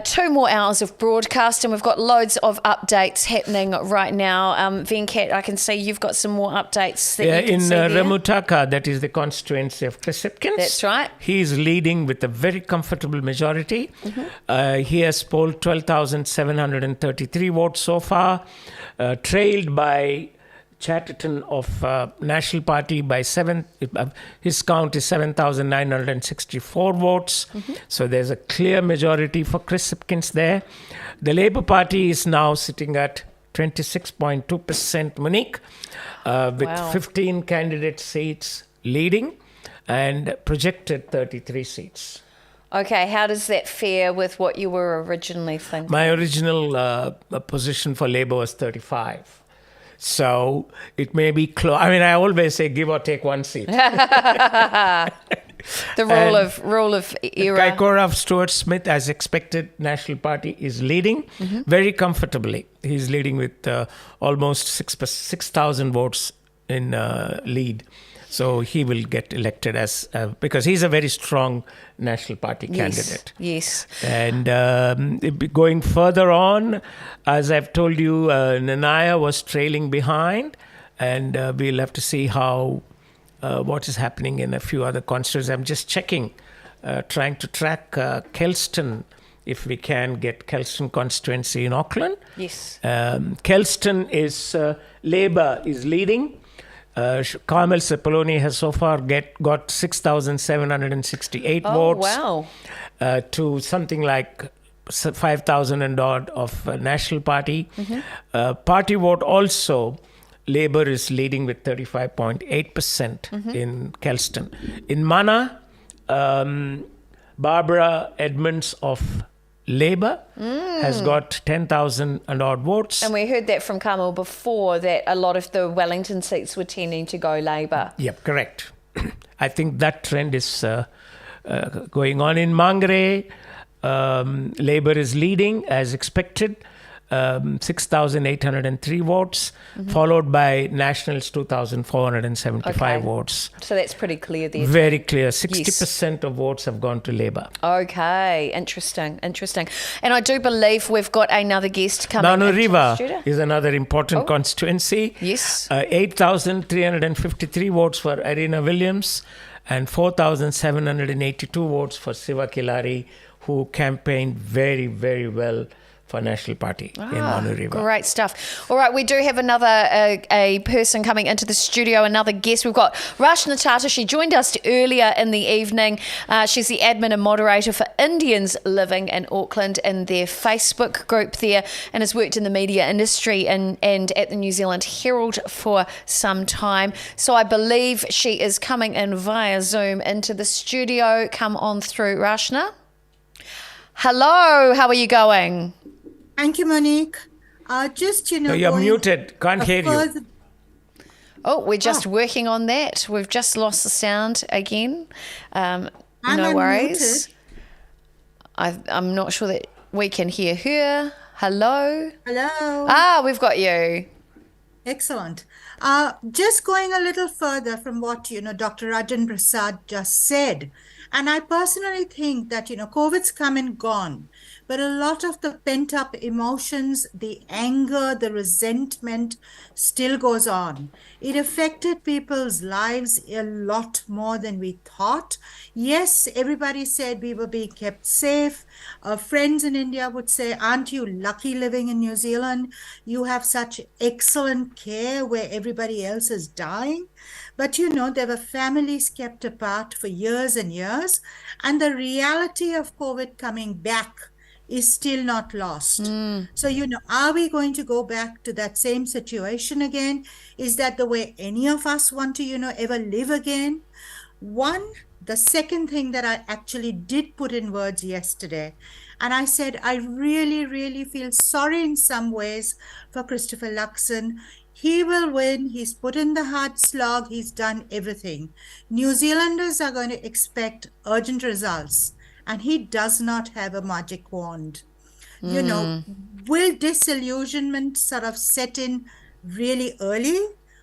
2 more hours of broadcast and we've got loads of updates happening right now. Venkat, I can see you've got some more updates that you can see there. In Ramutaka, that is the constituency of Chris Hipkins. That's right. He is leading with a very comfortable majority. He has polled 12,733 votes so far, trailed by Chatterton of National Party by 7. His count is 7,964 votes. So there's a clear majority for Chris Hipkins there. The Labour Party is now sitting at 26.2%, Monique, with 15 candidate seats leading and projected 33 seats. Okay, how does that fare with what you were originally thinking? My original position for Labour was 35. So it may be close. I mean, I always say give or take 1 seat. The rule of era. Kaikoura of Stuart Smith, as expected, National Party is leading very comfortably. He's leading with almost 6,000 votes in lead. So he will get elected as because he's a very strong National Party candidate. Yes. And going further on, as I've told you, Nanaya was trailing behind, and we'll have to see how what is happening in a few other constituencies. I'm just checking, trying to track Kelston if we can get Kelston constituency in Auckland. Yes. Kelston is, Labour is leading. Carmel Sepuloni has so far got 6,768 votes. Wow. To something like 5,000 and odd of National Party. Party vote also, Labour is leading with 35.8% in Kelston. In Mana, Barbara Edmonds of Labour has got 10,000 and odd votes. And we heard that from Carmel before, that a lot of the Wellington seats were tending to go Labour. Yep, correct. I think that trend is going on. In Mangere, Labour is leading as expected, 6,803 votes, followed by Nationals 2,475 votes. So that's pretty clear there. Very clear. 60% of votes have gone to Labour. Okay, interesting. And I do believe we've got another guest coming into the Nanuriva studio. is another important constituency. Yes. 8,353 votes for Arena Williams and 4,782 votes for Siva Kilari, who campaigned very, very well for National Party in Nanuriva. Great stuff. All right, we do have another a person coming into the studio, another guest. We've got Rachna Tata. She joined us earlier in the evening. She's the admin and moderator for Indians living in Auckland in their Facebook group there, and has worked in the media industry and at the New Zealand Herald for some time. So I believe she is coming in via Zoom into the studio. Come on through, Rachna. Hello, how are you going? Thank you, Monique. Just, No, you're muted. Can't hear you. Oh, we're just working on that. We've just lost the sound again. No I'm worries. I'm not sure that we can hear her. Hello? Hello. We've got you. Excellent. Just going a little further from what, Dr. Rajan Prasad just said. And I personally think that, COVID's come and gone. But a lot of the pent-up emotions, the anger, the resentment still goes on. It affected people's lives a lot more than we thought. Yes, everybody said we were being kept safe. Friends in India would say, aren't you lucky living in New Zealand? You have such excellent care where everybody else is dying. But, there were families kept apart for years and years. And the reality of COVID coming back is still not lost. So, are we going to go back to that same situation again? Is that the way any of us want to, ever live again? The second thing that I actually did put in words yesterday, and I said, I really, really feel sorry in some ways for Christopher Luxon. He will win. He's put in the hard slog. He's done everything. New Zealanders are going to expect urgent results. And he does not have a magic wand. Will disillusionment sort of set in really early?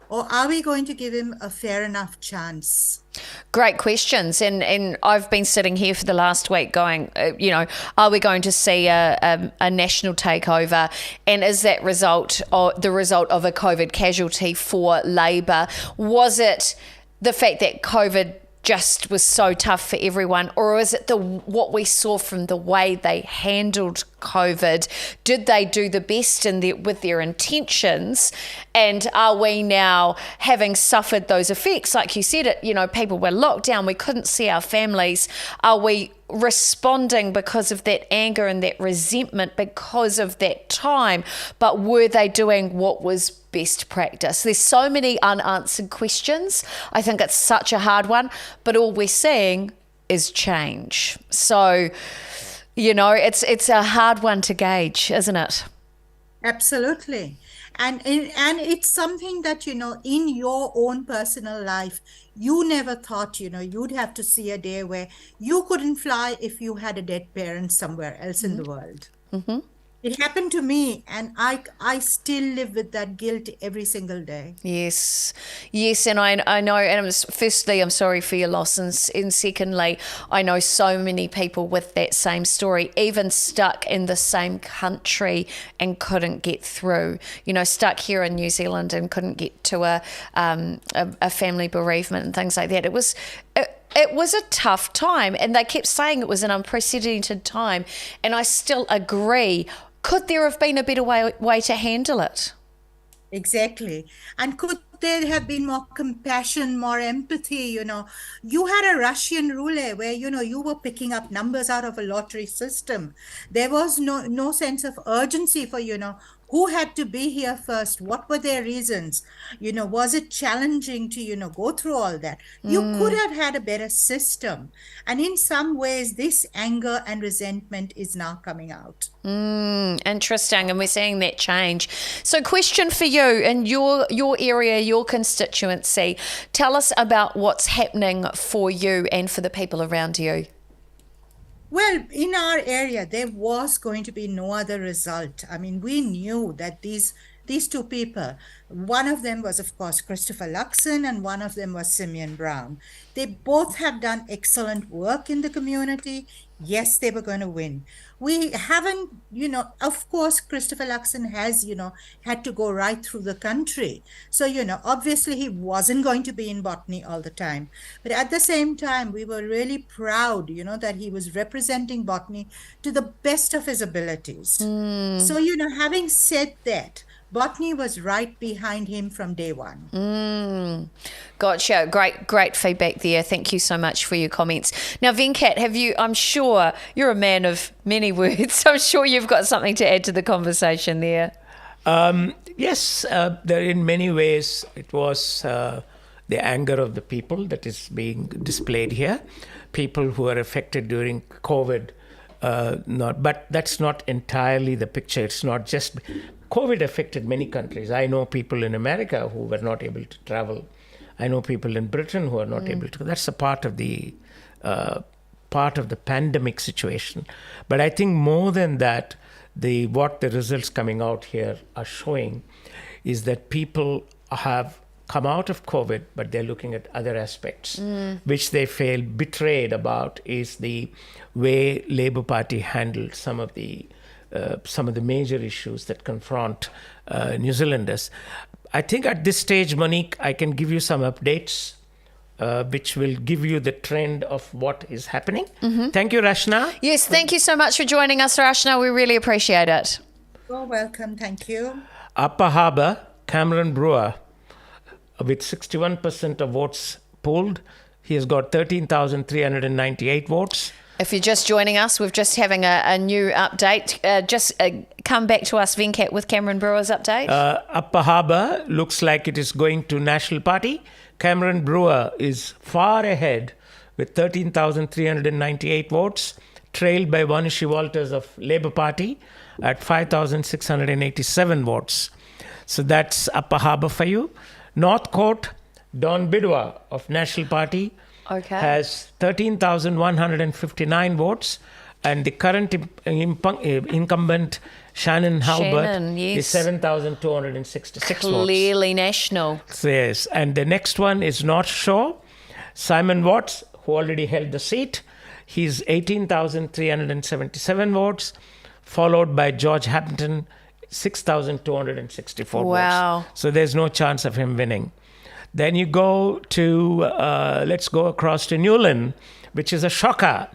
Or are we going to give him a fair enough chance? Great questions. And I've been sitting here for the last week going, are we going to see a national takeover? And is that the result of a COVID casualty for Labour? Was it the fact that COVID just was so tough for everyone, or is it what we saw from the way they handled COVID? Did they do the best with their intentions? And are we now, having suffered those effects, like you said, people were locked down, we couldn't see our families, are we responding because of that anger and that resentment because of that time? But were they doing what was best practice? There's so many unanswered questions. I think it's such a hard one, but all we're seeing is change. So, it's a hard one to gauge, isn't it? Absolutely. And it's something that, in your own personal life, you never thought, you'd have to see a day where you couldn't fly if you had a dead parent somewhere else in the world. It happened to me, and I still live with that guilt every single day. Yes, and I know, and firstly, I'm sorry for your loss, and secondly, I know so many people with that same story, even stuck in the same country and couldn't get through, stuck here in New Zealand and couldn't get to a family bereavement and things like that. it was a tough time, and they kept saying it was an unprecedented time, and I still agree. Could there have been a better way to handle it? Exactly. And could there have been more compassion, more empathy? You had a Russian roulette where, you were picking up numbers out of a lottery system. There was no sense of urgency for, who had to be here first? What were their reasons? Was it challenging to, go through all that? You could have had a better system. And in some ways, this anger and resentment is now coming out. Interesting. And we're seeing that change. So question for you in your area, your constituency. Tell us about what's happening for you and for the people around you. Well, in our area, there was going to be no other result. I mean, we knew that these two people, one of them was, of course, Christopher Luxon, and one of them was Simeon Brown. They both have done excellent work in the community. Yes, they were going to win. We haven't, of course, Christopher Luxon has, had to go right through the country. So, obviously he wasn't going to be in Botany all the time. But at the same time, we were really proud, that he was representing Botany to the best of his abilities. So, having said that, Botany was right behind him from day one. Gotcha. Great feedback there. Thank you so much for your comments. Now, Venkat, I'm sure you're a man of many words. I'm sure you've got something to add to the conversation there. Yes, there in many ways it was the anger of the people that is being displayed here. People who are affected during COVID, but that's not entirely the picture. It's not just COVID affected many countries. I know people in America who were not able to travel. I know people in Britain who are not able to. That's a part of the pandemic situation. But I think more than that, what the results coming out here are showing is that people have come out of COVID, but they're looking at other aspects, which they feel betrayed about is the way Labour Party handled some of the major issues that confront New Zealanders. I think at this stage, Monique, I can give you some updates which will give you the trend of what is happening. Thank you, Rachna. Yes, thank you so much for joining us, Rachna. We really appreciate it. You're welcome. Thank you. Upper Harbour, Cameron Brewer, with 61% of votes polled. He has got 13,398 votes. If you're just joining us, we're just having a new update. Come back to us, Venkat, with Cameron Brewer's update. Upper Harbour looks like it is going to National Party. Cameron Brewer is far ahead with 13,398 votes, trailed by Vanishi Walters of Labour Party at 5,687 votes. So that's Upper Harbour for you. Northcote, Don Bidwa of National Party has 13,159 votes, and the current incumbent Shannon Halbert is 7,266 votes. Clearly national. Yes, and the next one is North Shore. Simon Watts, who already held the seat, he's 18,377 votes, followed by George Hampton, 6,264 votes. So there's no chance of him winning. Then you go to, let's go across to Newland, which is a shocker.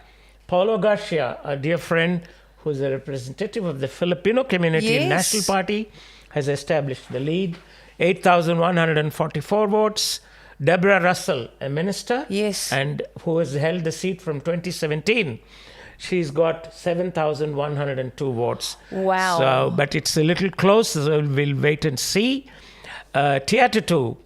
Paulo Garcia, a dear friend who's a representative of the Filipino community in National Party, has established the lead. 8,144 votes. Deborah Russell, a minister, and who has held the seat from 2017. She's got 7,102 votes. Wow. So, but it's a little close, so we'll wait and see. Tiatutu,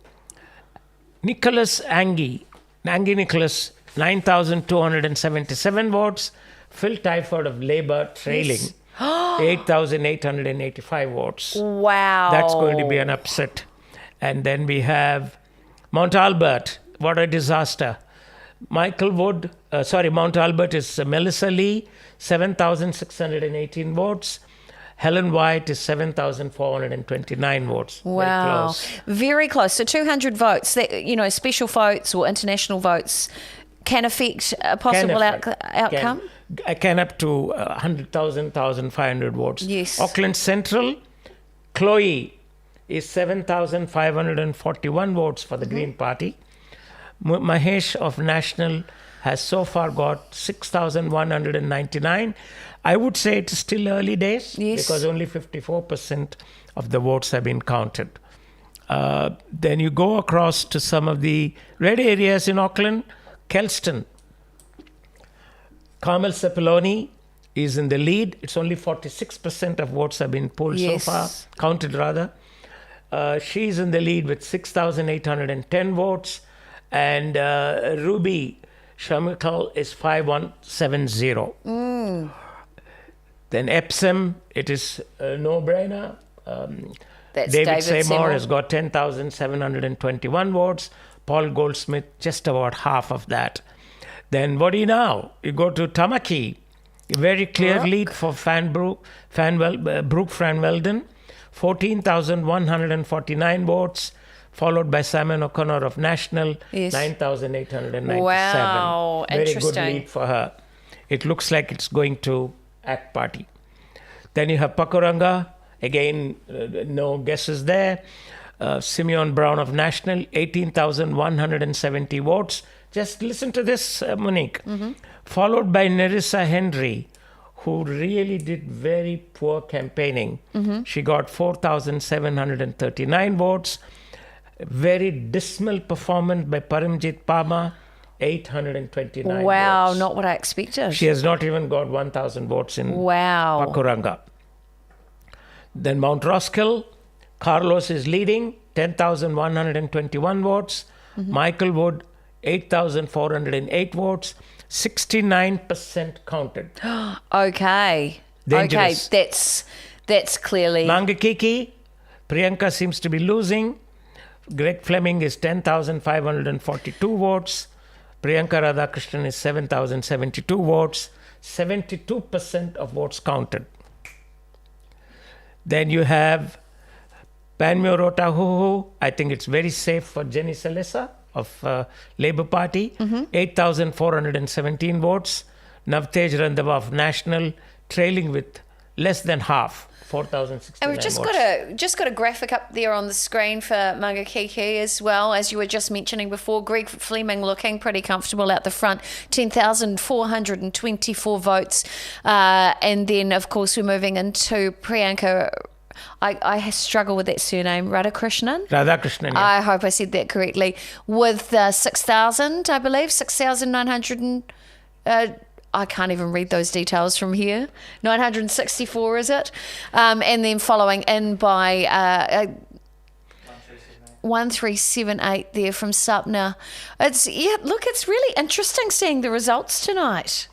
Nicholas Angie Nicholas, 9,277 votes. Phil Tyford of Labour trailing, 8,885 votes. Wow. That's going to be an upset. And then we have Mount Albert. What a disaster. Mount Albert is Melissa Lee, 7,618 votes. Helen White is 7,429 votes. Wow. Very close. Very close. So 200 votes, that, special votes or international votes can affect a possible outcome? Can up to 100,000, 1,500 votes. Yes. Auckland Central, Chloe is 7,541 votes for the Green Party. Mahesh of National has so far got 6,199. I would say it's still early days because only 54% of the votes have been counted. Then you go across to some of the red areas in Auckland. Kelston. Carmel Sepuloni is in the lead. It's only 46% of votes have been polled so far, counted rather. She's in the lead with 6,810 votes. And Ruby Shamikal is 5,170. Then Epsom, it is a no-brainer. David Seymour has got 10,721 votes. Paul Goldsmith, just about half of that. Then what do you now? You go to Tamaki. Very clear lead for Brooke Van Welden. 14,149 votes. Followed by Simon O'Connor of National, 9,897. Wow, very good lead for her. It looks like it's going to ACT Party. Then you have Pakuranga. Again, no guesses there. Simeon Brown of National, 18,170 votes. Just listen to this, Monique. Followed by Nerissa Henry, who really did very poor campaigning. She got 4,739 votes. Very dismal performance by Paramjit Pama, 829 Wow, votes. not what I expected. She has not even got 1,000 votes in Pakuranga. Then Mount Roskill, Carlos is leading, 10,121 votes. Michael Wood, 8,408 votes. 69% counted. Okay. Dangerous. Okay, that's clearly... Mangakiki, Priyanka seems to be losing. Greg Fleming is 10,542 votes. Priyanka Radhakrishnan is 7,072 votes. 72% of votes counted. Then you have Panmure Rotahuhu. I think it's very safe for Jenny Salesa of Labour Party. 8,417 votes. Navtej Randhawa of National trailing with less than half. 4,069 And we've just got a graphic up there on the screen for Mangakiki as well, as you were just mentioning before. Greg Fleming looking pretty comfortable out the front, 10,424 votes. And then, of course, we're moving into Priyanka. I struggle with that surname, Radhakrishnan. Radhakrishnan, yeah. I hope I said that correctly. With 6,000, I believe, 6,900. I can't even read those details from here. 964, is it? And then following in by 1378 there from Sapna. It's really interesting seeing the results tonight.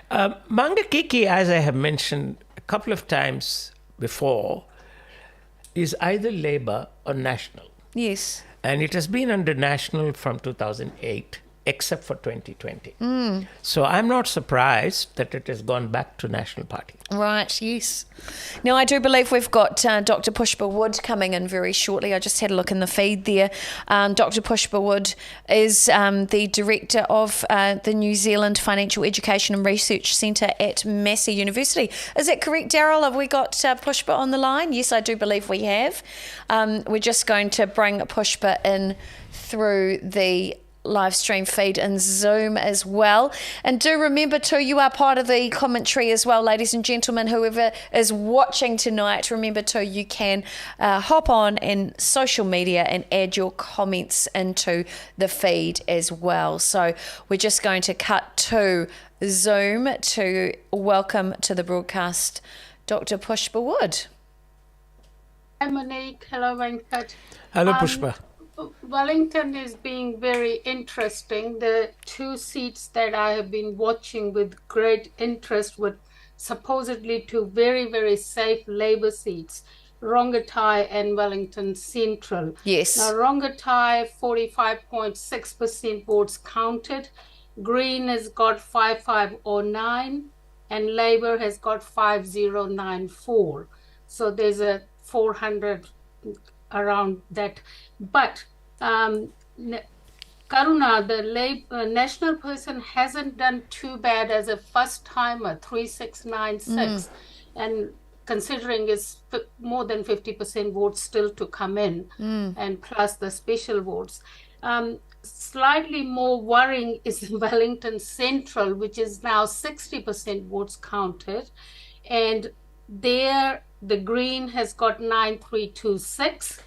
Mangakiki, as I have mentioned a couple of times before, is either Labour or National. Yes. And it has been under National from 2008. Except for 2020. So I'm not surprised that it has gone back to National Party. Right, yes. Now, I do believe we've got Dr. Pushpa Wood coming in very shortly. I just had a look in the feed there. Dr. Pushpa Wood is the director of the New Zealand Financial Education and Research Centre at Massey University. Is that correct, Daryl? Have we got Pushpa on the line? Yes, I do believe we have. We're just going to bring Pushpa in through the live stream feed and Zoom as well. And do remember too, you are part of the commentary as well, ladies and gentlemen. Whoever is watching tonight, remember too, you can hop on in social media and add your comments into the feed as well. So we're just going to cut to Zoom to welcome to the broadcast Dr. Pushpa Wood. Hi Monique, hello Venkat. Hello Pushpa. Wellington is being very interesting. The two seats that I have been watching with great interest were supposedly two very, very safe Labour seats, Rongotai and Wellington Central. Yes. Now, Rongotai, 45.6% votes counted. Green has got 5509 and Labour has got 5094. So there's a 400 around that. But Karuna, the national person, hasn't done too bad as a first timer, 3696, and considering it's more than 50% votes still to come in, and plus the special votes. slightly more worrying is Wellington Central, which is now 60% votes counted. And there, the Green has got 9326,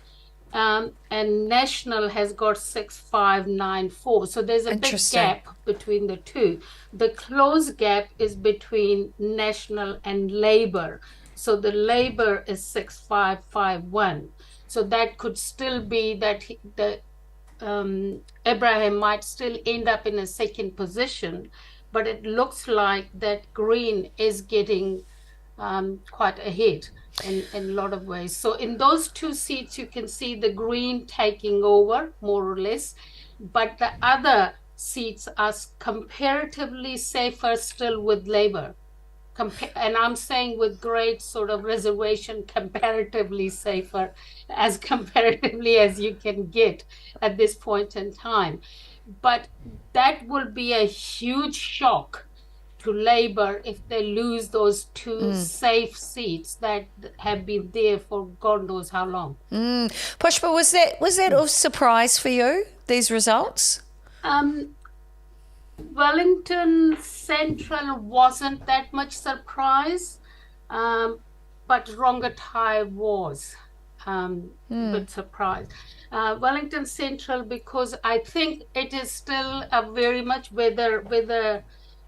and National has got 6594. So there's a big gap between the two. The close gap is between National and Labour. So the Labour is 6551. So that could still be that Abraham might still end up in a second position, but it looks like that Green is getting quite ahead in a lot of ways. So in those two seats, you can see the Green taking over, more or less, but the other seats are comparatively safer still with Labour. And I'm saying with great sort of reservation, comparatively safer, as comparatively as you can get at this point in time. But that will be a huge shock to Labour if they lose those two safe seats that have been there for God knows how long. Pushpa, was that a surprise for you, these results? Wellington Central wasn't that much surprise, but Rongotai was a bit surprised. Wellington Central, because I think it is still a very much, whether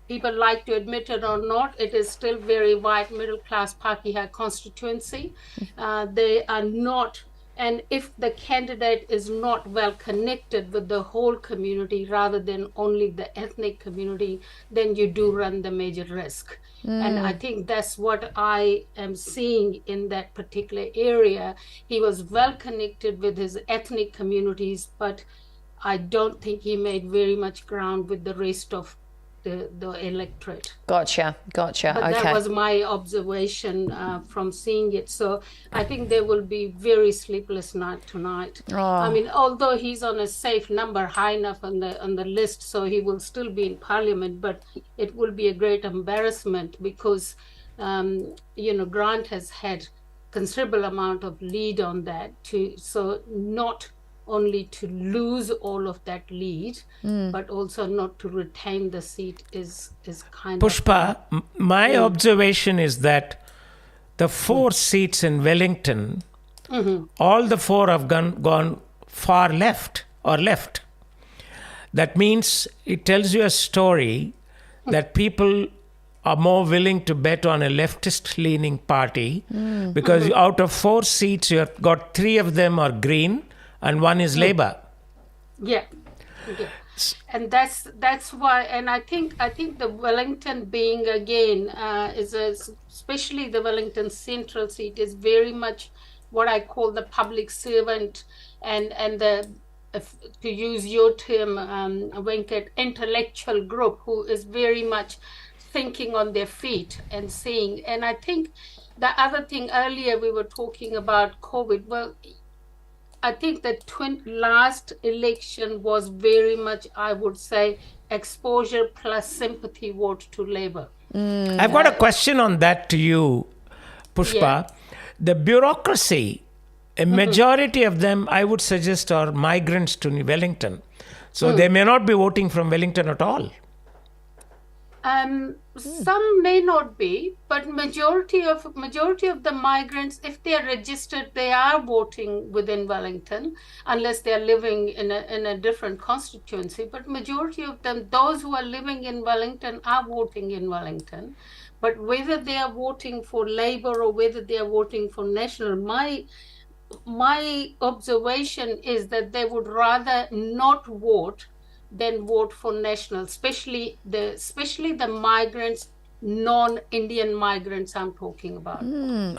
people like to admit it or not, it is still very white middle class Pakeha constituency. They are not. And if the candidate is not well connected with the whole community rather than only the ethnic community, then you do run the major risk. And I think that's what I am seeing in that particular area. He was well connected with his ethnic communities, but I don't think he made very much ground with the rest of the electorate. Gotcha. But okay. That was my observation from seeing it. So I think there will be very sleepless night tonight. I mean, although he's on a safe number, high enough on the list, so he will still be in Parliament, but it will be a great embarrassment because, Grant has had considerable amount of lead on that so not only to lose all of that lead, but also not to retain the seat is kind Pushpa, of... my observation is that the 4 seats in Wellington, all the 4 have gone far left or left. That means it tells you a story that people are more willing to bet on a leftist-leaning party because out of 4 seats, you have got 3 of them are Green, and 1 is Labour. Yeah. And that's why, and I think the Wellington being again especially the Wellington Central seat is very much what I call the public servant and the, to use your term, Venkat, intellectual group who is very much thinking on their feet and seeing. And I think the other thing earlier we were talking about COVID. Well, I think the last election was very much, I would say, exposure plus sympathy vote to Labour. I've got a question on that to you, Pushpa. Yeah. The bureaucracy, a majority of them, I would suggest, are migrants to Wellington. So they may not be voting from Wellington at all. Some may not be, but majority of the migrants, if they are registered, they are voting within Wellington, unless they are living in a different constituency. But majority of them, those who are living in Wellington, are voting in Wellington. But whether they are voting for Labour or whether they are voting for National, my observation is that they would rather not vote than vote for National, especially the migrants, non-Indian migrants I'm talking about.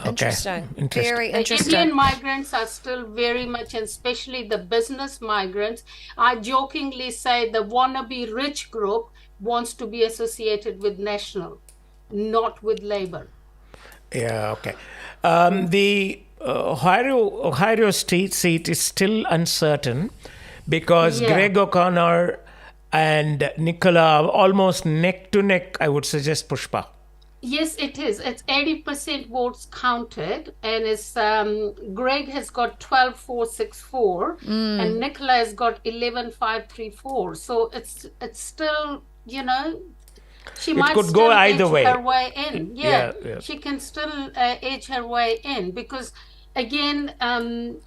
Interesting. Very interesting. Indian migrants are still very much, and especially the business migrants. I jokingly say the wannabe rich group wants to be associated with National, not with Labour. Yeah, okay. The Ohio state seat is still uncertain because Greg O'Connor and Nicola are almost neck to neck, I would suggest, Pushpa. Yes, it is. It's 80% votes counted, and it's Greg has got 12,464, and Nicola has got 11,534. So it's still, she might could still go either edge way. her way in. Yeah. She can still edge her way in because, again,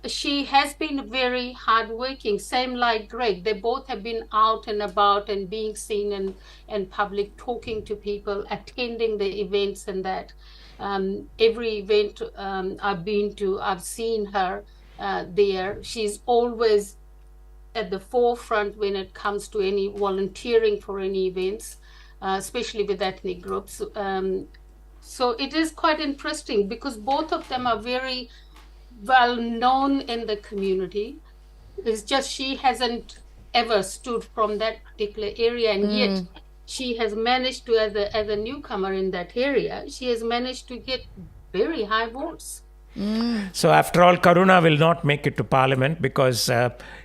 she has been very hardworking. Same like Greg. They both have been out and about and being seen in public, talking to people, attending the events and that. Every event I've been to, I've seen her there. She's always at the forefront when it comes to any volunteering for any events, especially with ethnic groups. So it is quite interesting because both of them are very well known in the community. It's just she hasn't ever stood from that particular area, and yet she has managed to, as a newcomer in that area, she has managed to get very high votes. So after all, Karuna will not make it to Parliament because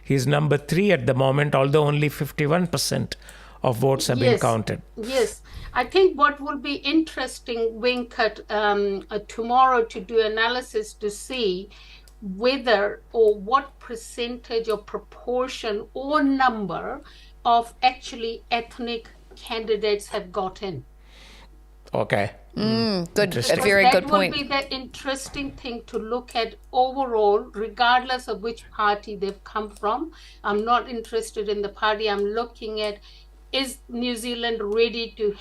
he's number 3 at the moment, although only 51% of votes have been counted. Yes. I think what will be interesting, Venkat, tomorrow to do analysis to see whether or what percentage or proportion or number of actually ethnic candidates have gotten. Okay. Good, a very good point. That will be the interesting thing to look at overall, regardless of which party they've come from. I'm not interested in the party. I'm looking at, is New Zealand ready to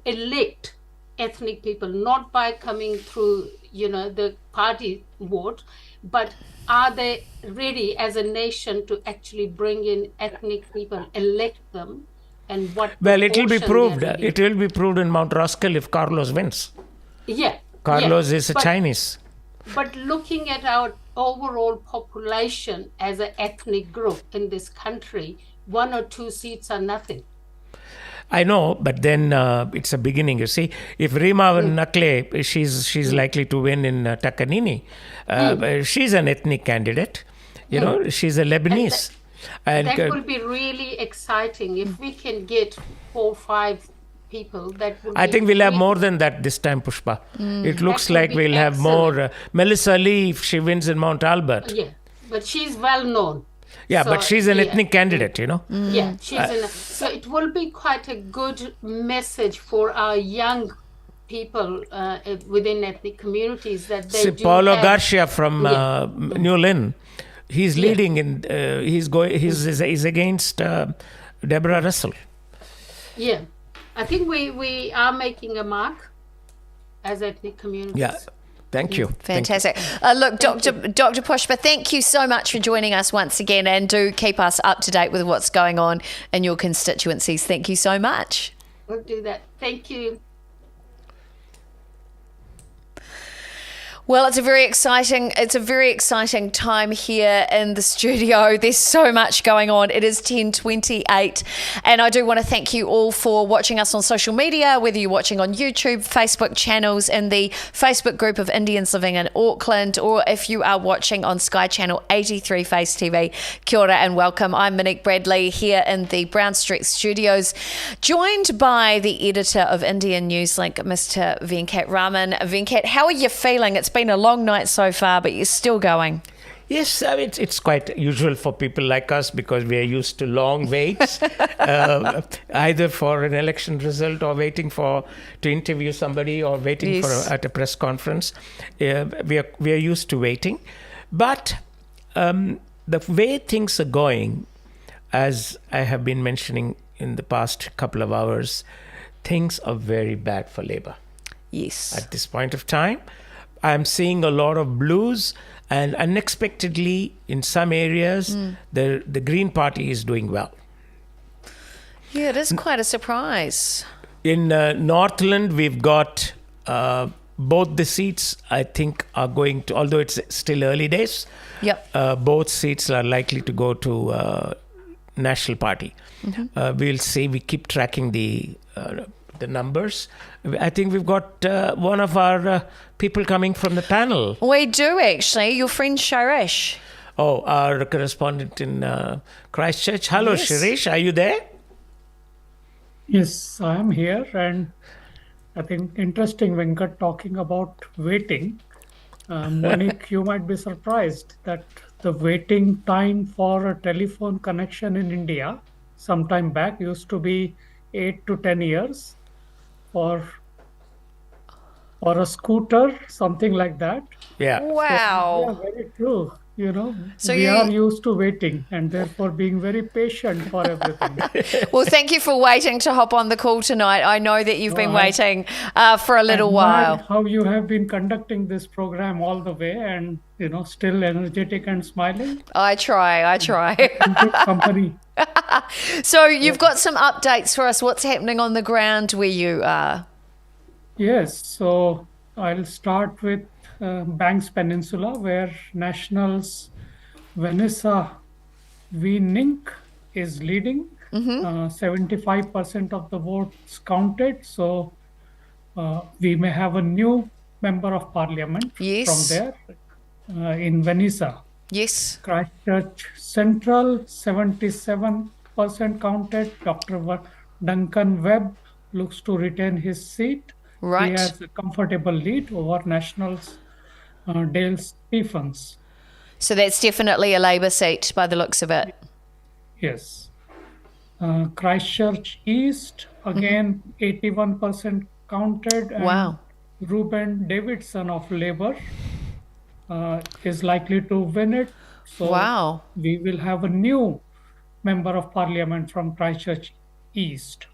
elect ethnic people, not by coming through, the party vote, but are they ready as a nation to actually bring in ethnic people, elect them? And what well, it will be proved. It will be proved in Mount Roskill if Carlos wins. Yeah. Carlos is a Chinese. But looking at our overall population as an ethnic group in this country, 1 or 2 seats are nothing. I know, but then it's a beginning. You see, if Rima Nakle, she's likely to win in Takanini. She's an ethnic candidate. She's a Lebanese. And that will be really exciting if we can get 4 or 5 people. That would. I think we'll have more than that this time, Pushpa. It looks like we'll have more. Melissa Lee, if she wins in Mount Albert. Yeah, but she's well known. Yeah, but she's an ethnic candidate, Yeah, so it will be quite a good message for our young people within ethnic communities that they do Paulo have, Garcia from New Lynn. He's leading in. He's against Deborah Russell. Yeah, I think we are making a mark as ethnic communities. Yeah, thank you. Fantastic. Look, Dr. Pushpa, thank you so much for joining us once again, and do keep us up to date with what's going on in your constituencies. Thank you so much. We'll do that. Thank you. Well, it's a very exciting time here in the studio. There's so much going on. It is 10:28, and I do want to thank you all for watching us on social media, whether you're watching on YouTube, Facebook channels, in the Facebook group of Indians living in Auckland, or if you are watching on Sky Channel 83 Face TV. Kia ora and welcome. I'm Monique Bradley here in the Brown Street studios, joined by the editor of Indian Newslink, Mr. Venkat Raman. Venkat, how are you feeling? It's been a long night so far, but you're still going. Yes, it's quite usual for people like us because we are used to long waits, either for an election result or waiting to interview somebody or waiting at a press conference. We are used to waiting, but the way things are going, as I have been mentioning in the past couple of hours, things are very bad for Labour. Yes. At this point of time, I'm seeing a lot of blues, and unexpectedly in some areas the Green Party is doing well. Yeah, it is quite a surprise. In Northland, we've got both the seats, I think, are going to, although it's still early days, both seats are likely to go to National Party. We'll see. We keep tracking the numbers. I think we've got one of our people coming from the panel. We do, actually. Your friend Sharish. Oh, our correspondent in Christchurch. Hello, yes. Sharish. Are you there? Yes, I am here, and I think interesting Venkat talking about waiting. Monique, you might be surprised that the waiting time for a telephone connection in India some time back used to be 8 to 10 years. For a scooter, something like that. Yeah. Wow. So, yeah, very true. So we you- are used to waiting and therefore being very patient for everything. Well, thank you for waiting to hop on the call tonight. I know that you've been No, I- waiting for a little Admire while. how you have been conducting this program all the way and, still energetic and smiling. I try. Good company. So you've got some updates for us. What's happening on the ground where you are? Yes, so I'll start with Banks Peninsula, where Nationals Vanessa Wienink is leading. 75% of the votes counted. So we may have a new member of parliament from there in Vanessa. Yes. Christchurch Central, 77% counted. Dr. Duncan Webb looks to retain his seat. Right. He has a comfortable lead over Nationals Dale Stephens. So that's definitely a Labour seat by the looks of it. Yes. Christchurch East, again, 81% counted. And Wow. Ruben Davidson of Labour is likely to win it. So Wow. we will have a new member of parliament from Christchurch East.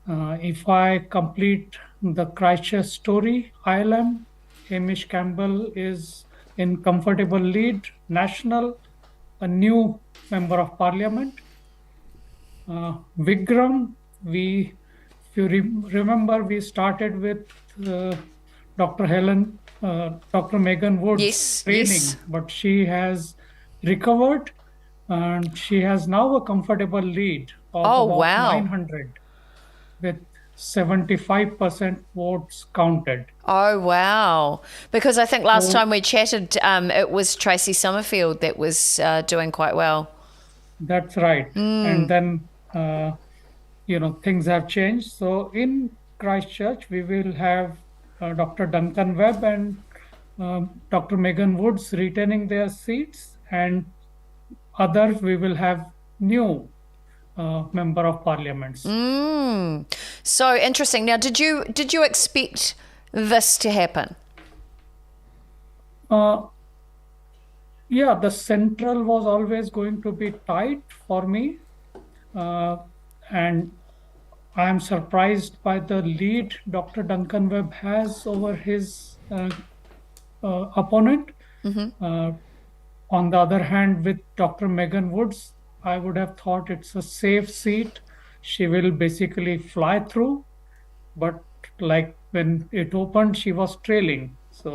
If I complete the Christchurch story, ILM, Hamish Campbell is in comfortable lead. National, a new member of parliament. Vigram, if you remember, we started with Dr. Megan Woods training, but she has recovered and she has now a comfortable lead of about 900 with 75% votes counted. Oh, wow. Because I think last time we chatted, it was Tracy Summerfield that was doing quite well. That's right. And then, things have changed. So in Christchurch, we will have Dr. Duncan Webb and Dr. Megan Woods retaining their seats, and others we will have new member of parliaments. So interesting. Now, did you expect this to happen? Yeah, the central was always going to be tight for me, and I am surprised by the lead Dr. Duncan Webb has over his opponent. On the other hand, with Dr. Megan Woods, I would have thought it's a safe seat. She will basically fly through, but like when it opened, she was trailing. So,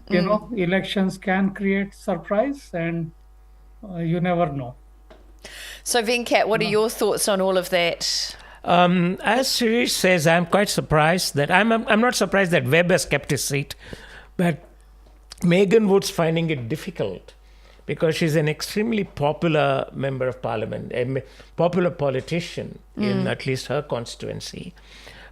elections can create surprise and you never know. So Venkat, what are your thoughts on all of that? As Shirish says, I'm quite surprised that I'm not surprised that Webb has kept his seat, but Megan Woods finding it difficult because she's an extremely popular member of parliament, a popular politician in at least her constituency.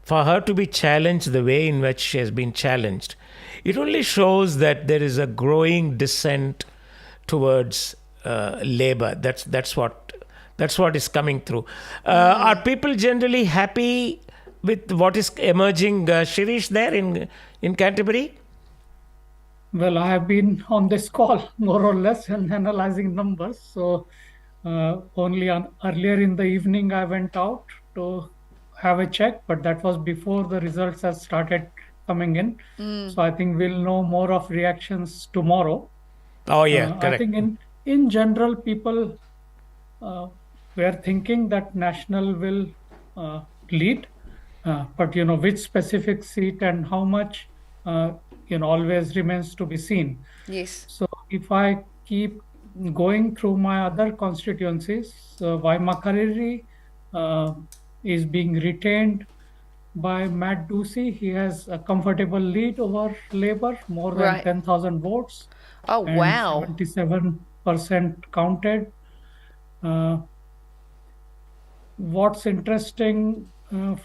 For her to be challenged the way in which she has been challenged, it only shows that there is a growing dissent towards Labour. That's what is coming through. Are people generally happy with what is emerging, Shirish, there in Canterbury? Well, I have been on this call more or less and analyzing numbers. So only earlier in the evening I went out to have a check, but that was before the results have started coming in. So I think we'll know more of reactions tomorrow. Oh yeah, correct. I think in general, people were thinking that National will lead, but which specific seat and how much always remains to be seen. Yes. So if I keep going through my other constituencies, Waimakariri is being retained by Matt Ducey. He has a comfortable lead over Labour, more than 10,000 votes. Oh, and wow. 77% counted. What's interesting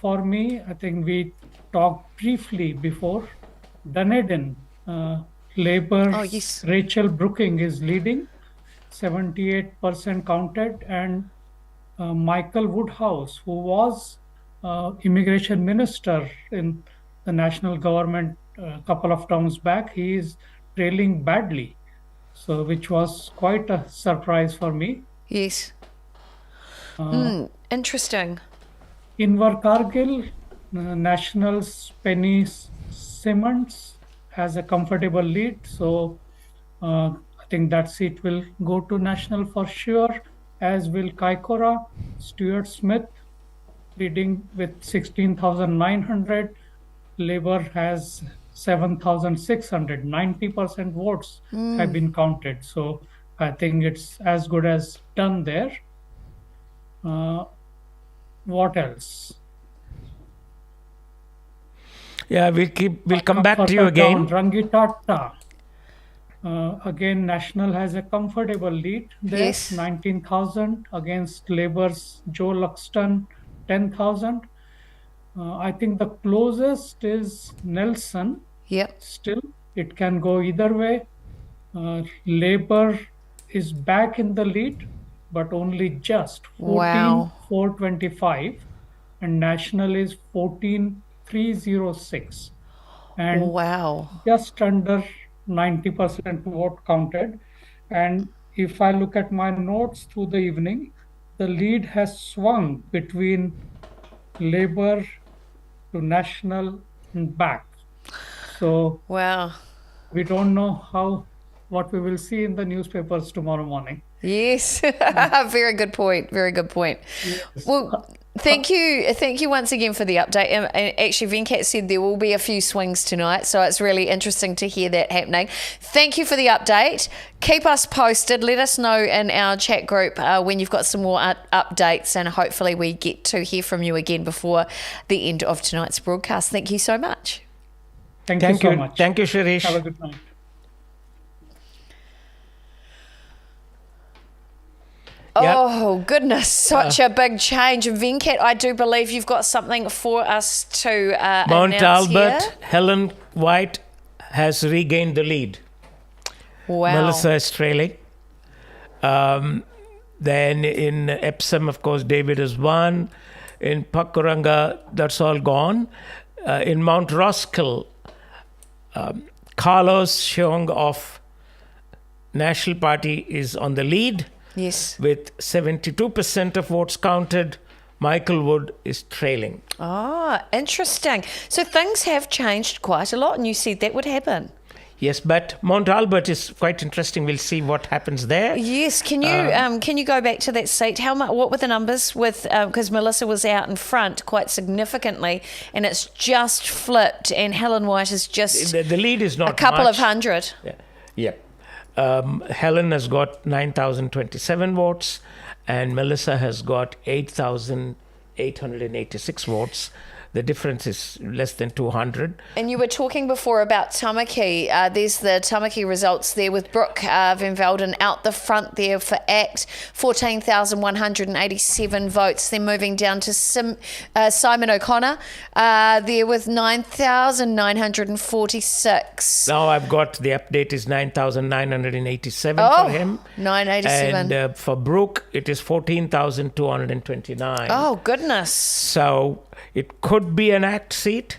for me. I think we talked briefly before. Dunedin, Labour's Rachel Brooking is leading, 78% counted, and Michael Woodhouse, who was immigration minister in the national government a couple of terms back, he is trailing badly. So, which was quite a surprise for me. Yes. Interesting. Invercargill, National's Penny Simmons has a comfortable lead. So, I think that seat will go to National for sure, as will Kaikoura. Stuart Smith leading with 16,900. Labour has 7,600. 90% votes have been counted. So I think it's as good as done there. What else? Yeah, we'll come back to you again. Rangitata. Again, National has a comfortable lead there. Yes. 19,000 against Labour's Joe Luxton, 10,000. I think the closest is Nelson. Yep. Still, it can go either way. Labour is back in the lead, but only just 14,425, and National is 14,306, and just under 90% vote counted. And if I look at my notes through the evening, the lead has swung between Labour to National and back. So we don't know what we will see in the newspapers tomorrow morning. Yes. Very good point. Very good point. Yes. Well, thank you once again for the update. And actually, Venkat said there will be a few swings tonight, so it's really interesting to hear that happening. Thank you for the update. Keep us posted. Let us know in our chat group when you've got some more updates, and hopefully we get to hear from you again before the end of tonight's broadcast. Thank you so much. Thank you so much. Thank you, Shirish. Have a good night. Oh, goodness. Such a big change. And Venkat, I do believe you've got something for us to Mount announce Albert, here. Helen White has regained the lead. Wow. Melissa is trailing. Then in Epsom, of course, David has won. In Pakuranga, that's all gone. In Mount Roskill, Carlos Cheong of National Party is on the lead. Yes. With 72% of votes counted, Michael Wood is trailing. Oh, interesting. So things have changed quite a lot, and you said that would happen. Yes, but Mount Albert is quite interesting. We'll see what happens there. Yes, can you go back to that seat? What were the numbers with? Because Melissa was out in front quite significantly, and it's just flipped, and Helen White is just the lead is not a couple much. of hundred. Yeah. Helen has got 9,027 votes, and Melissa has got 8,886 votes. The difference is less than 200. And you were talking before about Tamaki. There's the Tamaki results there with Brooke Van Velden out the front there for ACT, 14,187 votes. Then moving down to Simon O'Connor there with 9,946. Now I've got the update is 9,987 for him. 987. And for Brooke, it is 14,229. Oh, goodness. So it could be an ACT seat.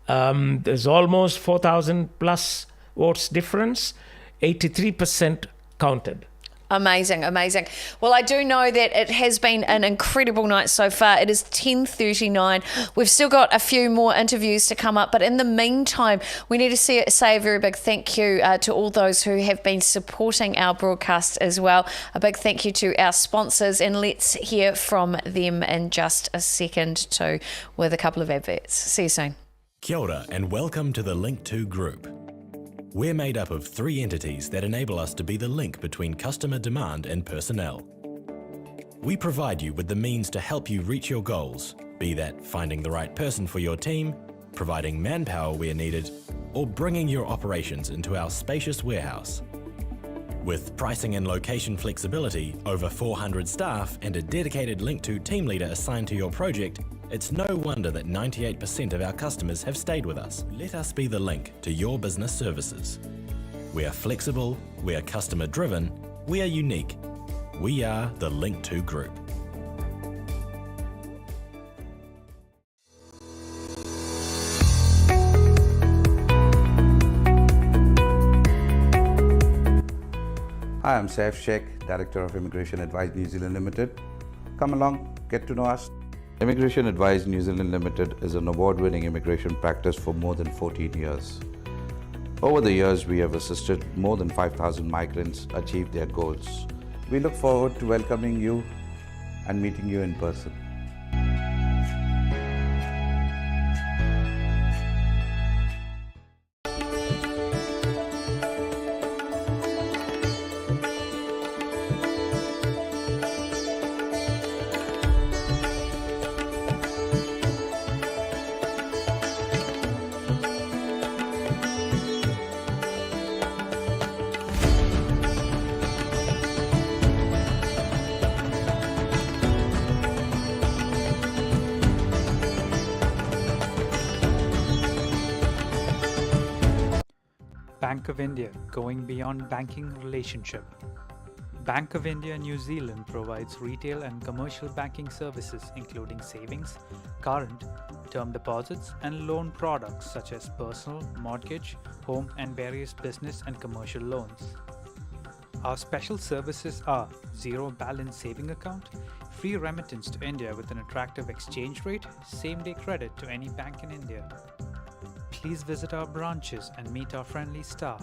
There's almost 4,000 plus votes difference. 83% counted. Amazing, amazing. Well, I do know that it has been an incredible night so far. It is 10:39. We've still got a few more interviews to come up, but in the meantime, we need to say a very big thank you to all those who have been supporting our broadcast as well. A big thank you to our sponsors, and let's hear from them in just a second too with a couple of adverts. See you soon. Kia ora and welcome to the Link 2 Group. We're made up of 3 entities that enable us to be the link between customer demand and personnel. We provide you with the means to help you reach your goals, be that finding the right person for your team, providing manpower where needed, or bringing your operations into our spacious warehouse. With pricing and location flexibility, over 400 staff, and a dedicated Link 2 team leader assigned to your project, It's no wonder that 98% of our customers have stayed with us. Let us be the link to your business services. We are flexible, we are customer driven, we are unique. We are the Link2 Group. Hi, I'm Saif Sheikh, Director of Immigration Advice New Zealand Limited. Come along, get to know us. Immigration Advice New Zealand Limited is an award-winning immigration practice for more than 14 years. Over the years, we have assisted more than 5,000 migrants achieve their goals. We look forward to welcoming you and meeting you in person. Bank of India, going beyond banking relationship. Bank of India New Zealand provides retail and commercial banking services including savings, current, term deposits and loan products such as personal, mortgage, home and various business and commercial loans. Our special services are zero balance saving account, free remittance to India with an attractive exchange rate, same-day credit to any bank in India. Please visit our branches and meet our friendly staff.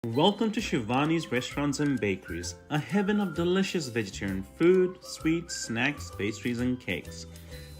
Welcome to Shivani's Restaurants and Bakeries, a heaven of delicious vegetarian food, sweets, snacks, pastries and cakes.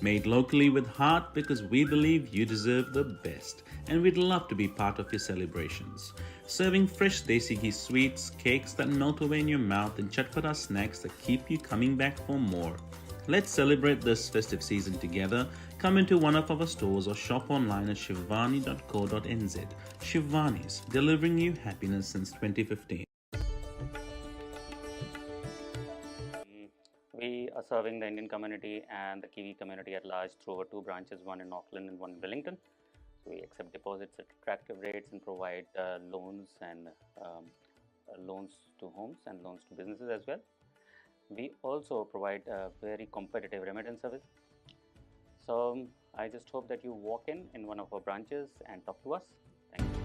Made locally with heart because we believe you deserve the best and we'd love to be part of your celebrations. Serving fresh desi ghee sweets, cakes that melt away in your mouth and chatpata snacks that keep you coming back for more. Let's celebrate this festive season together. Come into one of our stores or shop online at shivani.co.nz. Shivani's, delivering you happiness since 2015. We are serving the Indian community and the Kiwi community at large through our two branches, one in Auckland and one in Wellington. So we accept deposits at attractive rates and provide loans and loans to homes and loans to businesses as well. We also provide a very competitive remittance service. So I just hope that you walk in one of our branches and talk to us. Thank you.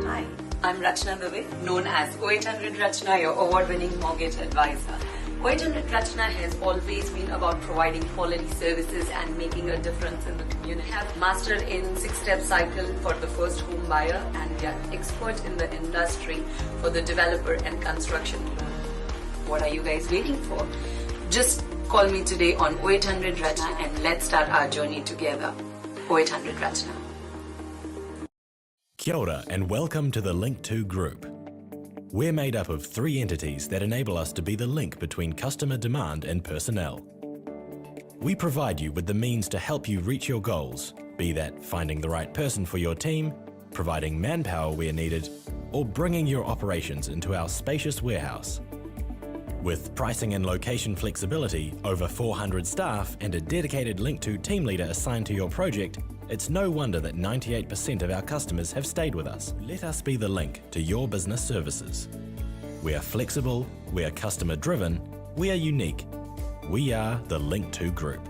Hi, I'm Rachna Dubey, known as 0800 Rachna, your award-winning mortgage advisor. 0800 Rachna has always been about providing quality services and making a difference in the community. We have mastered in 6-step cycle for the first home buyer, and we are expert in the industry for the developer and construction loan. What are you guys waiting for? Just call me today on 0800 Rachna and let's start our journey together. 0800 Rachna. Kia ora and welcome to the Link2 Group. We're made up of 3 entities that enable us to be the link between customer demand and personnel. We provide you with the means to help you reach your goals, be that finding the right person for your team, providing manpower where needed, or bringing your operations into our spacious warehouse. With pricing and location flexibility, over 400 staff and a dedicated Link2 team leader assigned to your project, it's no wonder that 98% of our customers have stayed with us. Let us be the link to your business services. We are flexible, we are customer driven, we are unique. We are the Link2 Group.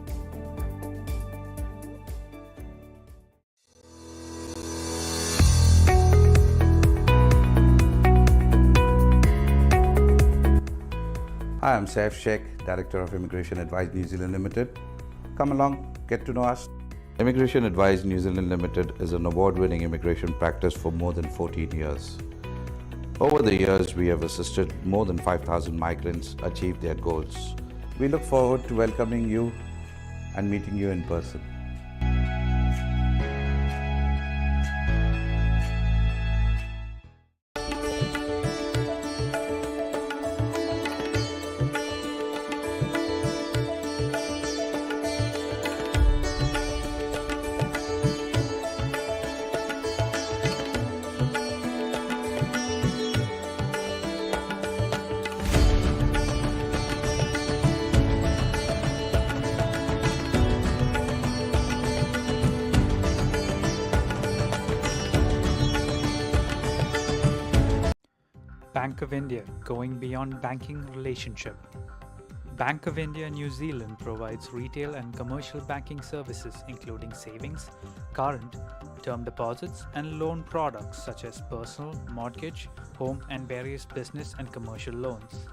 Hi, I'm Saif Sheikh, Director of Immigration Advice New Zealand Limited. Come along, get to know us. Immigration Advice New Zealand Limited is an award-winning immigration practice for more than 14 years. Over the years, we have assisted more than 5,000 migrants achieve their goals. We look forward to welcoming you and meeting you in person. Bank of India, going beyond banking relationship. Bank of India New Zealand provides retail and commercial banking services including savings, current, term deposits and loan products such as personal, mortgage, home and various business and commercial loans.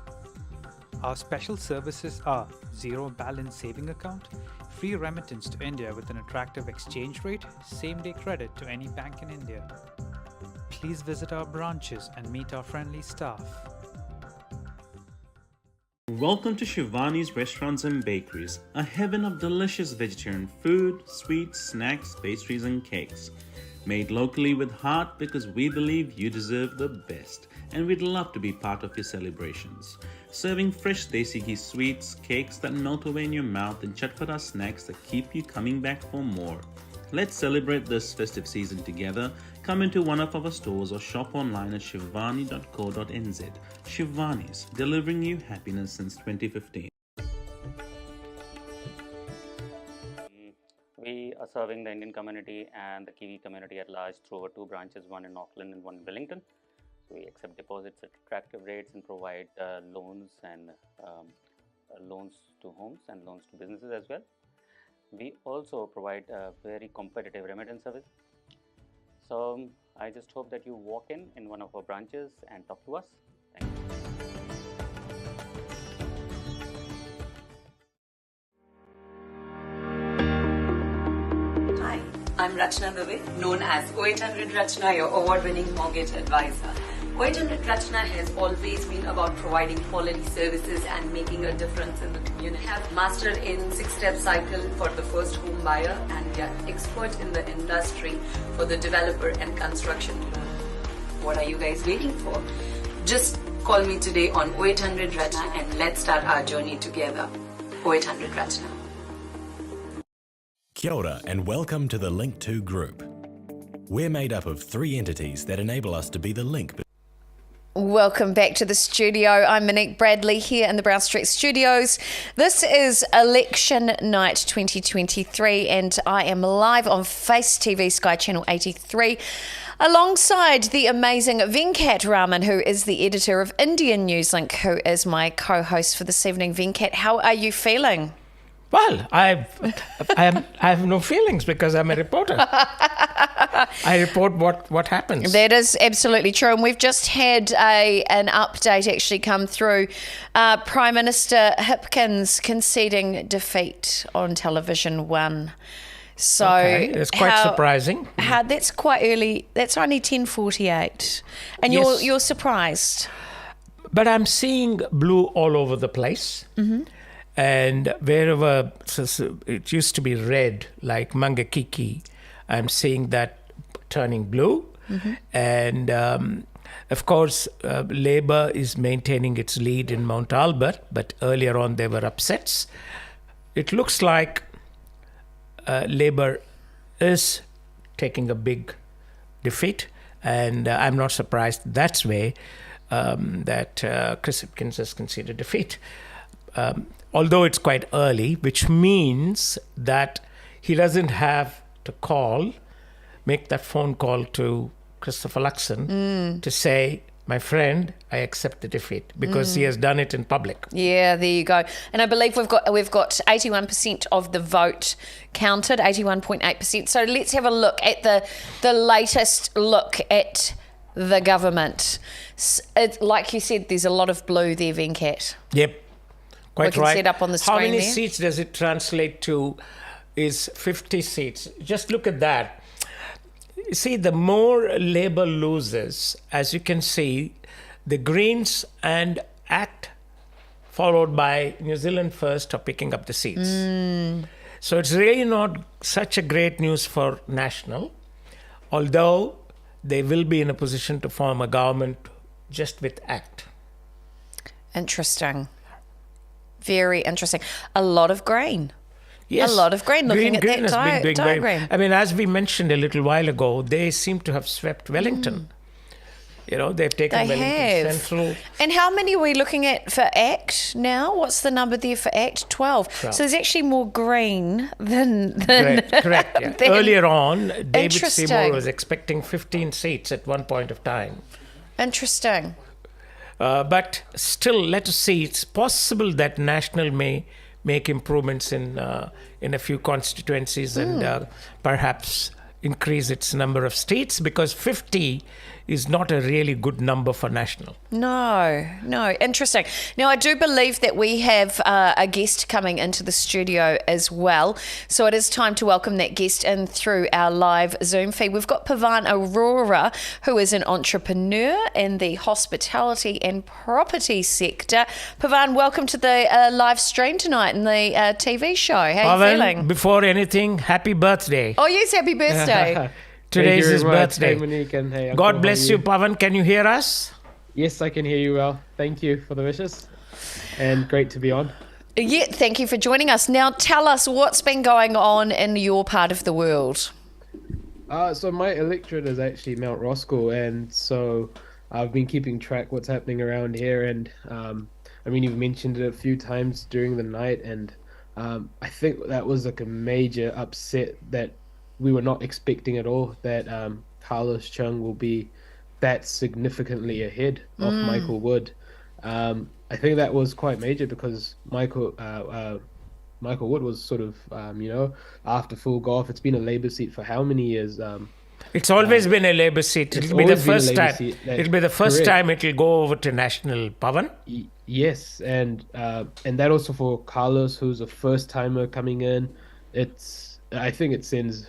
Our special services are zero balance saving account, free remittance to India with an attractive exchange rate, same-day credit to any bank in India. Please visit our branches and meet our friendly staff. Welcome to Shivani's Restaurants and Bakeries, a heaven of delicious vegetarian food, sweets, snacks, pastries and cakes. Made locally with heart because we believe you deserve the best and we'd love to be part of your celebrations. Serving fresh desi ghee sweets, cakes that melt away in your mouth and chatpata snacks that keep you coming back for more. Let's celebrate this festive season together. Come into one of our stores or shop online at shivani.co.nz. Shivani's, delivering you happiness since 2015. We are serving the Indian community and the Kiwi community at large through our two branches, one in Auckland and one in Wellington. So we accept deposits at attractive rates and provide loans and loans to homes and loans to businesses as well. We also provide a very competitive remittance service. So I just hope that you walk in one of our branches and talk to us. Thank you. Hi, I'm Rachna Dave, known as 0800 Rachna, your award-winning mortgage advisor. 0800 Rachna has always been about providing quality services and making a difference in the community. We have mastered in 6-step cycle for the first home buyer and we are expert in the industry for the developer and construction loan. What are you guys waiting for? Just call me today on 0800 Rachna and let's start our journey together. 0800 Rachna. Kia ora and welcome to the Link 2 Group. We're made up of 3 entities that enable us to be the link. Welcome back to the studio. I'm Monique Bradley here in the Brown Street Studios. This is Election Night 2023 and I am live on Face TV Sky Channel 83 alongside the amazing Venkat Raman, who is the editor of Indian Newslink, who is my co-host for this evening. Venkat, how are you feeling? Well, I have no feelings because I'm a reporter. I report what happens. That is absolutely true. And we've just had an update actually come through. Prime Minister Hipkins conceding defeat on Television One. So okay, it's quite surprising. That's quite early. That's only 10:48, and yes. you're surprised. But I'm seeing blue all over the place. Mm-hmm. And wherever it used to be red, like Mangakiki, I'm seeing that turning blue. Mm-hmm. And of course, Labour is maintaining its lead in Mount Albert, but earlier on there were upsets. It looks like Labour is taking a big defeat, and I'm not surprised that's way that Chris Hipkins has conceded defeat. Although it's quite early, which means that he doesn't have to make that phone call to Christopher Luxon to say, my friend, I accept the defeat, because he has done it in public. Yeah, there you go. And I believe we've got 81% of the vote counted, 81.8%. So let's have a look at the latest look at the government. Like you said, there's a lot of blue there, Venkat. Yep. Quite we can right. see it up on the screen. How many there? seats does it translate to? Is 50 seats. Just look at that. See, the more Labour loses, as you can see, the Greens and ACT, followed by New Zealand First, are picking up the seats. So it's really not such a great news for National, although they will be in a position to form a government just with ACT. Interesting. Very interesting. A lot of green. Yes. A lot of green. Looking at Green that has been doing diagram. I mean, as we mentioned a little while ago, they seem to have swept Wellington. You know, they've taken Wellington Central. And how many are we looking at for ACT now? What's the number there for ACT? 12. So there's actually more green than Correct. Yeah. than, Earlier on, David Interesting. Seymour was expecting 15 seats at one point of time. Interesting. But still, let us see. It's possible that National may make improvements in a few constituencies and perhaps increase its number of seats, because 50 is not a really good number for National. No, interesting. Now, I do believe that we have a guest coming into the studio as well. So it is time to welcome that guest in through our live Zoom feed. We've got Pavan Arora, who is an entrepreneur in the hospitality and property sector. Pavan, welcome to the live stream tonight in the TV show. How are you feeling? Before anything, happy birthday. Oh, yes, happy birthday. Today is his birthday. Hey, Monique, and hey, Uncle, God bless you, Pavan. Can you hear us? Yes, I can hear you well. Thank you for the wishes, and great to be on. Yeah, thank you for joining us. Now, tell us what's been going on in your part of the world. So my electorate is actually Mount Roskill, and so I've been keeping track what's happening around here. And I mean, you've mentioned it a few times during the night, and I think that was like a major upset that we were not expecting at all, that Carlos Chung will be that significantly ahead of Michael Wood. I think that was quite major because Michael Wood was sort of, after full golf. It's been a Labour seat for how many years? It's always been a Labour seat. It'll be the first time. It'll be the first time it'll go over to National, Pavan. Yes, and that also for Carlos, who's a first timer coming in. I think it sends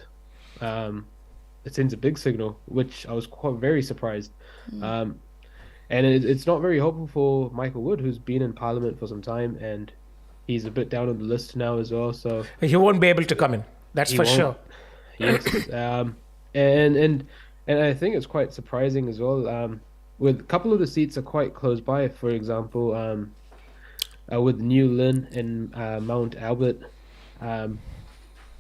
a big signal, which I was very surprised. And it's not very hopeful for Michael Wood, who's been in Parliament for some time, and he's a bit down on the list now as well. So he won't be able to come in. That's for sure. Yes, and I think it's quite surprising as well. With a couple of the seats are quite close by. For example, with New Lynn and Mount Albert.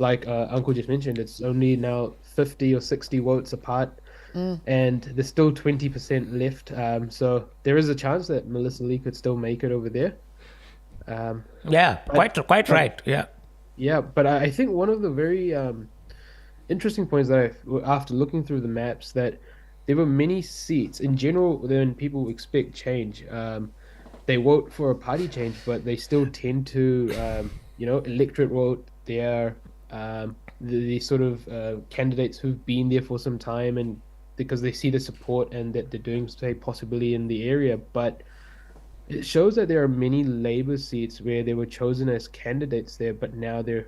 Like Uncle just mentioned, it's only now 50 or 60 votes apart, and there's still 20% left. So there is a chance that Melissa Lee could still make it over there. Quite right. Yeah, but I think one of the very interesting points that after looking through the maps, that there were many seats in general. When people expect change, they vote for a party change, but they still tend to, electorate vote their the sort of candidates who've been there for some time, and because they see the support and that they're doing, say, possibly in the area. But it shows that there are many Labour seats where they were chosen as candidates there, but now they're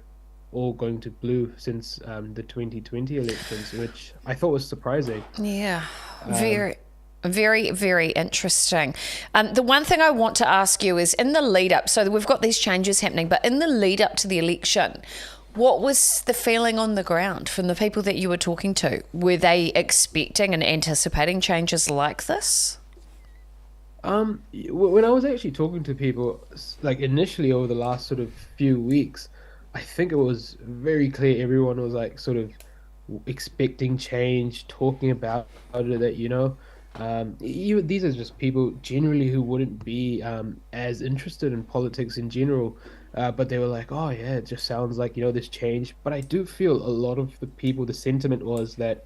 all going to blue since the 2020 elections, which I thought was surprising. Yeah, very, very interesting. The one thing I want to ask you is, in the lead up, so we've got these changes happening, but in the lead up to the election, what was the feeling on the ground from the people that you were talking to? Were they expecting and anticipating changes like this? When I was actually talking to people, like initially over the last sort of few weeks, I think it was very clear everyone was like sort of expecting change, talking about it, that, these are just people generally who wouldn't be as interested in politics in general. But they were like, oh yeah, it just sounds like, this change. But I do feel a lot of the people, the sentiment was that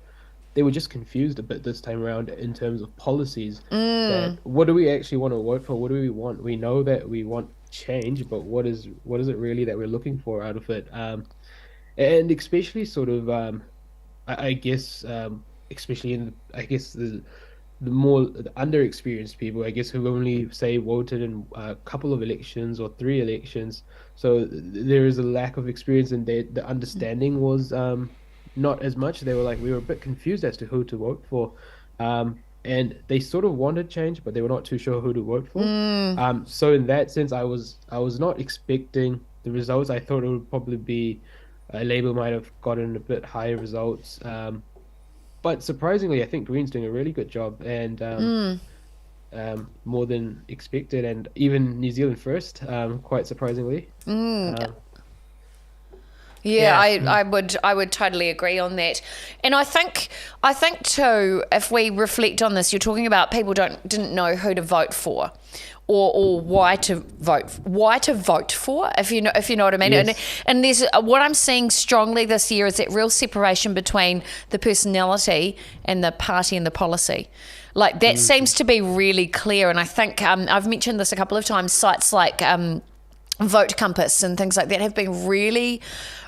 they were just confused a bit this time around in terms of policies. That what do we actually want to vote for? What do we want? We know that we want change, but what is it really that we're looking for out of it? And especially sort of, I guess, especially in, the more underexperienced people, I guess, who've only, say, voted in a couple of elections or 3 elections. So there is a lack of experience, and the understanding was not as much. They were like, we were a bit confused as to who to vote for. And they sort of wanted change, but they were not too sure who to vote for. So in that sense, I was not expecting the results. I thought it would probably be Labour might have gotten a bit higher results. But surprisingly, I think Green's doing a really good job, and more than expected, and even New Zealand First, quite surprisingly. Yeah, I would totally agree on that. And I think too, if we reflect on this, you're talking about people didn't know who to vote for. Or why to vote for, if you know what I mean. Yes. And there's what I'm seeing strongly this year is that real separation between the personality and the party and the policy. Like that seems to be really clear. And I think I've mentioned this a couple of times. Sites like Vote Compass and things like that have been really,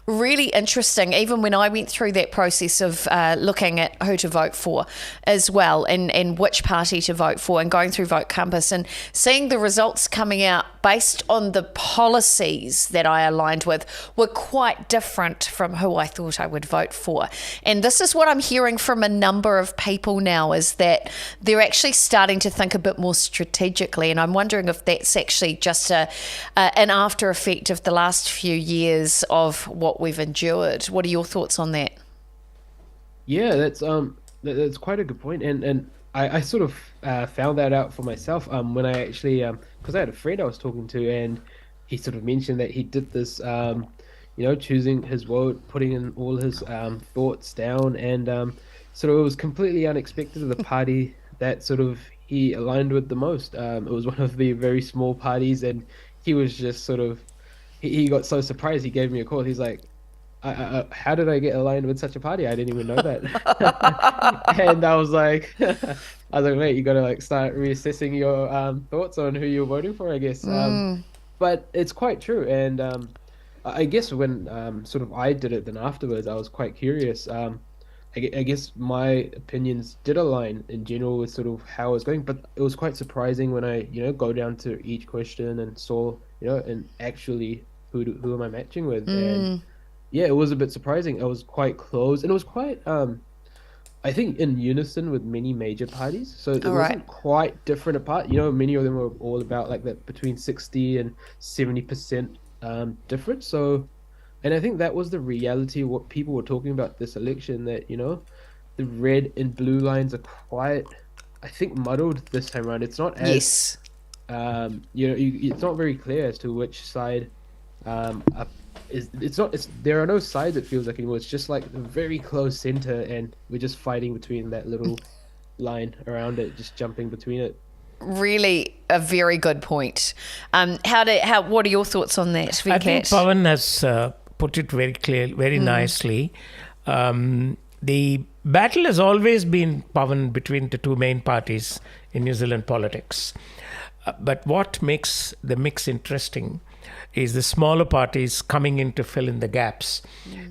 really interesting, even when I went through that process of looking at who to vote for as well, and which party to vote for, and going through Vote Compass and seeing the results coming out based on the policies that I aligned with were quite different from who I thought I would vote for. And this is what I'm hearing from a number of people now, is that they're actually starting to think a bit more strategically. And I'm wondering if that's actually just an after effect of the last few years of what we've endured. What are your thoughts on that? Yeah, that's quite a good point, and I sort of found that out for myself when I actually because I had a friend I was talking to, and he sort of mentioned that he did this choosing his vote, putting in all his thoughts down, and sort of it was completely unexpected of the party that sort of he aligned with the most. It was one of the very small parties, and he was just sort of he got so surprised. He gave me a call. He's like, how did I get aligned with such a party? I didn't even know that. And I was like, mate, you got to like start reassessing your thoughts on who you're voting for, I guess. But it's quite true. And I guess when sort of I did it, then afterwards, I was quite curious. I guess my opinions did align in general with sort of how it was going, but it was quite surprising when I, go down to each question and saw, and actually who am I matching with? And yeah, it was a bit surprising. It was quite close, and it was quite, I think, in unison with many major parties. So it wasn't quite different apart. Many of them were all about like that between 60 and 70% difference. So, and I think that was the reality of what people were talking about this election, that, the red and blue lines are quite, I think, muddled this time around. It's not as, it's not very clear as to which side there are no sides, it feels like, anymore. It's just like a very close center, and we're just fighting between that little line around it, just jumping between it. Really a very good point. What are your thoughts on that, Venkat? I think Pavan has put it very clear, very nicely. The battle has always been, Pavan, between the two main parties in New Zealand politics. But what makes the mix interesting is the smaller parties coming in to fill in the gaps,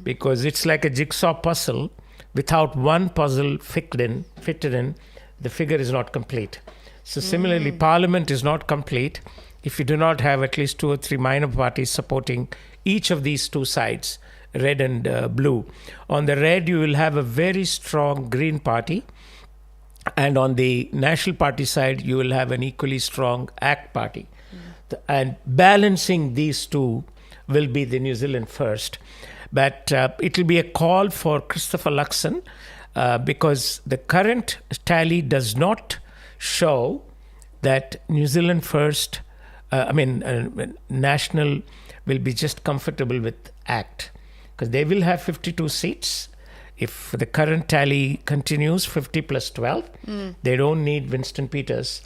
because it's like a jigsaw puzzle. Without one puzzle fitted in, the figure is not complete. So similarly, Parliament is not complete if you do not have at least 2 or 3 minor parties supporting each of these two sides, red and blue. On the red, you will have a very strong Green Party, and on the National Party side, you will have an equally strong ACT Party. And balancing these two will be the New Zealand First. But it will be a call for Christopher Luxon, because the current tally does not show that New Zealand First, National will be just comfortable with ACT, because they will have 52 seats. If the current tally continues, 50 plus 12, they don't need Winston Peters.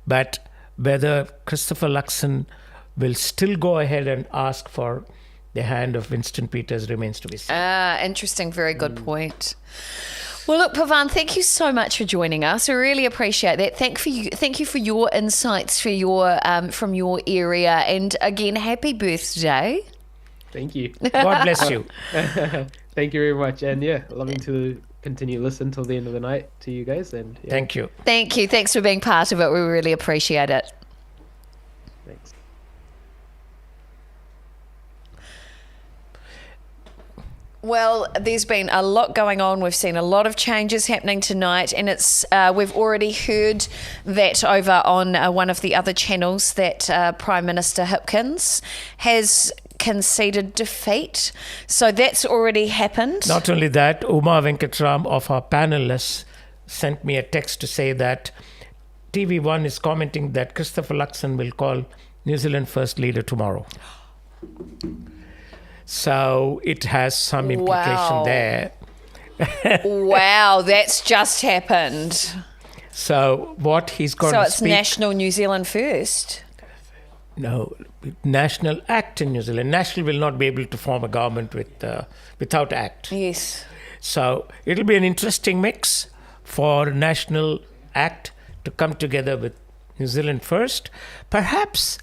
But whether Christopher Luxon will still go ahead and ask for the hand of Winston Peters remains to be seen. Interesting. Very good point. Well, look, Pavan, thank you so much for joining us. We really appreciate that. Thank you for your insights for your from your area. And again, happy birthday. Thank you. God bless you. Thank you very much. And yeah, loving to continue listen till the end of the night to you guys. And yeah. Thank you. Thank you. Thanks for being part of it. We really appreciate it. Thanks. Well, there's been a lot going on. We've seen a lot of changes happening tonight, and it's we've already heard that over on one of the other channels that Prime Minister Hipkins has conceded defeat. So that's already happened. Not only that, Uma Venkatram of our panelists sent me a text to say that TV1 is commenting that Christopher Luxon will call New Zealand First leader tomorrow. So it has some implication there. Wow, that's just happened. So what he's going so to it's speak... National New Zealand First? No, National Act in New Zealand. National will not be able to form a government without Act. Yes. So it'll be an interesting mix for National Act to come together with New Zealand First. Perhaps,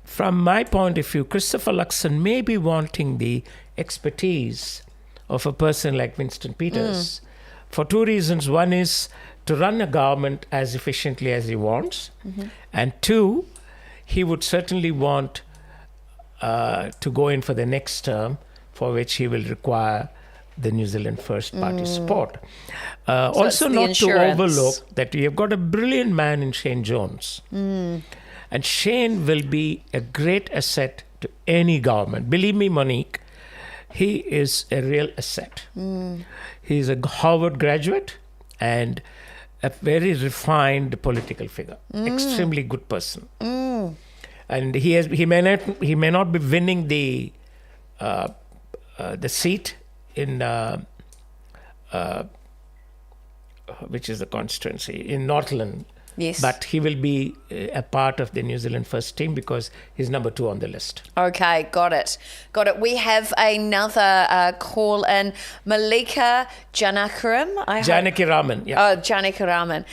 from my point of view, Christopher Luxon may be wanting the expertise of a person like Winston Peters for two reasons. One is to run a government as efficiently as he wants. And two, he would certainly want to go in for the next term, for which he will require the New Zealand First Party support. Also not to overlook that we have got a brilliant man in Shane Jones. And Shane will be a great asset to any government. Believe me, Monique, he is a real asset. He's a Harvard graduate and a very refined political figure. Extremely good person. And he may not be winning the seat in which is the constituency in Northland. Yes. But he will be a part of the New Zealand First team because he's number 2 on the list. Okay, got it. We have another call in. Malika Janakiraman. Janakiraman, yeah. Oh, Janakiraman.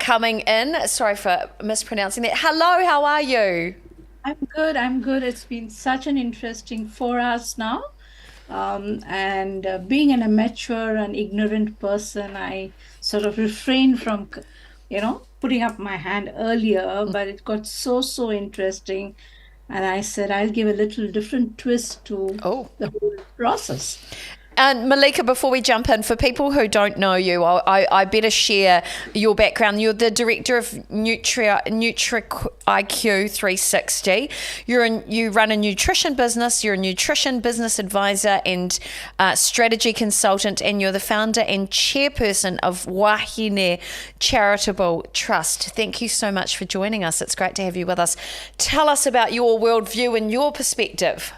Coming in. Sorry for mispronouncing that. Hello, how are you? I'm good. It's been such an interesting 4 hours now. And being an immature and ignorant person, I sort of refrained from, putting up my hand earlier, but it got so interesting. And I said, I'll give a little different twist to the whole process. And Malika, before we jump in, for people who don't know you, I better share your background. You're the director of NutriIQ 360. You run a nutrition business. You're a nutrition business advisor and strategy consultant, and you're the founder and chairperson of Wahine Charitable Trust. Thank you so much for joining us. It's great to have you with us. Tell us about your worldview and your perspective.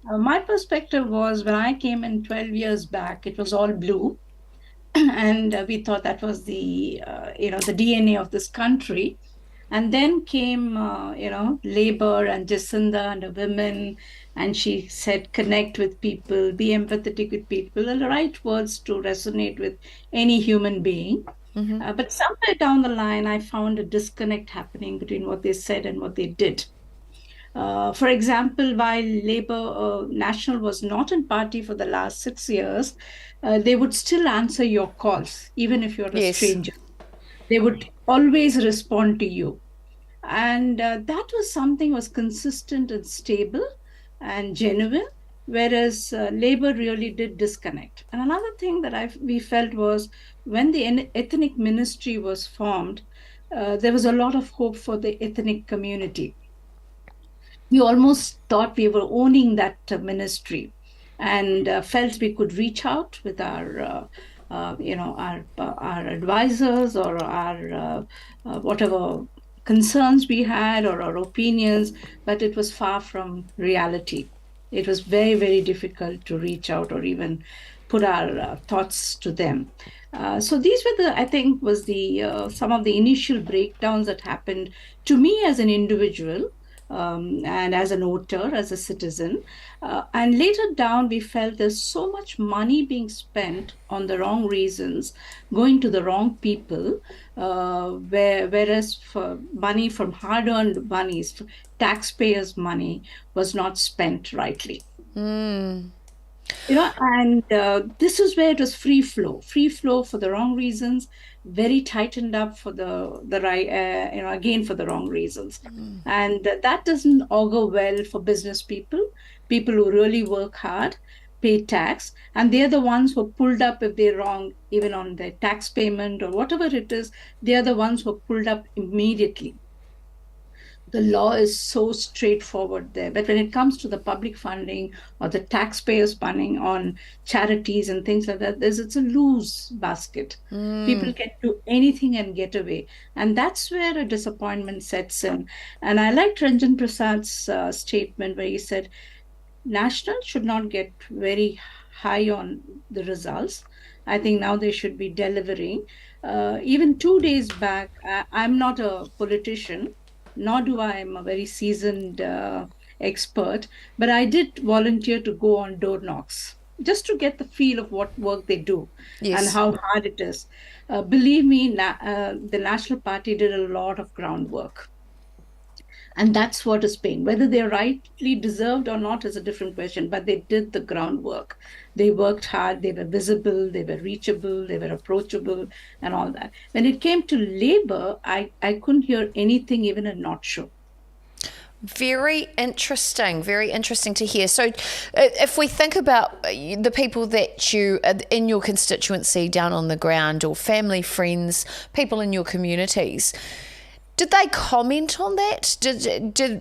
My perspective was when I came in 12 years back, it was all blue. And we thought that was the DNA of this country. And then came, Labour and Jacinda and the women. And she said, connect with people, be empathetic with people, and the right words to resonate with any human being. But somewhere down the line, I found a disconnect happening between what they said and what they did. For example, while Labour National was not in party for the last 6 years, they would still answer your calls, even if you're a stranger. They would always respond to you. And that was something was consistent and stable and genuine, whereas Labour really did disconnect. And another thing that we felt was when the ethnic ministry was formed, there was a lot of hope for the ethnic community. We almost thought we were owning that ministry and felt we could reach out with our advisors or our whatever concerns we had or our opinions, but it was far from reality. It was very, very difficult to reach out or even put our thoughts to them. So these were some of the initial breakdowns that happened to me as an individual. And as an voter, as a citizen. And later down, we felt there's so much money being spent on the wrong reasons, going to the wrong people, whereas for money from hard-earned monies, taxpayers' money was not spent rightly. And this is where it was free flow for the wrong reasons, very tightened up for the right, again for the wrong reasons. And that doesn't augur well for business people who really work hard, pay tax, and they're the ones who are pulled up if they're wrong, even on their tax payment or whatever it is, they're the ones who are pulled up immediately. The law is so straightforward there. But when it comes to the public funding or the taxpayers' funding on charities and things like that, it's a loose basket. People can do anything and get away. And that's where a disappointment sets in. And I liked Ranjan Prasad's statement where he said, National should not get very high on the results. I think now they should be delivering. Even 2 days back, I'm not a politician, nor do I am a very seasoned expert, but I did volunteer to go on door knocks just to get the feel of what work they do and how hard it is. Believe me, the National Party did a lot of groundwork. And that's what is paying. Whether they're rightly deserved or not is a different question, but they did the groundwork. They worked hard, they were visible, they were reachable, they were approachable, and all that. When it came to Labour, I couldn't hear anything, even a not sure. Very interesting to hear. So if we think about the people that you, in your constituency down on the ground, or family, friends, people in your communities, did they comment on that?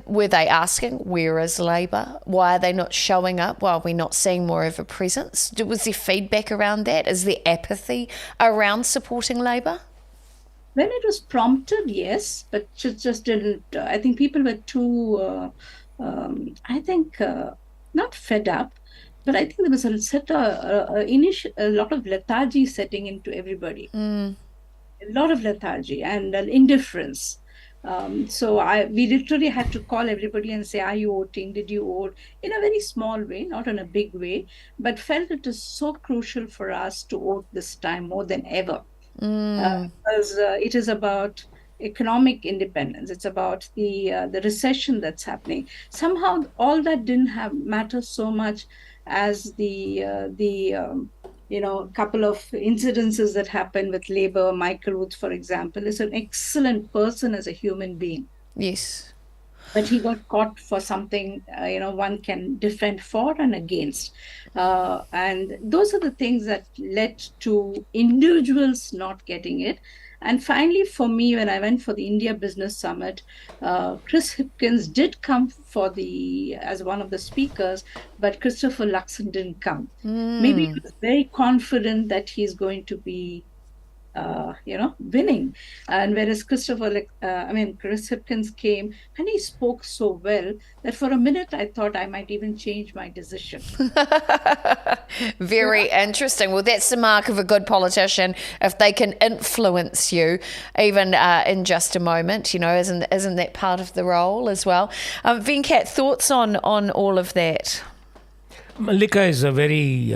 Were they asking, where is Labour? Why are they not showing up? Why are we not seeing more of a presence? Was there feedback around that? Is there apathy around supporting Labour? When it was prompted, yes, but just didn't. I think people were too, not fed up, but I think there was a lot of lethargy setting into everybody. A lot of lethargy and indifference. So we literally had to call everybody and say, are you voting? Did you vote? In a very small way, not in a big way, but felt it is so crucial for us to vote this time more than ever. Because it is about economic independence. It's about the recession that's happening. Somehow all that didn't matter so much as the couple of incidences that happened with Labour. Michael Wood, for example, is an excellent person as a human being. Yes. But he got caught for something, one can defend for and against. And those are the things that led to individuals not getting it. And finally, for me, when I went for the India Business Summit, Chris Hipkins did come as one of the speakers, but Christopher Luxon didn't come. Maybe he was very confident that he's going to be, winning. And whereas Chris Hipkins came and he spoke so well that for a minute I thought I might even change my decision. Very interesting. Well, that's the mark of a good politician, if they can influence you, even in just a moment. Isn't that part of the role as well? Venkat, thoughts on all of that? Malika is a very.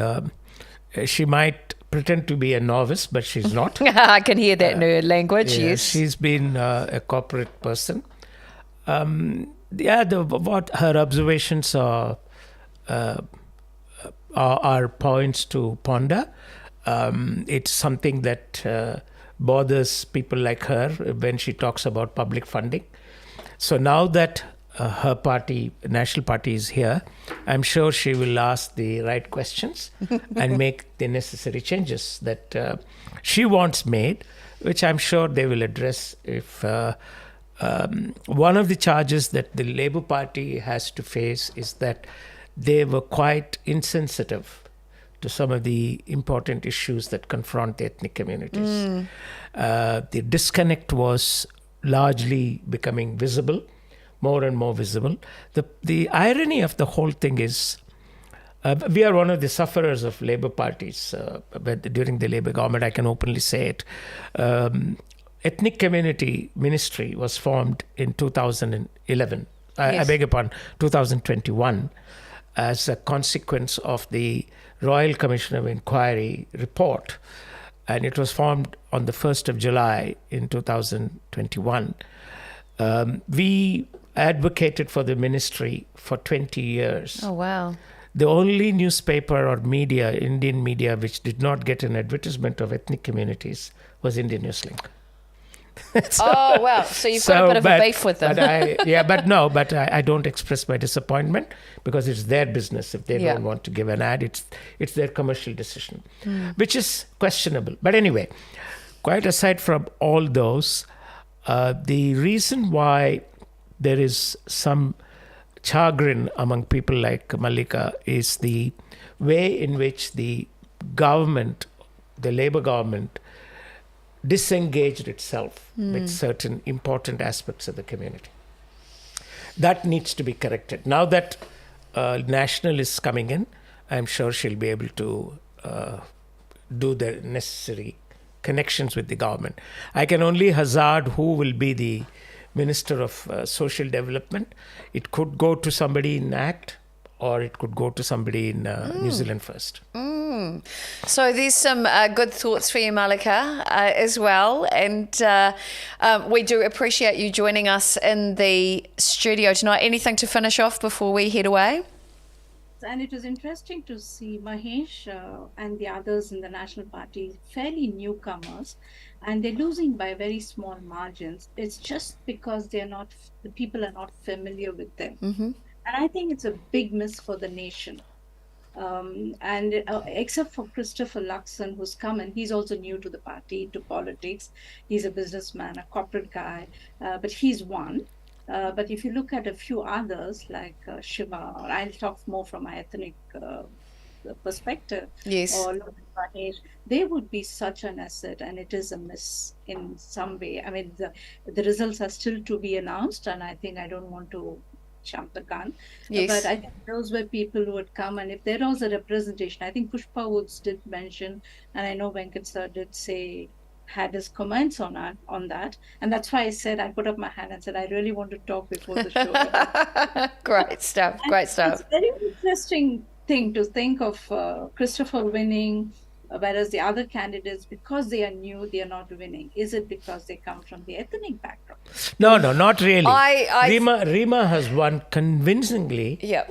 She might pretend to be a novice, but she's not. I can hear that nerd language. Yeah, yes, she's been a corporate person. What her observations are points to ponder. It's something that bothers people like her when she talks about public funding. So now that her party, National Party, is here, I'm sure she will ask the right questions and make the necessary changes that she wants made, which I'm sure they will address. If one of the charges that the Labour Party has to face is that they were quite insensitive to some of the important issues that confront the ethnic communities. The disconnect was largely becoming visible, more and more visible. The irony of the whole thing is we are one of the sufferers of Labour parties. During the Labour government, I can openly say it. Ethnic Community Ministry was formed in 2011. I beg your pardon, 2021, as a consequence of the Royal Commission of Inquiry report. And it was formed on the 1st of July in 2021. We advocated for the ministry for 20 years. Oh, wow. The only newspaper or media, Indian media, which did not get an advertisement of ethnic communities was Indian Newslink. Oh, wow. So you've got a bit of a beef with them. But I don't express my disappointment because it's their business. If they don't want to give an ad, it's their commercial decision, which is questionable. But anyway, quite aside from all those, the reason why there is some chagrin among people like Malika is the way in which the government, the Labour government, disengaged itself with certain important aspects of the community. That needs to be corrected. Now that national is coming in, I'm sure she'll be able to do the necessary connections with the government. I can only hazard who will be the Minister of Social Development. It could go to somebody in ACT, or it could go to somebody in New Zealand First. So there's some good thoughts for you, Malika, as well. And we do appreciate you joining us in the studio tonight. Anything to finish off before we head away? And it was interesting to see Mahesh and the others in the National Party, fairly newcomers, and they're losing by very small margins. It's just because the people are not familiar with them. And I think it's a big miss for the nation. Except for Christopher Luxon, who's come, and he's also new to the party, to politics. He's a businessman, a corporate guy, but he's won. But if you look at a few others like Shiva, or I'll talk more from my ethnic perspective, yes, or Mahesh, they would be such an asset, and it is a miss in some way. I mean, the results are still to be announced, and I think I don't want to jump the gun. Yes. But I think those were people who would come, and if there was a representation, I think Pushpa Woods did mention, and I know Venkat sir did say, had his comments on that, and that's why I said, I put up my hand and said I really want to talk before the show. Great stuff. Great stuff. It's a very interesting thing to think of Christopher winning, whereas the other candidates, because they are new, they are not winning. Is it because they come from the ethnic background? No, not really. Rima has won convincingly. Yeah.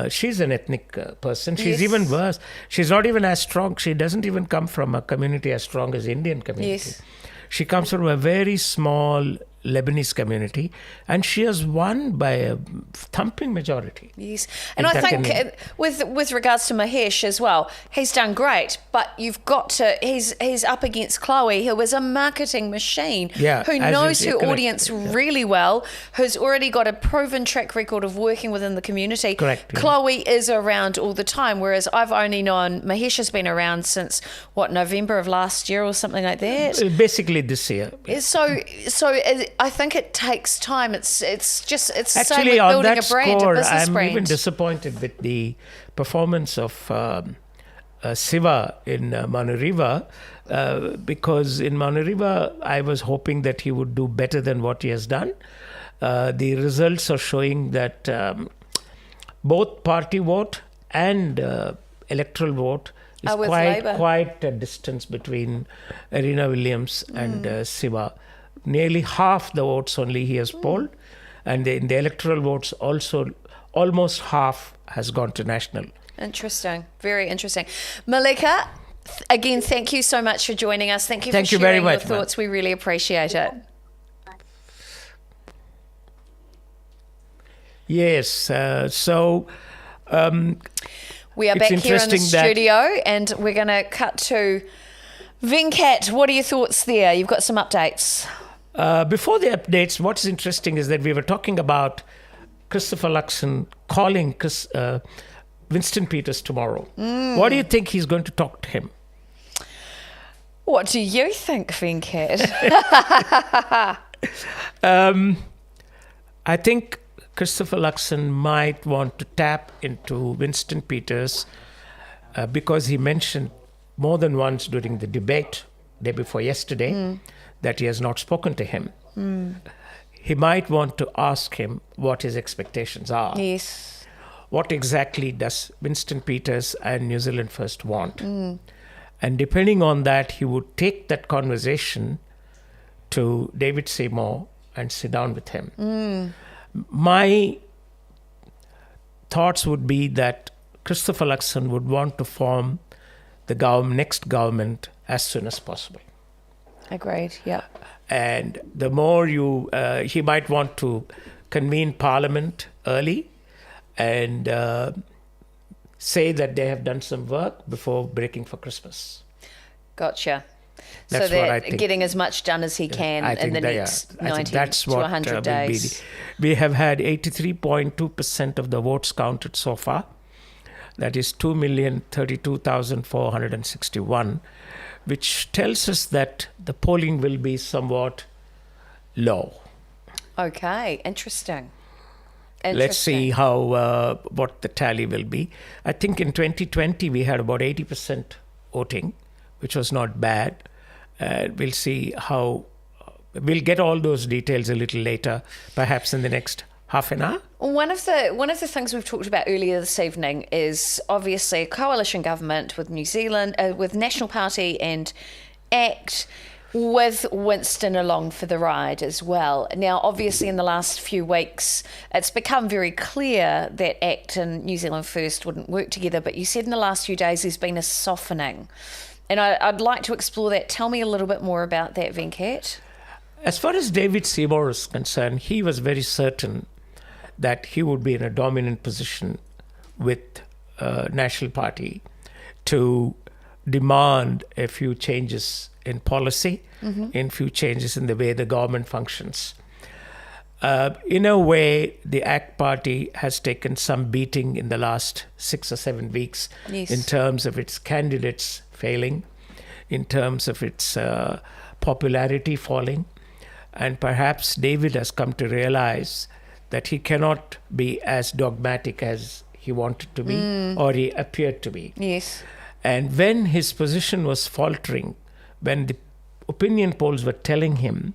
She's an ethnic person. She's Yes. even worse. She's not even as strong. She doesn't even come from a community as strong as Indian community. Yes. She comes from a very small Lebanese community, and she has won by a thumping majority. Yes, and I think with regards to Mahesh as well, he's done great, but you've got to, he's up against Chloe, who is a marketing machine, who knows her audience really well, who's already got a proven track record of working within the community. Correct. Chloe is around all the time, whereas I've only known Mahesh has been around since, November of last year or something like that? Basically this year. So I think it takes time. It's Actually, same on with building that a brand, score, a business I'm brand. even disappointed with the performance of Siva in Manuriva, because in Manuriva, I was hoping that he would do better than what he has done. The results are showing that both party vote and electoral vote is quite a distance between Arena Williams and Siva. Nearly half the votes only he has polled, and in the electoral votes also almost half has gone to national. Interesting. Very interesting. Malika, again, thank you so much for joining us. Thank you Thank for you sharing very your much, thoughts. We really appreciate it. Yes. So we are back here in the studio, and we're going to cut to Venkat. What are your thoughts there? You've got some updates. Before the updates, what's interesting is that we were talking about Christopher Luxon calling Winston Peters tomorrow. What do you think he's going to talk to him? What do you think, Venkat? I think Christopher Luxon might want to tap into Winston Peters because he mentioned more than once during the debate, day before yesterday, that he has not spoken to him. He might want to ask him what his expectations are. Yes. What exactly does Winston Peters and New Zealand First want? And depending on that, he would take that conversation to David Seymour and sit down with him. My thoughts would be that Christopher Luxon would want to form the next government as soon as possible. Agreed, yeah. And the more he might want to convene Parliament early and say that they have done some work before breaking for Christmas. Gotcha. That's so what I that think. getting as much done as he can in the next 90 to 100 days. We have had 83.2% of the votes counted so far. That is 2,032,461, which tells us that the polling will be somewhat low. Okay, interesting. Let's see how what the tally will be. I think in 2020 we had about 80% voting, which was not bad. We'll see how. We'll get all those details a little later, perhaps in the next half an hour. One of the things we've talked about earlier this evening is obviously a coalition government with New Zealand, with National Party and ACT, with Winston along for the ride as well. Now, obviously, in the last few weeks, it's become very clear that ACT and New Zealand First wouldn't work together, but you said in the last few days there's been a softening. And I'd like to explore that. Tell me a little bit more about that, Venkat. As far as David Seymour is concerned, he was very certain that he would be in a dominant position with National Party to demand a few changes in policy, in few changes in the way the government functions. In a way, the ACT Party has taken some beating in the last 6 or 7 weeks in terms of its candidates failing, in terms of its popularity falling. And perhaps David has come to realize that he cannot be as dogmatic as he wanted to be or he appeared to be. Yes. And when his position was faltering, when the opinion polls were telling him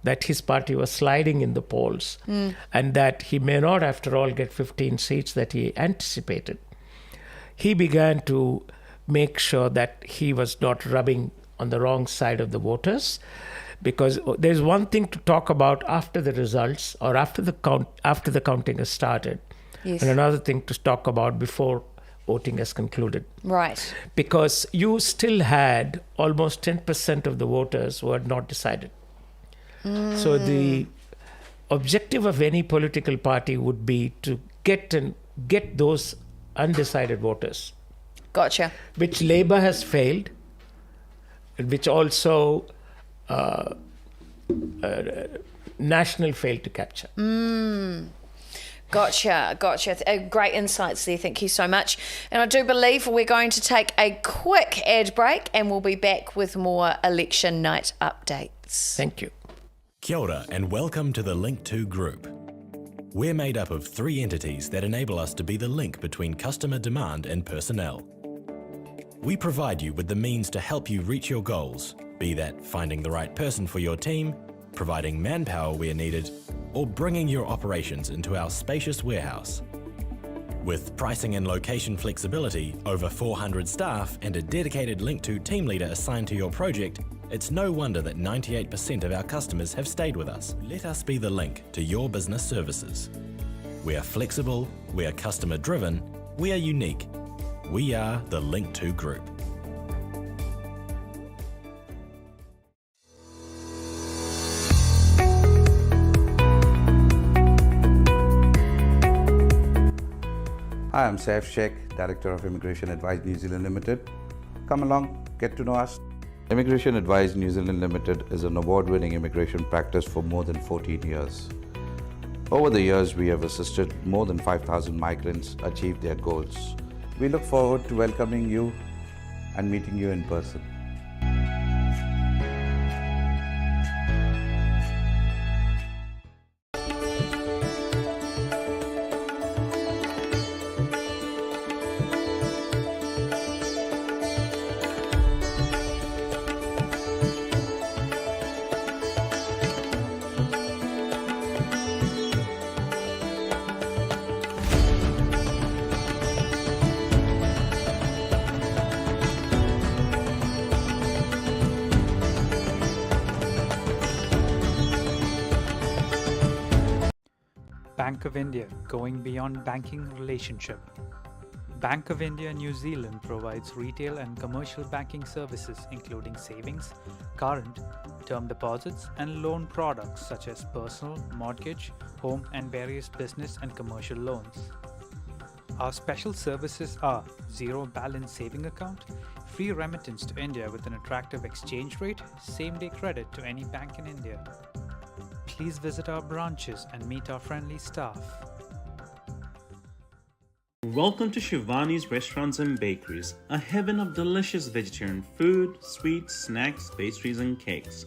that his party was sliding in the polls and that he may not, after all, get 15 seats that he anticipated, he began to make sure that he was not rubbing on the wrong side of the voters. Because there's one thing to talk about after the results or after the counting has started, and another thing to talk about before voting has concluded. Right. Because you still had almost 10% of the voters who had not decided. So the objective of any political party would be to get those undecided voters. Gotcha. Which Labour has failed, which also National failed to capture. Gotcha. Great insights there. Thank you so much. And I do believe we're going to take a quick ad break and we'll be back with more election night updates. Thank you. Kia ora and welcome to the Link 2 Group. We're made up of 3 entities that enable us to be the link between customer demand and personnel. We provide you with the means to help you reach your goals, be that finding the right person for your team, providing manpower where needed, or bringing your operations into our spacious warehouse. With pricing and location flexibility, over 400 staff, and a dedicated Link 2 team leader assigned to your project, it's no wonder that 98% of our customers have stayed with us. Let us be the link to your business services. We are flexible, we are customer driven, we are unique. We are the Link 2 Group. Hi, I'm Saif Sheikh, Director of Immigration Advice New Zealand Limited. Come along, get to know us. Immigration Advice New Zealand Limited is an award-winning immigration practice for more than 14 years. Over the years, we have assisted more than 5,000 migrants achieve their goals. We look forward to welcoming you and meeting you in person. Bank of India, going beyond banking relationship. Bank of India New Zealand provides retail and commercial banking services including savings, current, term deposits and loan products such as personal, mortgage, home and various business and commercial loans. Our special services are zero balance saving account, free remittance to India with an attractive exchange rate, same-day credit to any bank in India. Please visit our branches and meet our friendly staff. Welcome to Shivani's Restaurants and Bakeries, a heaven of delicious vegetarian food, sweets, snacks, pastries and cakes.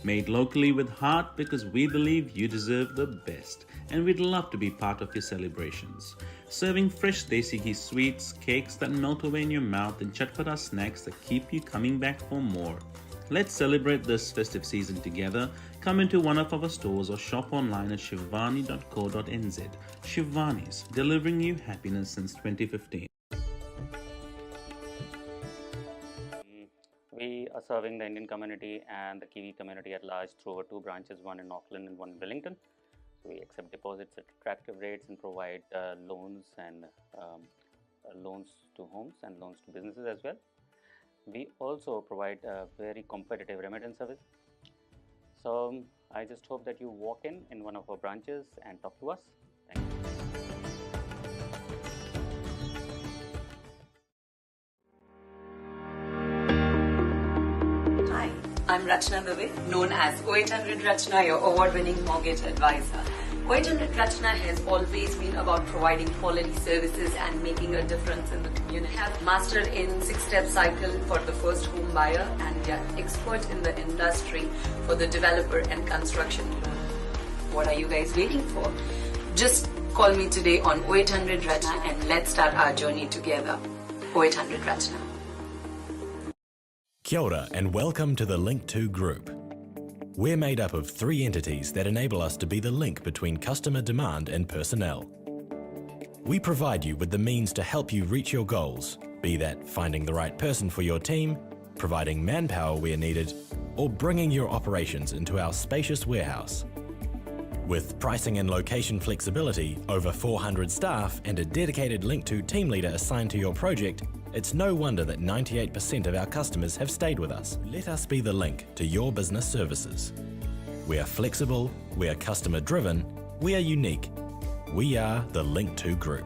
Made locally with heart because we believe you deserve the best. and we'd love to be part of your celebrations. Serving fresh desi ghee sweets, cakes that melt away in your mouth, and chatpata snacks that keep you coming back for more. Let's celebrate this festive season together. Come into one of our stores or shop online at shivani.co.nz. Shivani's, delivering you happiness since 2015. We are serving the Indian community and the Kiwi community at large through our 2 branches, one in Auckland and one in Wellington. So we accept deposits at attractive rates and provide loans to homes and loans to businesses as well. We also provide a very competitive remittance service. So I just hope that you walk in one of our branches and talk to us. Thank you. Hi, I'm Rachna Dubey, known as 0800 Rachna, your award-winning mortgage advisor. 0800 Rachna has always been about providing quality services and making a difference in the community. We have mastered in 6-step cycle for the first home buyer, and we are expert in the industry for the developer and construction loan. What are you guys waiting for? Just call me today on 0800 Rachna and let's start our journey together. 0800 Rachna. Kia ora and welcome to the Link2 Group. We're made up of 3 entities that enable us to be the link between customer demand and personnel. We provide you with the means to help you reach your goals, be that finding the right person for your team, providing manpower where needed, or bringing your operations into our spacious warehouse. With pricing and location flexibility, over 400 staff, and a dedicated Link2 team leader assigned to your project, it's no wonder that 98% of our customers have stayed with us. Let us be the link to your business services. We are flexible, we are customer driven, we are unique. We are the Link2 Group.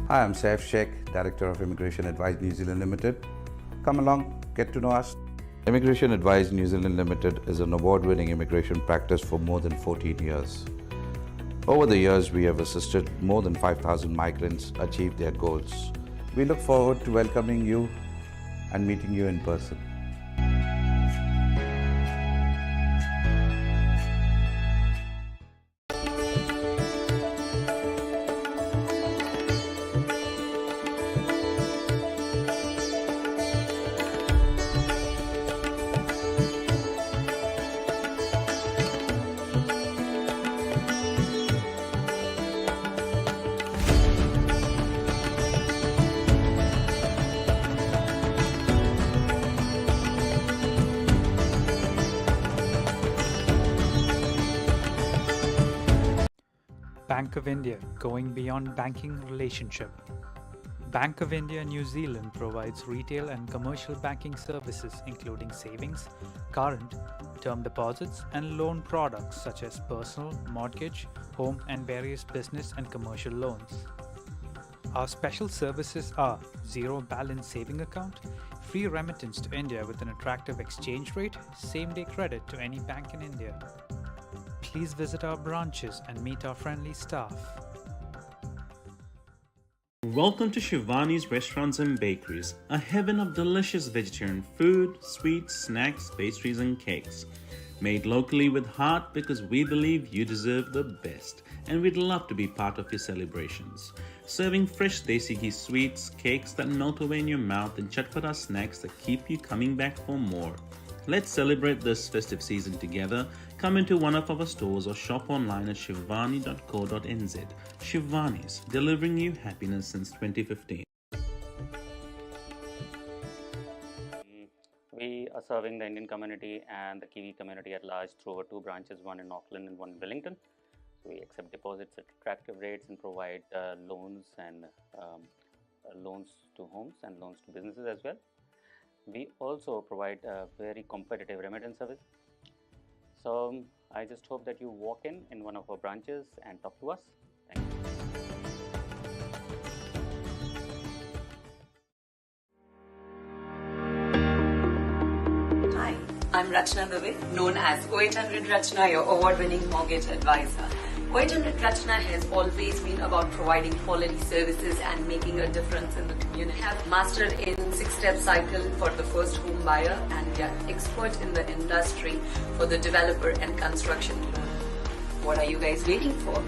Hi, I'm Saif Sheikh, Director of Immigration Advice New Zealand Limited. Come along, get to know us. Immigration Advice New Zealand Limited is an award-winning immigration practice for more than 14 years. Over the years, we have assisted more than 5,000 migrants achieve their goals. We look forward to welcoming you and meeting you in person. Bank of India, going beyond banking relationship. Bank of India New Zealand provides retail and commercial banking services including savings, current, term deposits and loan products such as personal, mortgage, home and various business and commercial loans. Our special services are zero balance saving account, free remittance to India with an attractive exchange rate, same-day credit to any bank in India. Please visit our branches and meet our friendly staff. Welcome to Shivani's Restaurants and Bakeries, a heaven of delicious vegetarian food, sweets, snacks, pastries and cakes. Made locally with heart because we believe you deserve the best and we'd love to be part of your celebrations. Serving fresh desi ghee sweets, cakes that melt away in your mouth and chatpata snacks that keep you coming back for more. Let's celebrate this festive season together. Come into one of our stores or shop online at shivani.co.nz. Shivani's, delivering you happiness since 2015. We are serving the Indian community and the Kiwi community at large through our 2 branches, one in Auckland and one in Wellington. So we accept deposits at attractive rates and provide loans to homes and loans to businesses as well. We also provide a very competitive remittance service. So I just hope that you walk in one of our branches and talk to us. Thank you. Hi, I'm Rachna Dubey, known as 0800 Rachna, your award-winning mortgage advisor. 800 Rachna has always been about providing quality services and making a difference in the community. We have mastered in 6-step cycle for the first home buyer, and we are expert in the industry for the developer and construction loan. What are you guys waiting for?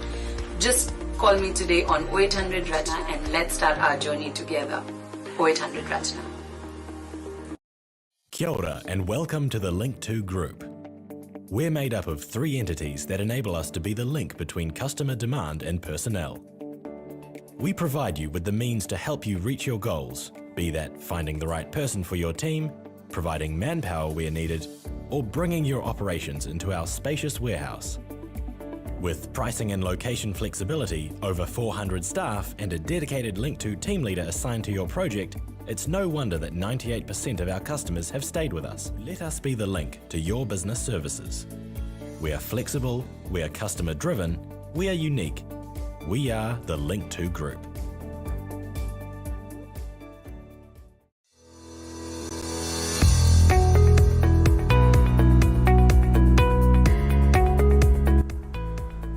Just call me today on 0800 Rachna and let's start our journey together. 0800 Rachna. Kia ora and welcome to the Link2 Group. We're made up of 3 entities that enable us to be the link between customer demand and personnel. We provide you with the means to help you reach your goals, be that finding the right person for your team, providing manpower where needed, or bringing your operations into our spacious warehouse. With pricing and location flexibility, over 400 staff, and a dedicated Link2 team leader assigned to your project, it's no wonder that 98% of our customers have stayed with us. Let us be the link to your business services. We are flexible, we are customer driven, we are unique. We are the Link2 Group.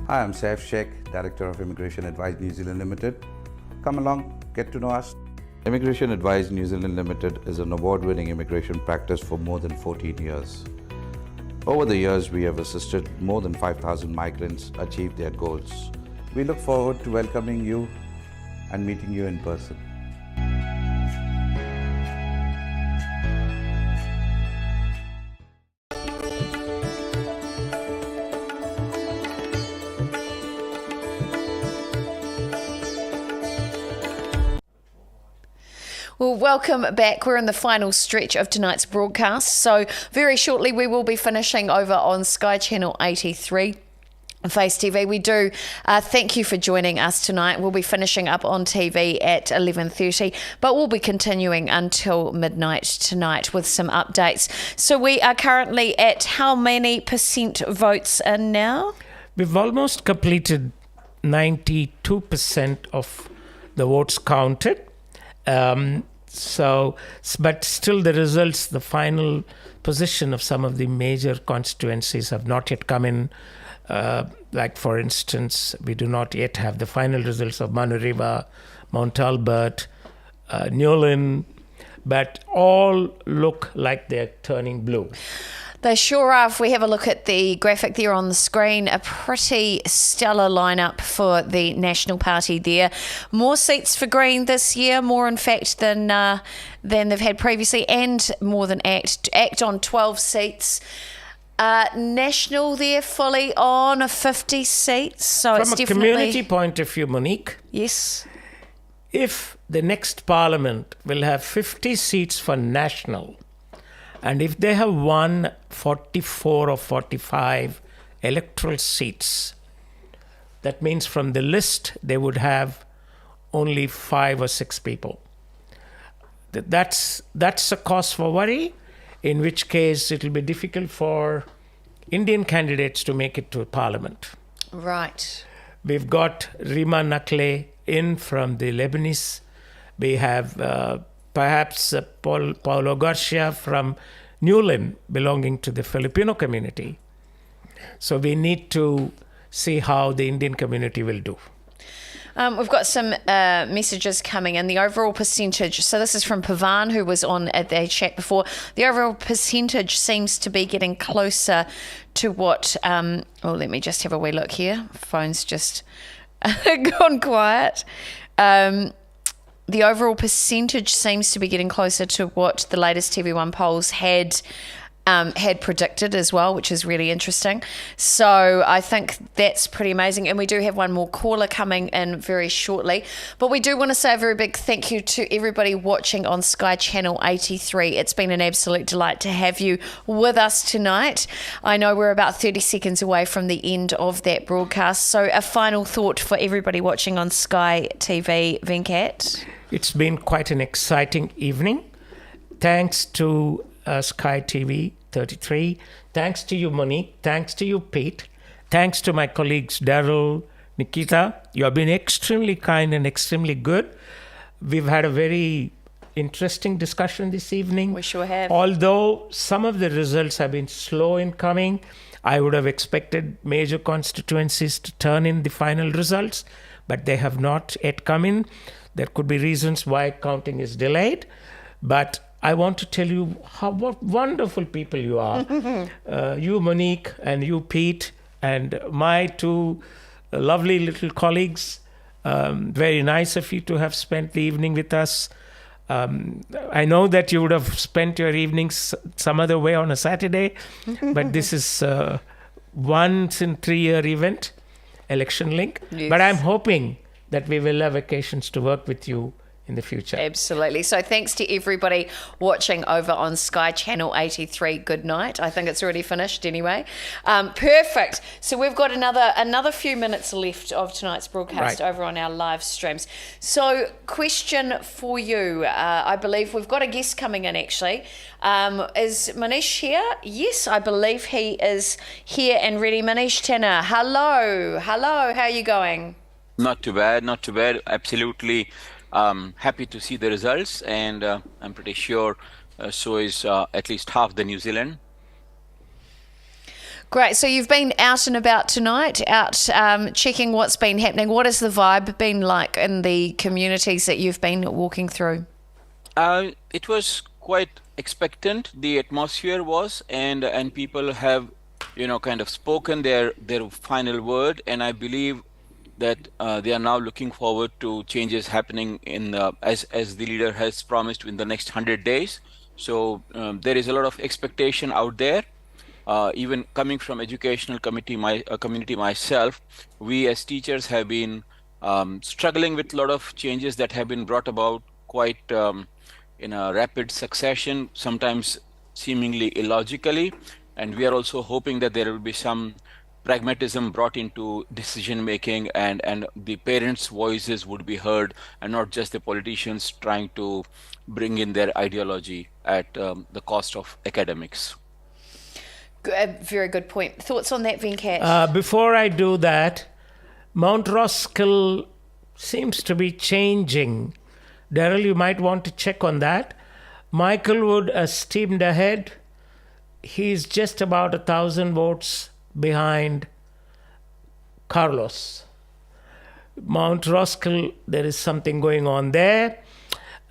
Hi, I'm Saif Sheikh, Director of Immigration Advice New Zealand Limited. Come along, get to know us. Immigration Advice New Zealand Limited is an award-winning immigration practice for more than 14 years. Over the years, we have assisted more than 5,000 migrants achieve their goals. We look forward to welcoming you and meeting you in person. Well, welcome back. We're in the final stretch of tonight's broadcast. So very shortly we will be finishing over on Sky Channel 83. Face TV. We do thank you for joining us tonight. We'll be finishing up on TV at 11:30, but we'll be continuing until midnight tonight with some updates. So we are currently at how many % votes in now? We've almost completed 92% of the votes counted. But still the results, the final position of some of the major constituencies have not yet come in. Like, for instance, we do not yet have the final results of Manurewa, Mount Albert, Newlyn, but all look like they're turning blue. They sure are. If we have a look at the graphic there on the screen, a pretty stellar lineup for the National Party there. More seats for Green this year, more in fact than they've had previously, and more than ACT. ACT on 12 seats. National there fully on 50 seats. So from it's a definitely... community point of view, Monique. Yes. If the next Parliament will have 50 seats for national, and if they have won 44 or 45 electoral seats, that means from the list they would have only 5 or 6 people. That's a cause for worry, in which case it will be difficult for Indian candidates to make it to Parliament. Right. We've got Rima Nakle in from the Lebanese. We have perhaps Paulo Garcia from Newlyn, belonging to the Filipino community. So we need to see how the Indian community will do. We've got some messages coming in. The overall percentage, so this is from Pavan, who was on at the chat before. The overall percentage seems to be getting closer to what... let me just have a wee look here. Phone's just gone quiet. The overall percentage seems to be getting closer to what the latest TV1 polls had predicted as well, which is really interesting. So I think that's pretty amazing. And we do have one more caller coming in very shortly. But we do want to say a very big thank you to everybody watching on Sky Channel 83. It's been an absolute delight to have you with us tonight. I know we're about 30 seconds away from the end of that broadcast. So a final thought for everybody watching on Sky TV, Venkat? It's been quite an exciting evening. Thanks to Sky TV 33. Thanks to you, Monique. Thanks to you, Pete. Thanks to my colleagues, Daryl, Nikita. You have been extremely kind and extremely good. We've had a very interesting discussion this evening. We sure have. Although some of the results have been slow in coming, I would have expected major constituencies to turn in the final results, but they have not yet come in. There could be reasons why counting is delayed, but I want to tell you what wonderful people you are. You, Monique, and you, Pete, and my two lovely little colleagues. Very nice of you to have spent the evening with us. I know that you would have spent your evenings some other way on a Saturday, but this is once in 3-year event, Election Link. Yes. But I'm hoping that we will have occasions to work with you in the future. Absolutely. So thanks to everybody watching over on Sky Channel 83. Good night. I think it's already finished anyway. Perfect. So we've got another few minutes left of tonight's broadcast over on our live streams. So question for you. I believe we've got a guest coming in actually. Is Manish here? Yes, I believe he is here and ready. Manish Tanna, hello. Hello, how are you going? Not too bad, not too bad. Absolutely happy to see the results, and I'm pretty sure so is at least half the New Zealand. Great. So you've been out and about tonight, out checking what's been happening. What has the vibe been like in the communities that you've been walking through? It was quite expectant, the atmosphere was, and people have, kind of spoken their final word, and I believe that they are now looking forward to changes happening in as the leader has promised in the next 100 days. So there is a lot of expectation out there. Even coming from educational community myself, we as teachers have been struggling with a lot of changes that have been brought about quite in a rapid succession, sometimes seemingly illogically, and we are also hoping that there will be some pragmatism brought into decision making, and the parents' voices would be heard, and not just the politicians trying to bring in their ideology at the cost of academics. Very good point. Thoughts on that, Venkat? Before I do that, Mount Roskill seems to be changing. Daryl, you might want to check on that. Michaelwood has steamed ahead. He's just about 1,000 votes behind Carlos. Mount Roskill, there is something going on there.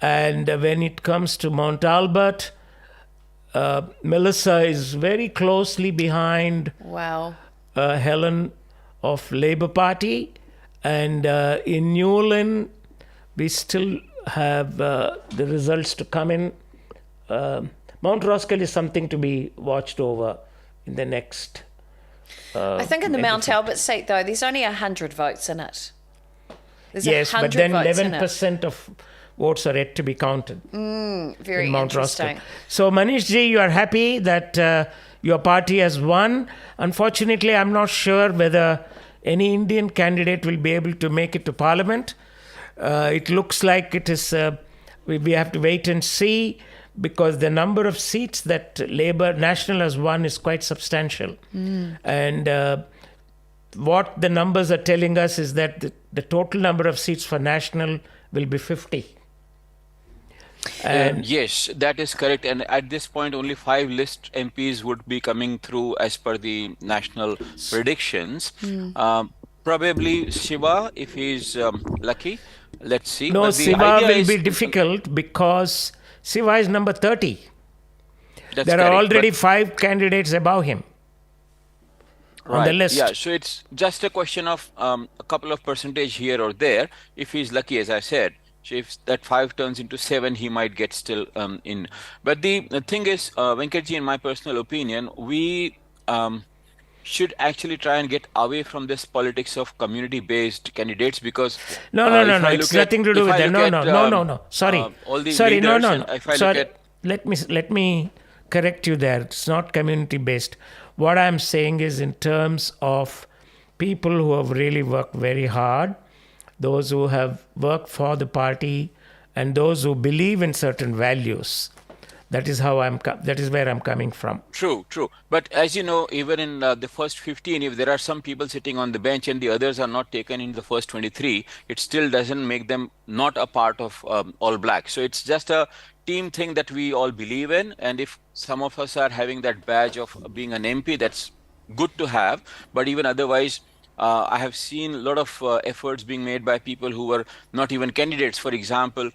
And when it comes to Mount Albert, Melissa is very closely behind Helen of Labour Party. And in Newland, we still have the results to come in. Mount Roskill is something to be watched over in the next I think in the Mount Albert seat, though, there's only 100 votes in it. There's yes, but then 11% of votes are yet to be counted. Very Mount interesting. Roskill. So, Manish ji, you are happy that your party has won. Unfortunately, I'm not sure whether any Indian candidate will be able to make it to Parliament. It looks like it is. We have to wait and see, because the number of seats that Labour National has won is quite substantial. And what the numbers are telling us is that the total number of seats for National will be 50. And yes, that is correct. And at this point, only 5 list MPs would be coming through as per the national predictions. Probably Shiva, if he's lucky. Let's see. No, but Shiva will be difficult because Shiva is number 30. There are already 5 candidates above him on the list. Yeah, so it's just a question of a couple of percentage here or there. If he's lucky, as I said, so if that 5 turns into 7, he might get still in. But the thing is, Venkatji, in my personal opinion, we should actually try and get away from this politics of community-based candidates, because no, it's nothing to do with that. No. Sorry, Sorry, let me correct you there. It's not community-based. What I'm saying is in terms of people who have really worked very hard, those who have worked for the party, and those who believe in certain values. That is how that is where I'm coming from. True. But as you know, even in the first 15, if there are some people sitting on the bench and the others are not taken in the first 23, it still doesn't make them not a part of All Black. So it's just a team thing that we all believe in. And if some of us are having that badge of being an MP, that's good to have, but even otherwise, I have seen a lot of efforts being made by people who were not even candidates. For example,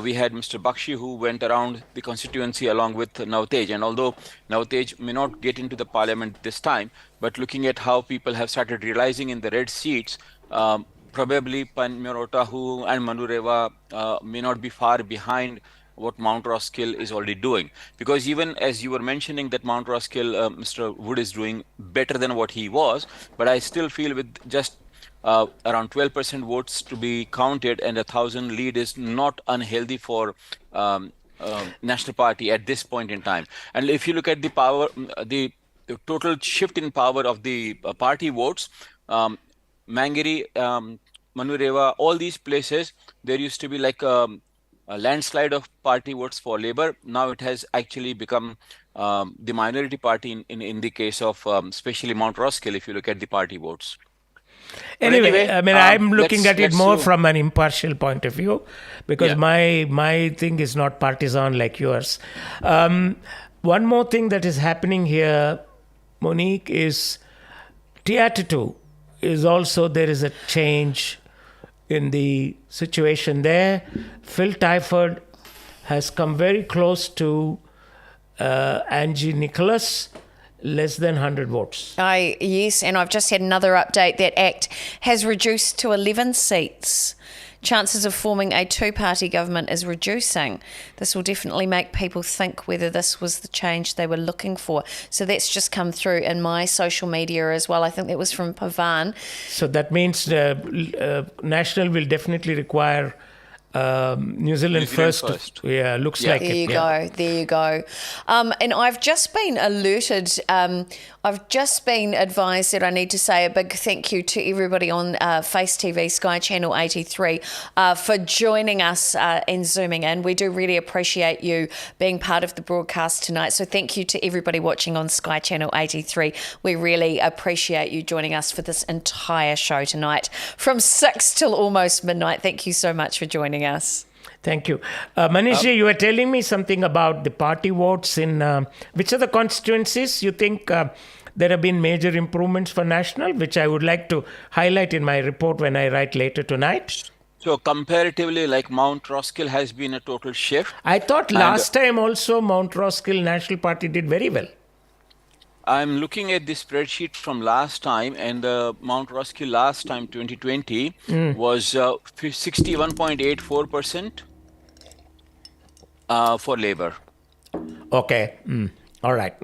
we had Mr. Bakshi, who went around the constituency along with Navtej. And although Navtej may not get into the parliament this time, but looking at how people have started realizing in the red seats, probably Panmure Otahu and Manu Reva may not be far behind what Mount Roskill is already doing. Because even as you were mentioning that Mount Roskill, Mr. Wood is doing better than what he was, but I still feel with just around 12% votes to be counted and 1,000 lead is not unhealthy for National Party at this point in time. And if you look at the power, the total shift in power of the party votes, Mangiri, Manu Reva, all these places, there used to be like a landslide of party votes for Labour. Now it has actually become the minority party in the case of especially Mount Roskill, if you look at the party votes. Anyway, I mean, I'm looking at it more from an impartial point of view, because my thing is not partisan like yours. One more thing that is happening here, Monique, is T2 is also, there is a change in the situation there. Phil Twyford has come very close to Angie Nicholas, less than 100 votes. Yes, and I've just had another update that ACT has reduced to 11 seats. Chances of forming a two-party government is reducing. This will definitely make people think whether this was the change they were looking for. So that's just come through in my social media as well. I think that was from Pavan. So that means National will definitely require New Zealand first. Yeah, looks like it. There you go. And I've just been alerted, I've just been advised that I need to say a big thank you to everybody on Face TV, Sky Channel 83, for joining us and Zooming in. We do really appreciate you being part of the broadcast tonight. So thank you to everybody watching on Sky Channel 83. We really appreciate you joining us for this entire show tonight from 6 till almost midnight. Thank you so much for joining us. Thank you. Manishji, you were telling me something about the party votes in which of the constituencies you think there have been major improvements for National, which I would like to highlight in my report when I write later tonight. So comparatively, like Mount Roskill has been a total shift. I thought last time also Mount Roskill National Party did very well. I'm looking at the spreadsheet from last time, and the Mount Roskill last time, 2020, was 61.84% for Labour. Okay. All right.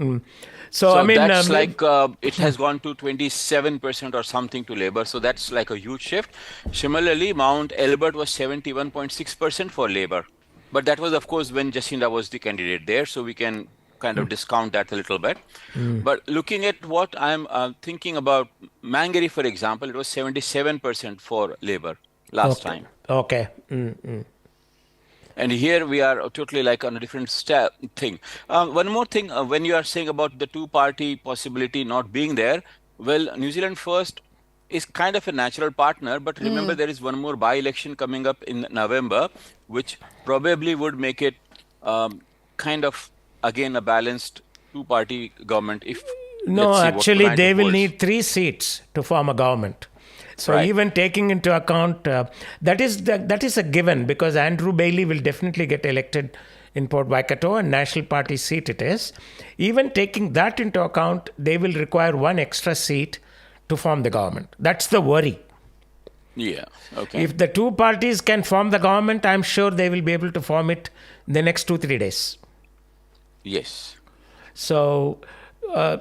So I mean, that's like it has gone to 27% or something to Labour. So that's like a huge shift. Similarly, Mount Elbert was 71.6% for Labour, but that was, of course, when Jacinda was the candidate there. So we can kind of discount that a little bit. But looking at what I'm thinking about Mangere, for example, it was 77% for Labour last time. Okay. And here we are totally like on a different thing. One more thing, when you are saying about the two-party possibility not being there, well, New Zealand First is kind of a natural partner, but remember there is one more by-election coming up in November, which probably would make it kind of, again, a balanced two-party government. If no, actually, they will need 3 seats to form a government. So even taking into account, that is a given, because Andrew Bailey will definitely get elected in Port Waikato, and National Party seat it is. Even taking that into account, they will require 1 extra seat to form the government. That's the worry. Yeah, okay. If the two parties can form the government, I'm sure they will be able to form it in the next 2-3 days. Yes. So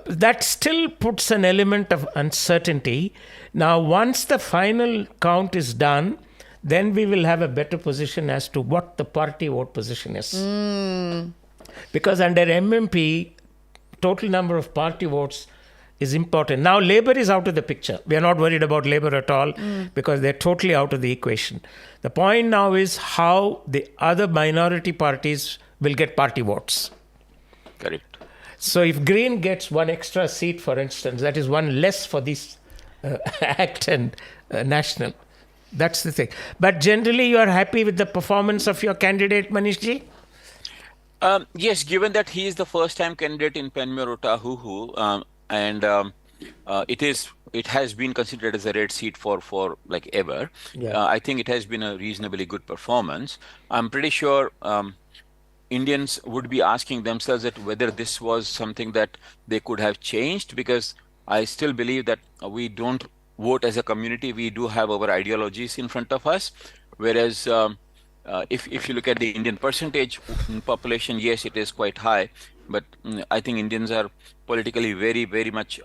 that still puts an element of uncertainty. Now, once the final count is done, then we will have a better position as to what the party vote position is. Because under MMP, total number of party votes is important. Now, Labour is out of the picture. We are not worried about Labour at all because they're totally out of the equation. The point now is how the other minority parties will get party votes. Correct. So if Green gets 1 extra seat, for instance, that is 1 less for this ACT and National. That's the thing. But generally, you are happy with the performance of your candidate, Manishji? Yes, given that he is the first-time candidate in Panmure Otahuhu, and it has been considered as a red seat for like ever. Yeah. I think it has been a reasonably good performance. I'm pretty sure Indians would be asking themselves that whether this was something that they could have changed, because I still believe that we don't vote as a community. We do have our ideologies in front of us. Whereas if you look at the Indian percentage in population, yes, it is quite high. But I think Indians are politically very, very much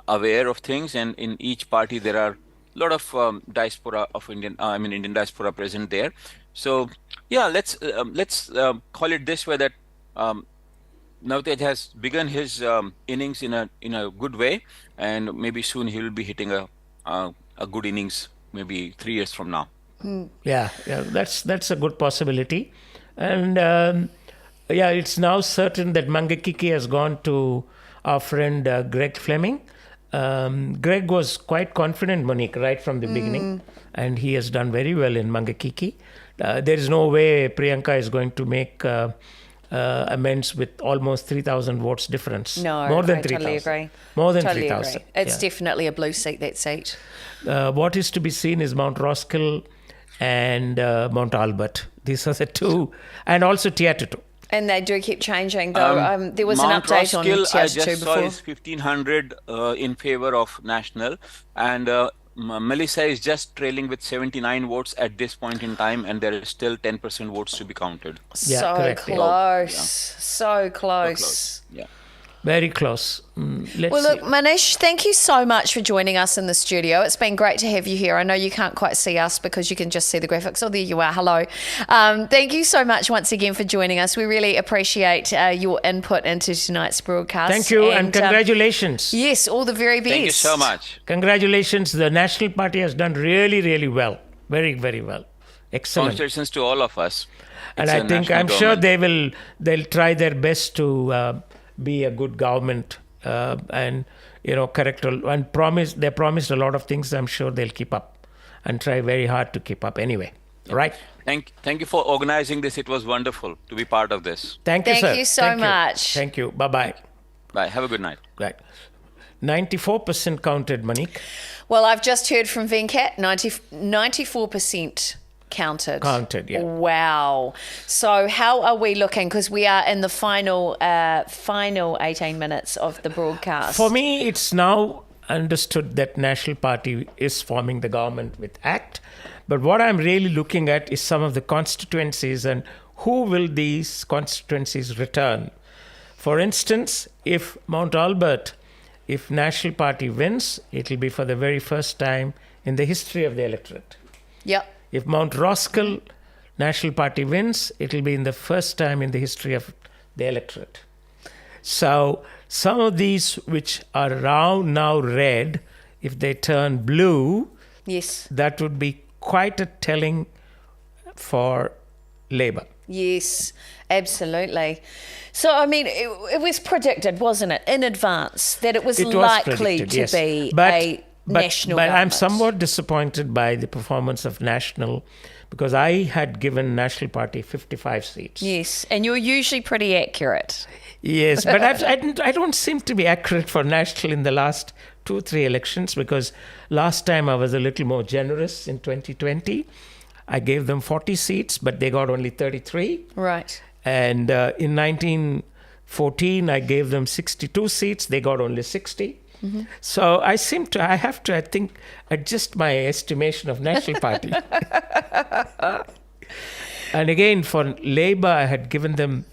aware of things. And in each party, there are a lot of diaspora of Indian diaspora present there. So yeah, let's call it this way, that Navtej has begun his innings in a good way, and maybe soon he will be hitting a good innings, maybe 3 years from now. Yeah, that's a good possibility, and it's now certain that Mangakiki has gone to our friend Greg Fleming. Greg was quite confident, Monique, right from the beginning, and he has done very well in Mangakiki. There is no way Priyanka is going to make amends with almost 3,000 votes difference. No, more than I 3,000. totally agree. More than Totally 3,000. agree. It's definitely a blue seat, that seat. What is to be seen is Mount Roskill and Mount Albert. These are the two, and also Tiatutu. And they do keep changing, though. There was Mount an update on Roskill, I Tiatutu just saw before. is 1,500 in favor of National, and Melissa is just trailing with 79 votes at this point in time, and there is still 10% votes to be counted. Yeah, So correct. close. Yeah. So close. Yeah. Very close. Let's Well, look, see. Manish, thank you so much for joining us in the studio. It's been great to have you here. I know you can't quite see us because you can just see the graphics. Oh, there you are. Hello. Thank you so much once again for joining us. We really appreciate your input into tonight's broadcast. Thank you, and congratulations. Yes, all the very best. Thank you so much. Congratulations. The National Party has done really, really well. Very, very well. Excellent. Congratulations to all of us. And It's a I think, national I'm sure government. they'll try their best to be a good government and correct and they promised a lot of things. I'm sure they'll keep up and try very hard to keep up anyway. Right? Thank you for organizing this. It was wonderful to be part of this. Thank you, sir. Thank you so much. Thank you. Bye-bye. Bye. Have a good night. Right. 94% counted, Monique. Well, I've just heard from Venkat, 94% counted. Counted, yeah. Wow. So how are we looking? Because we are in the final 18 minutes of the broadcast. For me, it's now understood that National Party is forming the government with ACT. But what I'm really looking at is some of the constituencies and who will these constituencies return. For instance, if Mount Albert, if National Party wins, it will be for the very first time in the history of the electorate. Yep. If Mount Roskill, National Party wins, it will be in the first time in the history of the electorate. So some of these which are now red, if they turn blue, yes, that would be quite a telling for Labour. Yes, absolutely. So, I mean, it was predicted, wasn't it, in advance, that it was likely predicted, to yes. be a national But I'm government. somewhat disappointed by the performance of National, because I had given National Party 55 seats. Yes, and you're usually pretty accurate. Yes, but I don't seem to be accurate for National in the last 2 or 3 elections, because last time I was a little more generous in 2020. I gave them 40 seats, but they got only 33. Right. And in 1914, I gave them 62 seats. They got only 60. Mm-hmm. So I have to, I think, adjust my estimation of National Party. And again, for Labour, I had given them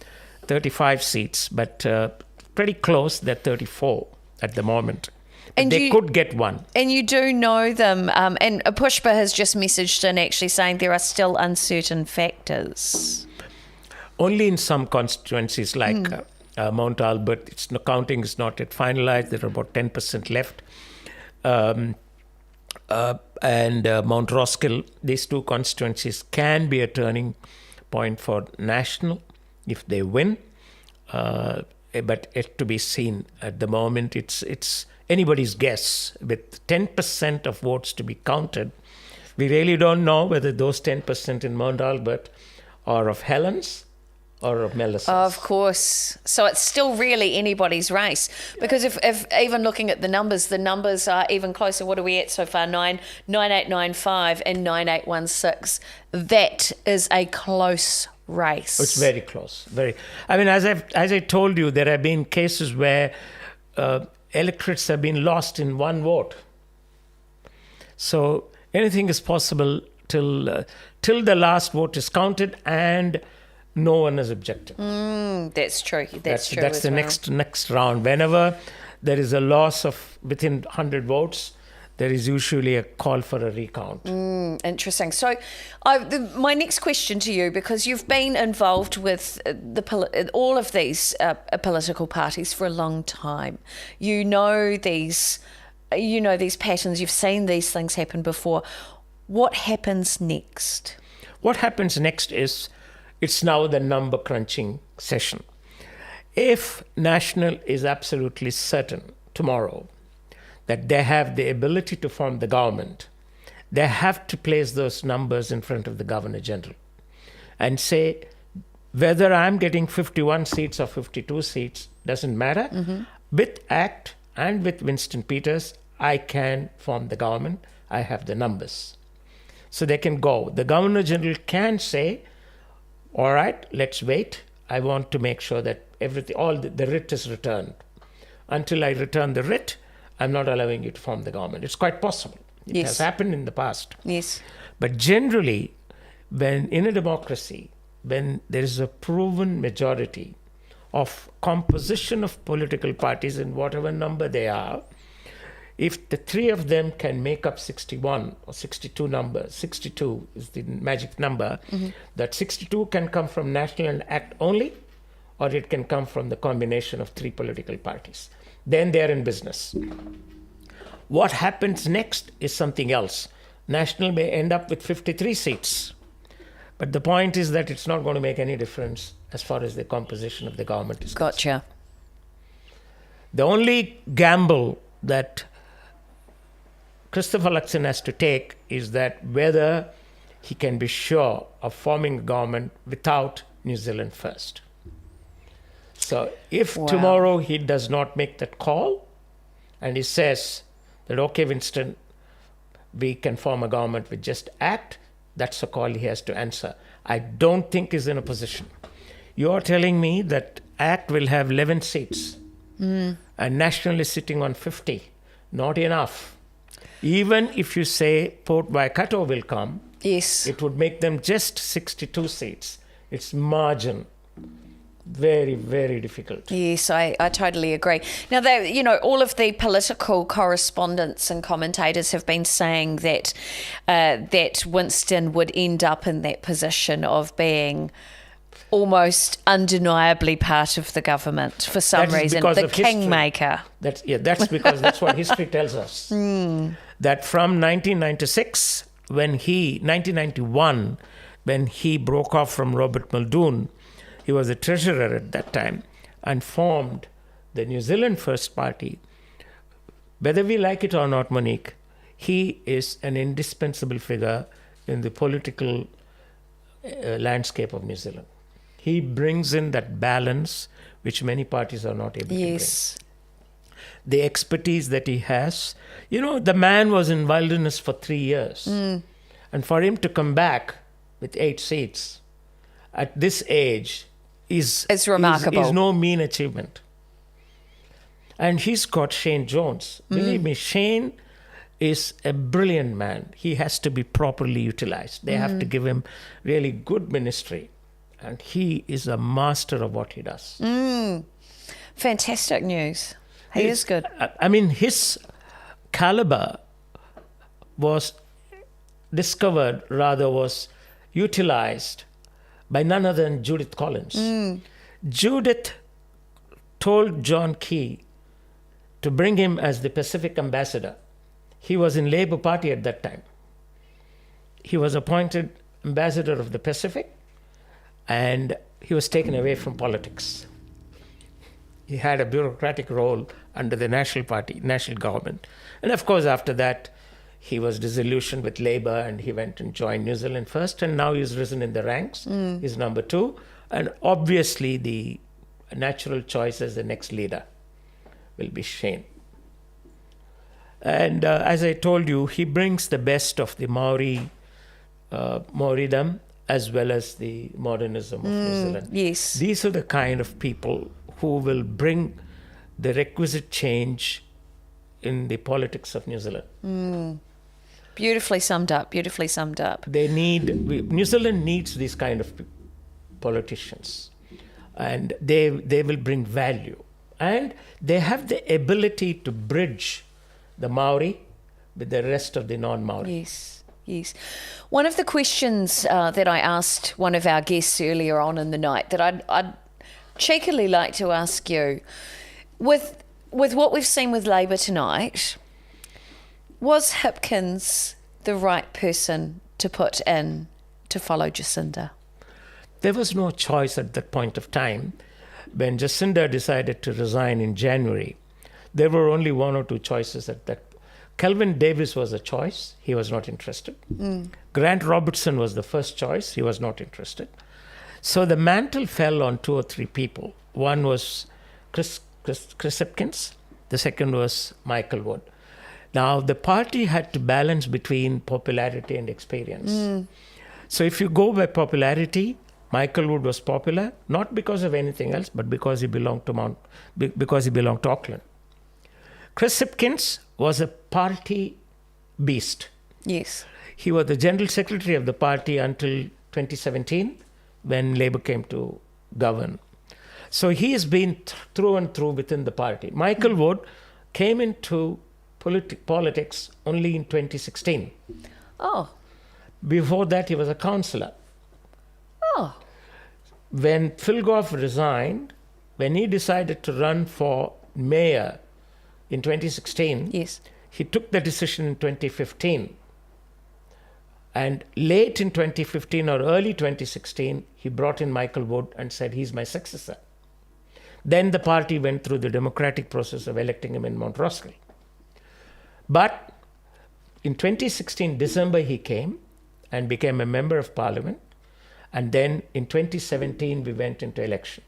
35 seats, but pretty close. They're 34 at the moment. And they could get one. And you do know them. And Pushpa has just messaged in actually saying there are still uncertain factors. Only in some constituencies like Mount Albert, counting is not yet finalized. There are about 10% left. And Mount Roskill, these 2 constituencies can be a turning point for National if they win. But it to be seen. At the moment, it's anybody's guess. With 10% of votes to be counted, we really don't know whether those 10% in Mount Albert are of Helens or of Melissa's. Of course. So it's still really anybody's race. Because if even looking at the numbers are even closer. What are we at so far? 9895 and 9816. That is a close race. It's very close. I mean, as I told you, there have been cases where electorates have been lost in one vote. So anything is possible till the last vote is counted and no one is objected. That's true. That's true. That's the next round. Whenever there is a loss of within 100 votes, there is usually a call for a recount. Interesting. So my next question to you, because you've been involved with all of these political parties for a long time, you know these patterns, you've seen these things happen before. What happens next? What happens next is it's now the number crunching session. If National is absolutely certain tomorrow that they have the ability to form the government, they have to place those numbers in front of the Governor General and say, whether I'm getting 51 seats or 52 seats, doesn't matter. With ACT and with Winston Peters, I can form the government. I have the numbers. So they can go. The Governor General can say, all right, let's wait. I want to make sure that the writ is returned. Until I return the writ, I'm not allowing you to form the government. It's quite possible. It has happened in the past. Yes. But generally, when in a democracy, when there is a proven majority of composition of political parties in whatever number they are, if the three of them can make up 61 or 62 numbers, 62 is the magic number, that 62 can come from National and ACT only, or it can come from the combination of three political parties. Then they're in business. What happens next is something else. National may end up with 53 seats. But the point is that it's not going to make any difference as far as the composition of the government is concerned. Gotcha. The only gamble that Christopher Luxon has to take is that whether he can be sure of forming a government without New Zealand First. So if tomorrow he does not make that call and he says that, okay, Winston, we can form a government with just ACT, that's a call he has to answer. I don't think he's in a position. You're telling me that ACT will have 11 seats and National is sitting on 50. Not enough. Even if you say Port Waikato will come, it would make them just 62 seats. It's margin. Very, very difficult. Yes, I totally agree. Now, all of the political correspondents and commentators have been saying that that Winston would end up in that position of being almost undeniably part of the government for some reason, the kingmaker. That's because that's what history tells us. That from 1996, 1991, when he broke off from Robert Muldoon, he was a treasurer at that time and formed the New Zealand First Party. Whether we like it or not, Monique, he is an indispensable figure in the political landscape of New Zealand. He brings in that balance which many parties are not able to bring. The expertise that he has. The man was in wilderness for 3 years. And for him to come back with 8 seats at this age is remarkable. Is no mean achievement. And he's got Shane Jones. Believe me, Shane is a brilliant man. He has to be properly utilized. They have to give him really good ministry. And he is a master of what he does. Fantastic news. He is good. I mean, his caliber was utilized by none other than Judith Collins. Judith told John Key to bring him as the Pacific ambassador. He was in Labour Party at that time. He was appointed ambassador of the Pacific and he was taken away from politics. He had a bureaucratic role under the National Party, national government. And of course, after that, he was disillusioned with Labour and he went and joined New Zealand First. And now he's risen in the ranks. He's number 2. And obviously the natural choice as the next leader will be Shane. And as I told you, he brings the best of the Maoridom as well as the modernism of New Zealand. Yes. These are the kind of people who will bring the requisite change in the politics of New Zealand. Beautifully summed up, beautifully summed up. New Zealand needs these kind of politicians, and they will bring value. And they have the ability to bridge the Maori with the rest of the non-Maori. Yes, yes. One of the questions that I asked one of our guests earlier on in the night that I'd cheekily like to ask you, with what we've seen with Labour tonight, was Hipkins the right person to put in to follow Jacinda? There was no choice at that point of time. When Jacinda decided to resign in January, there were only one or two choices at that. Kelvin Davis was a choice. He was not interested. Grant Robertson was the first choice. He was not interested. So the mantle fell on two or three people. One was Chris Hipkins. The second was Michael Wood. Now, the party had to balance between popularity and experience. So if you go by popularity, Michael Wood was popular, not because of anything else, but because he belonged to Auckland. Chris Hipkins was a party beast. Yes. He was the general secretary of the party until 2017, when Labour came to govern. So he has been through and through within the party. Michael Wood came into politics only in 2016. Oh. Before that, he was a councillor. Oh. When Phil Goff resigned, when he decided to run for mayor in 2016, yes, he took the decision in 2015. And late in 2015 or early 2016, he brought in Michael Wood and said, he's my successor. Then the party went through the democratic process of electing him in Mount Roskill. But in 2016, December, he came and became a member of parliament. And then in 2017, we went into election.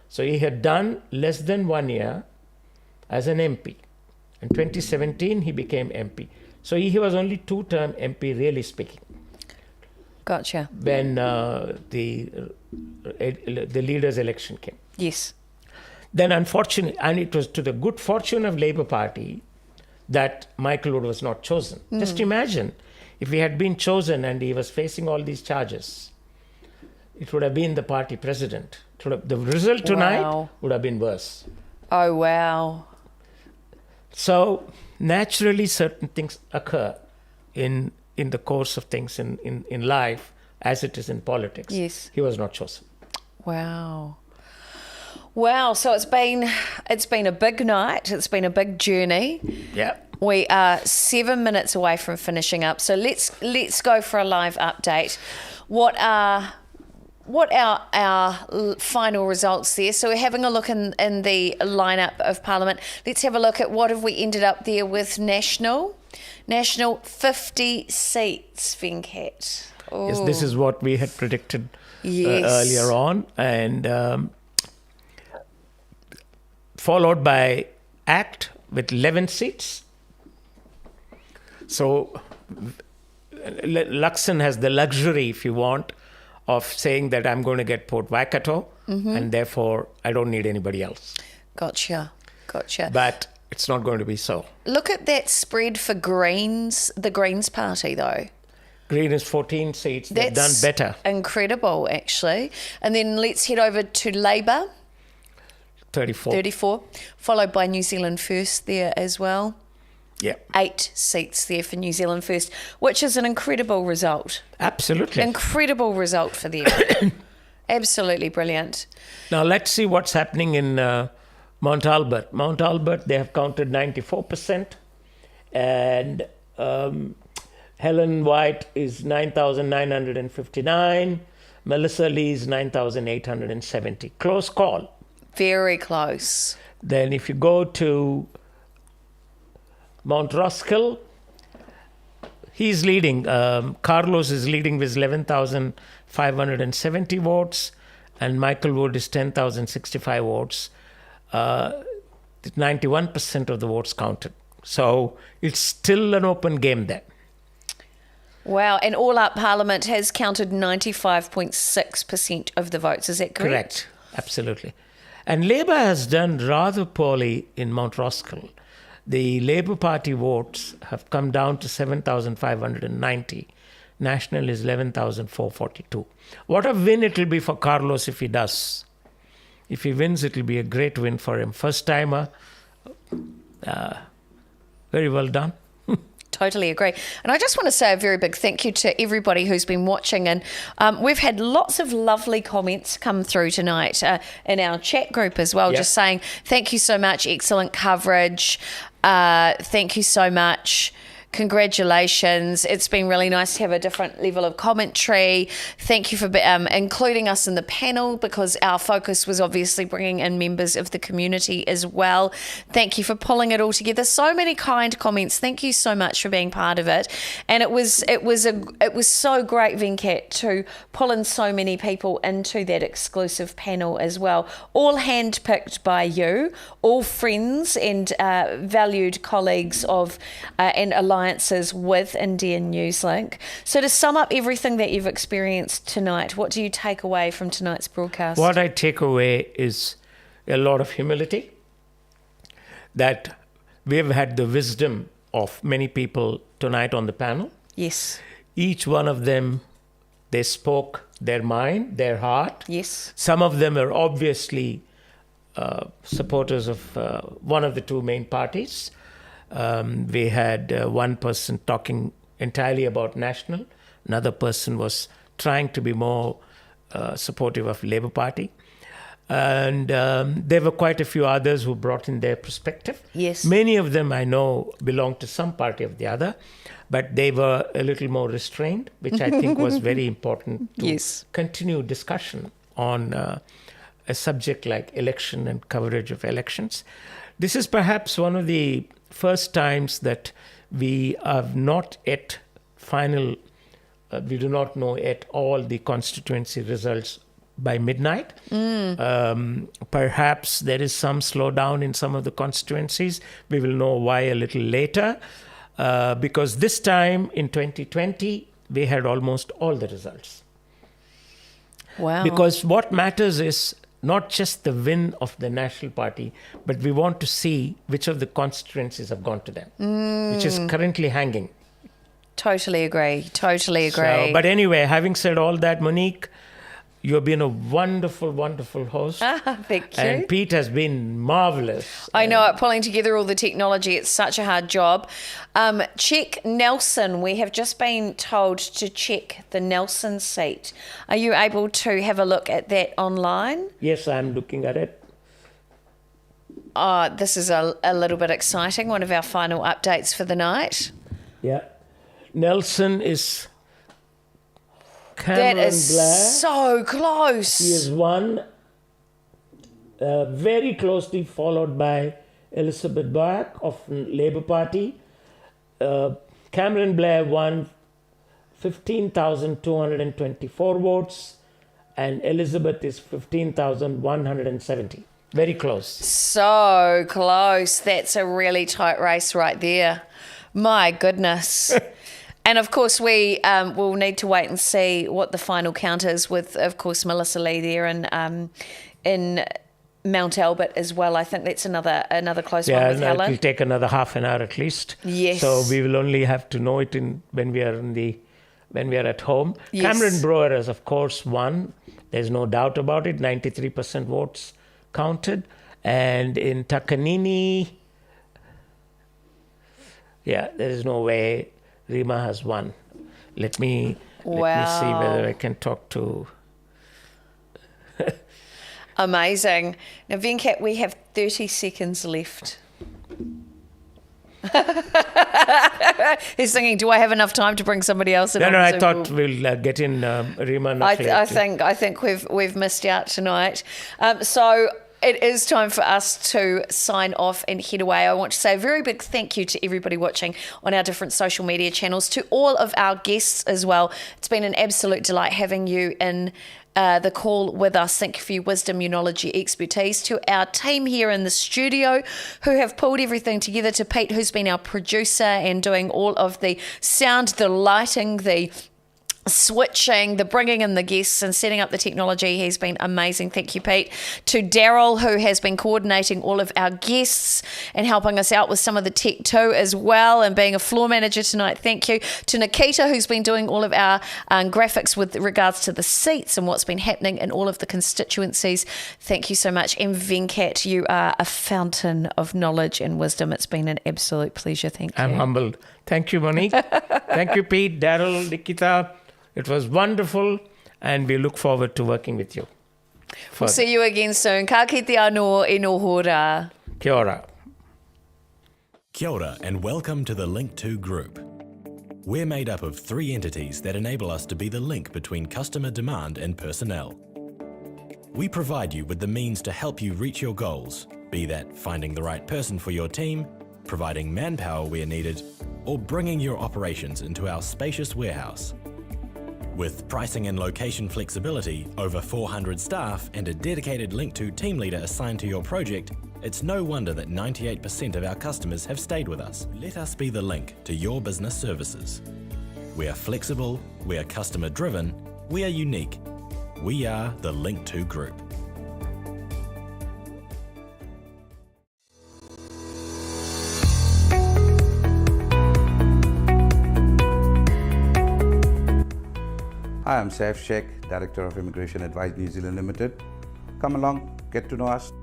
So he had done less than 1 year as an MP. In 2017, he became MP. So he was only two-term MP, really speaking. Gotcha. When the leaders' election came. Yes. Then unfortunately, and it was to the good fortune of Labour Party that Michael Wood was not chosen. Just imagine if he had been chosen and he was facing all these charges, it would have been the party president. The result tonight would have been worse. Oh, wow. So naturally, certain things occur in the course of things in life, as it is in politics. Yes. He was not chosen. Wow. Wow. So it's been a big night. It's been a big journey. Yeah. We are 7 minutes away from finishing up. So let's go for a live update. What are our final results there? So we're having a look in the lineup of Parliament. Let's have a look at what have we ended up there with National 50 seats, Venkat. Ooh. Yes, this is what we had predicted earlier on, and followed by ACT with 11 seats. So Luxon has the luxury, if you want, of saying that I'm going to get Port Waikato, and therefore I don't need anybody else. Gotcha. But it's not going to be so. Look at that spread for Greens, the Greens party, though. Green is 14 seats. They've done better. Incredible, actually. And then let's head over to Labour. 34. Followed by New Zealand First there as well. Yeah. 8 seats there for New Zealand First, which is an incredible result. Absolutely. Incredible result for them. Absolutely brilliant. Now let's see what's happening in Mount Albert. Mount Albert, they have counted 94%, and Helen White is 9,959. Melissa Lee is 9,870. Close call. Very close. Then if you go to Mount Roskill, he's leading. Carlos is leading with 11,570 votes, and Michael Wood is 10,065 votes. 91% of the votes counted. So it's still an open game there. Wow. And all up, Parliament has counted 95.6% of the votes. Is that correct? Correct. Absolutely. And Labour has done rather poorly in Mount Roskill. The Labour Party votes have come down to 7,590. National is 11,442. What a win it will be for Carlos if he does. If he wins, it will be a great win for him. First timer. Very well done. Totally agree. And I just want to say a very big thank you to everybody who's been watching. And we've had lots of lovely comments come through tonight in our chat group as well, just saying thank you so much, excellent coverage. Thank you so much. Congratulations. It's been really nice to have a different level of commentary. Thank you for including us in the panel, because our focus was obviously bringing in members of the community as well. Thank you for pulling it all together. So many kind comments. Thank you so much for being part of it. And it was so great, Venkat, to pull in so many people into that exclusive panel as well. All handpicked by you, all friends and valued colleagues of and alliances with Indian Newslink. So to sum up everything that you've experienced tonight, what do you take away from tonight's broadcast? What I take away is a lot of humility, that we've had the wisdom of many people tonight on the panel. Yes. Each one of them, they spoke their mind, their heart. Yes. Some of them are obviously supporters of one of the two main parties. We had one person talking entirely about National. Another person was trying to be more supportive of Labour Party. And there were quite a few others who brought in their perspective. Yes. Many of them I know belong to some party or the other, but they were a little more restrained, which I think was very important to continue discussion on a subject like election and coverage of elections. This is perhaps one of the first times that we have not yet we do not know yet all the constituency results by midnight. Perhaps there is some slowdown in some of the constituencies. We will know why a little later, because this time in 2020, we had almost all the results. Wow. Because what matters is not just the win of the National Party, but we want to see which of the constituencies have gone to them, which is currently hanging. Totally agree. Totally agree. So, but anyway, having said all that, Monique, you have been a wonderful, wonderful host. Thank you. And Pete has been marvellous. I know it, pulling together all the technology. It's such a hard job. Check Nelson. We have just been told to check the Nelson seat. Are you able to have a look at that online? Yes, I'm looking at it. This is a little bit exciting. One of our final updates for the night. Yeah. Nelson is Cameron Blair. That is so close. He is one, very closely followed by Elizabeth Boyack of Labour Party. Cameron Blair won 15,224 votes, and Elizabeth is 15,170. Very close. So close. That's a really tight race right there. My goodness. And of course, we will need to wait and see what the final count is with, of course, Melissa Lee there in Mount Albert as well. I think that's another close one with Helen. It will take another half an hour at least. Yes. So we will only have to know it when we are at home. Yes. Cameron Brewer has, of course, won. There's no doubt about it. 93% votes counted. And in Takanini, there is no way Rima has won. Let me see whether I can talk to... Amazing. Now, Venkat, we have 30 seconds left. He's thinking, do I have enough time to bring somebody else in? No, I thought we'll get in Rima. I think we've missed out tonight. So it is time for us to sign off and head away. I want to say a very big thank you to everybody watching on our different social media channels, to all of our guests as well. It's been an absolute delight having you in the call with us. Thank you for your wisdom, your knowledge, your expertise. To our team here in the studio who have pulled everything together, to Pete, who's been our producer and doing all of the sound, the lighting, the switching, the bringing in the guests and setting up the technology. He's been amazing. Thank you, Pete. To Daryl, who has been coordinating all of our guests and helping us out with some of the tech too as well, and being a floor manager tonight. Thank you. To Nikita, who's been doing all of our graphics with regards to the seats and what's been happening in all of the constituencies. Thank you so much. And Venkat, you are a fountain of knowledge and wisdom. It's been an absolute pleasure. Thank you. I'm humbled. Thank you, Monique. Thank you, Pete, Daryl, Nikita. It was wonderful, and we look forward to working with you. We'll see you again soon. Ka kite anō e nō hōra. Kia ora. Kia ora, and welcome to the Link2 Group. We're made up of 3 entities that enable us to be the link between customer demand and personnel. We provide you with the means to help you reach your goals, be that finding the right person for your team, providing manpower where needed, or bringing your operations into our spacious warehouse. With pricing and location flexibility, over 400 staff, and a dedicated Link2 team leader assigned to your project, it's no wonder that 98% of our customers have stayed with us. Let us be the link to your business services. We are flexible, we are customer driven, we are unique. We are the Link2 Group. Hi, I'm Saif Sheikh, Director of Immigration Advice New Zealand Limited. Come along, get to know us.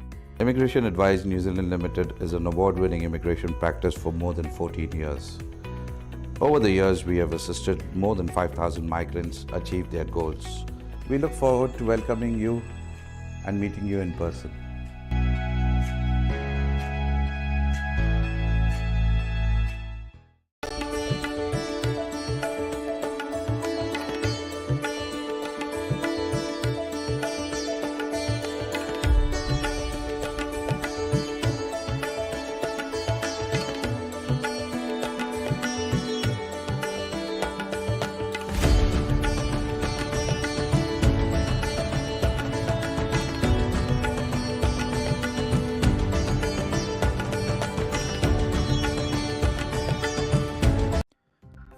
Immigration Advice New Zealand Limited is an award-winning immigration practice for more than 14 years. Over the years, we have assisted more than 5,000 migrants achieve their goals. We look forward to welcoming you and meeting you in person.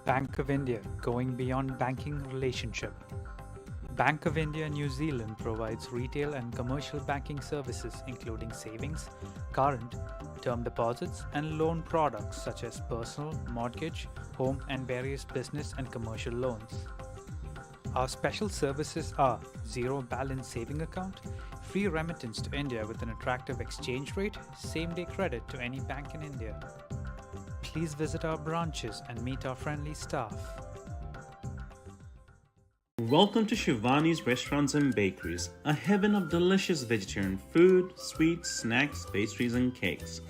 Bank of India, going beyond banking relationship. Bank of India New Zealand provides retail and commercial banking services including savings, current, term deposits and loan products such as personal, mortgage, home and various business and commercial loans. Our special services are zero balance saving account, free remittance to India with an attractive exchange rate, same-day credit to any bank in India. Please visit our branches and meet our friendly staff. Welcome to Shivani's Restaurants and Bakeries, a heaven of delicious vegetarian food, sweets, snacks, pastries and cakes.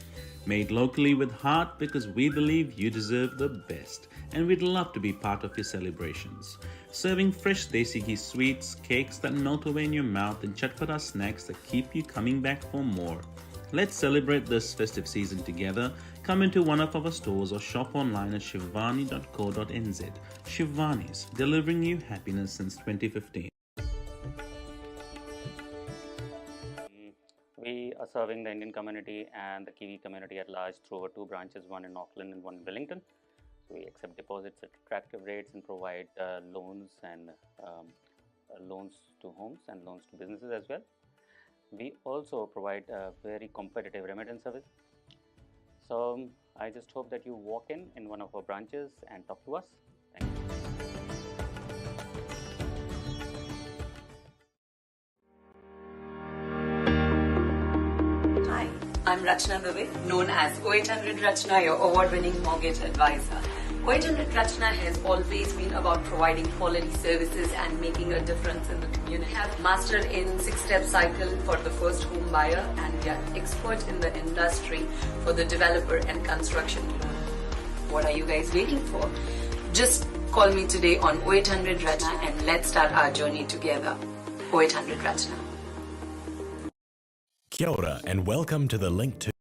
Made locally with heart because we believe you deserve the best and we'd love to be part of your celebrations. Serving fresh desi ghee sweets, cakes that melt away in your mouth and chatpata snacks that keep you coming back for more. Let's celebrate this festive season together. Come into one of our stores or shop online at shivani.co.nz. Shivani's, delivering you happiness since 2015. We are serving the Indian community and the Kiwi community at large through our 2 branches, one in Auckland and one in Wellington. So we accept deposits at attractive rates and provide loans and loans to homes and loans to businesses as well. We also provide a very competitive remittance service. So I just hope that you walk in one of our branches and talk to us. Thank you. Hi, I'm Rachna Dubey, known as 0800 Rachna, your award-winning mortgage advisor. 0800 Rachna has always been about providing quality services and making a difference in the community. We have mastered in 6-step cycle for the first home buyer, and we are expert in the industry for the developer and construction loan. What are you guys waiting for? Just call me today on 0800 Rachna and let's start our journey together. 0800 Rachna. Kia ora and welcome to the Link 2